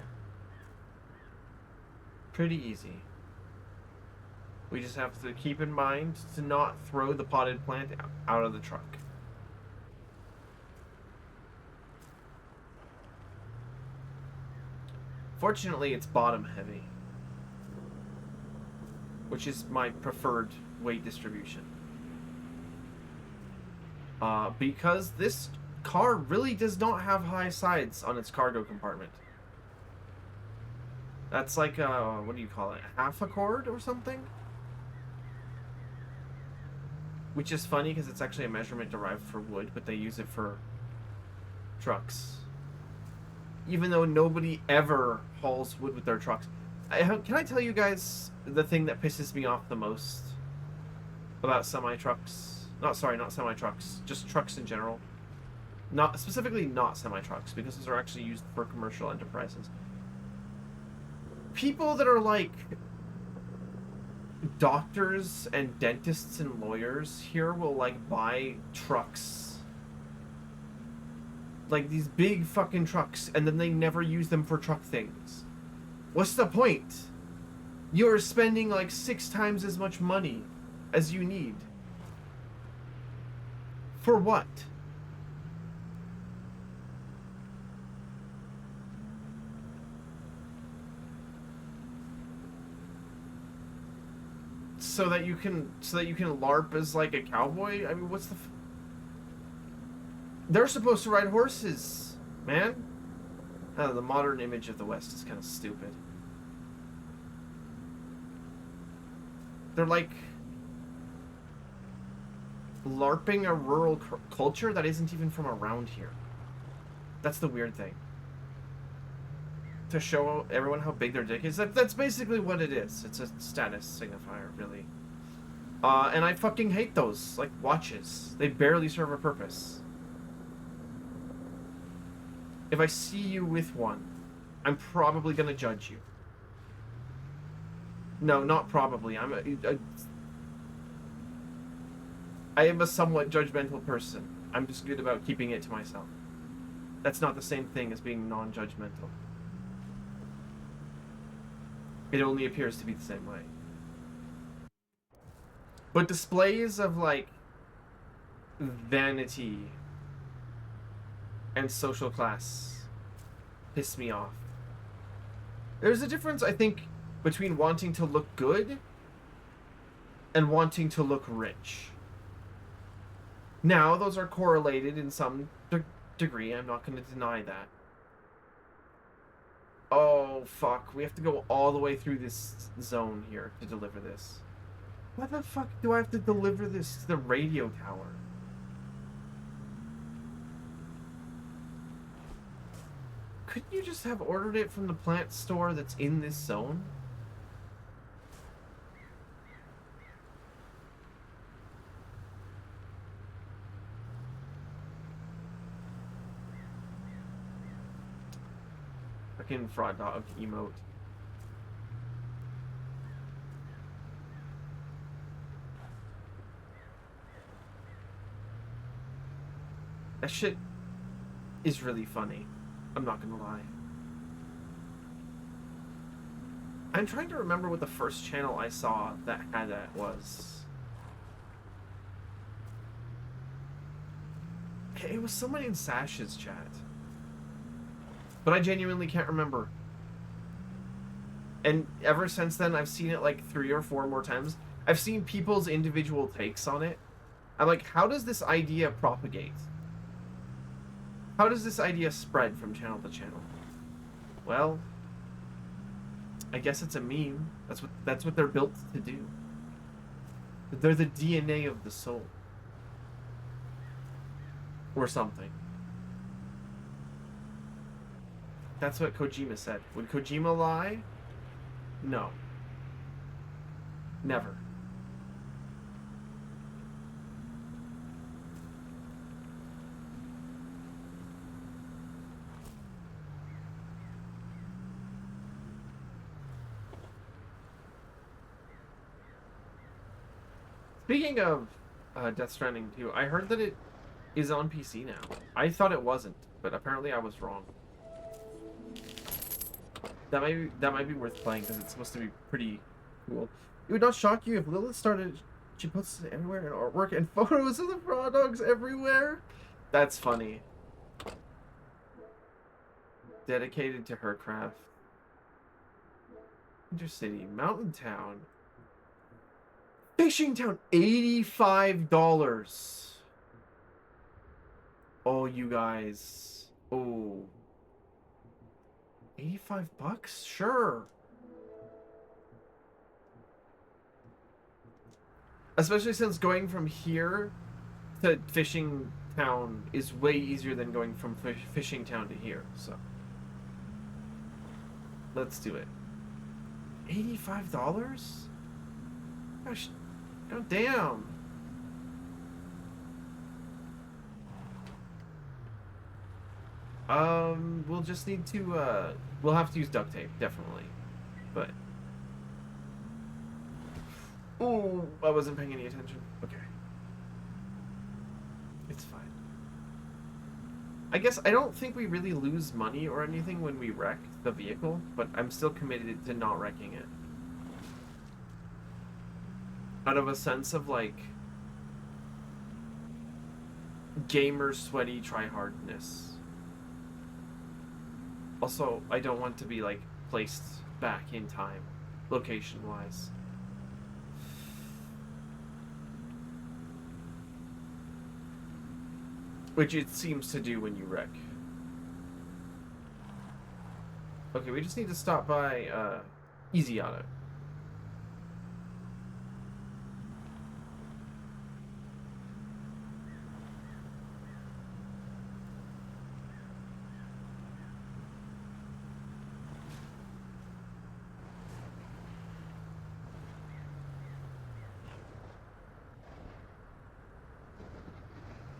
pretty easy. We just have to keep in mind to not throw the potted plant out of the truck. Fortunately, it's bottom heavy, which is my preferred weight distribution. Because this car really does not have high sides on its cargo compartment. That's like what do you call it? Half a cord or something? Which is funny because it's actually a measurement derived for wood, but they use it for trucks. Even though nobody ever hauls wood with their trucks. Can I tell you guys the thing that pisses me off the most about semi-trucks? Not semi-trucks, just trucks in general. Not specifically not semi-trucks, because those are actually used for commercial enterprises. People that are like doctors and dentists and lawyers here will like buy trucks, like these big fucking trucks, and then they never use them for truck things. What's the point? You're spending like 6 times as much money as you need. For what? So that you can LARP as like a cowboy? I mean, what's the they're supposed to ride horses, man. The modern image of the West is kind of stupid. They're like LARPing a rural culture that isn't even from around here. That's the weird thing. To show everyone how big their dick is. That's basically what it is. It's a status signifier, really. And I fucking hate those, like, watches. They barely serve a purpose. If I see you with one, I'm probably gonna judge you. No, not probably. I am a somewhat judgmental person. I'm just good about keeping it to myself. That's not the same thing as being non-judgmental. It only appears to be the same way. But displays of, like, vanity and social class piss me off. There's a difference, I think, between wanting to look good and wanting to look rich. Now, those are correlated in some degree. I'm not going to deny that. Oh, fuck. We have to go all the way through this zone here to deliver this. Why the fuck do I have to deliver this to the radio tower? Couldn't you just have ordered it from the plant store that's in this zone? Fucking fraud dog emote. That shit is really funny. I'm not gonna lie. I'm trying to remember what the first channel I saw that had that was. It was someone in Sash's chat. But I genuinely can't remember. And ever since then, I've seen it like 3 or 4 more times. I've seen people's individual takes on it. I'm like, how does this idea propagate? How does this idea spread from channel to channel? Well, I guess it's a meme. That's what they're built to do. They're the DNA of the soul. Or something. That's what Kojima said. Would Kojima lie? No. Never. Speaking of Death Stranding 2, I heard that it is on PC now. I thought it wasn't, but apparently I was wrong. That might be worth playing because it's supposed to be pretty cool. It would not shock you if Lilith started. She puts it everywhere in artwork and photos of the raw dogs everywhere. That's funny. Dedicated to her craft. Intercity, Mountain Town. Fishing Town, $85. Oh, you guys. Oh. 85 bucks? Sure. Especially since going from here to Fishing Town is way easier than going from Fishing Town to here, so. Let's do it. $85? Gosh, god damn. We'll just need to, we'll have to use duct tape, definitely. But... Oh, I wasn't paying any attention. Okay. It's fine. I guess I don't think we really lose money or anything when we wreck the vehicle, but I'm still committed to not wrecking it. Out of a sense of, like, gamer sweaty tryhardness. Also, I don't want to be, like, placed back in time, location-wise. Which it seems to do when you wreck. Okay, we just need to stop by, Easy Auto.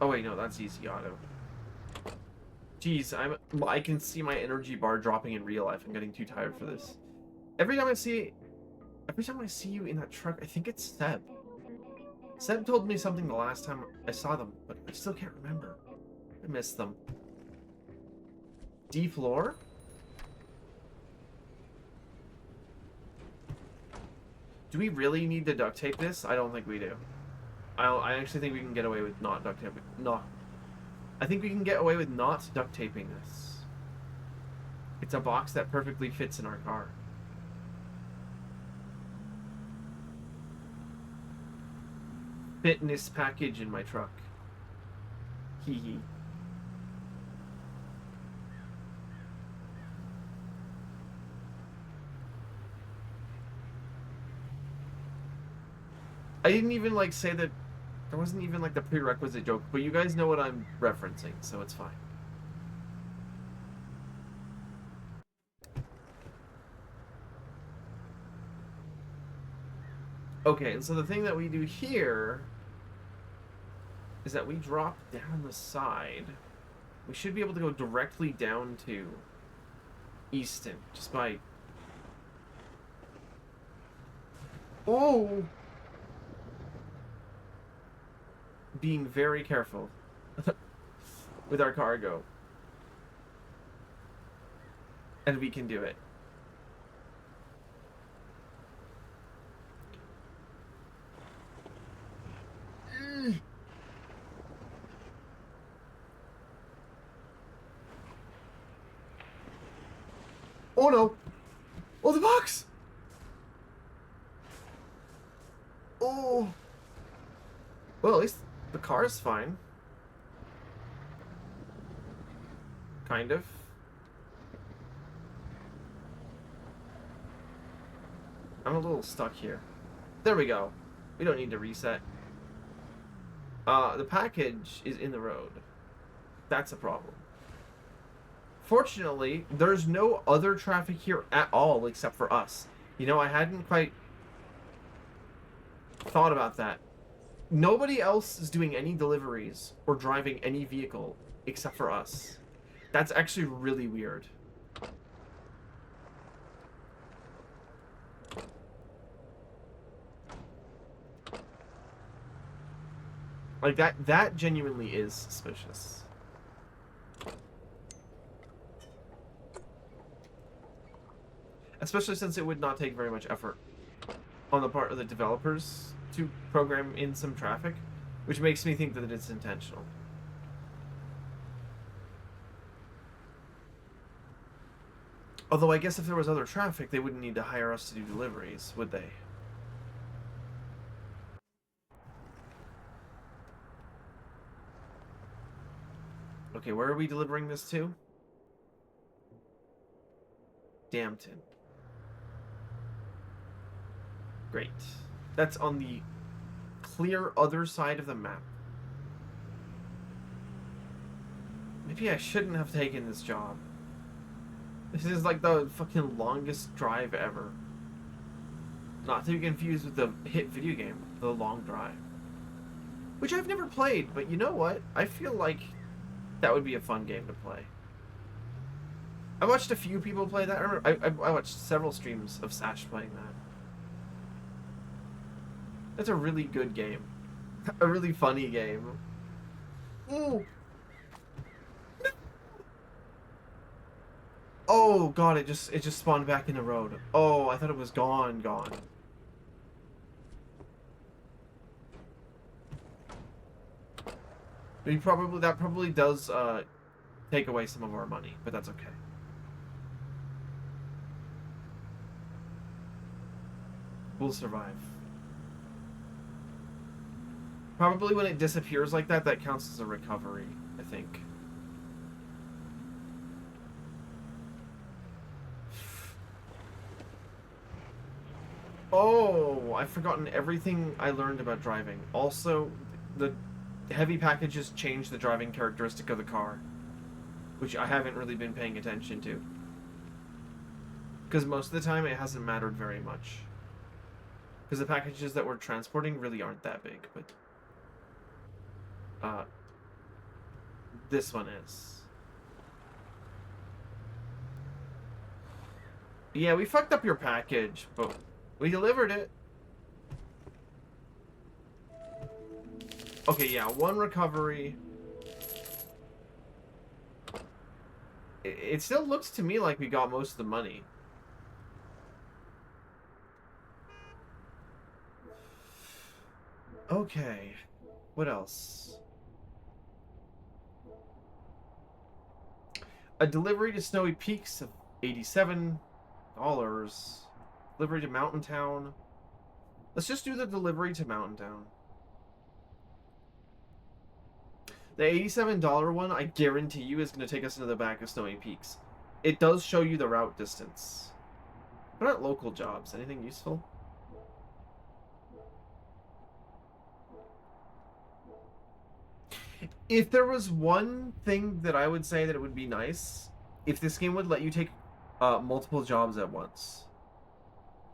Oh wait, no, that's Easy Auto. Jeez, I can see my energy bar dropping in real life. I'm getting too tired for this. Every time I see you in that truck, I think it's Seb. Seb told me something the last time I saw them, but I still can't remember. I missed them. D floor? Do we really need to duct tape this? I don't think we do. I actually think we can get away with not duct taping. I think we can get away with not duct taping this. It's a box that perfectly fits in our car. Fitness package in my truck. Hee hee. I didn't even, like, say that there wasn't even, like, the prerequisite joke, but you guys know what I'm referencing, so it's fine. Okay, and so the thing that we do here is that we drop down the side. We should be able to go directly down to Easton, just by... Oh! Being very careful with our cargo. And we can do it. Oh no! Oh, the box! Oh! Well, at least the car is fine. Kind of. I'm a little stuck here. There we go. We don't need to reset. The package is in the road. That's a problem. Fortunately, there's no other traffic here at all except for us. You know, I hadn't quite thought about that. Nobody else is doing any deliveries or driving any vehicle except for us. That's actually really weird. Like, that genuinely is suspicious. Especially since it would not take very much effort on the part of the developers to program in some traffic, which makes me think that it's intentional. Although I guess if there was other traffic, they wouldn't need to hire us to do deliveries, would they? Okay, where are we delivering this to? Dampton. Great. That's on the clear other side of the map. Maybe I shouldn't have taken this job. This is like the fucking longest drive ever. Not to be confused with the hit video game, The Long Drive. Which I've never played, but you know what? I feel like that would be a fun game to play. I watched a few people play that. I watched several streams of Sash playing that. That's a really good game. A really funny game. Ooh. Oh god, it just spawned back in the road. Oh, I thought it was gone. That probably does take away some of our money, but that's okay. We'll survive. Probably when it disappears like that, that counts as a recovery, I think. Oh, I've forgotten everything I learned about driving. Also, the heavy packages change the driving characteristic of the car, which I haven't really been paying attention to. Because most of the time it hasn't mattered very much. Because the packages that we're transporting really aren't that big, but this one is. Yeah, we fucked up your package, but we delivered it. Okay, yeah, one recovery. It still looks to me like we got most of the money. Okay, what else? A delivery to Snowy Peaks of $87. Delivery to Mountain Town. Let's just do the delivery to Mountain Town. The $87 one, I guarantee you, is going to take us into the back of Snowy Peaks. It does show you the route distance. What about local jobs? Anything useful? If there was one thing that I would say that it would be nice, if this game would let you take multiple jobs at once.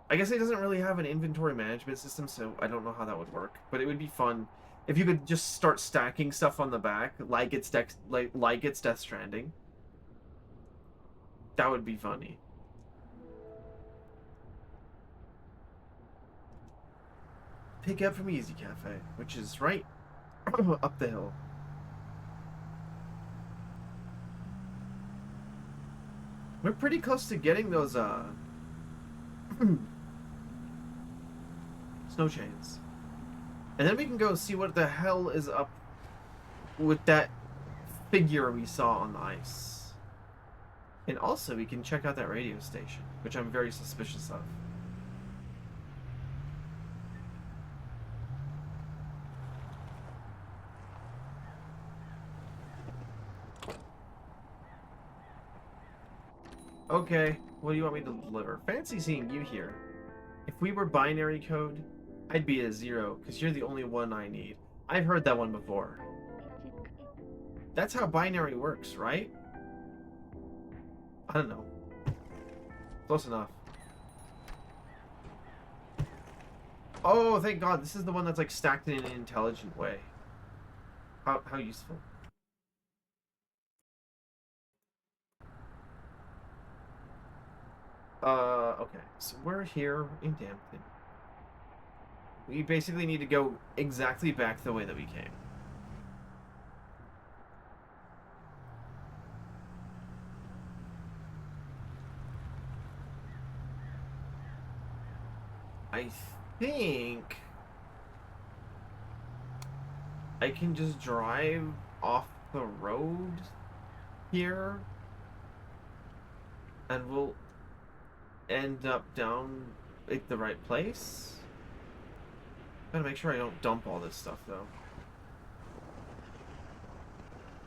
I guess it doesn't really have an inventory management system, so I don't know how that would work. But it would be fun if you could just start stacking stuff on the back, like it's Death Stranding. That would be funny. Pick up from Easy Cafe, which is right up the hill. We're pretty close to getting those snow chains. And then we can go see what the hell is up with that figure we saw on the ice. And also we can check out that radio station, which I'm very suspicious of. Okay, what do you want me to deliver? Fancy seeing you here. If we were binary code, I'd be a 0, because you're the only one I need. I've heard that one before. That's how binary works, right? I don't know. Close enough. Oh, thank God. This is the one that's like stacked in an intelligent way. How useful. Okay. So we're here in Dampton. We basically need to go exactly back the way that we came. I think I can just drive off the road here and we'll end up down at the right place. Gotta make sure I don't dump all this stuff though.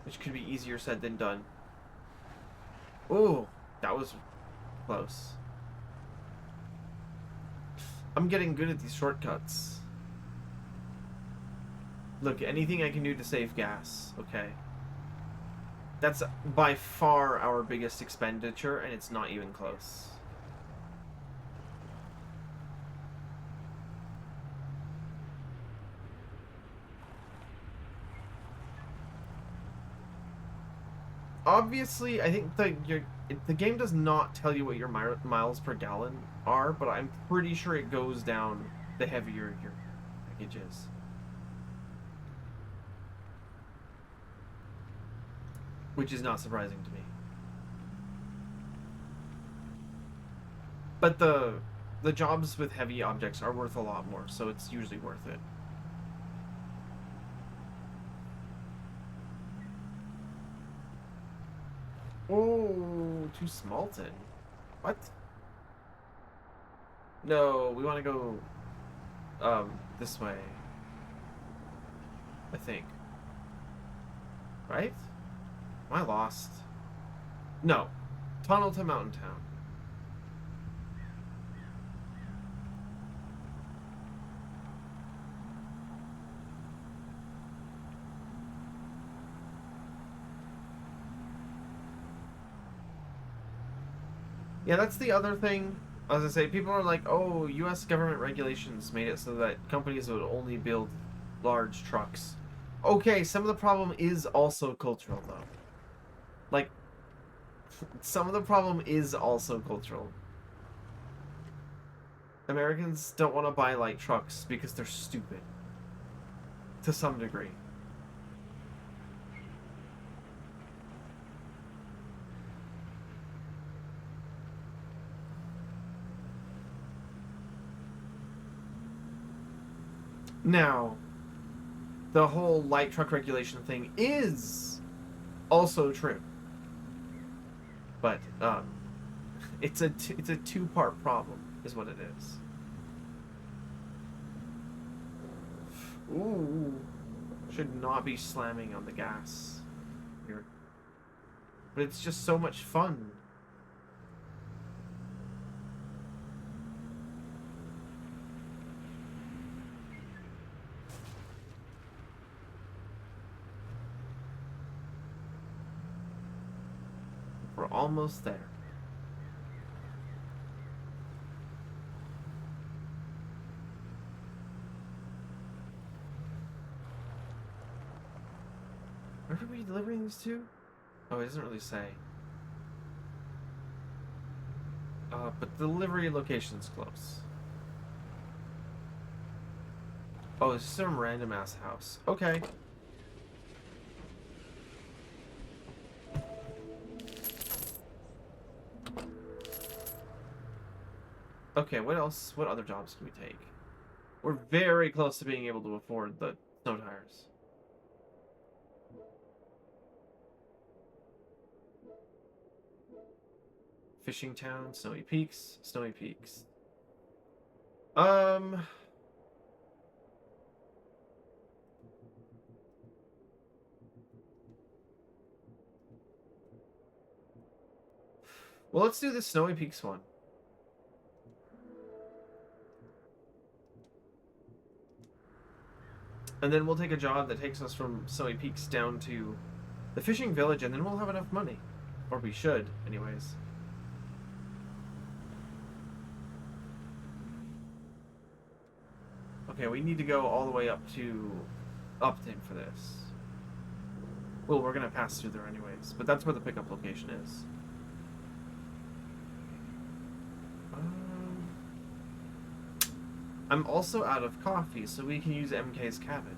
Which could be easier said than done. Oh, that was close. I'm getting good at these shortcuts. Look, anything I can do to save gas, okay. That's by far our biggest expenditure, and it's not even close. Obviously, I think the game does not tell you what your miles per gallon are, but I'm pretty sure it goes down the heavier your package is. Which is not surprising to me. But the jobs with heavy objects are worth a lot more, so it's usually worth it. Oh, to Smalton. What? No, we want to go this way. I think. Right? Am I lost? No. Tunnel to Mountain Town. Yeah, that's the other thing. As I say, people are like, oh, US government regulations made it so that companies would only build large trucks. Okay, some of the problem is also cultural, though. Like, some of the problem is also cultural. Americans don't want to buy light trucks because they're stupid. To some degree. Now, the whole light truck regulation thing is also true. But, it's a two-part problem, is what it is. Ooh. Should not be slamming on the gas here. But it's just so much fun. We're almost there. Where are we delivering these to? Oh, it doesn't really say. But the delivery location's close. Oh, it's some random ass house. Okay. Okay, what else? What other jobs can we take? We're very close to being able to afford the snow tires. Fishing town, Snowy Peaks, Snowy Peaks. Well, let's do the Snowy Peaks one. And then we'll take a job that takes us from Snowy Peaks down to the fishing village, and then we'll have enough money. Or we should, anyways. Okay, we need to go all the way up to Upton for this. Well, we're gonna pass through there anyways, but that's where the pickup location is. I'm also out of coffee, so we can use MK's cabin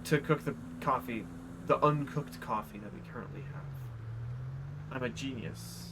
to cook the coffee, the uncooked coffee that we currently have. I'm a genius.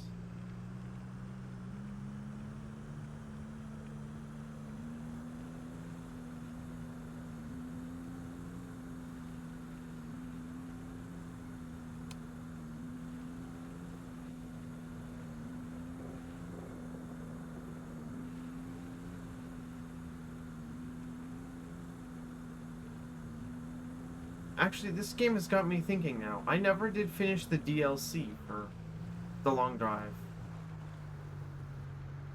Actually, this game has got me thinking now. I never did finish the DLC for The Long Drive.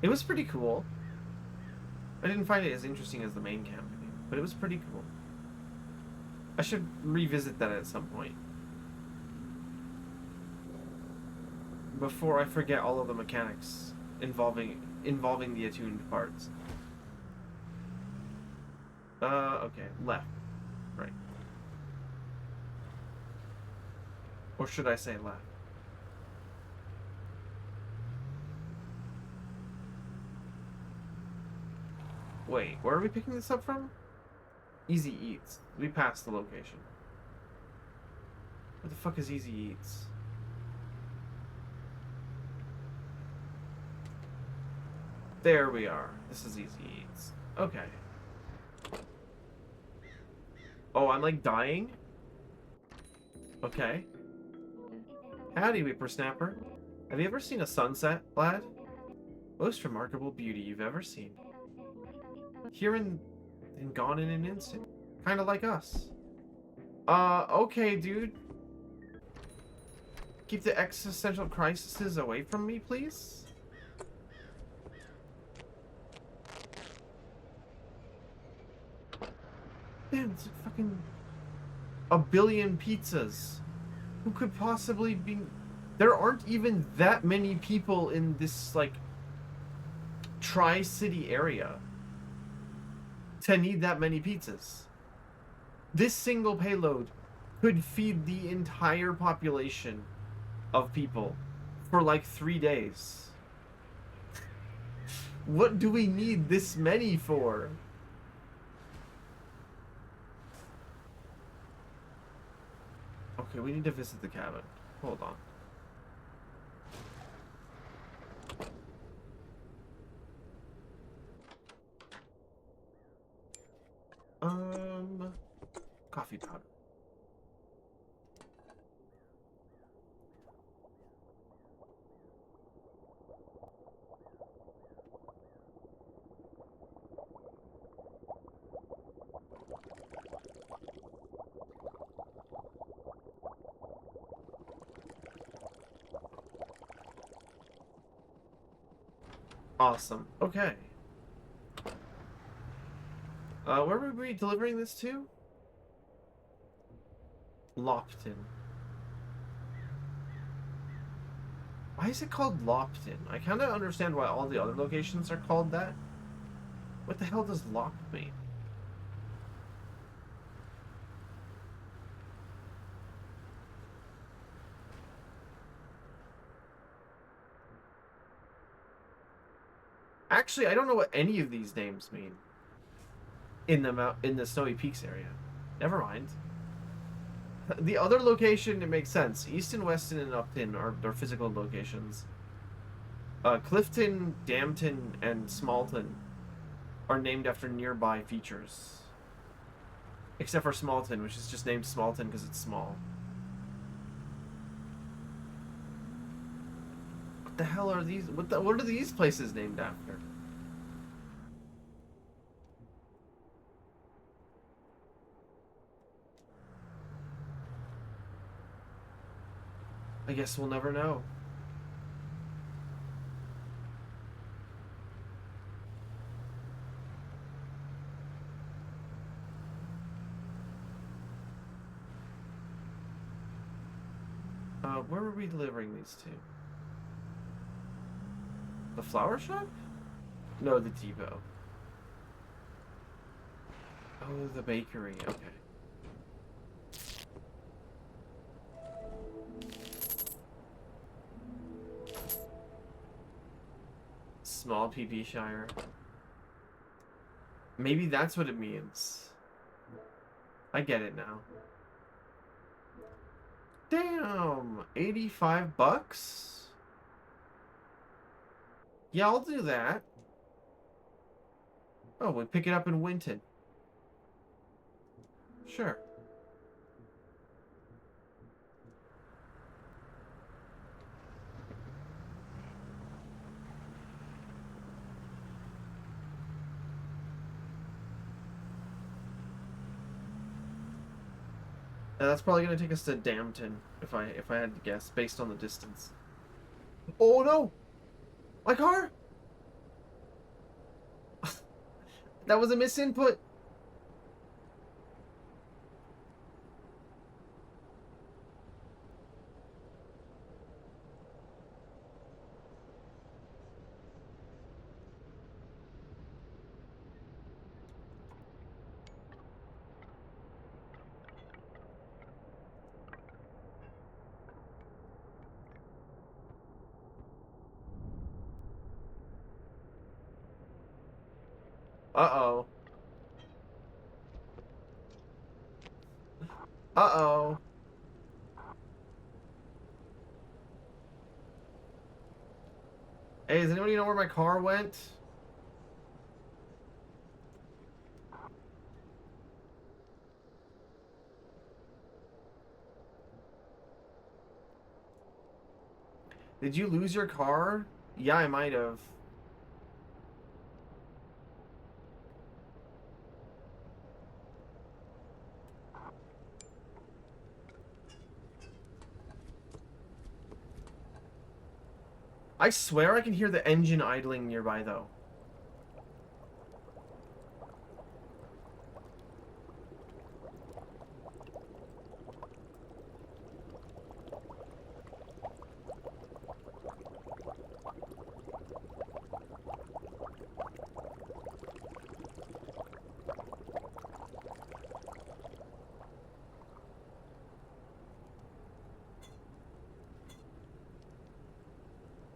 It was pretty cool. I didn't find it as interesting as the main campaign, but it was pretty cool. I should revisit that at some point. Before I forget all of the mechanics involving the attuned parts. Okay, left. Right. Or should I say left? Wait, where are we picking this up from? Easy Eats. We passed the location. What the fuck is Easy Eats? There we are. This is Easy Eats. Okay. Oh, I'm like dying? Okay. Howdy, whippersnapper. Have you ever seen a sunset, lad? Most remarkable beauty you've ever seen. Here and gone in an instant. Kinda like us. Okay, dude. Keep the existential crises away from me, please? Man, it's like fucking a billion pizzas. Who could possibly be... There aren't even that many people in this, like, Tri-City area to need that many pizzas. This single payload could feed the entire population of people for like 3 days. What do we need this many for? Okay, we need to visit the cabin. Hold on. Coffee powder. Awesome. Okay. Where were we delivering this to? Lopton. Why is it called Lopton? I kind of understand why all the other locations are called that. What the hell does Lop mean? Actually, I don't know what any of these names mean. In the Snowy Peaks area. Never mind. The other location, it makes sense. Easton, Weston, and Upton are their physical locations. Clifton, Damton, and Smalton are named after nearby features. Except for Smalton, which is just named Smalton because it's small. What the hell are these? What are these places named after? I guess we'll never know. Where were we delivering these to? The flower shop? No, the depot. Oh, the bakery. Okay. Small PP Shire. Maybe that's what it means. I get it now. Damn! 85 bucks? Yeah, I'll do that. Oh, we pick it up in Winton. Sure. That's probably gonna take us to Dampton, if I had to guess, based on the distance. Oh no! My car! That was a misinput! Uh-oh. Uh-oh. Hey, does anybody know where my car went? Did you lose your car? Yeah, I might have. I swear I can hear the engine idling nearby, though.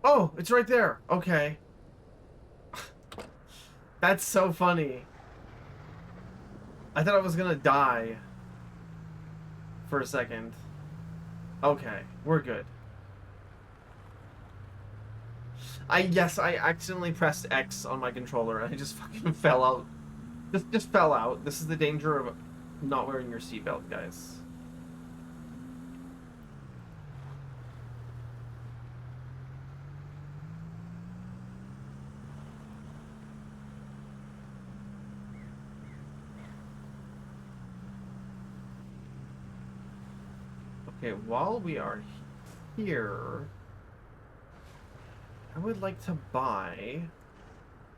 Oh, it's right there. Okay. That's so funny. I thought I was gonna die for a second. Okay, we're good. Yes, I accidentally pressed X on my controller and I just fucking fell out. Just fell out. This is the danger of not wearing your seatbelt, guys. Okay, while we are here, I would like to buy...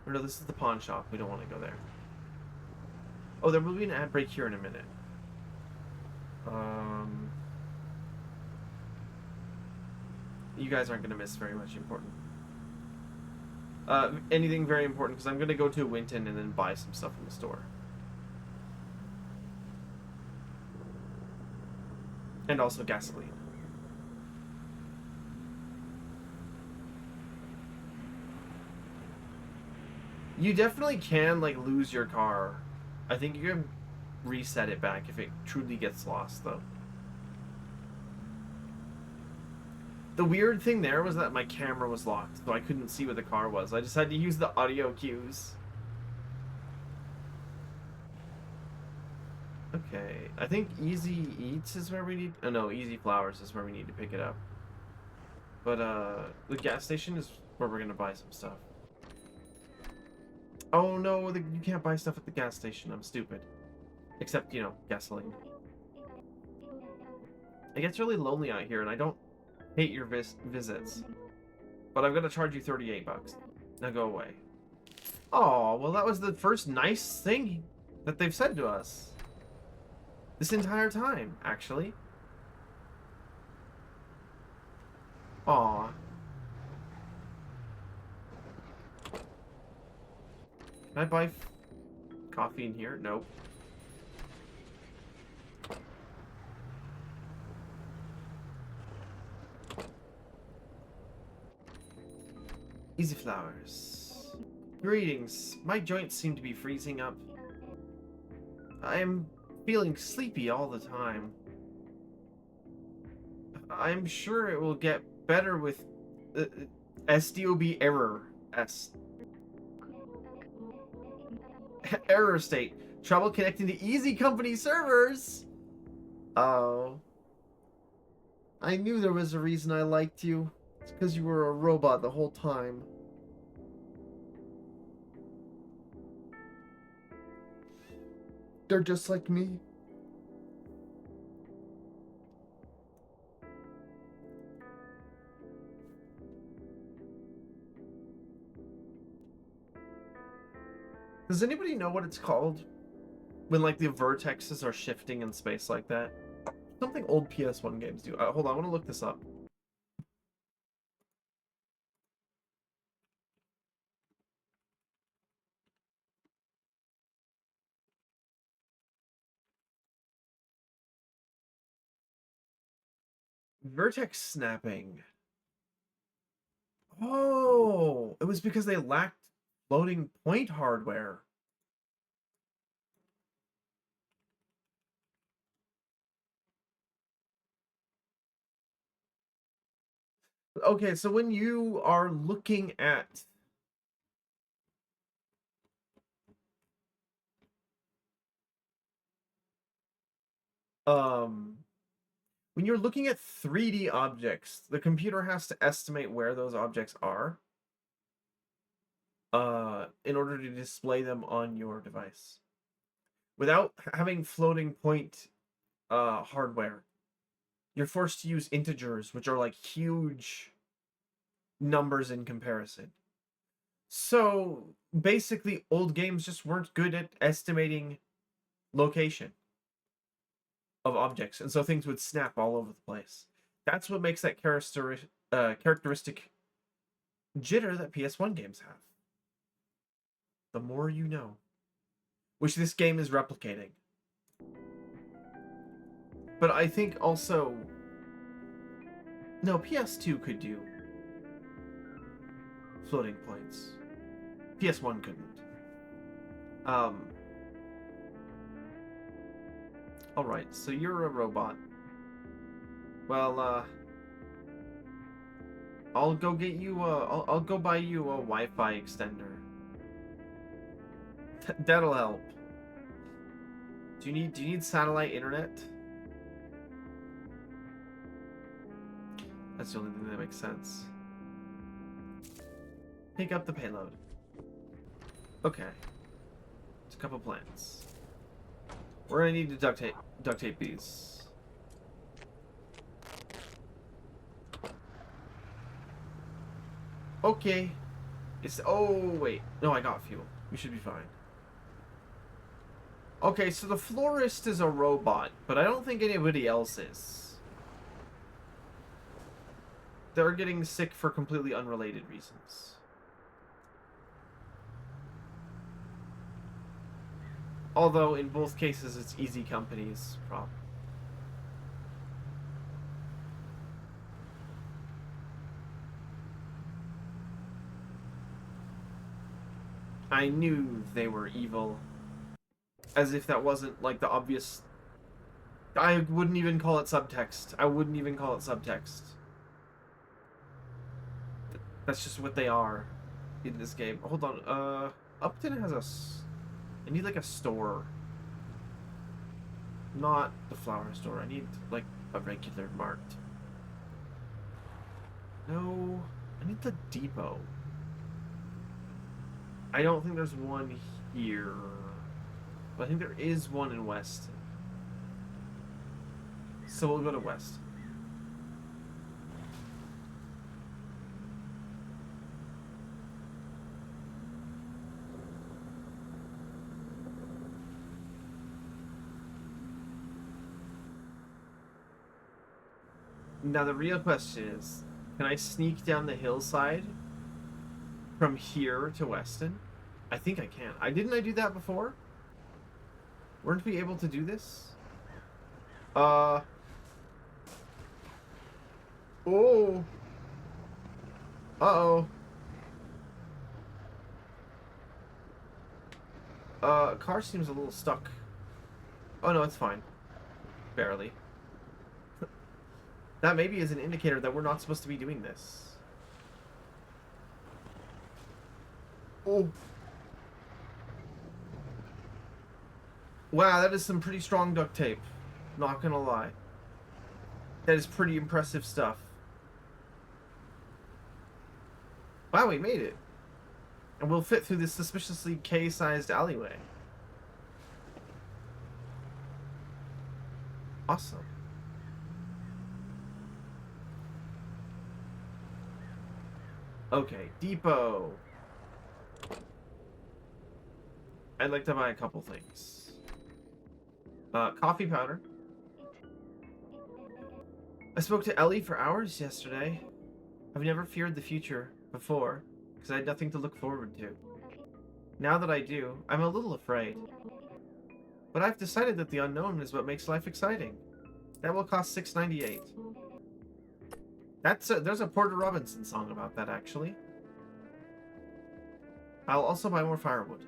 Or no, this is the pawn shop. We don't want to go there. Oh, there will be an ad break here in a minute. You guys aren't going to miss very much important. Anything very important, because I'm going to go to Winton and then buy some stuff in the store. And also gasoline. You definitely can, like, lose your car. I think you can reset it back if it truly gets lost, though. The weird thing there was that my camera was locked, so I couldn't see what the car was. I just had to use the audio cues. Okay, I think Easy Eats is where we need... Oh no, Easy Flowers is where we need to pick it up. But, the gas station is where we're gonna buy some stuff. Oh no, you can't buy stuff at the gas station. I'm stupid. Except, you know, gasoline. It gets really lonely out here, and I don't hate your visits. But I'm gonna charge you 38 bucks. Now go away. Oh, well that was the first nice thing that they've said to us. This entire time, actually. Aw. Can I buy coffee in here? Nope. Easy flowers. Greetings. My joints seem to be freezing up. I am feeling sleepy all the time. I'm sure it will get better with SDOB error. Error state. Trouble connecting to Easy Company servers. Oh. I knew there was a reason I liked you. It's because you were a robot the whole time. They're just like me. Does anybody know what it's called? When, like, the vertexes are shifting in space like that? Something old PS1 games do. Hold on, I want to look this up. Vertex snapping. Oh, it was because they lacked floating point hardware. Okay, so when you are looking at when you're looking at 3D objects, the computer has to estimate where those objects are in order to display them on your device. Without having floating point hardware, you're forced to use integers, which are like huge numbers in comparison. So basically, old games just weren't good at estimating location of objects, and so things would snap all over the place. That's what makes that characteristic jitter that PS1 games have. The more you know. Which this game is replicating. But I think also... No, PS2 could do floating points. PS1 couldn't. Alright, so you're a robot. Well, I'll go get you I'll go buy you a Wi-Fi extender. That'll help. Do you need satellite internet? That's the only thing that makes sense. Pick up the payload. Okay. It's a couple plants. We're gonna need to duct tape these. Okay. Oh wait. No, I got fuel. We should be fine. Okay, so the florist is a robot, but I don't think anybody else is. They're getting sick for completely unrelated reasons. Although, in both cases, it's Easy Company's problem. I knew they were evil. As if that wasn't, like, the obvious... I wouldn't even call it subtext. I wouldn't even call it subtext. That's just what they are in this game. Hold on, Upton has a... I need, like, a store. Not the flower store. I need, like, a regular mart. No, I need the depot. I don't think there's one here. But I think there is one in West. So we'll go to West. Now the real question is, can I sneak down the hillside from here to Weston? I think I can. Didn't I do that before? Weren't we able to do this? Oh. Uh-oh. Car seems a little stuck. Oh no, it's fine. Barely. That maybe is an indicator that we're not supposed to be doing this. Oh. Wow, that is some pretty strong duct tape. Not gonna lie. That is pretty impressive stuff. Wow, we made it. And we'll fit through this suspiciously K-sized alleyway. Awesome. Okay, depot. I'd like to buy a couple things. Coffee powder. I spoke to Ellie for hours yesterday. I've never feared the future before, because I had nothing to look forward to. Now that I do, I'm a little afraid. But I've decided that the unknown is what makes life exciting. That will cost $6.98. There's a Porter Robinson song about that, actually. I'll also buy more firewood.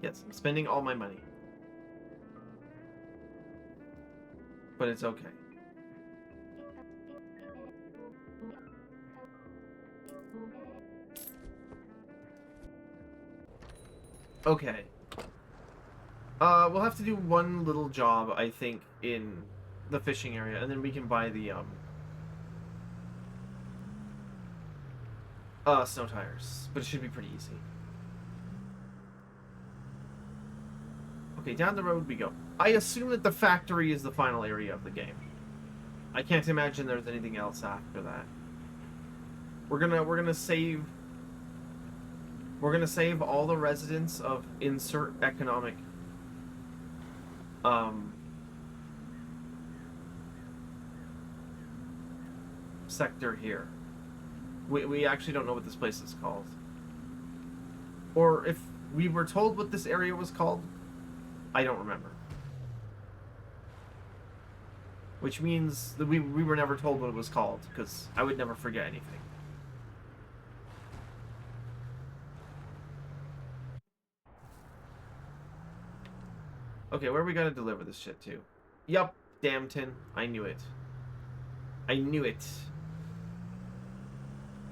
Yes, I'm spending all my money. But it's okay. Okay. We'll have to do one little job, I think, in the fishing area, and then we can buy the, snow tires. But it should be pretty easy. Okay, down the road we go. I assume that the factory is the final area of the game. I can't imagine there's anything else after that. We're gonna save all the residents of insert economic sector here. We actually don't know what this place is called. Or if we were told what this area was called, I don't remember. Which means that we were never told what it was called, because I would never forget anything. Okay, where are we gonna deliver this shit to? Yup, Damton. I knew it. I knew it.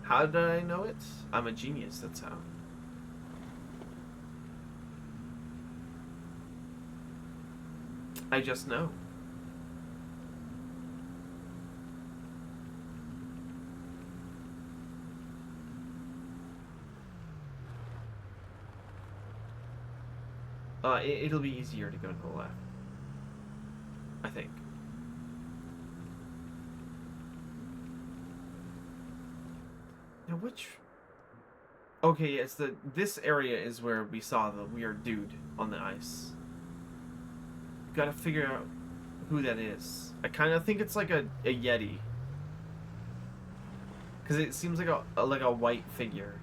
How did I know it? I'm a genius, that's how. I just know. It'll be easier to go to the left. I think. Now which... Okay, yes, this area is where we saw the weird dude on the ice. Gotta figure out who that is. I kind of think it's like a Yeti. Because it seems like a white figure.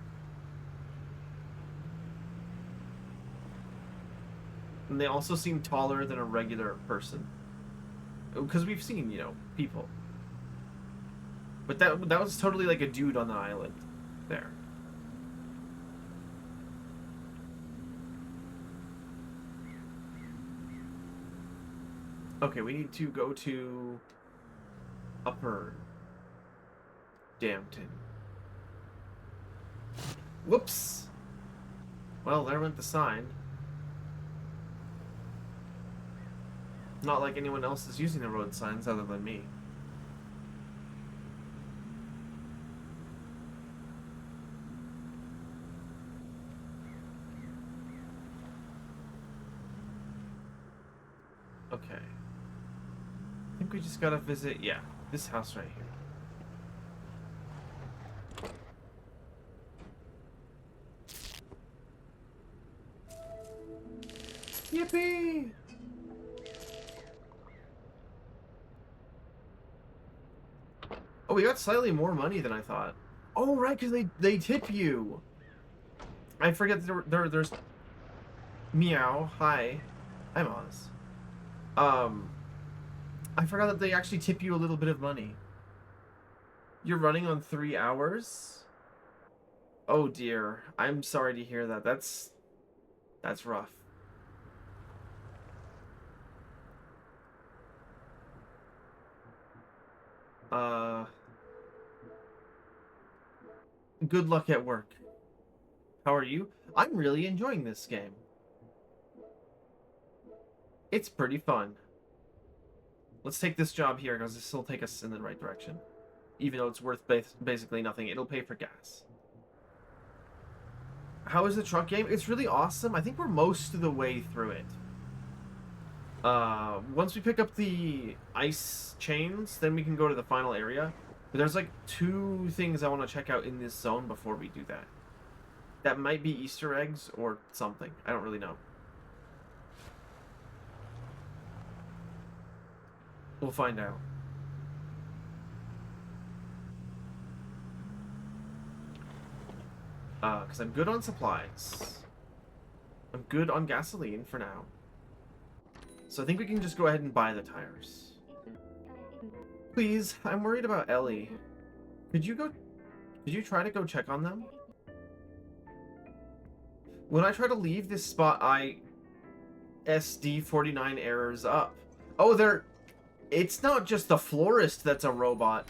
And they also seem taller than a regular person. Because we've seen, you know, people. But that was totally like a dude on the island. There. Okay, we need to go to Upper Damton. Whoops! Well, there went the sign. Not like anyone else is using the road signs other than me. Okay. I think we just gotta visit, yeah, this house right here. Yippee! we got slightly more money than I thought. Oh, right, because they tip you. I forget there's... Meow. Hi. I'm Oz. I forgot that they actually tip you a little bit of money. You're running on 3 hours? Oh dear. I'm sorry to hear that. That's rough. Good luck at work. How are you? I'm really enjoying this game. It's pretty fun. Let's take this job here, because this will take us in the right direction. Even though it's worth basically nothing, it'll pay for gas. How is the truck game? It's really awesome. I think we're most of the way through it. Once we pick up the ice chains, then we can go to the final area. But there's like 2 things I want to check out in this zone before we do that. That might be Easter eggs or something. I don't really know. We'll find out. Because I'm good on supplies. I'm good on gasoline for now. So I think we can just go ahead and buy the tires. Please, I'm worried about Ellie. Could you try to go check on them? When I try to leave this spot, SD49 errors up. Oh, it's not just the florist that's a robot.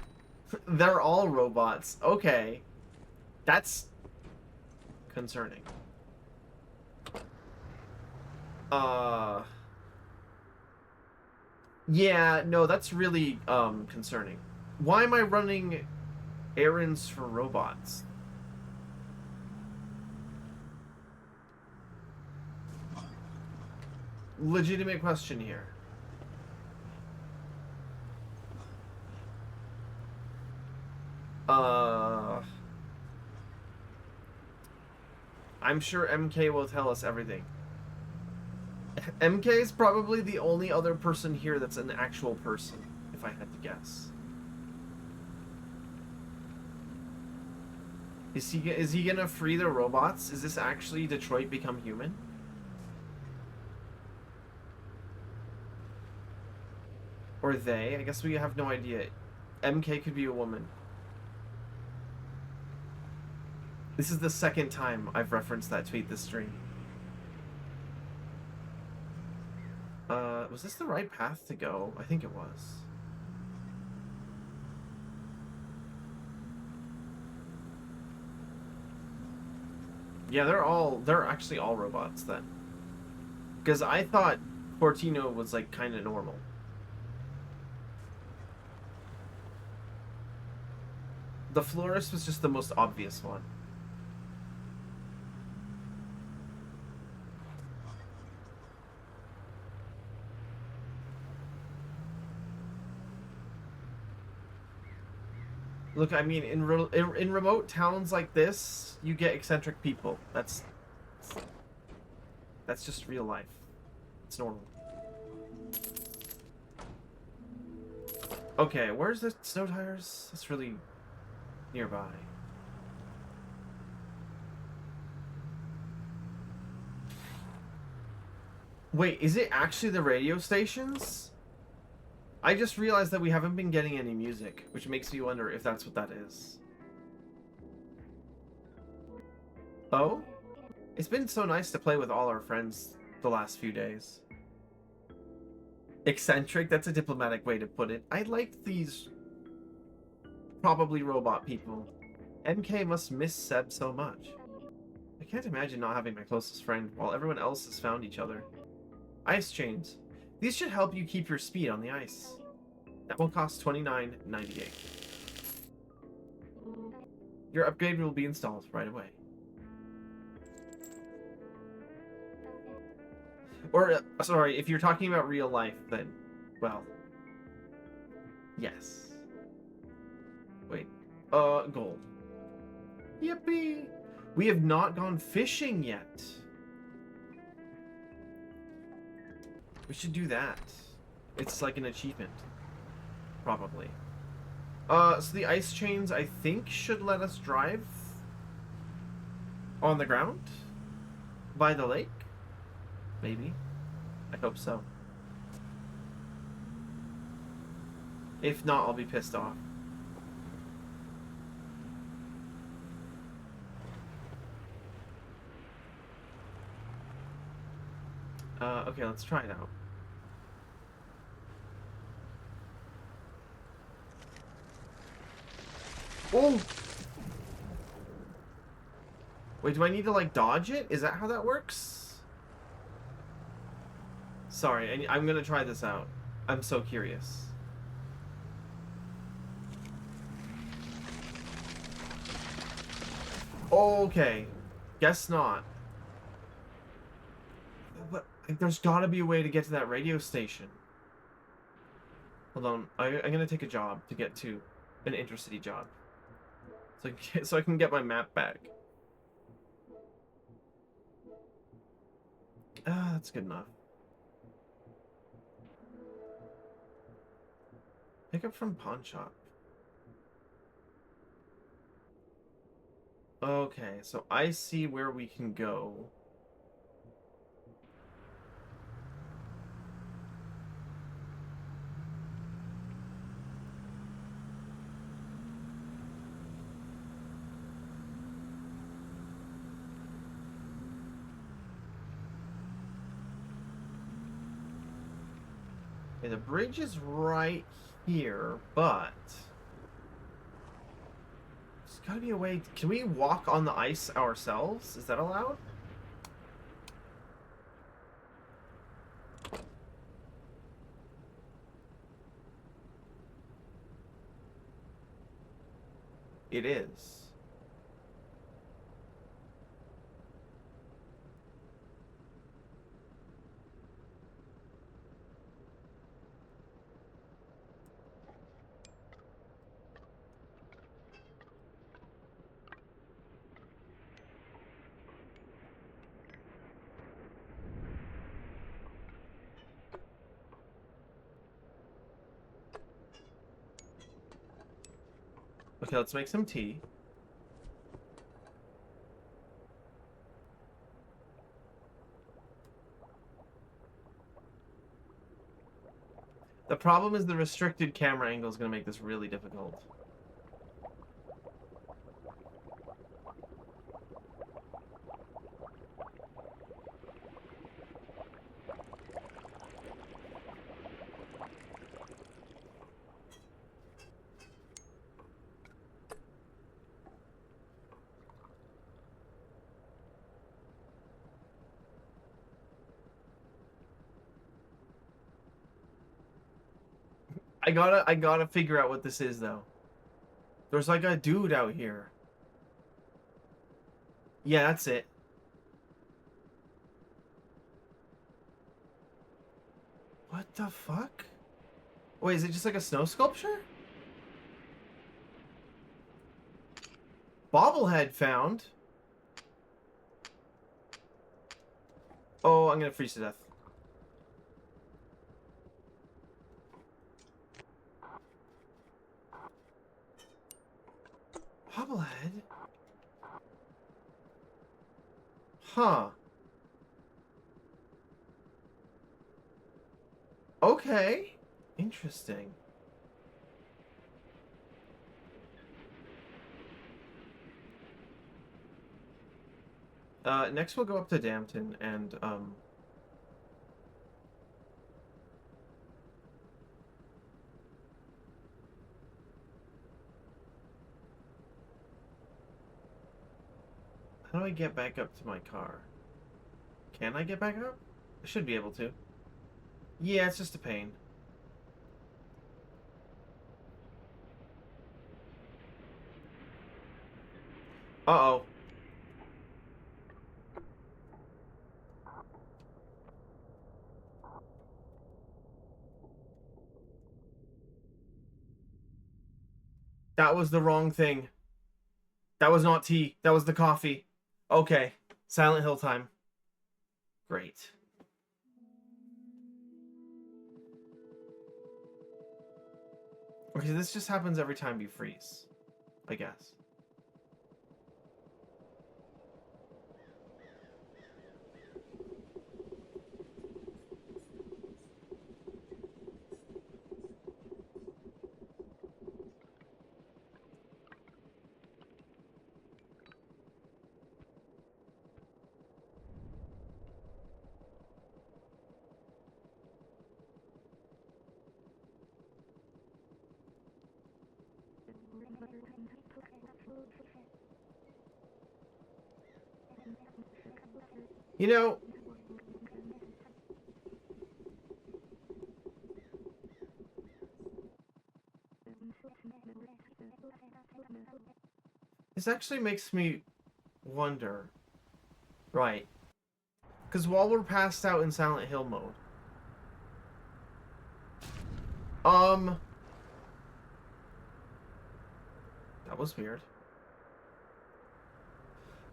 They're all robots. Okay. That's concerning. Yeah, no, that's really concerning. Why am I running errands for robots? Legitimate question here. I'm sure MK will tell us everything. MK is probably the only other person here that's an actual person, if I had to guess. Is he gonna free the robots? Is this actually Detroit Become Human? Or they? I guess we have no idea. MK could be a woman. This is the 2nd time I've referenced that tweet this stream. Was this the right path to go? I think it was. Yeah, they're actually all robots then. Because I thought Portino was like kind of normal. The florist was just the most obvious one. Look, I mean, in remote towns like this, you get eccentric people. That's just real life. It's normal. Okay, where's the snow tires? That's really nearby. Wait, is it actually the radio stations? I just realized that we haven't been getting any music, which makes me wonder if that's what that is. Oh? It's been so nice to play with all our friends the last few days. Eccentric, that's a diplomatic way to put it. I like these probably robot people. MK must miss Seb so much. I can't imagine not having my closest friend while everyone else has found each other. Ice chains. These should help you keep your speed on the ice. That will cost $29.98. Your upgrade will be installed right away. Or, sorry, if you're talking about real life, then, well, yes. Wait, gold. Yippee! We have not gone fishing yet. We should do that. It's like an achievement. Probably. So the ice chains, I think, should let us drive on the ground by the lake. Maybe. I hope so. If not, I'll be pissed off. Okay, let's try it out. Oh! Wait, do I need to, like, dodge it? Is that how that works? Sorry, I'm gonna try this out. I'm so curious. Okay. Guess not. But there's gotta be a way to get to that radio station. Hold on. I'm gonna take a job to get to an intercity job. So I can get my map back. Ah, that's good enough. Pick up from pawn shop. Okay, so I see where we can go. Okay, the bridge is right here, but there's gotta be a way. Can we walk on the ice ourselves? Is that allowed? It is. Okay, let's make some tea. The problem is the restricted camera angle is going to make this really difficult. I gotta figure out what this is, though. There's like a dude out here. Yeah, that's it. What the fuck? Wait, is it just like a snow sculpture? Bobblehead found. Oh, I'm gonna freeze to death. Bobblehead? Huh. Okay. Interesting. Next we'll go up to Dampton and, how do I get back up to my car? Can I get back up? I should be able to. Yeah, it's just a pain. Uh-oh. That was the wrong thing. That was not tea. That was the coffee. Okay. Silent Hill time. Great. Okay, this just happens every time you freeze, I guess. You know, this actually makes me wonder. Right. Because while we're passed out in Silent Hill mode, that was weird.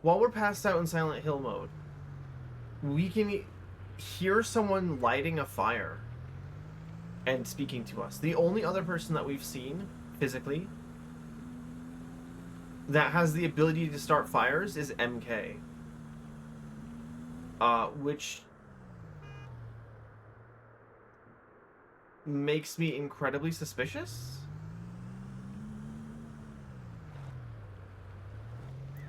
While we're passed out in Silent Hill mode, we can hear someone lighting a fire and speaking to us. The only other person that we've seen physically that has the ability to start fires is MK. Which makes me incredibly suspicious.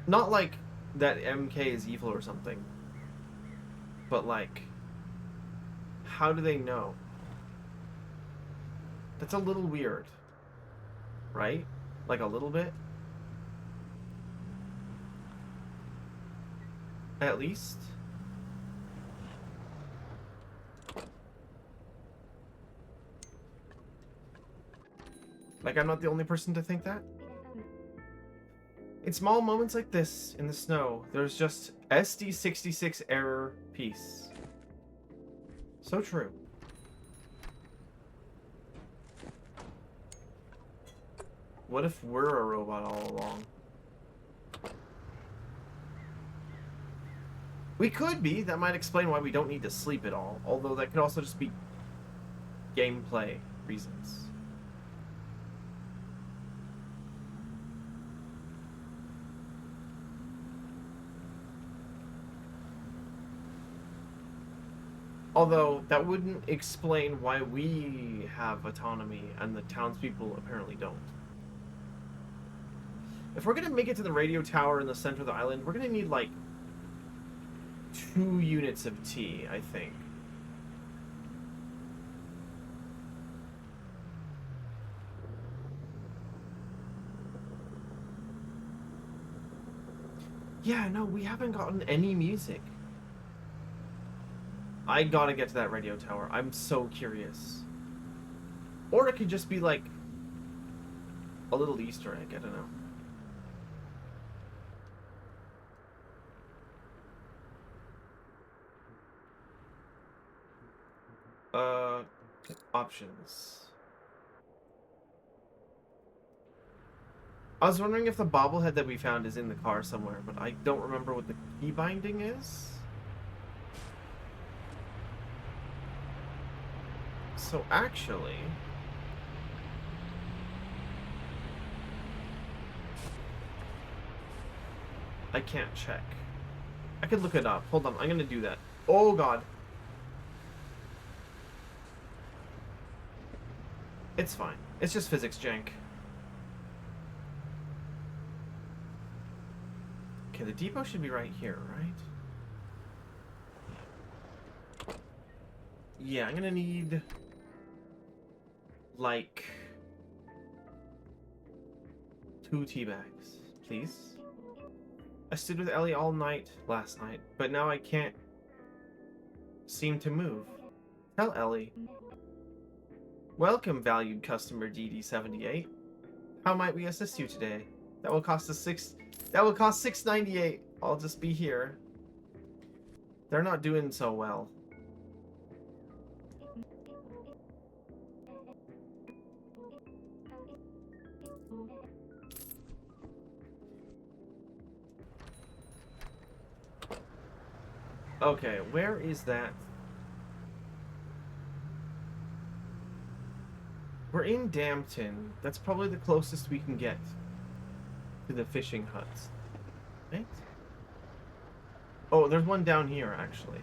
Not like that MK is evil or something, but like, how do they know? That's a little weird, right? Like a little bit? At least? Like, I'm not the only person to think that? In small moments like this, in the snow, there's just SD66 error peace. So true. What if we're a robot all along? We could be. That might explain why we don't need to sleep at all. Although that could also just be gameplay reasons. Although, that wouldn't explain why we have autonomy and the townspeople apparently don't. If we're gonna make it to the radio tower in the center of the island, we're gonna need, like, 2 units of tea, I think. Yeah, no, we haven't gotten any music. I gotta get to that radio tower. I'm so curious. Or it could just be like a little Easter egg, I don't know. Options. I was wondering if the bobblehead that we found is in the car somewhere, but I don't remember what the key binding is. So actually, I can't check. I could look it up. Hold on, I'm gonna do that. Oh god. It's fine. It's just physics jank. Okay, the depot should be right here, right? Yeah, I'm gonna need like 2 tea bags, please. I stood with Ellie all night last night, but now I can't seem to move. Tell Ellie. Welcome, valued customer DD78. How might we assist you today? That will cost $6.98. I'll just be here. They're not doing so well. Okay, where is that? We're in Dampton. That's probably the closest we can get to the fishing huts. Right? Oh, there's one down here, actually.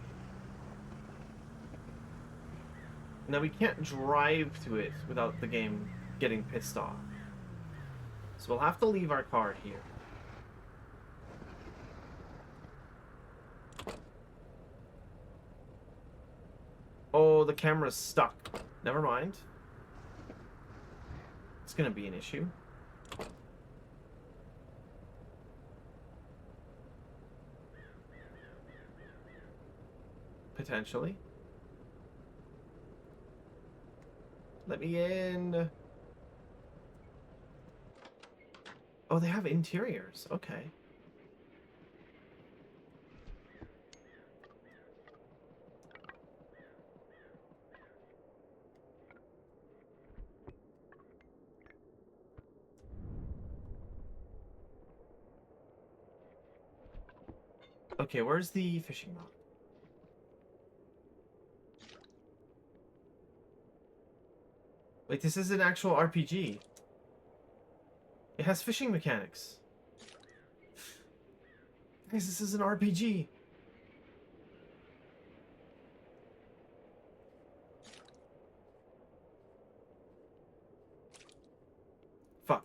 Now, we can't drive to it without the game getting pissed off. So we'll have to leave our car here. Oh, the camera's stuck. Never mind. It's gonna be an issue. Potentially. Let me in. Oh, they have interiors. Okay. Okay, where's the fishing rod? Wait, this is an actual RPG. It has fishing mechanics. Guys, this is an RPG. Fuck.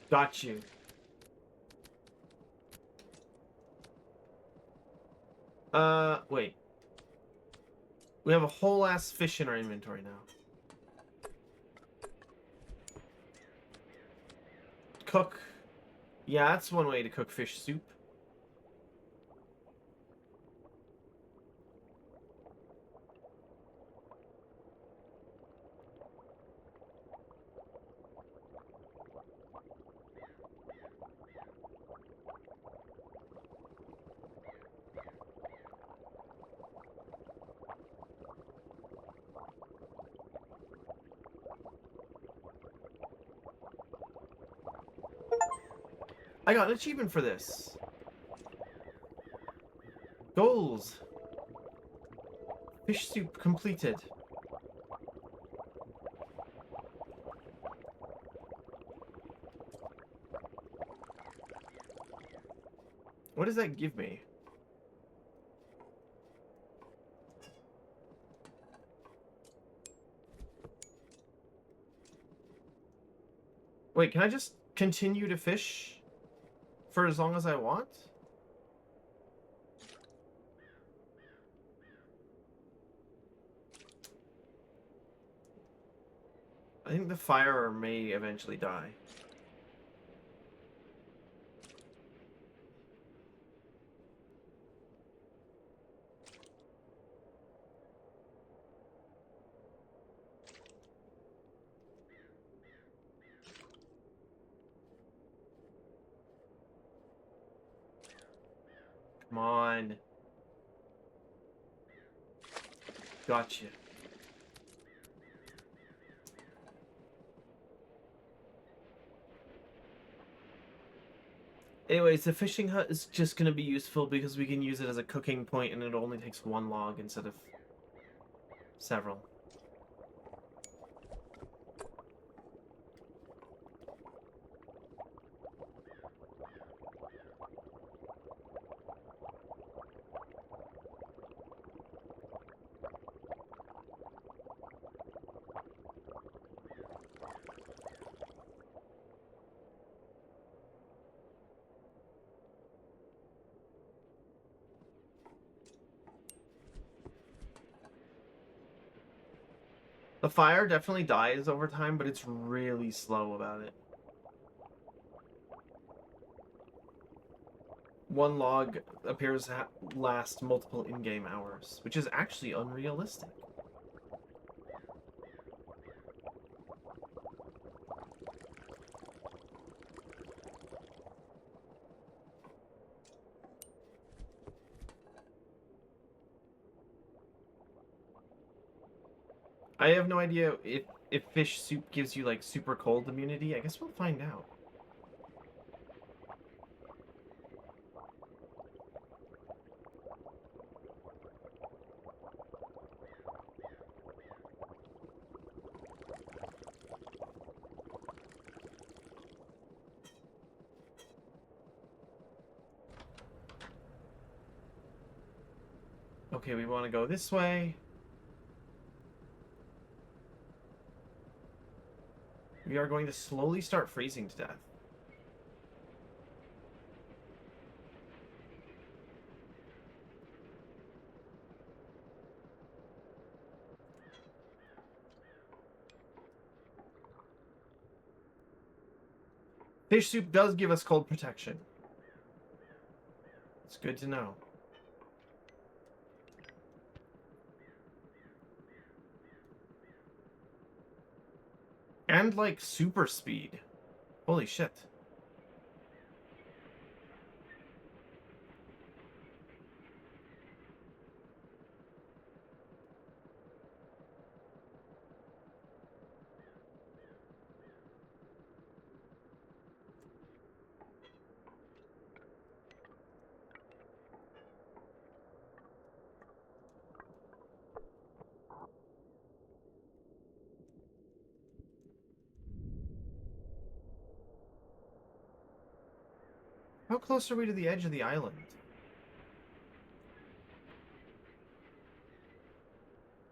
Got you. Wait. We have a whole ass fish in our inventory now. Cook. Yeah, that's one way to cook fish soup. I got an achievement for this. Goals. Fish soup completed. What does that give me? Wait, can I just continue to fish for as long as I want? I think the fire may eventually die. Come on. Gotcha. Anyways, the fishing hut is just going to be useful because we can use it as a cooking point and it only takes one log instead of several. The fire definitely dies over time, but it's really slow about it. One log appears to last multiple in-game hours, which is actually unrealistic. I have no idea if fish soup gives you like super cold immunity. I guess we'll find out. Okay, we want to go this way. We are going to slowly start freezing to death. Fish soup does give us cold protection. It's good to know. And, like, super speed. Holy shit. How close are we to the edge of the island?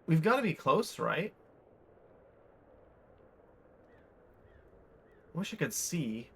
We've got to be close, right? I wish I could see.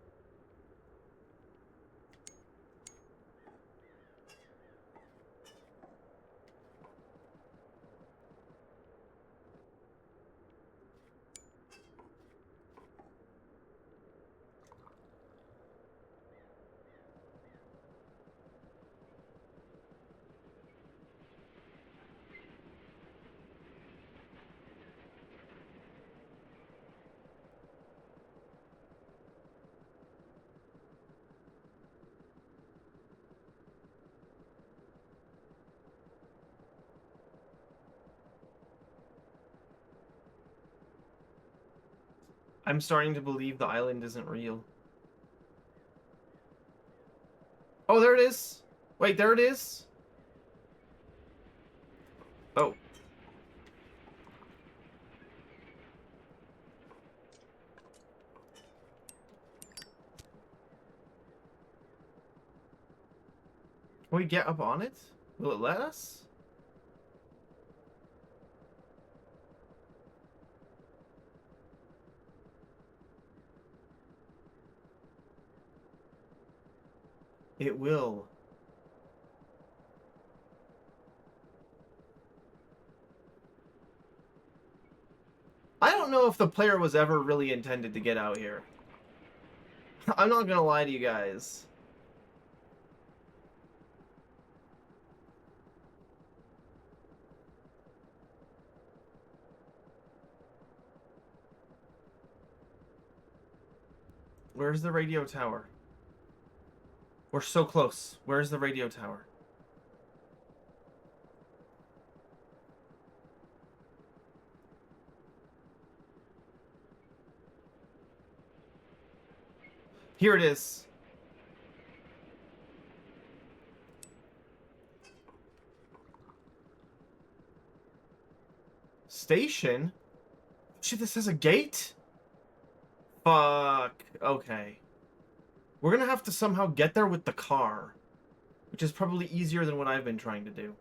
I'm starting to believe the island isn't real. Oh, there it is. Wait, there it is. Oh. Can we get up on it? Will it let us? It will. I don't know if the player was ever really intended to get out here. I'm not gonna lie to you guys. Where's the radio tower? We're so close. Where's the radio tower? Here it is. Station? Shit, this has a gate? Fuck. Okay. We're gonna have to somehow get there with the car, which is probably easier than what I've been trying to do.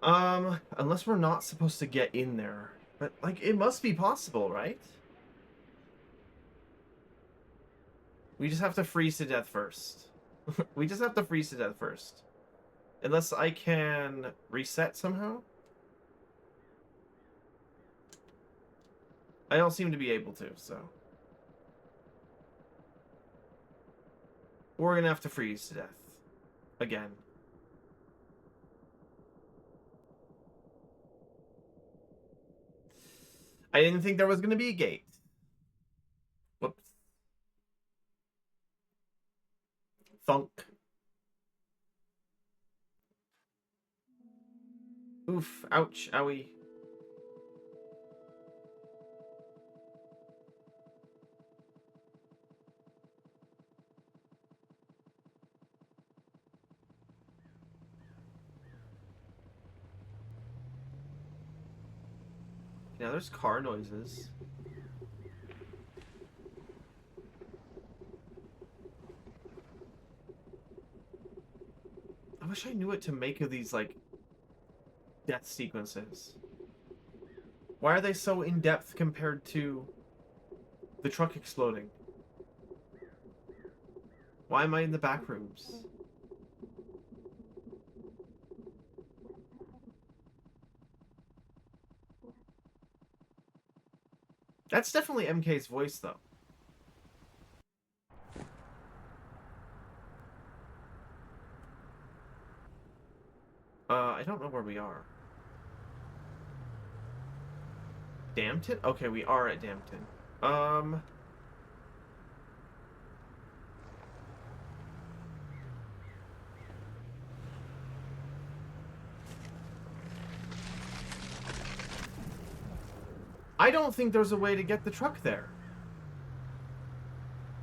Unless we're not supposed to get in there. But, like, it must be possible, right? We just have to freeze to death first. We just have to freeze to death first. Unless I can reset somehow? I don't seem to be able to, so. We're gonna have to freeze to death. Again. I didn't think there was gonna be a gate. Whoops. Thunk. Oof. Ouch. Owie. Yeah, there's car noises. wish I knew what to make of these, like, death sequences. Why are they so in-depth compared to the truck exploding? Why am I in the back rooms? That's definitely MK's voice, though. I don't know where we are. Dampton? Okay, we are at Dampton. I don't think there's a way to get the truck there.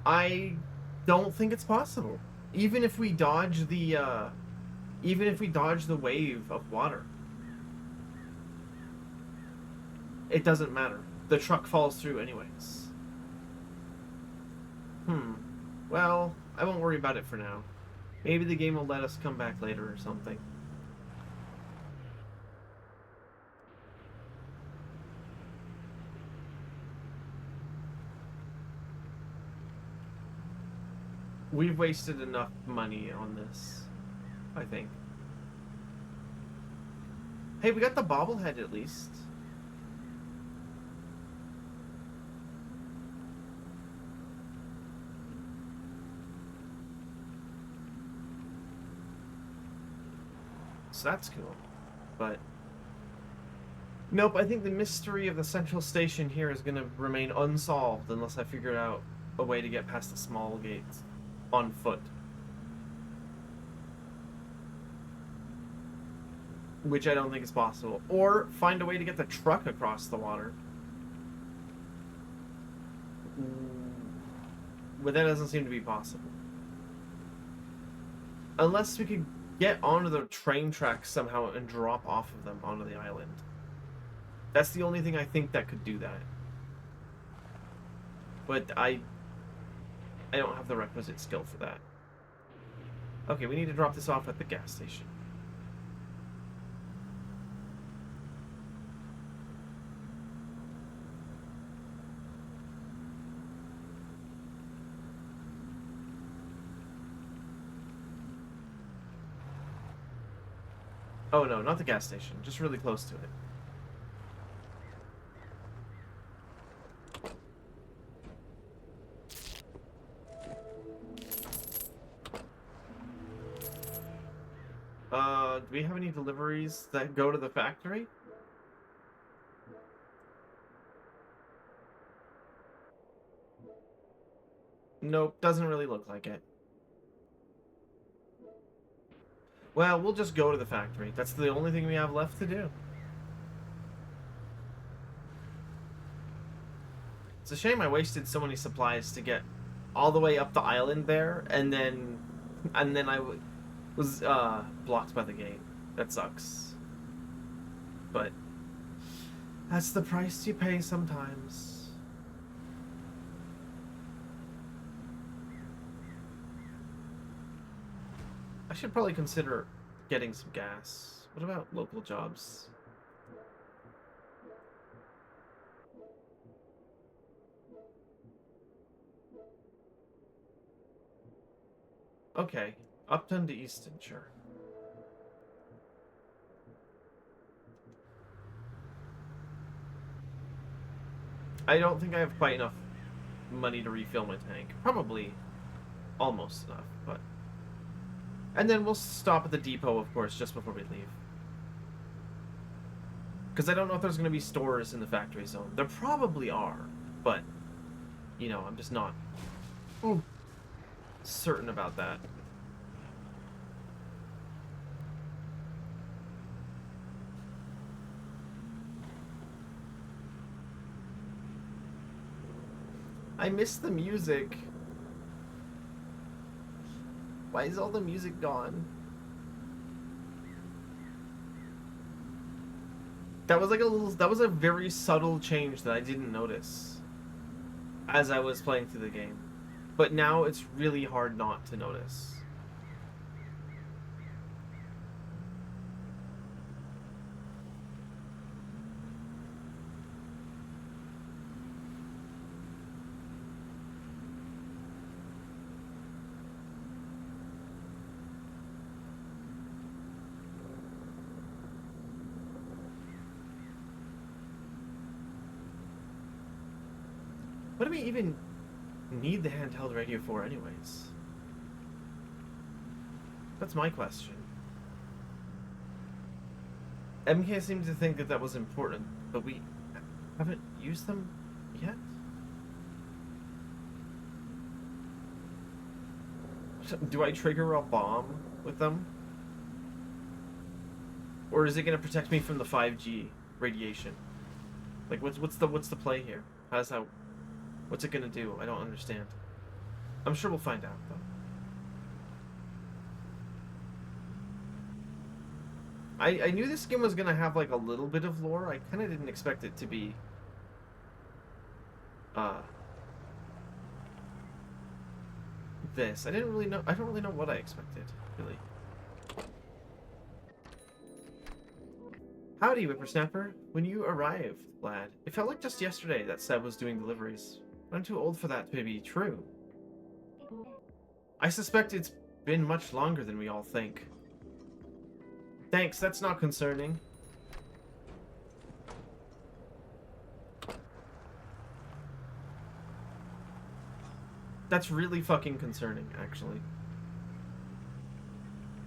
I don't think it's possible. Even if we dodge the wave of water. It doesn't matter. The truck falls through anyways. Well, I won't worry about it for now. Maybe the game will let us come back later or something. We've wasted enough money on this, I think. Hey, we got the bobblehead at least. So that's cool. But nope, I think the mystery of the central station here is going to remain unsolved unless I figure out a way to get past the small gates on foot. Which I don't think is possible. Or find a way to get the truck across the water. But that doesn't seem to be possible. Unless we could get onto the train tracks somehow and drop off of them onto the island. That's the only thing I think that could do that. But I don't have the requisite skill for that. Okay, we need to drop this off at the gas station. Oh no, not the gas station. Just really close to it. Do we have any deliveries that go to the factory? Nope, doesn't really look like it. Well, we'll just go to the factory. That's the only thing we have left to do. It's a shame I wasted so many supplies to get all the way up the island there, and then I was blocked by the gate. That sucks. But that's the price you pay sometimes. I should probably consider getting some gas. What about local jobs? Okay, Upton to Easton, sure. I don't think I have quite enough money to refill my tank. Probably almost enough, but... And then we'll stop at the depot, of course, just before we leave. Because I don't know if there's going to be stores in the factory zone. There probably are, but, you know, I'm just not certain about that. I miss the music. Why is all the music gone? That was like that was a very subtle change that I didn't notice as I was playing through the game. But now it's really hard not to notice. What do we even need the handheld radio for anyways? That's my question. MK seemed to think that that was important, but we haven't used them yet? Do I trigger a bomb with them? Or is it going to protect me from the 5G radiation? Like, what's the play here? How's that? What's it going to do? I don't understand. I'm sure we'll find out, though. I knew this game was going to have, like, a little bit of lore. I kind of didn't expect it to be... this. I don't really know what I expected, really. Howdy, whippersnapper. When you arrived, lad, it felt like just yesterday that Seb was doing deliveries. But I'm too old for that to be true. I suspect it's been much longer than we all think. Thanks, that's not concerning. That's really fucking concerning, actually.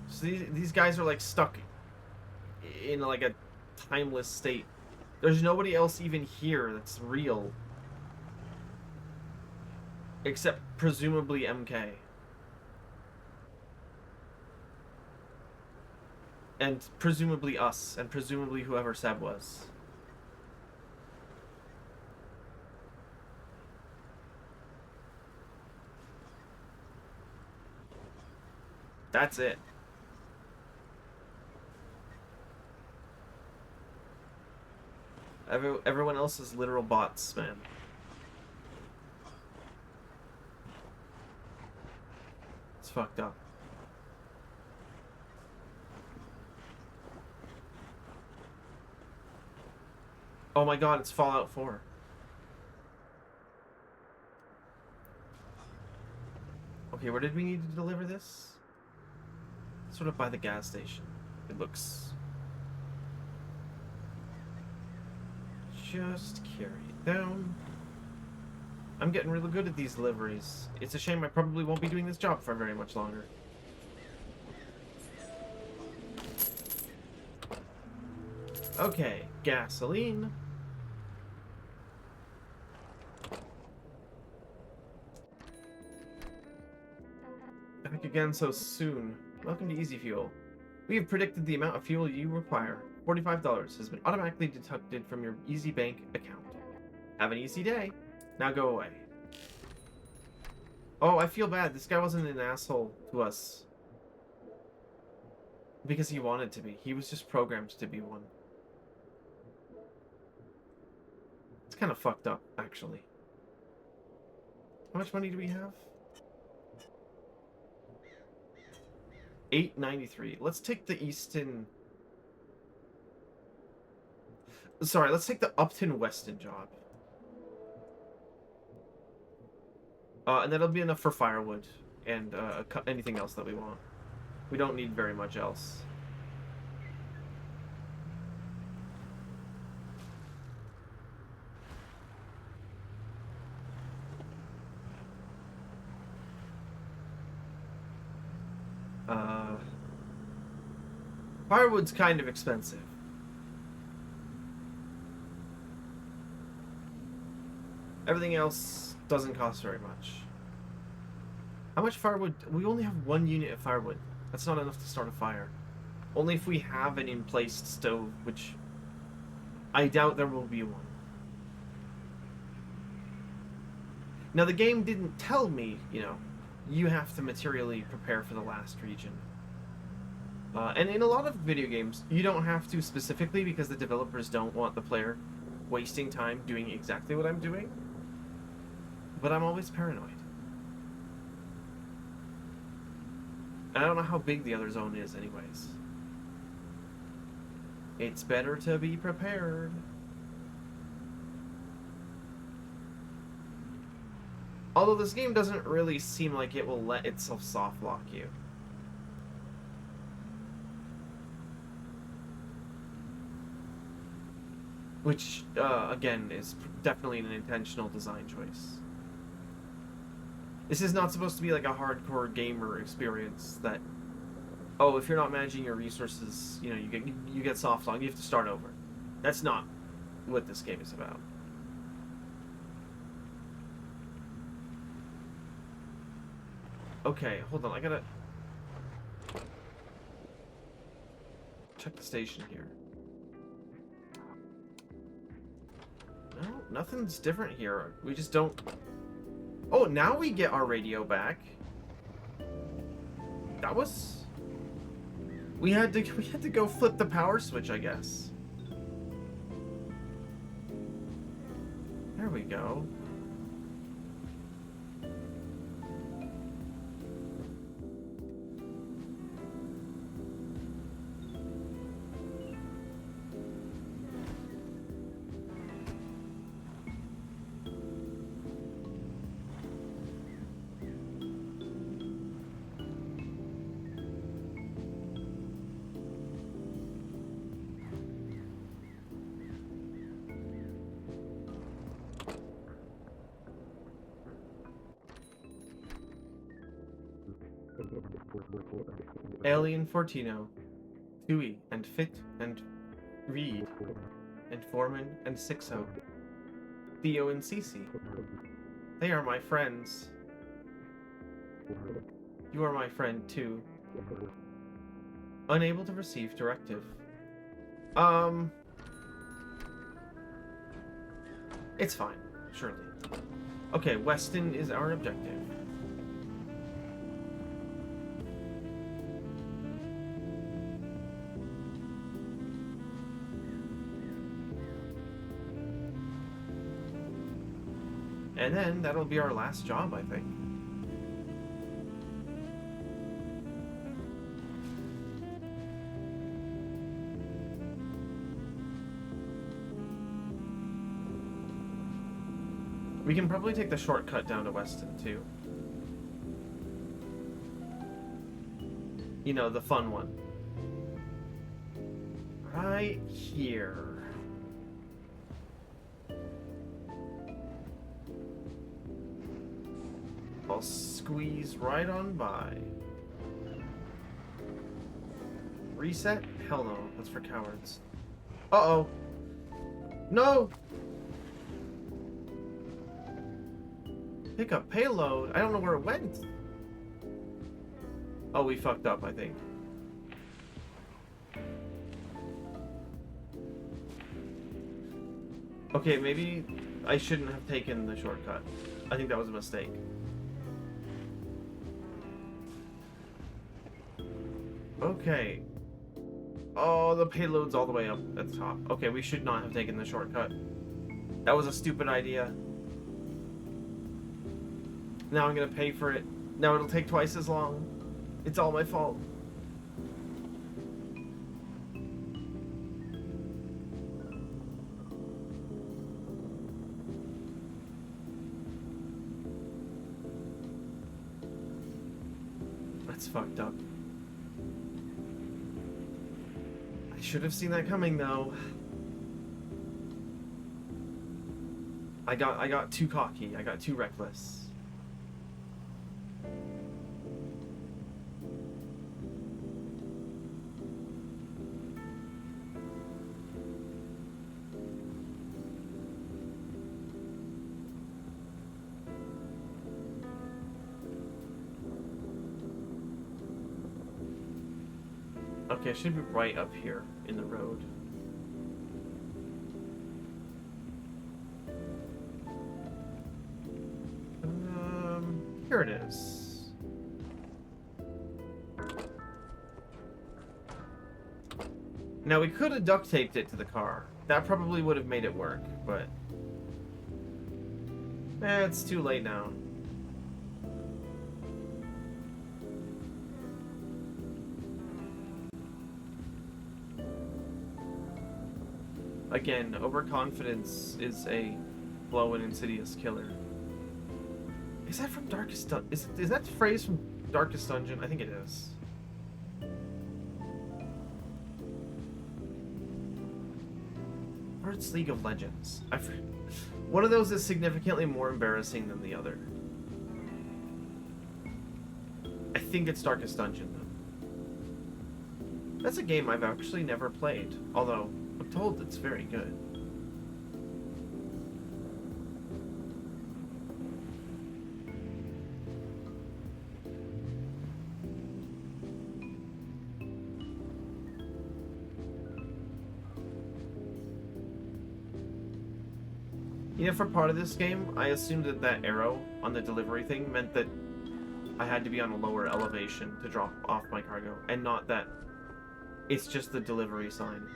So these guys are like stuck in like a timeless state. There's nobody else even here that's real. Except presumably MK. And presumably us, and presumably whoever Seb was. That's it. Everyone else is literal bots, man. It's fucked up. Oh my god, it's Fallout 4. Okay, where did we need to deliver this? Sort of by the gas station. It looks... Just carry it down. I'm getting really good at these deliveries. It's a shame I probably won't be doing this job for very much longer. Okay, gasoline. Back again so soon. Welcome to Easy Fuel. We have predicted the amount of fuel you require. $45 has been automatically deducted from your Easy Bank account. Have an easy day. Now go away. Oh, I feel bad. This guy wasn't an asshole to us. Because he wanted to be. He was just programmed to be one. It's kind of fucked up, actually. How much money do we have? $8.93. Let's take the Easton... Sorry, let's take the Upton Weston job. And that'll be enough for firewood and anything else that we want. We don't need very much else. Firewood's kind of expensive. Everything else doesn't cost very much. How much firewood? We only have 1 unit of firewood. That's not enough to start a fire. Only if we have an in-place stove, which I doubt there will be one. Now, the game didn't tell me, you know, you have to materially prepare for the last region. And in a lot of video games, you don't have to specifically because the developers don't want the player wasting time doing exactly what I'm doing. But I'm always paranoid. And I don't know how big the other zone is anyways. It's better to be prepared. Although this game doesn't really seem like it will let itself soft lock you. which again is definitely an intentional design choice. This is not supposed to be like a hardcore gamer experience that, oh, if you're not managing your resources, you know, you get soft lock, you have to start over. That's not what this game is about. Okay, hold on, I gotta check the station here. No, nothing's different here. We just don't... Oh, now we get our radio back. That was... We had to go flip the power switch, I guess. There we go. Alien Fortino, Tui and Fit and Reed and Foreman and Sixo, Theo and Cece. They are my friends. You are my friend too. Unable to receive directive. It's fine, surely. Okay, Weston is our objective. And then that'll be our last job, I think. We can probably take the shortcut down to Weston, too. You know, the fun one. Right here. I'll squeeze right on by. Reset? Hell no, that's for cowards. Uh-oh. No! Pick up payload? I don't know where it went. Oh, we fucked up, I think. Okay, maybe I shouldn't have taken the shortcut. I think that was a mistake. Okay. Oh, the payload's all the way up at the top. Okay, we should not have taken the shortcut. That was a stupid idea. Now I'm gonna pay for it. Now it'll take twice as long. It's all my fault. That's fucked up. I should have seen that coming, though. I got too cocky. I got too reckless. Okay, it should be right up here in the road. Here it is. Now we could have duct taped it to the car. That probably would have made it work, but it's too late now. Again, overconfidence is a slow and insidious killer. Is that from Darkest Dungeon? Is that the phrase from Darkest Dungeon? I think it is. Or it's League of Legends. One of those is significantly more embarrassing than the other. I think it's Darkest Dungeon, though. That's a game I've actually never played, although I'm told it's very good. You know, for part of this game, I assumed that that arrow on the delivery thing meant that I had to be on a lower elevation to drop off my cargo, and not that it's just the delivery sign.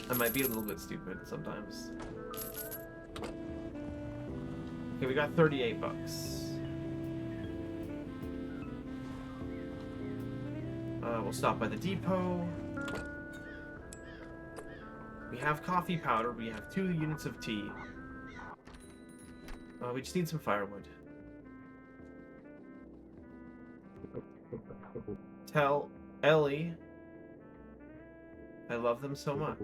I might be a little bit stupid sometimes. Okay, we got 38 bucks. We'll stop by the depot. We have coffee powder. We have 2 units of tea. We just need some firewood. Tell Ellie I love them so much.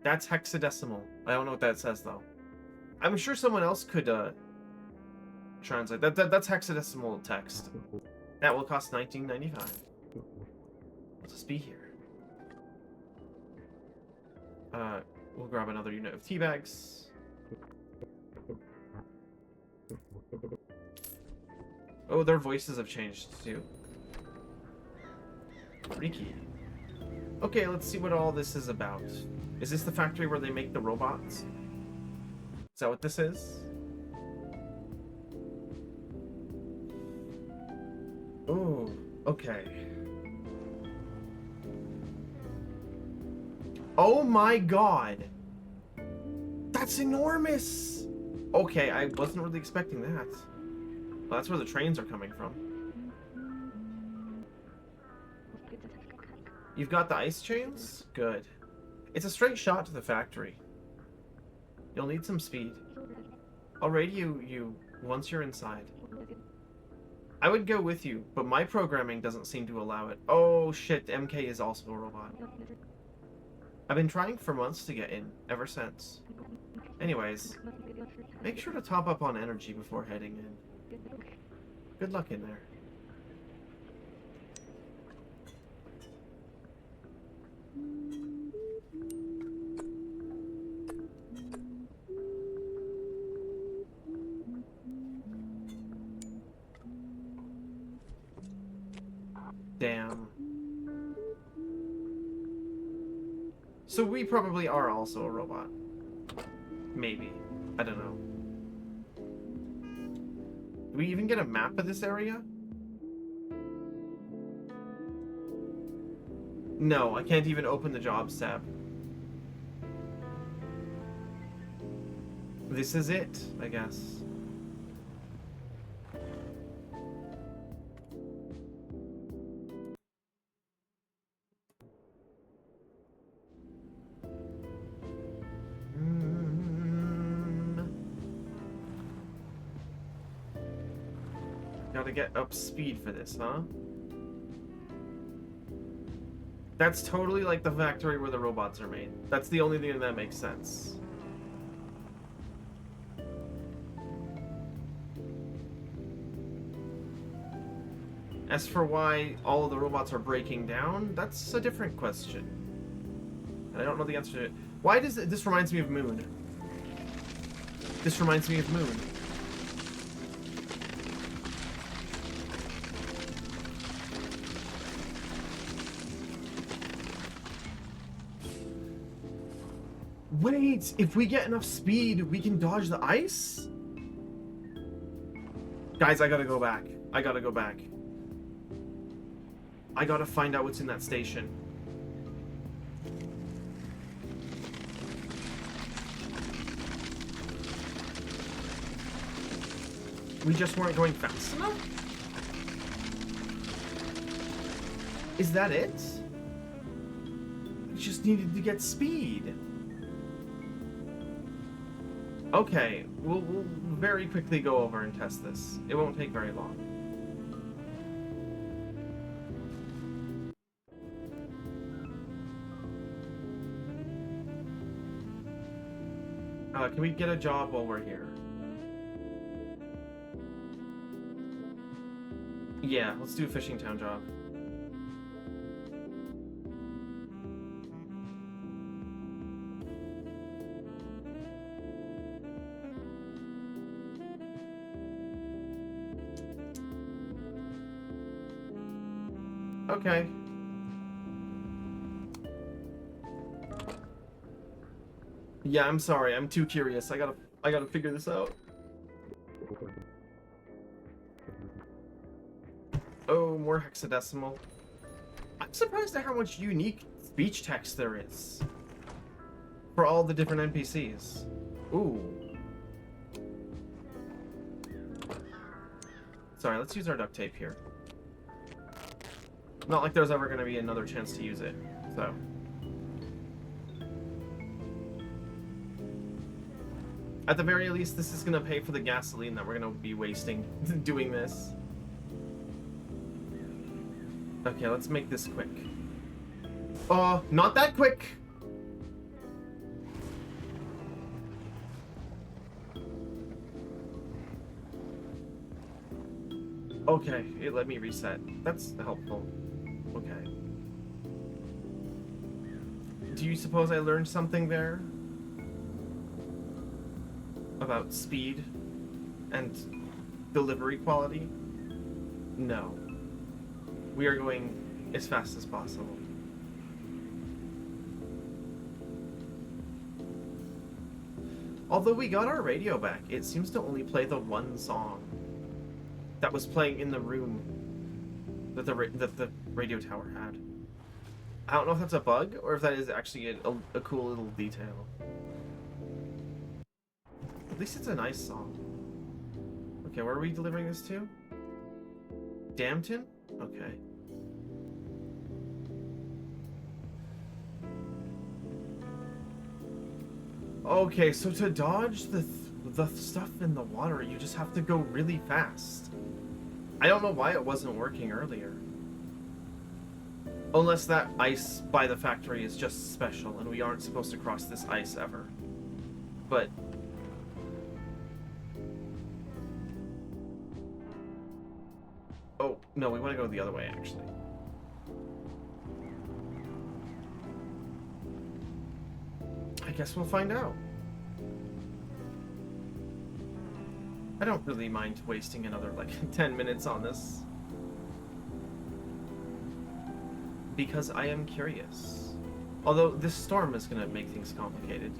That's hexadecimal. I don't know what that says, though. I'm sure someone else could translate. That's hexadecimal text. That will cost $19.95. Let's just be here. We'll grab another unit of tea bags. Oh, their voices have changed too. Freaky. Okay, let's see what all this is about. Is this the factory where they make the robots? Is that what this is? Oh, okay. Oh my god! That's enormous! Okay, I wasn't really expecting that. Well, that's where the trains are coming from. You've got the ice chains? Good. It's a straight shot to the factory. You'll need some speed. I'll radio you once you're inside. I would go with you, but my programming doesn't seem to allow it. Oh shit, MK is also a robot. I've been trying for months to get in, ever since. Anyways, make sure to top up on energy before heading in. Good luck in there. Damn. So we probably are also a robot. Maybe. I don't know. Do we even get a map of this area? No, I can't even open the jobs tab. This is it, I guess. Gotta get up speed for this, huh? That's totally like the factory where the robots are made. That's the only thing that makes sense. As for why all of the robots are breaking down, that's a different question. And I don't know the answer to it. Why does it... This reminds me of Moon. This reminds me of Moon. Wait, if we get enough speed, we can dodge the ice? Guys, I gotta go back. I gotta go back. I gotta find out what's in that station. We just weren't going fast enough? Is that it? We just needed to get speed. Okay, we'll very quickly go over and test this. It won't take very long. Can we get a job while we're here? Yeah, let's do a fishing town job. Okay. Yeah, I'm sorry. I'm too curious. I gotta figure this out. Oh, more hexadecimal. I'm surprised at how much unique speech text there is for all the different NPCs. Ooh. Sorry, let's use our duct tape here. Not like there's ever going to be another chance to use it, so. At the very least, this is going to pay for the gasoline that we're going to be wasting doing this. Okay, let's make this quick. Not that quick! Okay, it let me reset. That's helpful. Okay. Do you suppose I learned something there? About speed and delivery quality? No. We are going as fast as possible. Although we got our radio back, it seems to only play the one song that was playing in the room that the radio tower had. I don't know if that's a bug or if that is actually a cool little detail. At least it's a nice song. Okay, where are we delivering this to? Damton? Okay. Okay, so to dodge the stuff in the water, you just have to go really fast. I don't know why it wasn't working earlier. Unless that ice by the factory is just special and we aren't supposed to cross this ice ever. But... oh, no, we want to go the other way, actually. I guess we'll find out. I don't really mind wasting another, like, 10 minutes on this. Because I am curious. Although, this storm is gonna make things complicated.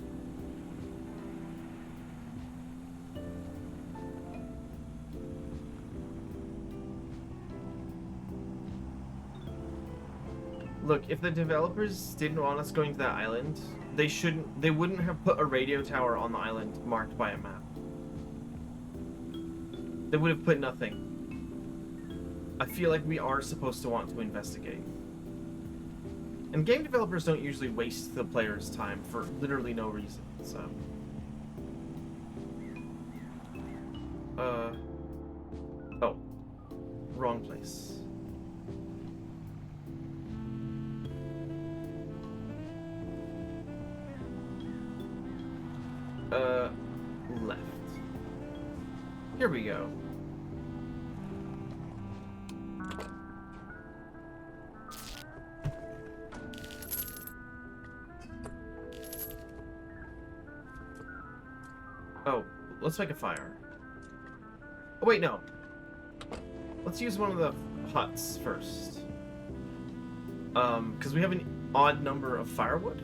Look, if the developers didn't want us going to that island, they wouldn't have put a radio tower on the island marked by a map. They would have put nothing. I feel like we are supposed to want to investigate. And game developers don't usually waste the player's time for literally no reason, so... oh. Wrong place. Left. Here we go. Oh, let's make a fire. Oh, wait, no. Let's use one of the huts first. Because we have an odd number of firewood.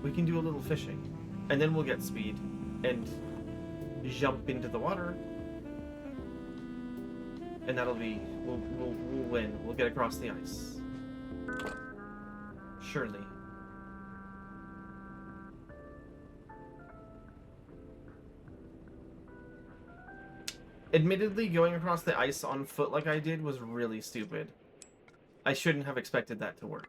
We can do a little fishing. And then we'll get speed and jump into the water. And that'll be... we'll win. We'll get across the ice. Surely. Admittedly, going across the ice on foot like I did was really stupid. I shouldn't have expected that to work.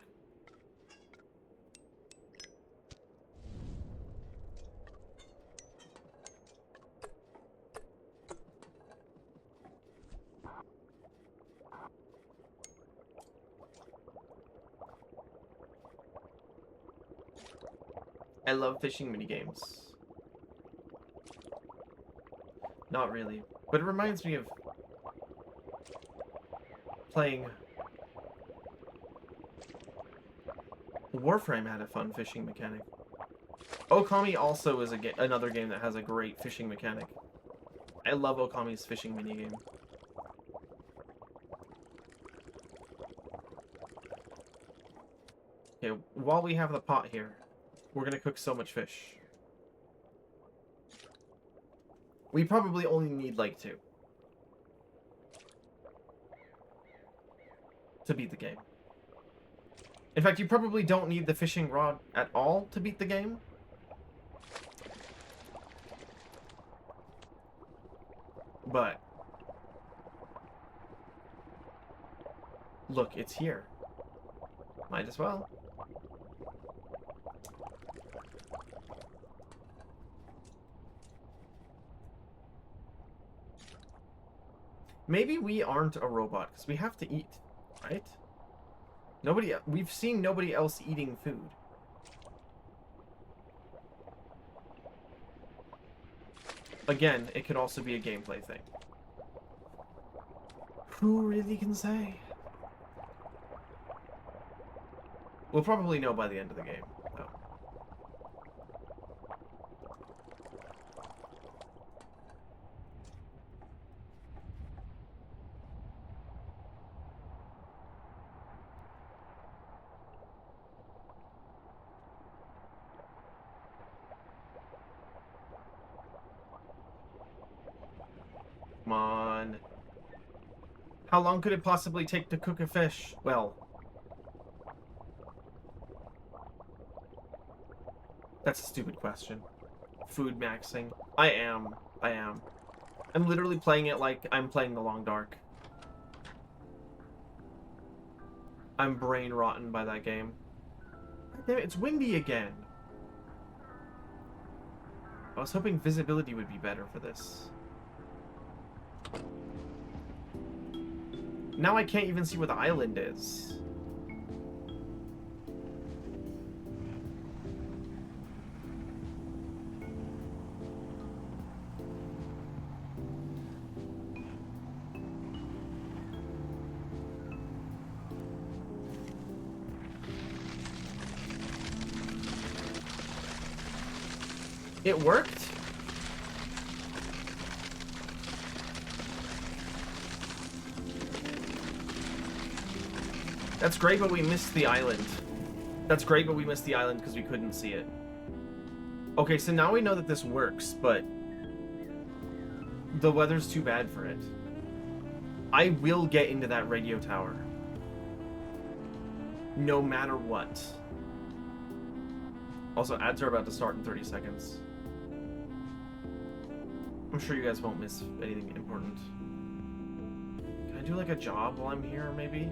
I love fishing minigames. Not really. But it reminds me of playing... Warframe had a fun fishing mechanic. Okami also is another game that has a great fishing mechanic. I love Okami's fishing minigame. Okay, while we have the pot here, we're gonna cook so much fish. We probably only need like 2 to beat the game. In fact, you probably don't need the fishing rod at all to beat the game. But look, it's here. Might as well. Maybe we aren't a robot because we have to eat, right? We've seen nobody else eating food. Again, it could also be a gameplay thing. Who really can say? We'll probably know by the end of the game, though. Come on. How long could it possibly take to cook a fish? Well, that's a stupid question. Food maxing. I am. I'm literally playing it like I'm playing The Long Dark. I'm brain rotten by that game. Damn it, it's windy again. I was hoping visibility would be better for this. Now I can't even see where the island is. It worked? That's great, but we missed the island. That's great, but we missed the island because we couldn't see it. Okay, so now we know that this works, but the weather's too bad for it. I will get into that radio tower. No matter what. Also, ads are about to start in 30 seconds. I'm sure you guys won't miss anything important. Can I do like a job while I'm here, maybe?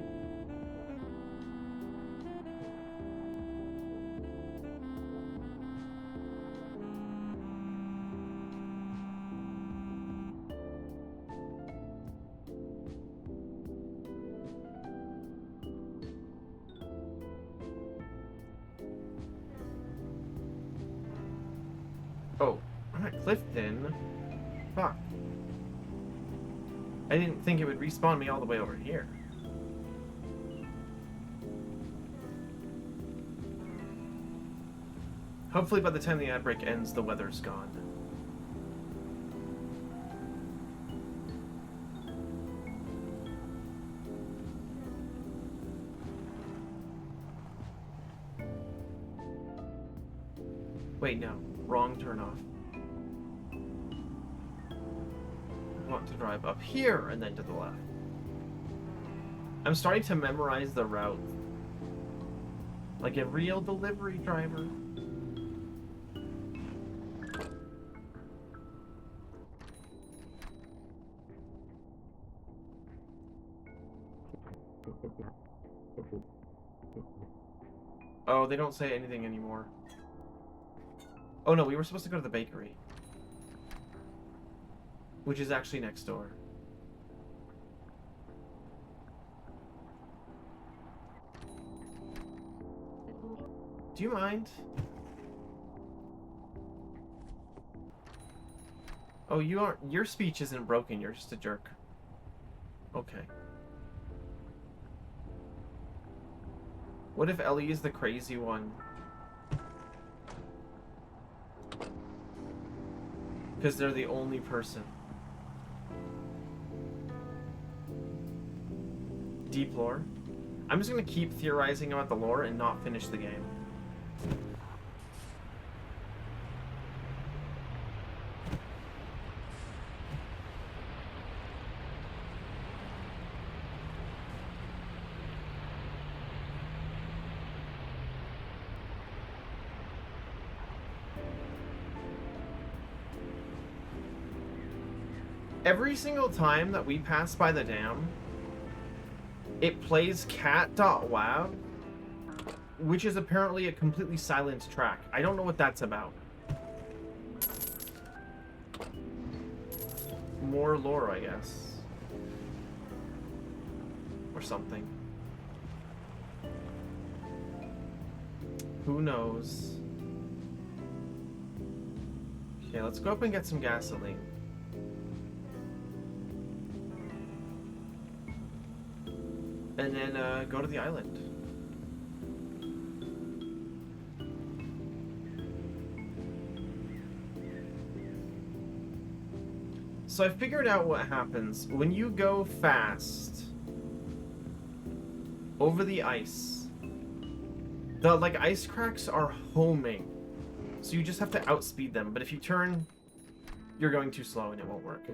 Oh, I'm at Clifton. Fuck. I didn't think it would respawn me all the way over here. Hopefully by the time the ad break ends, the weather's gone. Wait, no. Wrong turn off. I want to drive up here and then to the left. I'm starting to memorize the route. Like a real delivery driver. Oh, they don't say anything anymore. Oh no, we were supposed to go to the bakery. Which is actually next door. Do you mind? Oh, you aren't. Your speech isn't broken. You're just a jerk. Okay. What if Ellie is the crazy one? Because they're the only person. Deep lore. I'm just gonna keep theorizing about the lore and not finish the game. Every single time that we pass by the dam, it plays cat.wav, which is apparently a completely silent track. I don't know what that's about. More lore, I guess. Or something. Who knows? Okay, let's go up and get some gasoline. And then go to the island. So I figured out what happens when you go fast over the ice. The ice cracks are homing, so you just have to outspeed them. But if you turn, you're going too slow and it won't work.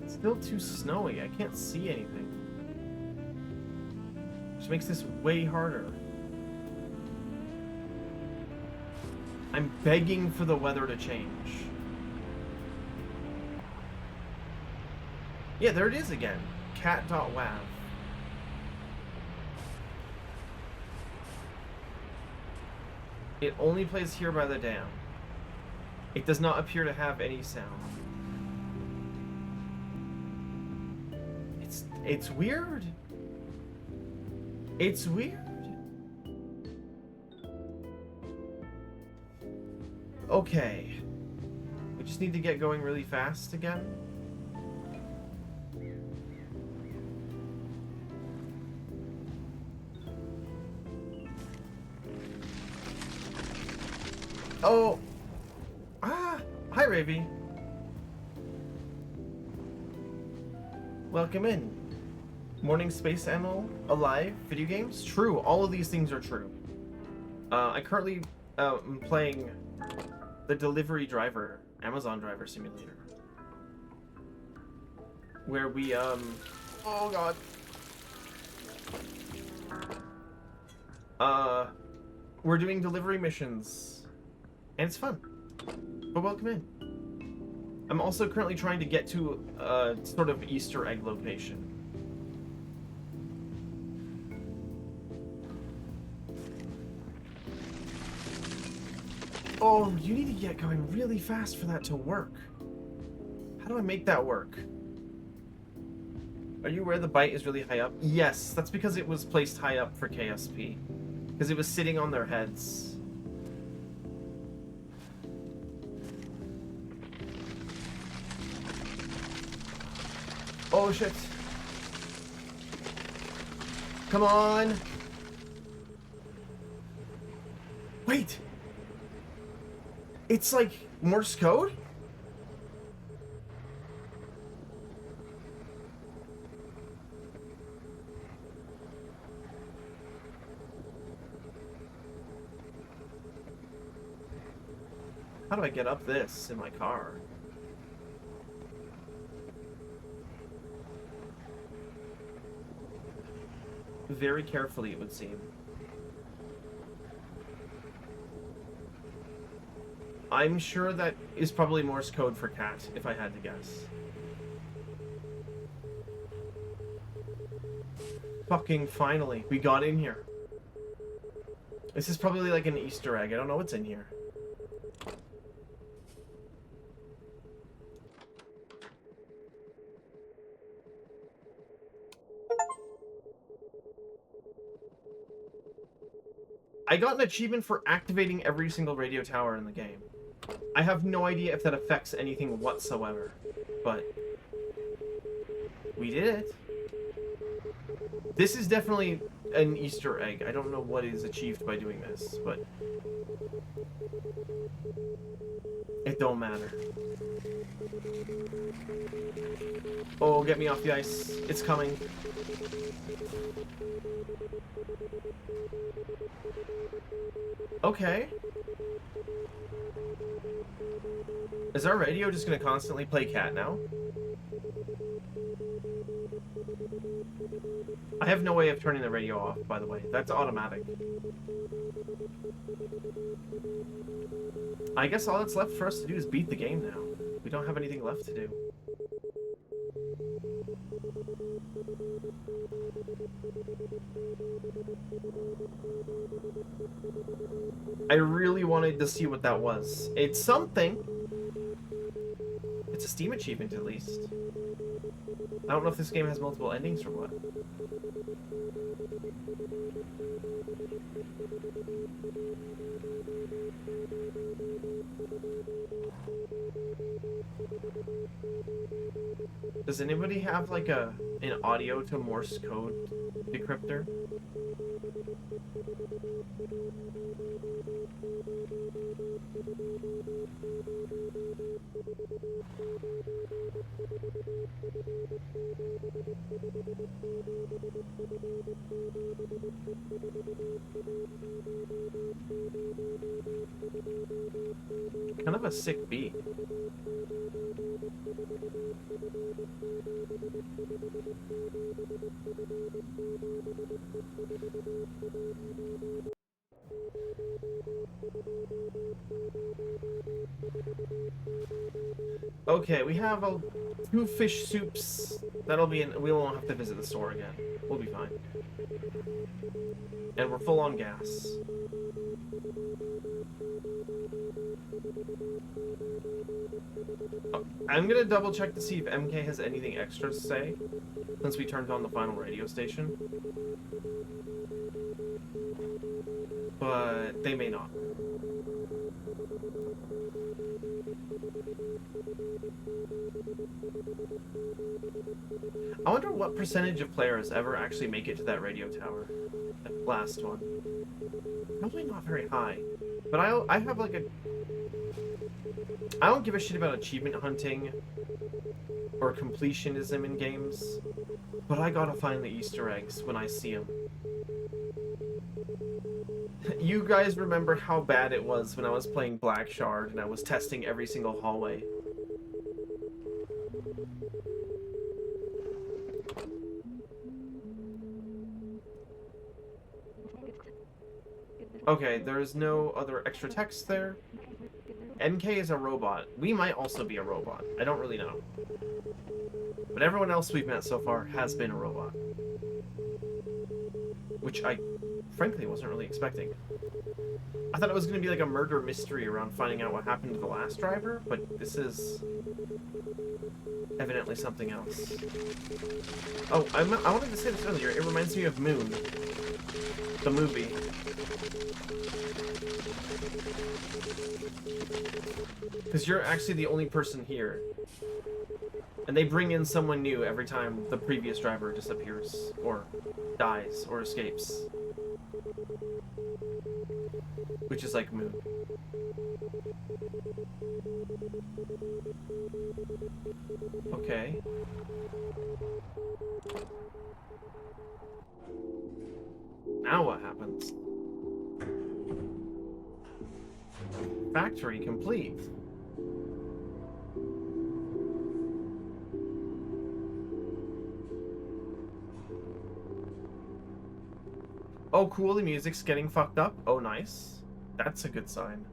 It's still too snowy. I can't see anything. Which makes this way harder. I'm begging for the weather to change. Yeah, there it is again. Cat.wav. It only plays here by the dam. It does not appear to have any sound. It's weird. It's weird. Okay. We just need to get going really fast again. Oh. Ah. Hi, Ravy. Welcome in. Morning space animal, alive, video games? True, all of these things are true. I currently am playing the delivery driver, Amazon driver simulator. Where we, oh god. We're doing delivery missions. And it's fun. But welcome in. I'm also currently trying to get to a sort of Easter egg location. Oh, you need to get going really fast for that to work. How do I make that work? Are you aware the bite is really high up? Yes, that's because it was placed high up for KSP. Because it was sitting on their heads. Oh shit. Come on. Wait. It's like Morse code? How do I get up this in my car? Very carefully, it would seem. I'm sure that is probably Morse code for cat, if I had to guess. Fucking finally, we got in here. This is probably like an Easter egg. I don't know what's in here. I got an achievement for activating every single radio tower in the game. I have no idea if that affects anything whatsoever, but we did it. This is definitely an Easter egg. I don't know what is achieved by doing this, but it don't matter. Oh, get me off the ice. It's coming. Okay. Is our radio just gonna constantly play cat now? I have no way of turning the radio off, by the way. That's automatic. I guess all that's left for us to do is beat the game now. We don't have anything left to do. I really wanted to see what that was. It's something. It's a Steam achievement, at least. I don't know if this game has multiple endings or what. Does anybody have like an audio to Morse code decryptor? Kind of a sick beat. Okay, we have 2 fish soups. That'll be we won't have to visit the store again. We'll be fine. And we're full on gas. I'm gonna double check to see if MK has anything extra to say, since we turned on the final radio station. But they may not. I wonder what percentage of players ever actually make it to that radio tower. That last one. Probably not very high. But I have like a... I don't give a shit about achievement hunting or completionism in games, but I gotta find the Easter eggs when I see them. You guys remember how bad it was when I was playing Black Shard and I was testing every single hallway. Okay, there's no other extra text there. MK is a robot. We might also be a robot. I don't really know. But everyone else we've met so far has been a robot. Which I, frankly, wasn't really expecting. I thought it was going to be like a murder mystery around finding out what happened to the last driver, but this is evidently something else. Oh, I wanted to say this earlier. It reminds me of Moon, the movie. Because you're actually the only person here. And they bring in someone new every time the previous driver disappears, or dies, or escapes. Which is like Moon. Okay. Now what happens? Factory complete. Oh, cool, the music's getting fucked up. Oh, nice. That's a good sign.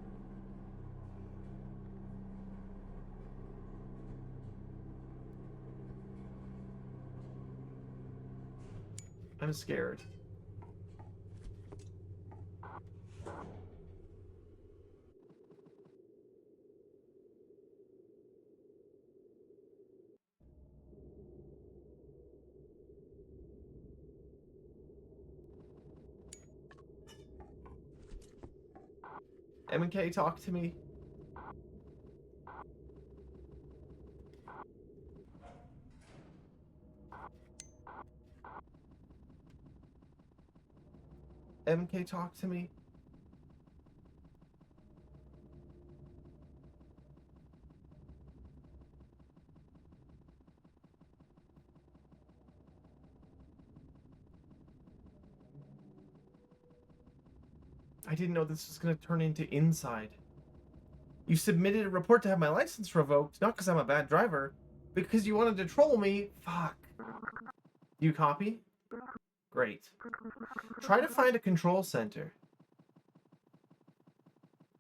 I'm scared. MK, talk to me. MK, talk to me. I didn't know this was going to turn into Inside. You submitted a report to have my license revoked, not because I'm a bad driver, but because you wanted to troll me. Fuck. You copy? Great. Try to find a control center.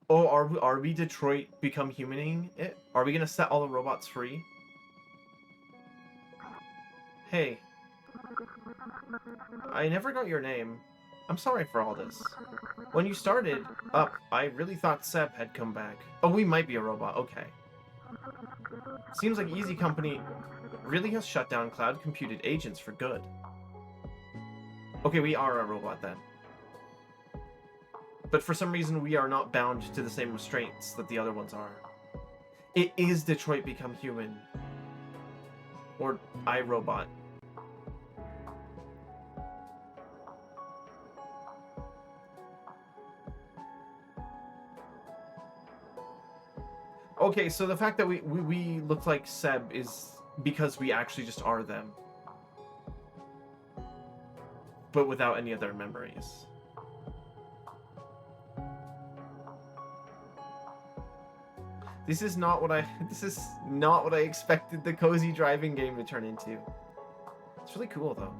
Oh, are we Detroit become humaning it? Are we gonna set all the robots free? Hey. I never got your name. I'm sorry for all this. When you started up, I really thought Seb had come back. Oh, we might be a robot. Okay. Seems like Easy Company really has shut down cloud computed agents for good. Okay, we are a robot then. But for some reason, we are not bound to the same restraints that the other ones are. It is Detroit Become Human. Or iRobot. Okay, so the fact that we look like Seb is because we actually just are them. But without any other memories. This is not what I expected the cozy driving game to turn into. It's really cool though.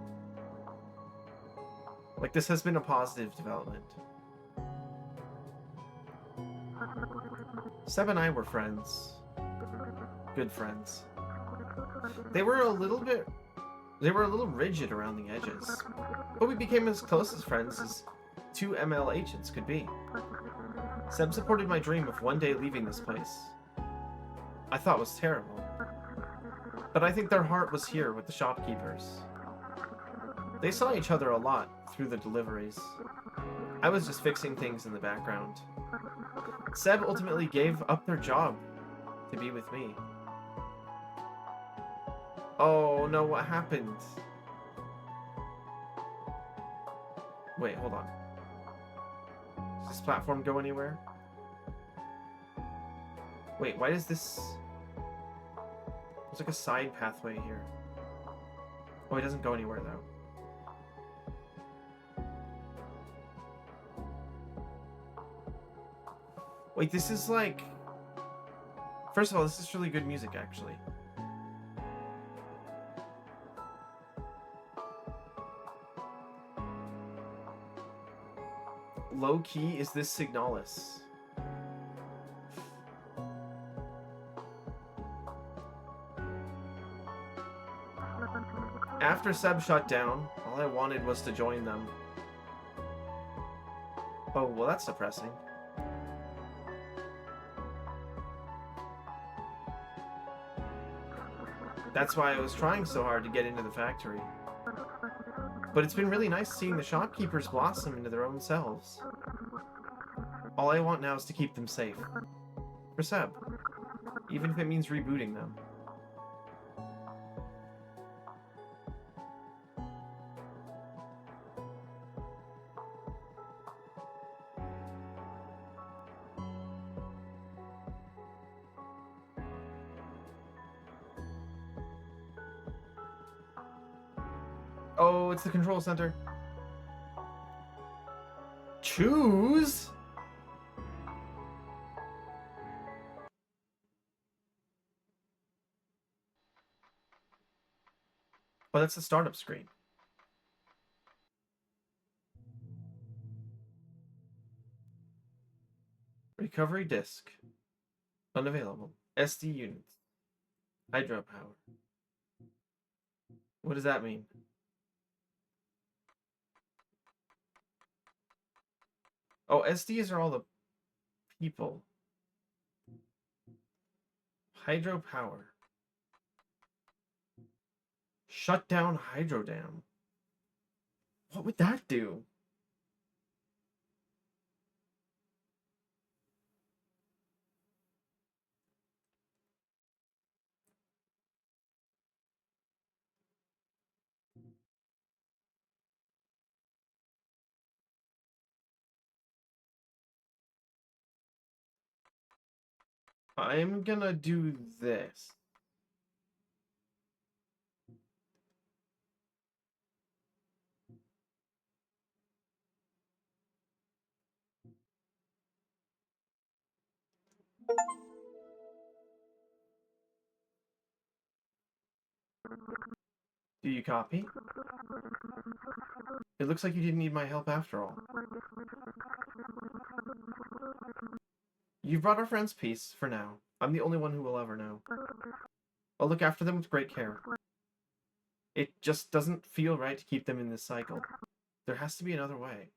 Like, this has been a positive development. Seb and I were friends. Good friends. They were a little rigid around the edges. But we became as close as friends as two ML agents could be. Seb supported my dream of one day leaving this place. I thought was terrible. But I think their heart was here with the shopkeepers. They saw each other a lot through the deliveries. I was just fixing things in the background. Seb ultimately gave up their job to be with me. Oh no, what happened? Wait, hold on. Does this platform go anywhere? Wait, why does this... There's like a side pathway here. Oh, it doesn't go anywhere though. Wait, this is like... First of all, this is really good music, actually. Low key, is this Signalis? After Seb shut down, all I wanted was to join them. Oh, well that's depressing. That's why I was trying so hard to get into the factory. But it's been really nice seeing the shopkeepers blossom into their own selves. All I want now is to keep them safe. For Seb. Even if it means rebooting them. Oh, it's the control center. Choose? Oh, that's the startup screen. Recovery disk. Unavailable. SD units. Hydropower. What does that mean? Oh, SDs are all the people. Hydropower. Shut down hydro dam. What would that do? I'm gonna do this. Do you copy? It looks like you didn't need my help after all. You've brought our friends peace, for now. I'm the only one who will ever know. I'll look after them with great care. It just doesn't feel right to keep them in this cycle. There has to be another way.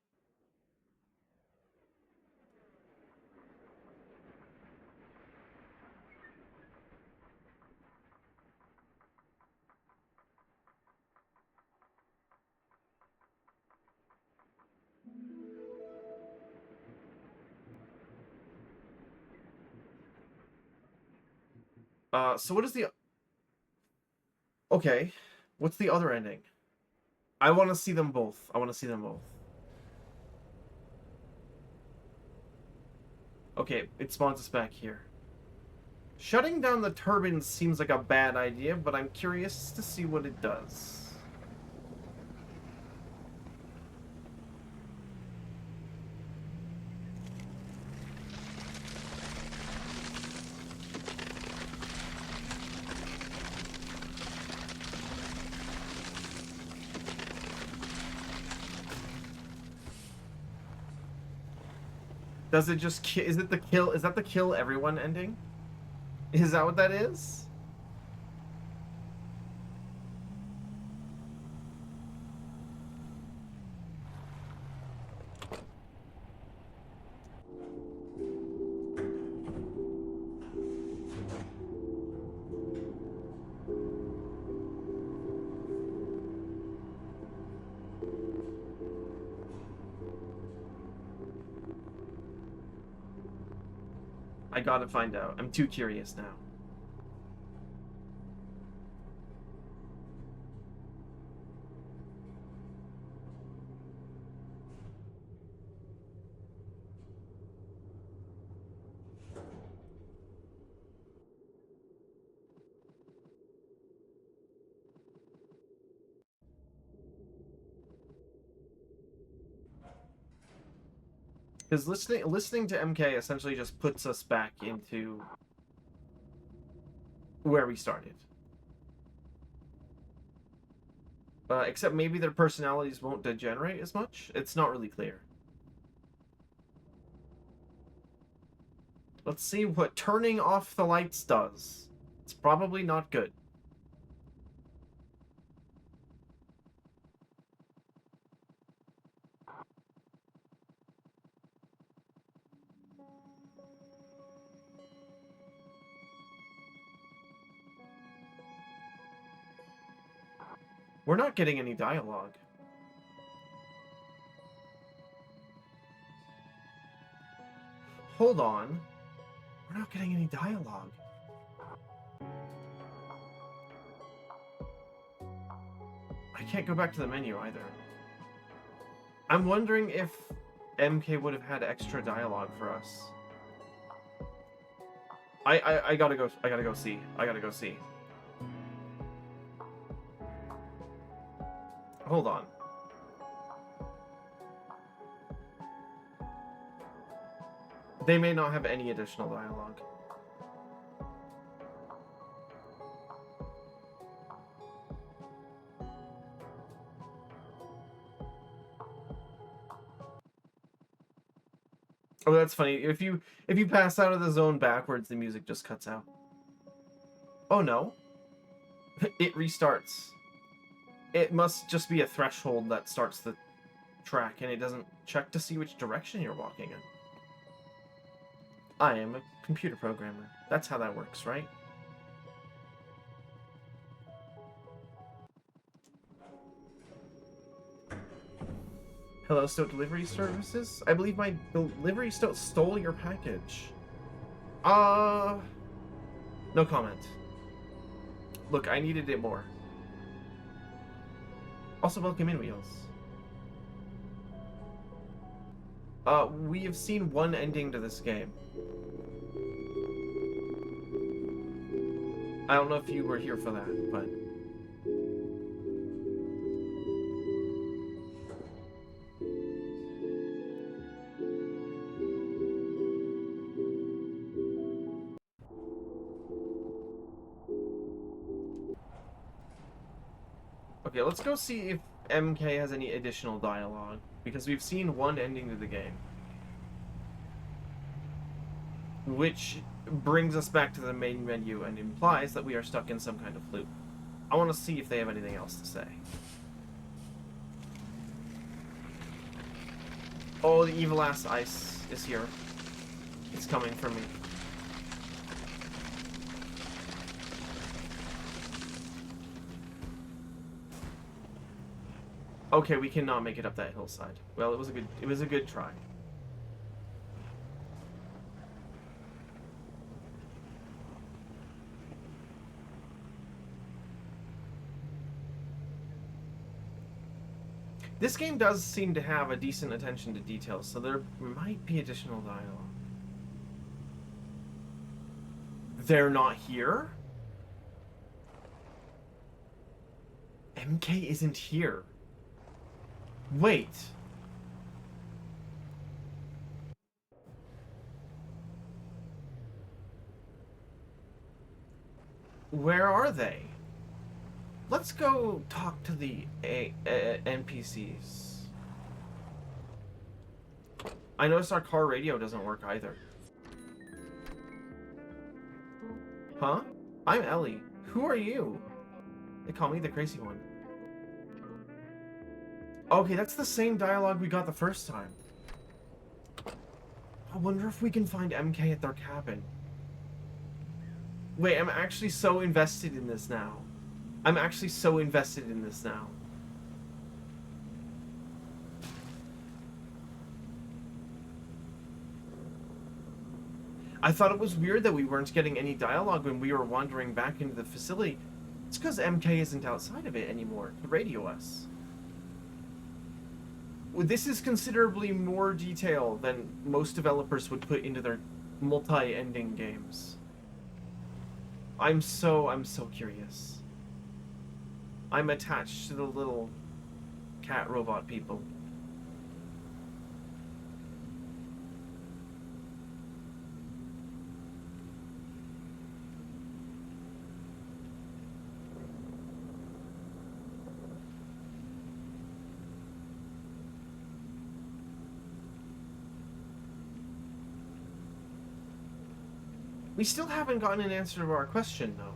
So what is the... Okay, what's the other ending? I want to see them both. I want to see them both. Okay, it spawns us back here. Shutting down the turbines seems like a bad idea, but I'm curious to see what it does. Does it just is it the kill? Is that the kill everyone ending? Is that what that is? I gotta find out. I'm too curious now. Because listening to MK essentially just puts us back into where we started. Except maybe their personalities won't degenerate as much. It's not really clear. Let's see what turning off the lights does. It's probably not good. We're not getting any dialogue. Hold on. We're not getting any dialogue. I can't go back to the menu either. I'm wondering if MK would have had extra dialogue for us. I gotta go see. I gotta go see. Hold on. They may not have any additional dialogue. Oh, that's funny. If you pass out of the zone backwards, the music just cuts out. Oh no. It restarts. It must just be a threshold that starts the track, and it doesn't check to see which direction you're walking in. I am a computer programmer. That's how that works, right? Hello, Stoat Delivery Services? I believe my delivery Stoat stole your package. No comment. Look, I needed it more. Also, welcome in, Wheels. We have seen one ending to this game. I don't know if you were here for that, but... Okay, let's go see if MK has any additional dialogue, because we've seen one ending to the game. Which brings us back to the main menu and implies that we are stuck in some kind of loop. I want to see if they have anything else to say. Oh, the evil ass ice is here. It's coming for me. Okay, we cannot make it up that hillside. Well, it was a good try. This game does seem to have a decent attention to detail, so there might be additional dialogue. They're not here? MK isn't here. Wait. Where are they? Let's go talk to the NPCs. I noticed our car radio doesn't work either. Huh? I'm Ellie. Who are you? They call me the crazy one. Okay, that's the same dialogue we got the first time. I wonder if we can find MK at their cabin. Wait, I'm actually so invested in this now. I'm actually so invested in this now. I thought it was weird that we weren't getting any dialogue when we were wandering back into the facility. It's because MK isn't outside of it anymore to radio us. This is considerably more detail than most developers would put into their multi-ending games. I'm so curious. I'm attached to the little cat robot people. We still haven't gotten an answer to our question, though.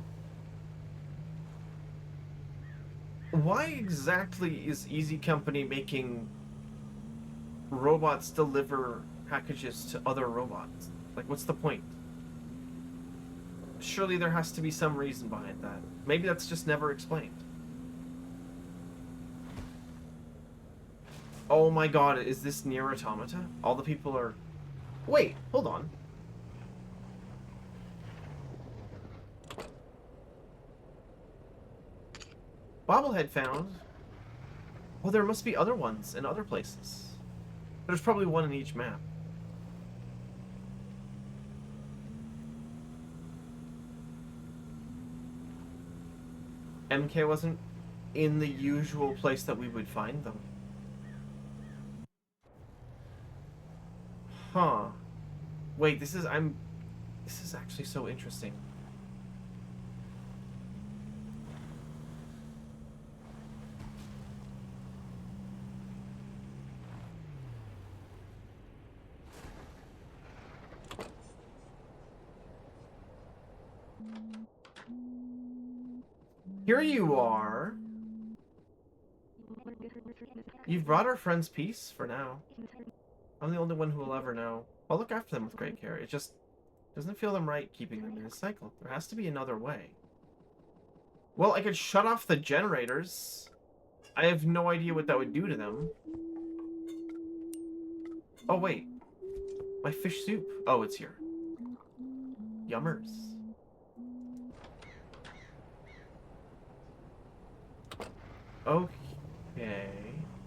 Why exactly is Easy Company making robots deliver packages to other robots? Like, what's the point? Surely there has to be some reason behind that. Maybe that's just never explained. Oh my god, is this Nier Automata? All the people are... Wait, hold on. Bobblehead found. Well, there must be other ones in other places. There's probably one in each map. MK wasn't in the usual place that we would find them. Huh. Wait, this is actually so interesting. Here you are. You've brought our friends peace for now. I'm the only one who will ever know. I'll look after them with great care. It just doesn't feel them right keeping them in a cycle. There has to be another way. Well, I could shut off the generators. I have no idea what that would do to them. Oh, wait. My fish soup. Oh, it's here. Yummers. Okay.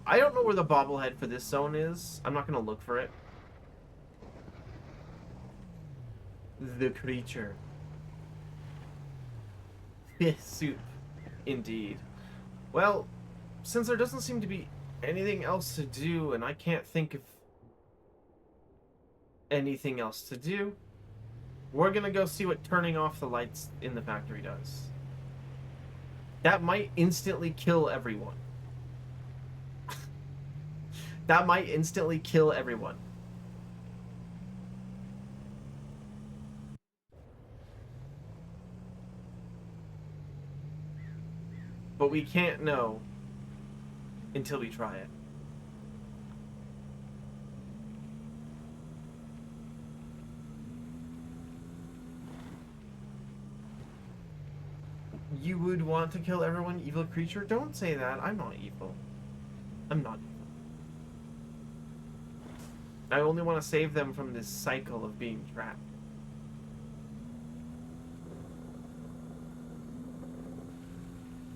I don't know where the bobblehead for this zone is. I'm not going to look for it. The creature. Soup, indeed. Well, since there doesn't seem to be anything else to do, and I can't think of anything else to do, we're gonna go see what turning off the lights in the factory does. That might instantly kill everyone. That might instantly kill everyone. But we can't know until we try it. You would want to kill everyone, evil creature? Don't say that. I'm not evil. I'm not evil. I only want to save them from this cycle of being trapped.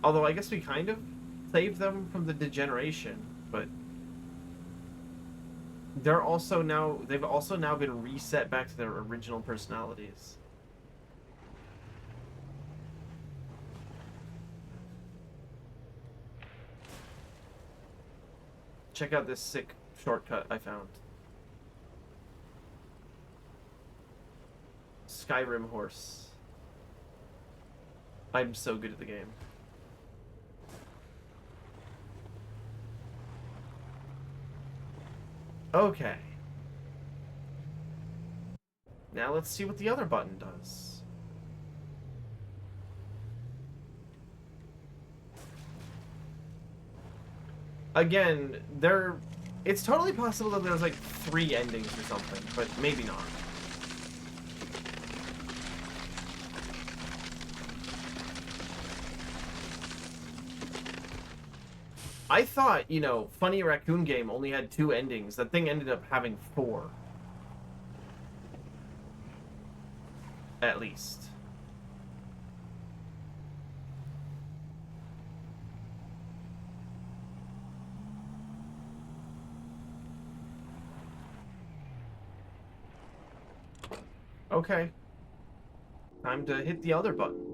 Although I guess we kind of saved them from the degeneration, but they've also now been reset back to their original personalities. Check out this sick shortcut I found. Skyrim horse. I'm so good at the game. Okay. Now let's see what the other button does. Again, it's totally possible that there's like 3 endings or something, but maybe not. I thought, you know, Funny Raccoon Game only had 2 endings. That thing ended up having 4. At least. Okay. Time to hit the other button.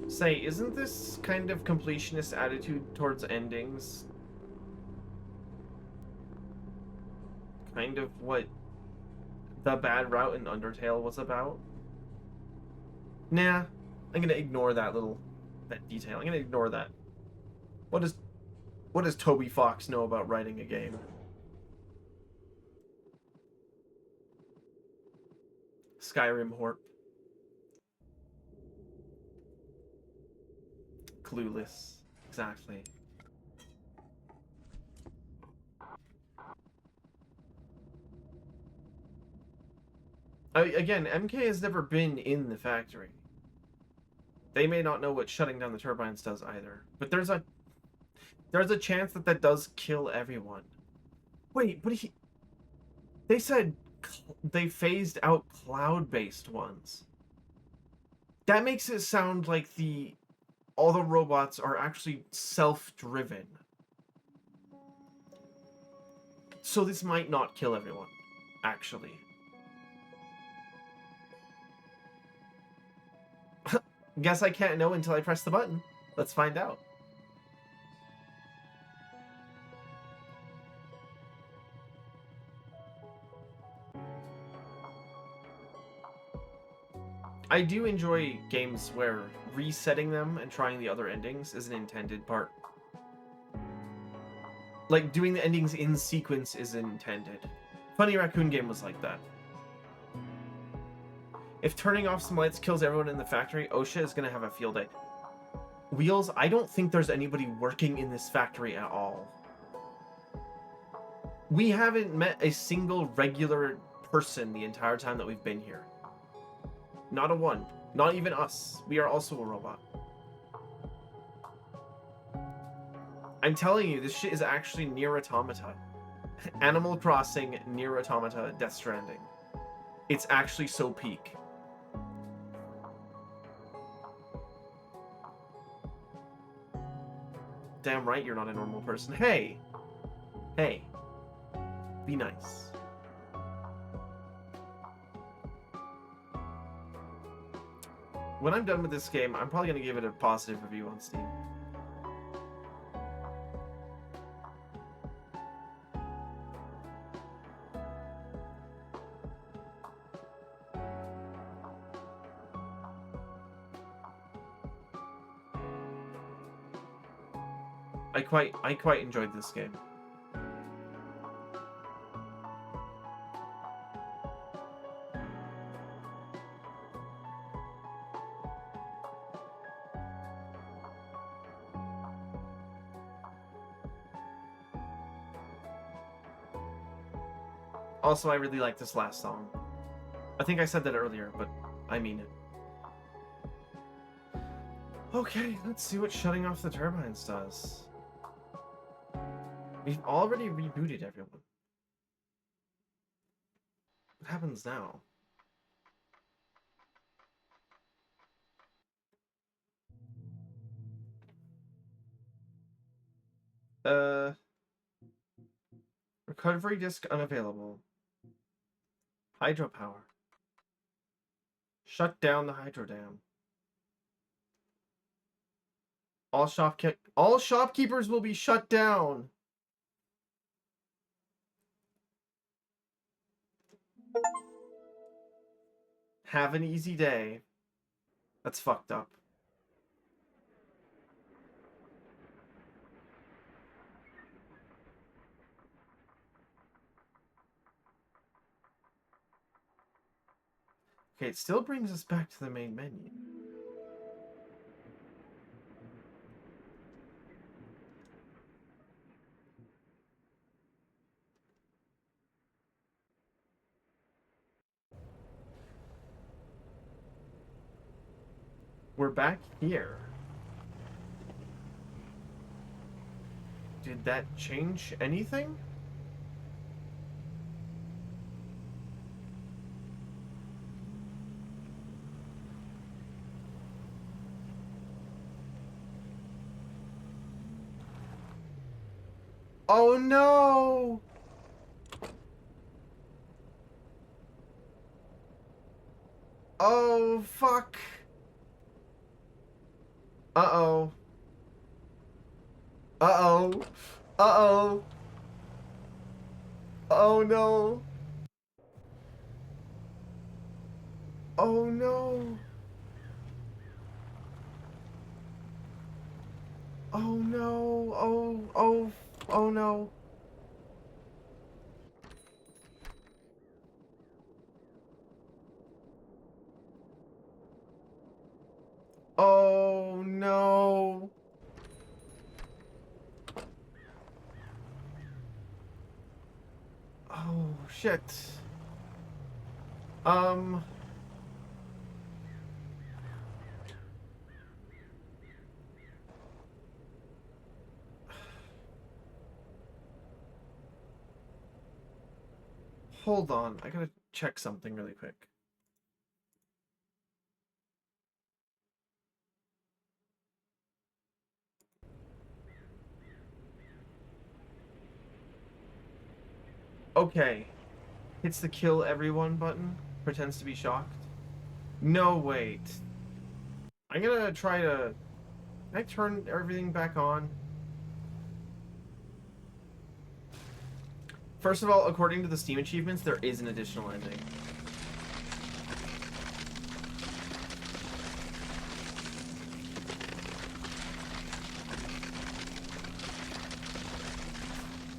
Say, isn't this kind of completionist attitude towards endings kind of what the bad route in Undertale was about? Nah, I'm gonna ignore that detail. I'm gonna ignore that. What does Toby Fox know about writing a game? Skyrim Horp. Clueless. Exactly. Again, MK has never been in the factory. They may not know what shutting down the turbines does either. But there's a chance that that does kill everyone. Wait, but they said they phased out cloud-based ones. That makes it sound like all the robots are actually self-driven. So this might not kill everyone, actually. Guess I can't know until I press the button. Let's find out. I do enjoy games where resetting them and trying the other endings is an intended part. Like, doing the endings in sequence is intended. Funny Raccoon Game was like that. If turning off some lights kills everyone in the factory, OSHA is going to have a field day. Wheels, I don't think there's anybody working in this factory at all. We haven't met a single regular person the entire time that we've been here. Not a one. Not even us. We are also a robot. I'm telling you, this shit is actually Nier Automata. Animal Crossing, Nier Automata, Death Stranding. It's actually so peak. Damn right you're not a normal person. Hey! Hey. Be nice. When I'm done with this game, I'm probably going to give it a positive review on Steam. I quite enjoyed this game. Also, I really like this last song. I think I said that earlier, but I mean it. Okay, let's see what shutting off the turbines does. We've already rebooted everyone. What happens now? Recovery disk unavailable. Hydropower. Shut down the hydro dam. All shopkeepers will be shut down. Have an easy day. That's fucked up. Okay, it still brings us back to the main menu. We're back here. Did that change anything? Oh no! Oh fuck! Uh-oh. Uh-oh. Uh-oh. Oh no. Oh no. Oh no. Oh no. Oh no. Oh shit. Um Hold on. I gotta check something really quick. Okay. Hits the kill everyone button. Pretends to be shocked. No, wait. I'm gonna try to... Can I turn everything back on? First of all, according to the Steam achievements, there is an additional ending.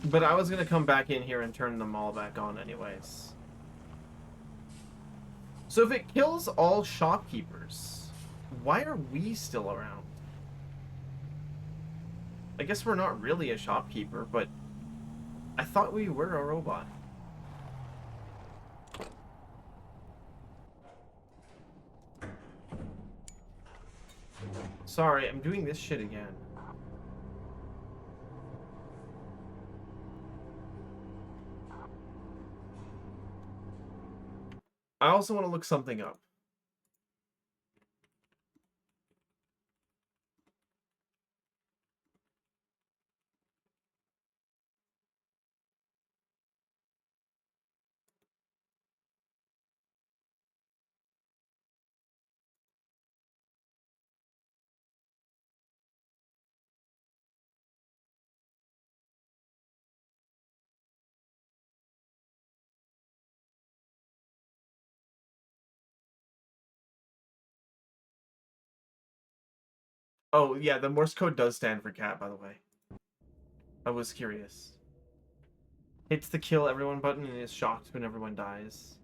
But I was gonna come back in here and turn them all back on anyways. So if it kills all shopkeepers, why are we still around? I guess we're not really a shopkeeper, but I thought we were a robot. Sorry, I'm doing this shit again. I also want to look something up. Oh, yeah, the Morse code does stand for cat, by the way. I was curious. Hits the kill everyone button and is shocked when everyone dies.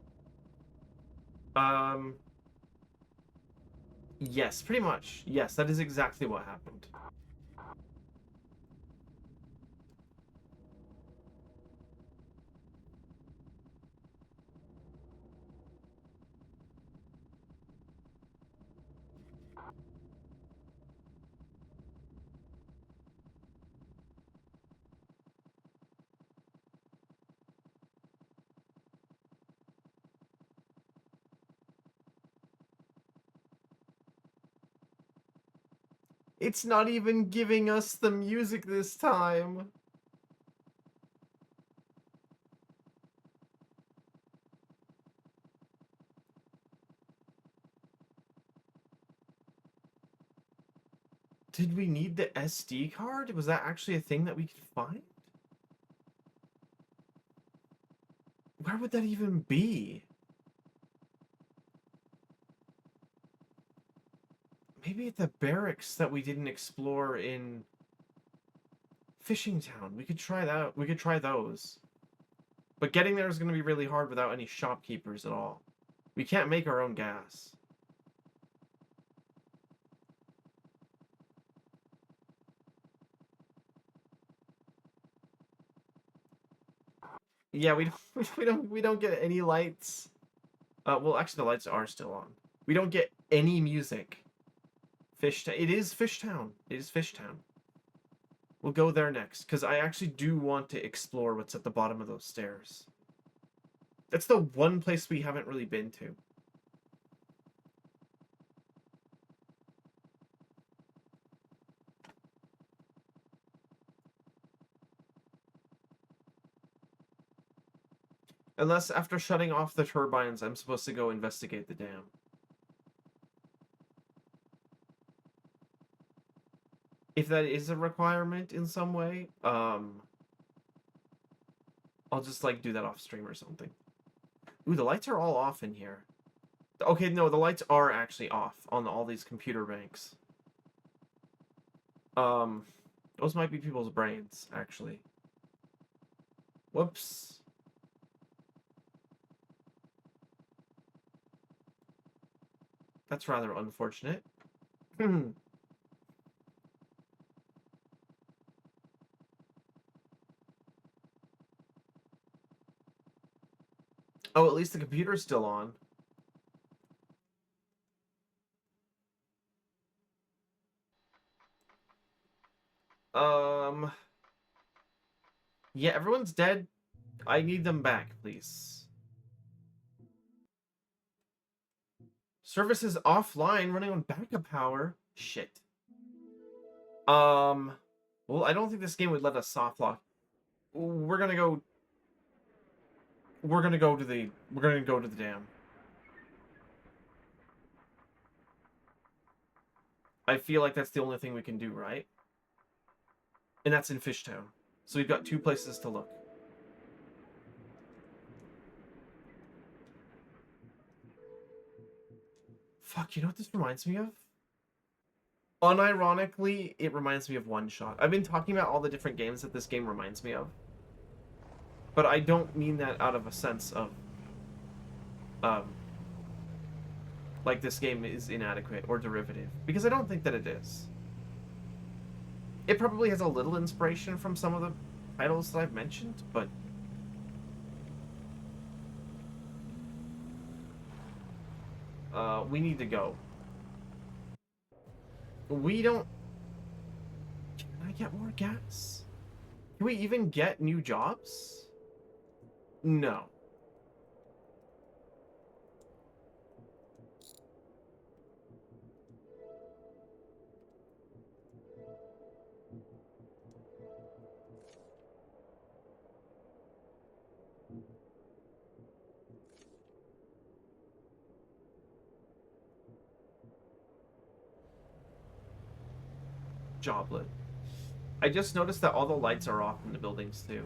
Yes, pretty much. Yes, that is exactly what happened. It's not even giving us the music this time. Did we need the SD card? Was that actually a thing that we could find? Where would that even be? Maybe at the barracks that we didn't explore in Fishing Town. We could try that. We could try those. But getting there is going to be really hard without any shopkeepers at all. We can't make our own gas. Yeah, we don't we don't get any lights. Well, actually, the lights are still on. We don't get any music. It is Fishtown. It is Fishtown. We'll go there next, because I actually do want to explore what's at the bottom of those stairs. That's the one place we haven't really been to. Unless after shutting off the turbines, I'm supposed to go investigate the dam. If that is a requirement in some way, I'll just, like, do that off stream or something. Ooh, the lights are all off in here. Okay, no, the lights are actually off on all these computer banks. Those might be people's brains, actually. Whoops. That's rather unfortunate. Oh, at least the computer's still on. Yeah, everyone's dead. I need them back, please. Service is offline, running on backup power. Shit. Well, I don't think this game would let us soft lock. We're gonna go. We're gonna go to the. We're gonna go to the dam. I feel like that's the only thing we can do, right? And that's in Fishtown. So we've got two places to look. Fuck, you know what this reminds me of? Unironically, it reminds me of One Shot. I've been talking about all the different games that this game reminds me of. But I don't mean that out of a sense of, like this game is inadequate or derivative. Because I don't think that it is. It probably has a little inspiration from some of the titles that I've mentioned, but... we need to go. We don't... Can I get more gas? Can we even get new jobs? No. Joblet. I just noticed that all the lights are off in the buildings, too.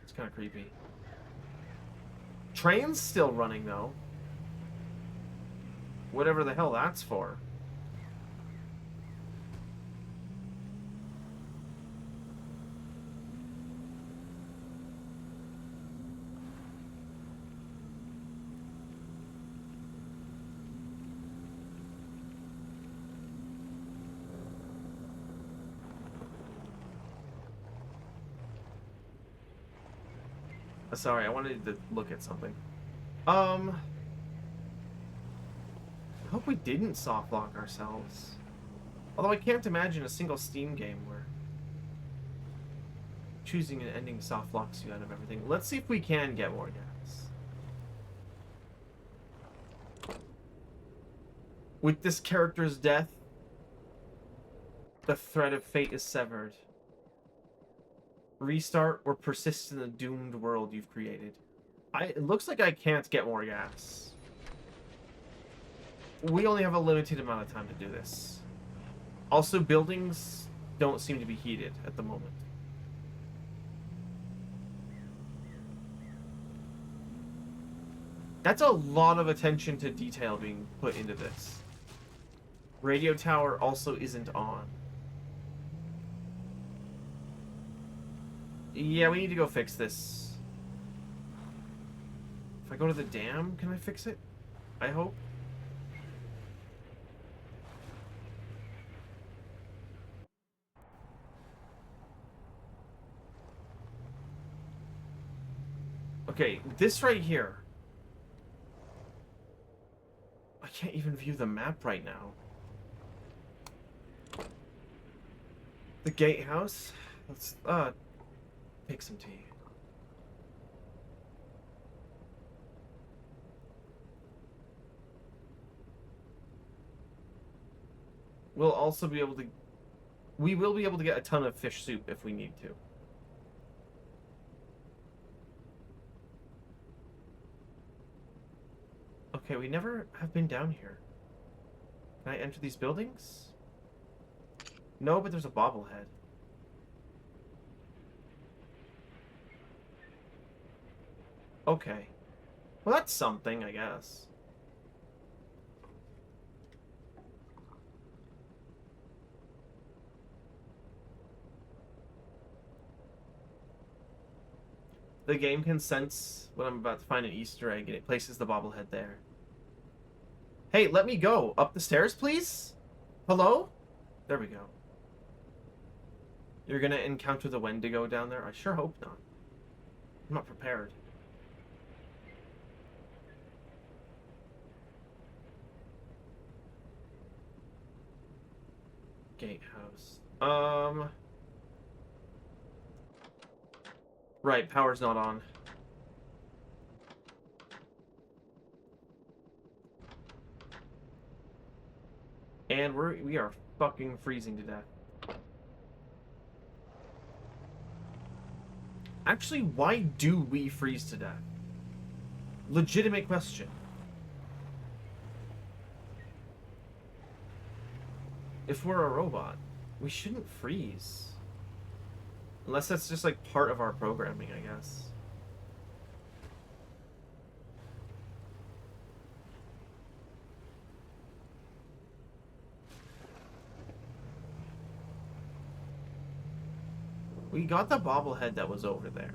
It's kind of creepy. Train's still running, though. Whatever the hell that's for. Sorry, I wanted to look at something. I hope we didn't soft lock ourselves. Although I can't imagine a single Steam game where choosing an ending soft locks you out of everything. Let's see if we can get more gas. With this character's death, the thread of fate is severed. Restart or persist in the doomed world you've created. It looks like I can't get more gas. We only have a limited amount of time to do this. Also, buildings don't seem to be heated at the moment. That's a lot of attention to detail being put into this. Radio tower also isn't on. Yeah, we need to go fix this. If I go to the dam, can I fix it? I hope. Okay, this right here. I can't even view the map right now. The gatehouse? Let's, take some tea. We'll also be able to... We will be able to get a ton of fish soup if we need to. Okay, we never have been down here. Can I enter these buildings? No, but there's a bobblehead. Okay. Well, that's something, I guess. The game can sense when I'm about to find an Easter egg, and it places the bobblehead there. Hey, let me go. Up the stairs, please? Hello? There we go. You're gonna encounter the Wendigo down there? I sure hope not. I'm not prepared. Gatehouse. Right, power's not on. And we are fucking freezing to death. Actually, why do we freeze to death? Legitimate question. If we're a robot, we shouldn't freeze. Unless that's just like part of our programming, I guess. We got the bobblehead that was over there.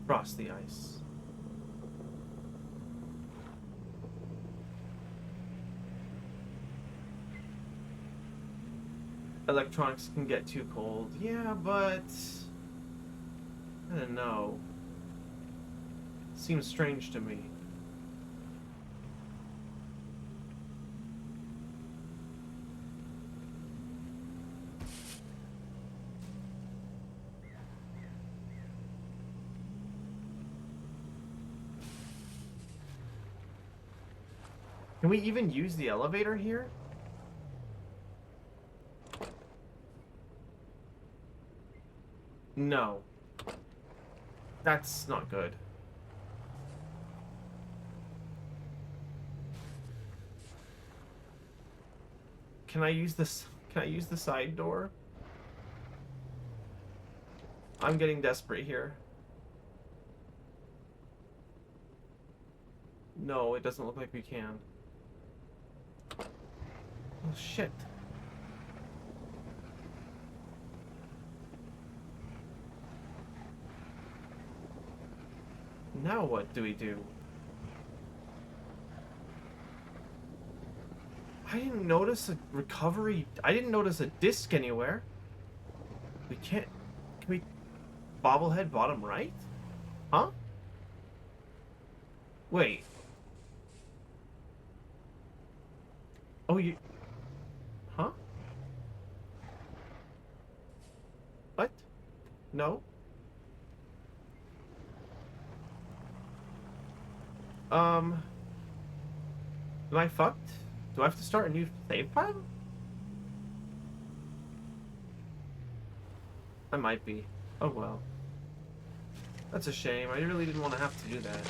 Across the ice. Electronics can get too cold. Yeah, but... I don't know. Seems strange to me. Can we even use the elevator here? No. That's not good. Can I use this? Can I use the side door? I'm getting desperate here. No, it doesn't look like we can. Oh, shit. Now what do we do? I didn't notice a recovery. I didn't notice a disc anywhere. We can't... Can we... Bobblehead bottom right? Huh? Wait. Oh, you... Huh? What? No? Um... Am I fucked? Do I have to start a new save file? I might be. Oh well. That's a shame. I really didn't want to have to do that.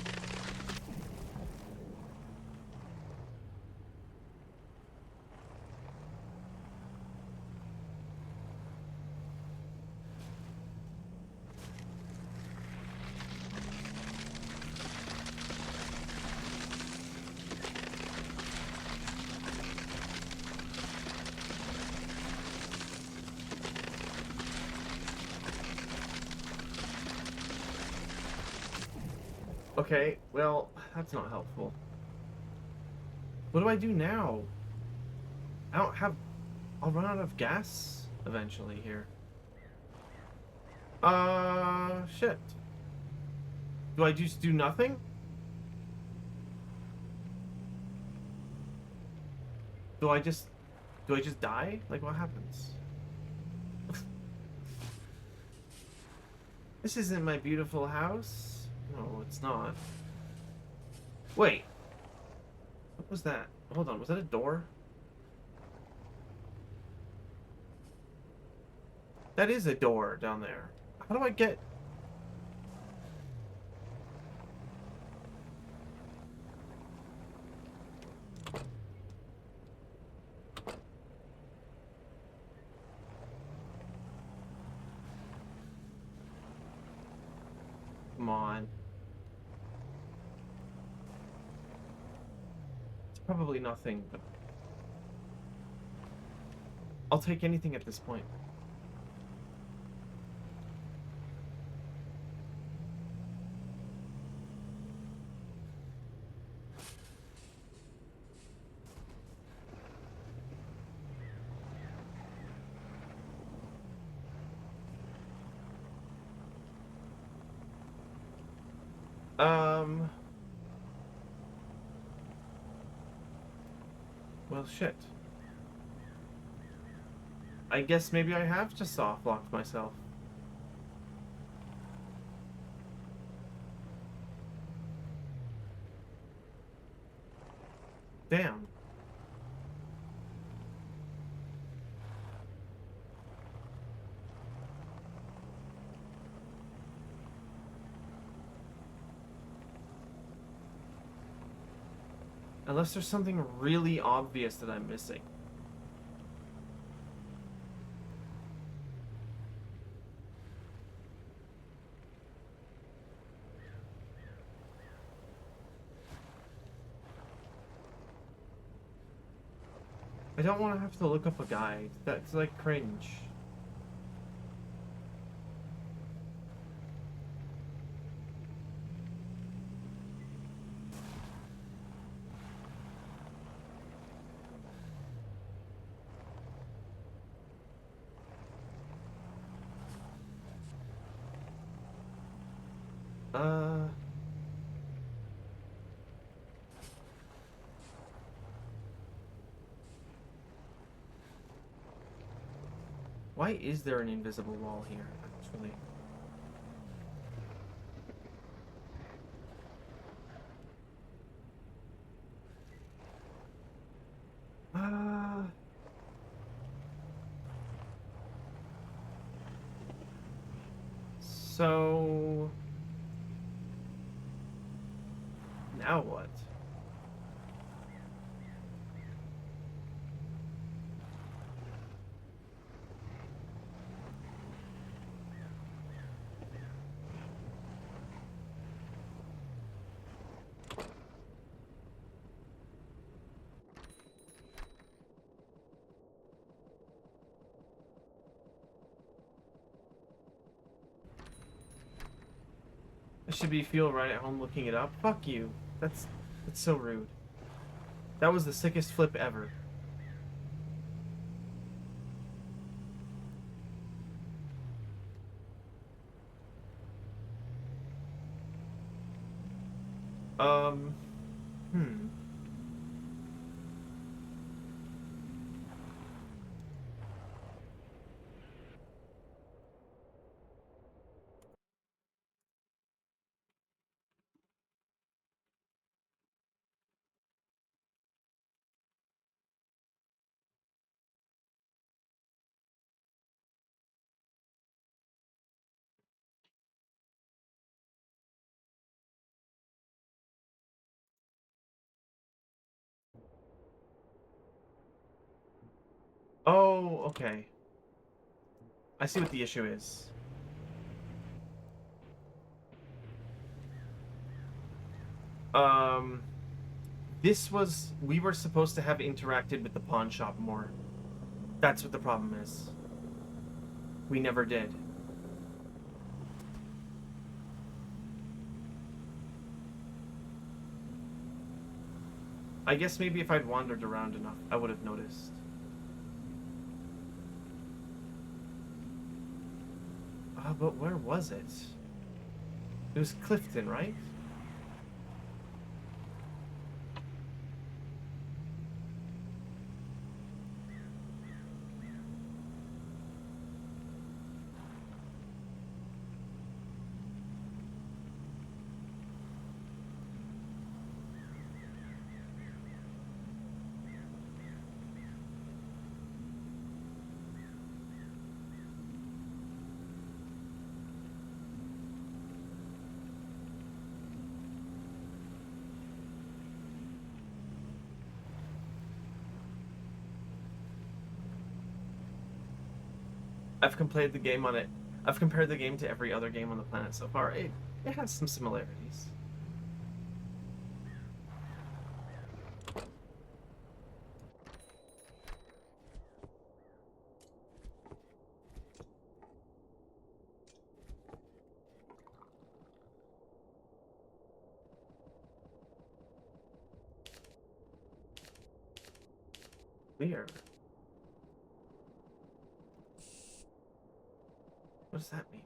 Okay, well, that's not helpful. What do I do now? I don't have... I'll run out of gas eventually here. Shit. Do I just do nothing? Do I just... Do I just die? Like, what happens? This isn't my beautiful house. No, it's not. Wait. What was that? Hold on, was that a door? That is a door down there. How do I get... Come on. It's probably nothing, but... I'll take anything at this point. Um... Well, shit. I guess maybe I have just soft-locked myself. Damn. Unless there's something really obvious that I'm missing. I don't want to have to look up a guide. That's like cringe. Uh... Why is there an invisible wall here, actually? Uh... So... Now what? I should be feel right at home looking it up. Fuck you. That's so rude. That was the sickest flip ever. Um, hmm. Oh, okay. I see what the issue is. Um, we were supposed to have interacted with the pawn shop more. That's what the problem is. We never did. I guess maybe if I'd wandered around enough, I would have noticed. But where was it? It was Clifton, right? I've compared the game on it. I've compared the game to every other game on the planet so far. It has some similarities. Weird. What does that mean?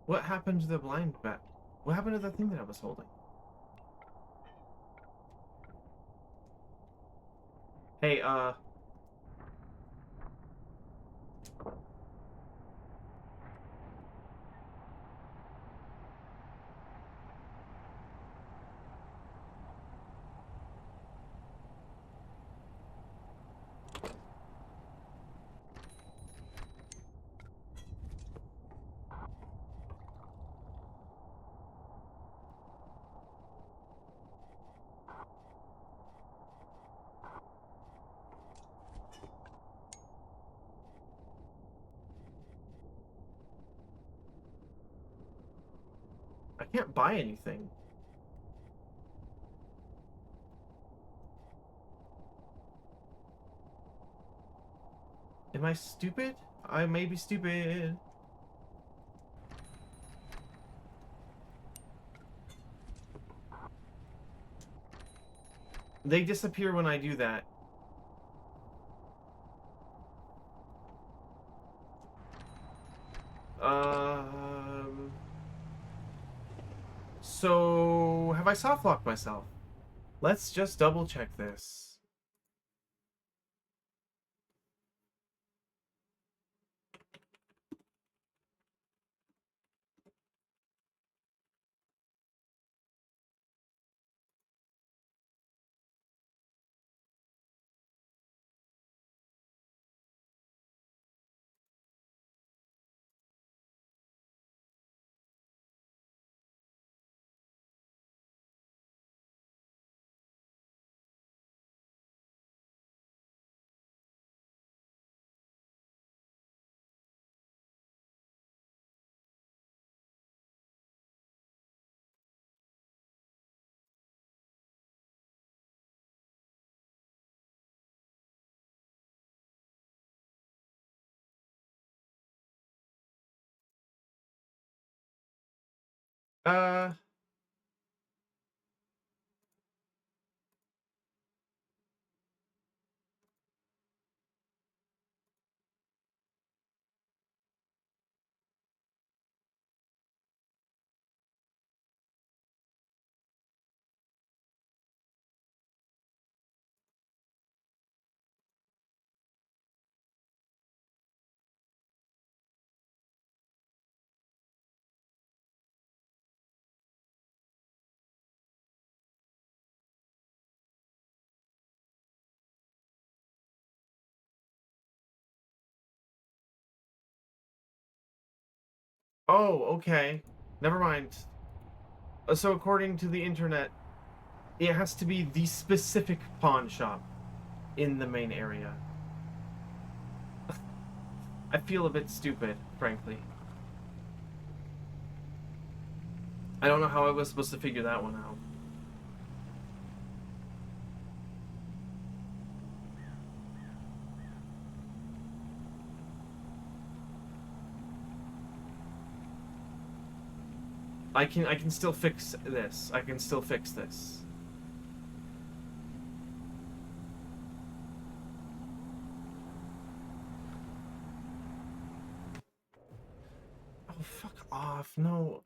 What happened to the blind bat? What happened to the thing that I was holding? Hey, I can't buy anything. Am I stupid? I may be stupid. They disappear when I do that. Um. So, have I soft locked myself? Let's just double check this. Uh, Oh, okay. Never mind. So according to the internet, it has to be the specific pawn shop in the main area. I feel a bit stupid, frankly. I don't know how I was supposed to figure that one out. I can still fix this. I can still fix this. Oh, fuck off. No.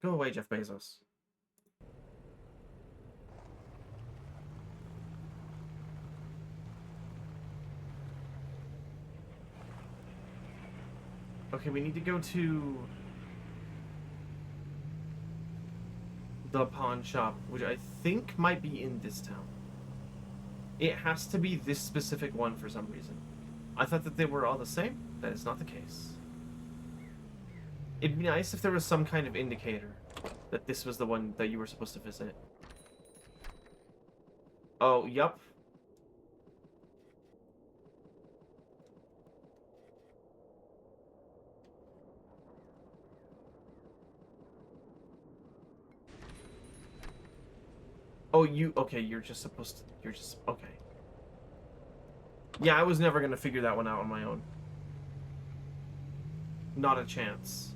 Go away, Jeff Bezos. Okay, we need to go to the pawn shop, which I think might be in this town. It has to be this specific one for some reason. I thought that they were all the same. That is not the case. It'd be nice if there was some kind of indicator that this was the one that you were supposed to visit. Oh, yup. Oh, okay, you're just supposed to, okay. Yeah, I was never gonna figure that one out on my own. Not a chance.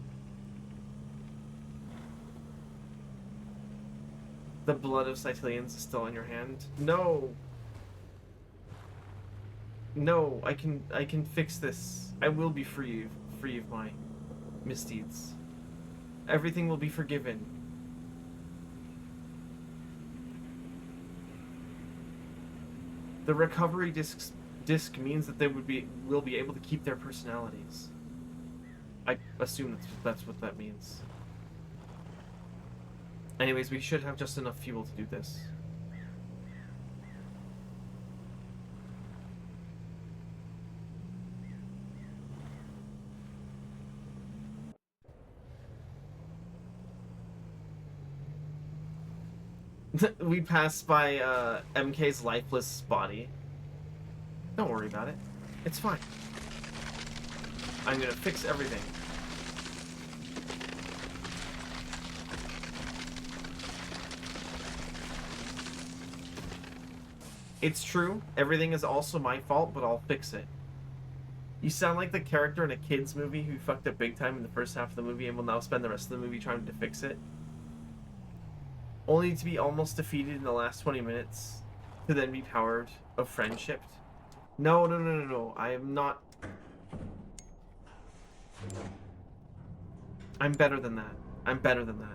The blood of Cytilians is still in your hand? No! No, I can fix this. I will be free of my misdeeds. Everything will be forgiven. The recovery disc means that they will be able to keep their personalities. I assume that's what that means. Anyways, we should have just enough fuel to do this. We passed by MK's lifeless body. Don't worry about it. It's fine. I'm gonna fix everything. It's true. Everything is also my fault, but I'll fix it. You sound like the character in a kid's movie who fucked up big time in the first half of the movie and will now spend the rest of the movie trying to fix it. Only to be almost defeated in the last 20 minutes, to then be powered of friendship. No, no, no, no, no. I am not... I'm better than that. I'm better than that.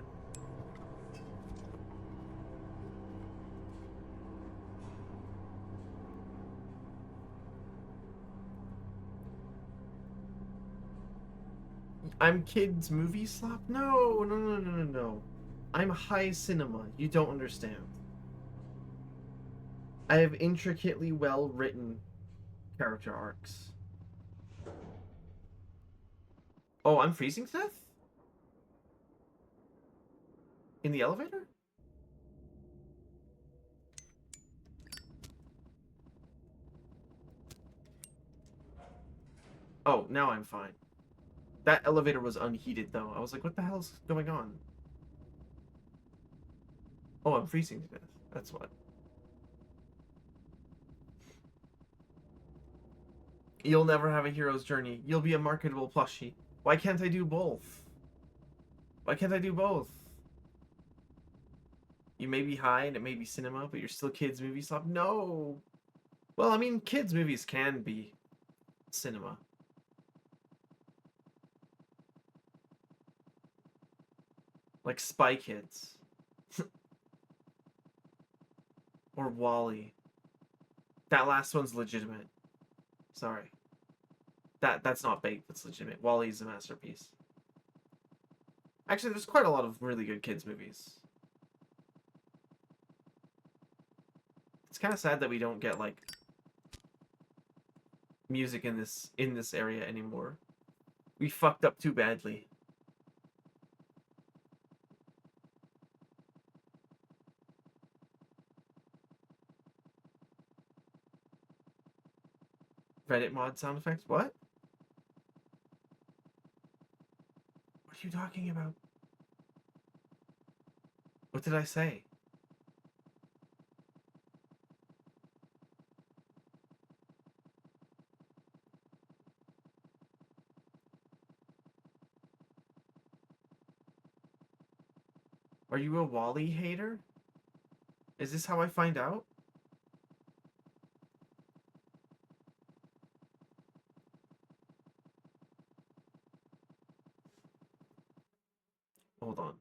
I'm kids movie slop? No, no, no, no, no, no. I'm high cinema. You don't understand. I have intricately well written character arcs. Oh, I'm freezing to death? In the elevator? Oh, now I'm fine. That elevator was unheated, though. I was like, what the hell's going on? Oh, I'm freezing to death. That's what. You'll never have a hero's journey. You'll be a marketable plushie. Why can't I do both? Why can't I do both? You may be high and it may be cinema, but you're still kids movie slop? No! Well, I mean, kids movies can be cinema. Like Spy Kids. Or Wall-E. That last one's legitimate. Sorry. That's not baked, that's legitimate. Wall-E's a masterpiece. Actually, there's quite a lot of really good kids movies. It's kind of sad that we don't get like music in this area anymore. We fucked up too badly. Reddit mod sound effects? What? What are you talking about? What did I say? Are you a Wally hater? Is this how I find out? Hold on.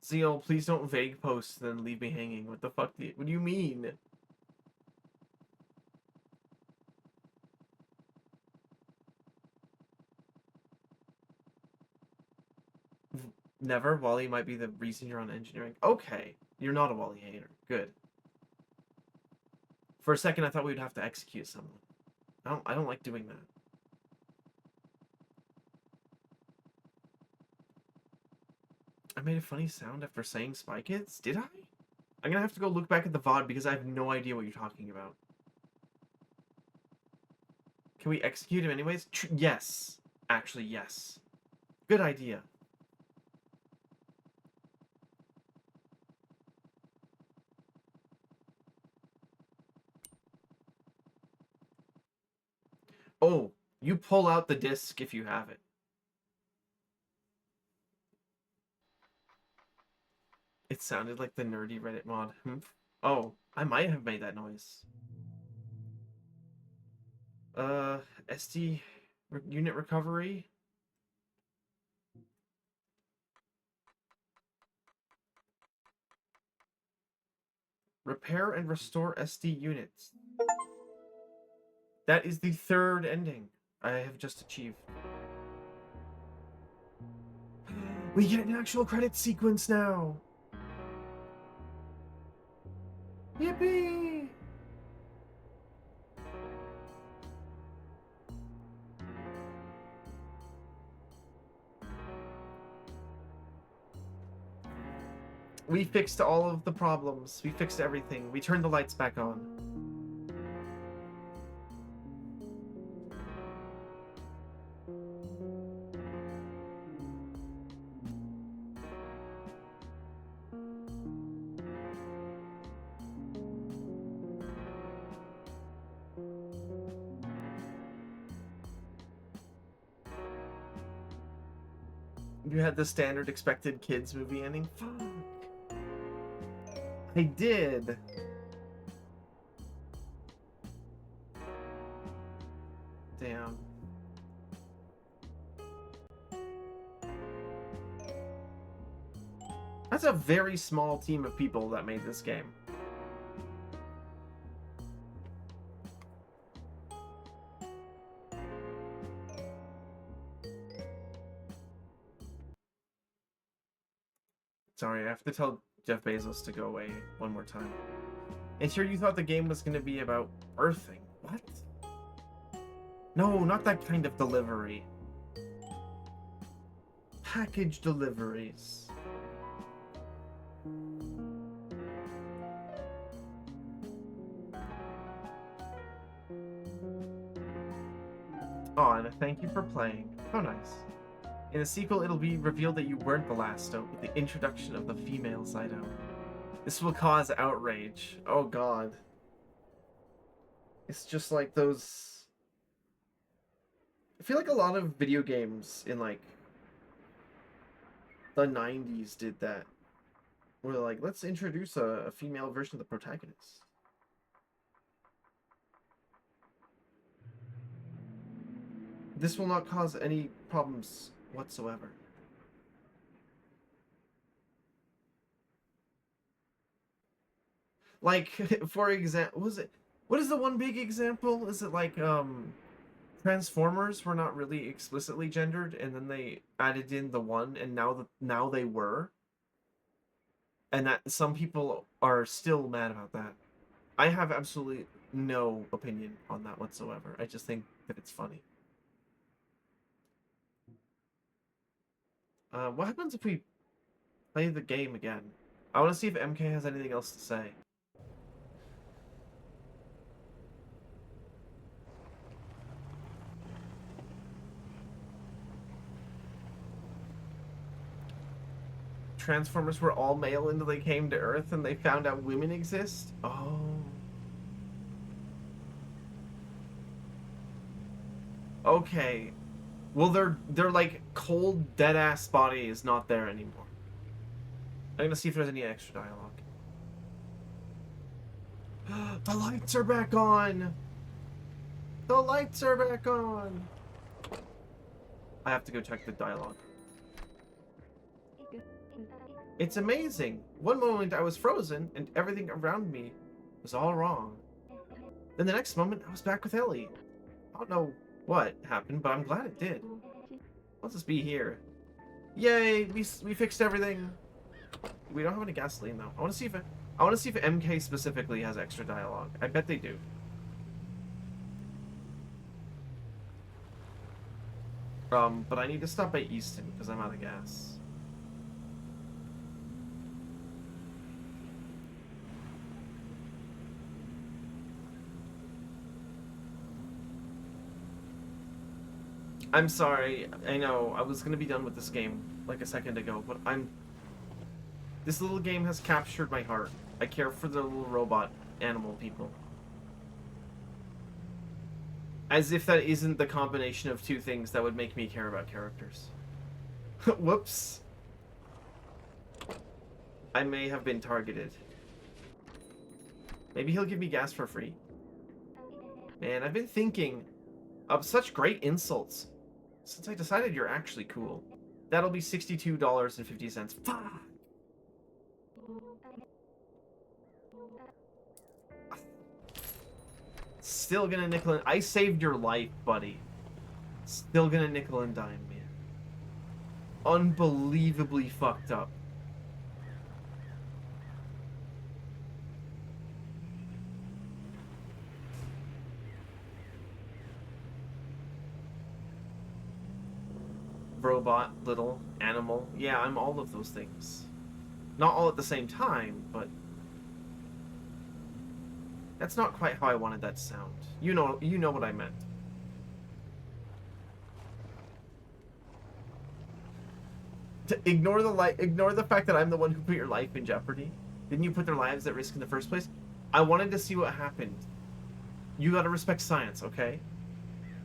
Zeal, please don't vague post then leave me hanging. What the fuck what do you mean? Never? Wally might be the reason you're on engineering. Okay. You're not a Wally hater. Good. For a second I thought we would have to execute someone. I don't like doing that. I made a funny sound after saying Spy Kids? Did I? I'm gonna have to go look back at the VOD because I have no idea what you're talking about. Can we execute him anyways? Yes. Actually, yes. Good idea. Oh, you pull out the disc if you have it. It sounded like the nerdy Reddit mod. Oh, I might have made that noise. SD unit recovery. Repair and restore SD units. That is the third ending I have just achieved. We get an actual credit sequence now. Yippee! We fixed all of the problems. We fixed everything. We turned the lights back on. You had the standard expected kids movie ending? Fuck. I did. Damn. That's a very small team of people that made this game. Sorry, I have to tell Jeff Bezos to go away one more time. And sure, you thought the game was going to be about birthing. What? No, not that kind of delivery. Package deliveries. Oh, and a thank you for playing. How nice. In the sequel, it'll be revealed that you weren't the last Stoat with the introduction of the female Zyto. This will cause outrage. Oh god. It's just like those... I feel like a lot of video games in, like, the 90s did that. Where, like, let's introduce a female version of the protagonist. This will not cause any problems whatsoever. Like, for example, what is the one big example? Is it like, Transformers were not really explicitly gendered, and then they added in the one, and now they were? And that some people are still mad about that. I have absolutely no opinion on that whatsoever. I just think that it's funny. What happens if we play the game again? I want to see if MK has anything else to say. Transformers were all male until they came to Earth and they found out women exist? Oh. Okay. Well, they're like cold, dead-ass body is not there anymore. I'm gonna see if there's any extra dialogue. The lights are back on! The lights are back on! I have to go check the dialogue. It's amazing! One moment I was frozen and everything around me was all wrong. Then the next moment I was back with Ellie. I don't know what happened, but I'm glad it did. Let's just be here. Yay! We fixed everything. We don't have any gasoline though. I want to see if MK specifically has extra dialogue. I bet they do. But I need to stop by Easton because I'm out of gas. I'm sorry. I know I was gonna be done with this game like a second ago, but this little game has captured my heart. I care for the little robot animal people. As if that isn't the combination of two things that would make me care about characters. Whoops. I may have been targeted. Maybe he'll give me gas for free. Man, I've been thinking of such great insults since I decided you're actually cool. That'll be $62.50. Fuck! Still gonna nickel and... I saved your life, buddy. Still gonna nickel and dime me. Unbelievably fucked up. Robot, little, animal. Yeah, I'm all of those things. Not all at the same time, but... That's not quite how I wanted that to sound. You know what I meant. Ignore the fact that I'm the one who put your life in jeopardy. Didn't you put their lives at risk in the first place? I wanted to see what happened. You gotta respect science, okay?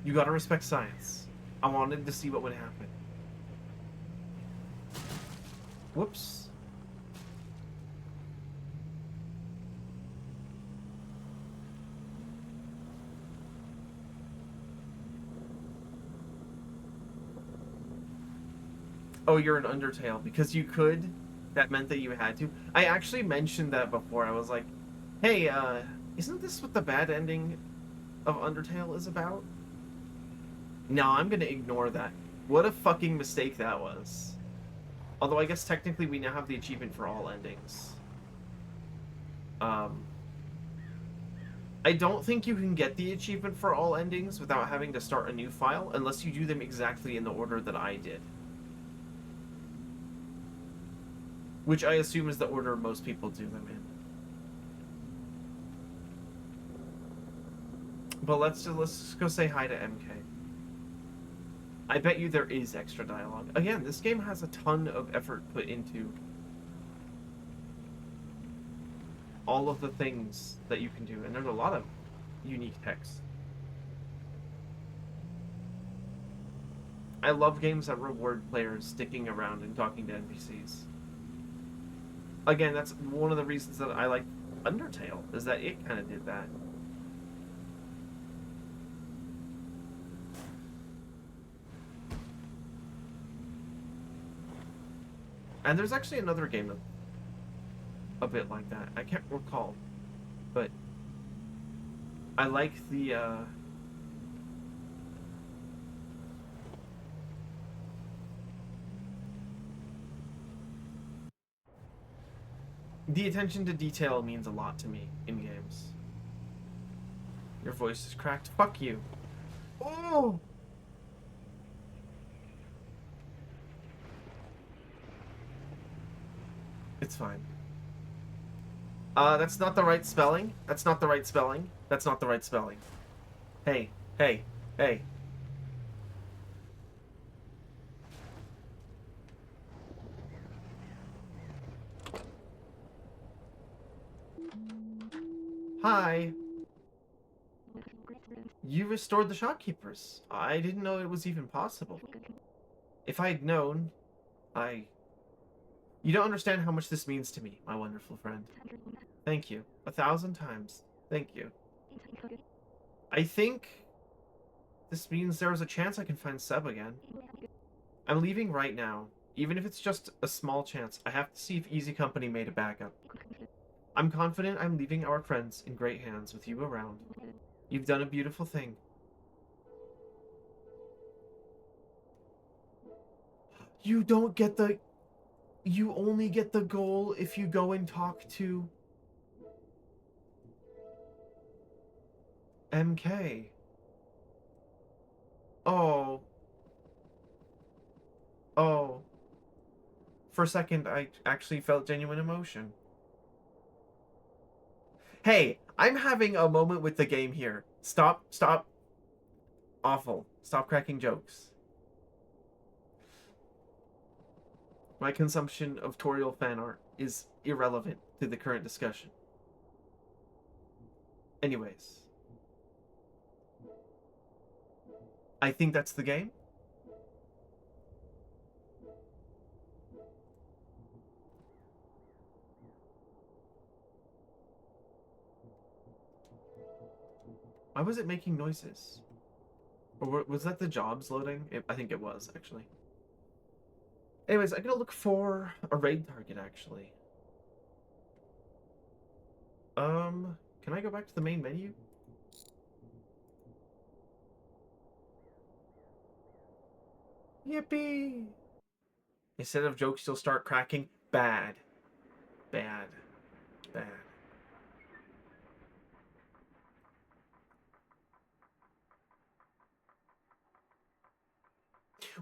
You gotta respect science. I wanted to see what would happen. Whoops. Oh, you're an Undertale. Because you could, that meant that you had to. I actually mentioned that before. I was like, hey, isn't this what the bad ending of Undertale is about? No, I'm gonna ignore that. What a fucking mistake that was. Although I guess technically we now have the achievement for all endings. I don't think you can get the achievement for all endings without having to start a new file, unless you do them exactly in the order that I did. Which I assume is the order most people do them in. But let's just go say hi to MK. I bet you there is extra dialogue. Again, this game has a ton of effort put into all of the things that you can do, and there's a lot of unique text. I love games that reward players sticking around and talking to NPCs. Again, that's one of the reasons that I like Undertale, is that it kind of did that. And there's actually another game that's a bit like that. I can't recall, but I like the attention to detail means a lot to me in games. Your voice is cracked. Fuck you. Oh! It's fine. That's not the right spelling. That's not the right spelling. That's not the right spelling. Hey, hey, hey. Hi. You restored the shopkeepers. I didn't know it was even possible. If I had known, I... You don't understand how much this means to me, my wonderful friend. Thank you. 1,000 times. Thank you. I think this means there is a chance I can find Seb again. I'm leaving right now. Even if it's just a small chance, I have to see if Easy Company made a backup. I'm confident I'm leaving our friends in great hands with you around. You've done a beautiful thing. You don't get the... You only get the goal if you go and talk to... MK. Oh. Oh. For a second, I actually felt genuine emotion. Hey, I'm having a moment with the game here. Stop. Awful. Stop cracking jokes. My consumption of Toriel fan art is irrelevant to the current discussion. Anyways. I think that's the game. Why was it making noises? Or was that the jobs loading? I think it was, actually. Anyways, I'm gonna look for a raid target, actually. Can I go back to the main menu? Yippee! Instead of jokes, you'll start cracking. Bad. Bad. Bad.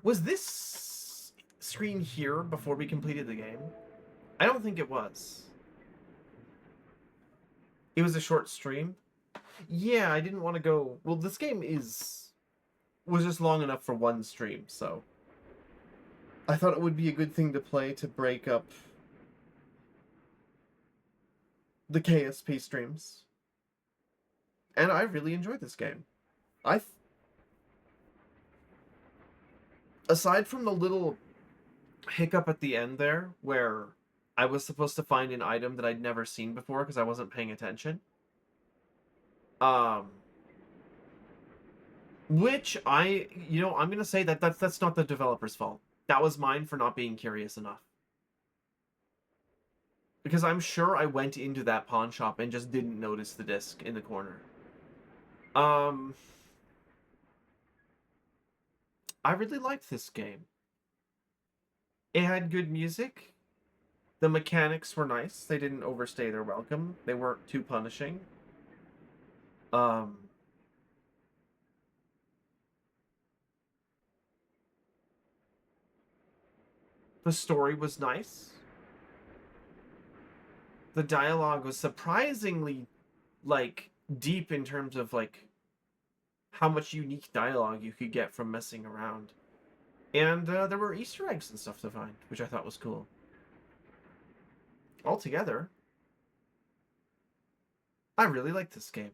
Was this screen here before we completed the game? I don't think it was. It was a short stream? Yeah, I didn't want to go... Well, this game was just long enough for one stream, so... I thought it would be a good thing to play to break up the KSP streams. And I really enjoyed this game. Aside from the little hiccup at the end there, where I was supposed to find an item that I'd never seen before because I wasn't paying attention. Which I'm gonna say that's not the developer's fault. That was mine for not being curious enough. Because I'm sure I went into that pawn shop and just didn't notice the disc in the corner. I really liked this game. It had good music. The mechanics were nice. They didn't overstay their welcome. They weren't too punishing. The story was nice. The dialogue was surprisingly, like, deep in terms of, like, how much unique dialogue you could get from messing around. And there were Easter eggs and stuff to find, which I thought was cool. Altogether, I really liked this game.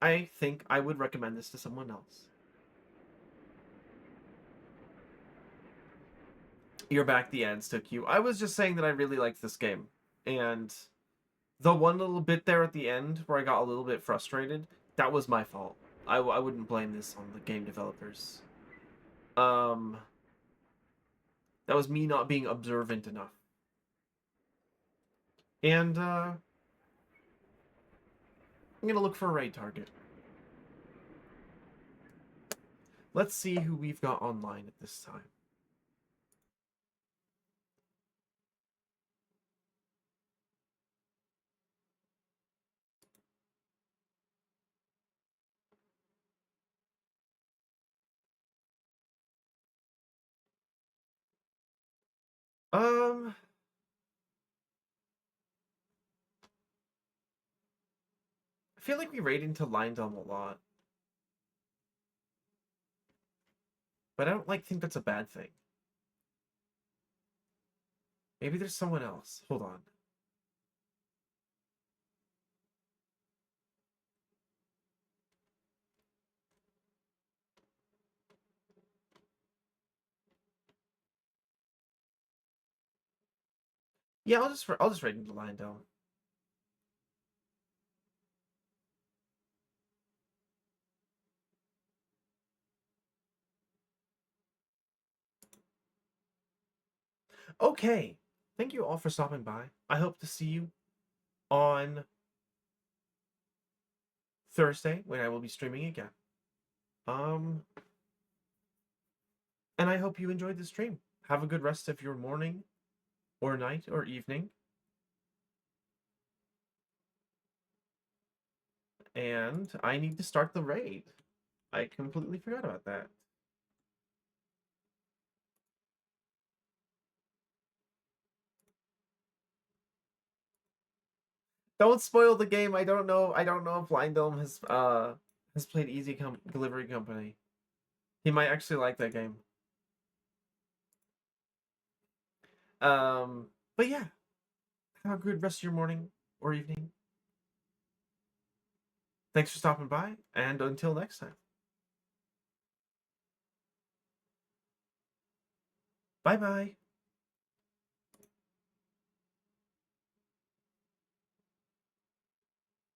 I think I would recommend this to someone else. You're back, the ads took you. I was just saying that I really liked this game. And the one little bit there at the end where I got a little bit frustrated, that was my fault. I wouldn't blame this on the game developers. That was me not being observant enough. And, I'm gonna look for a raid target. Let's see who we've got online at this time. Um, feel like we raid into Lion Dome a lot. But I don't think that's a bad thing. Maybe there's someone else. Hold on. Yeah, I'll just raid into Lion Dome. Okay. Thank you all for stopping by. I hope to see you on Thursday when I will be streaming again. And I hope you enjoyed the stream. Have a good rest of your morning or night or evening. And I need to start the raid. I completely forgot about that. Don't spoil the game. I don't know if Lion Dome has played Easy Delivery Company. He might actually like that game. But yeah. Have a good rest of your morning or evening. Thanks for stopping by, and until next time. Bye-bye.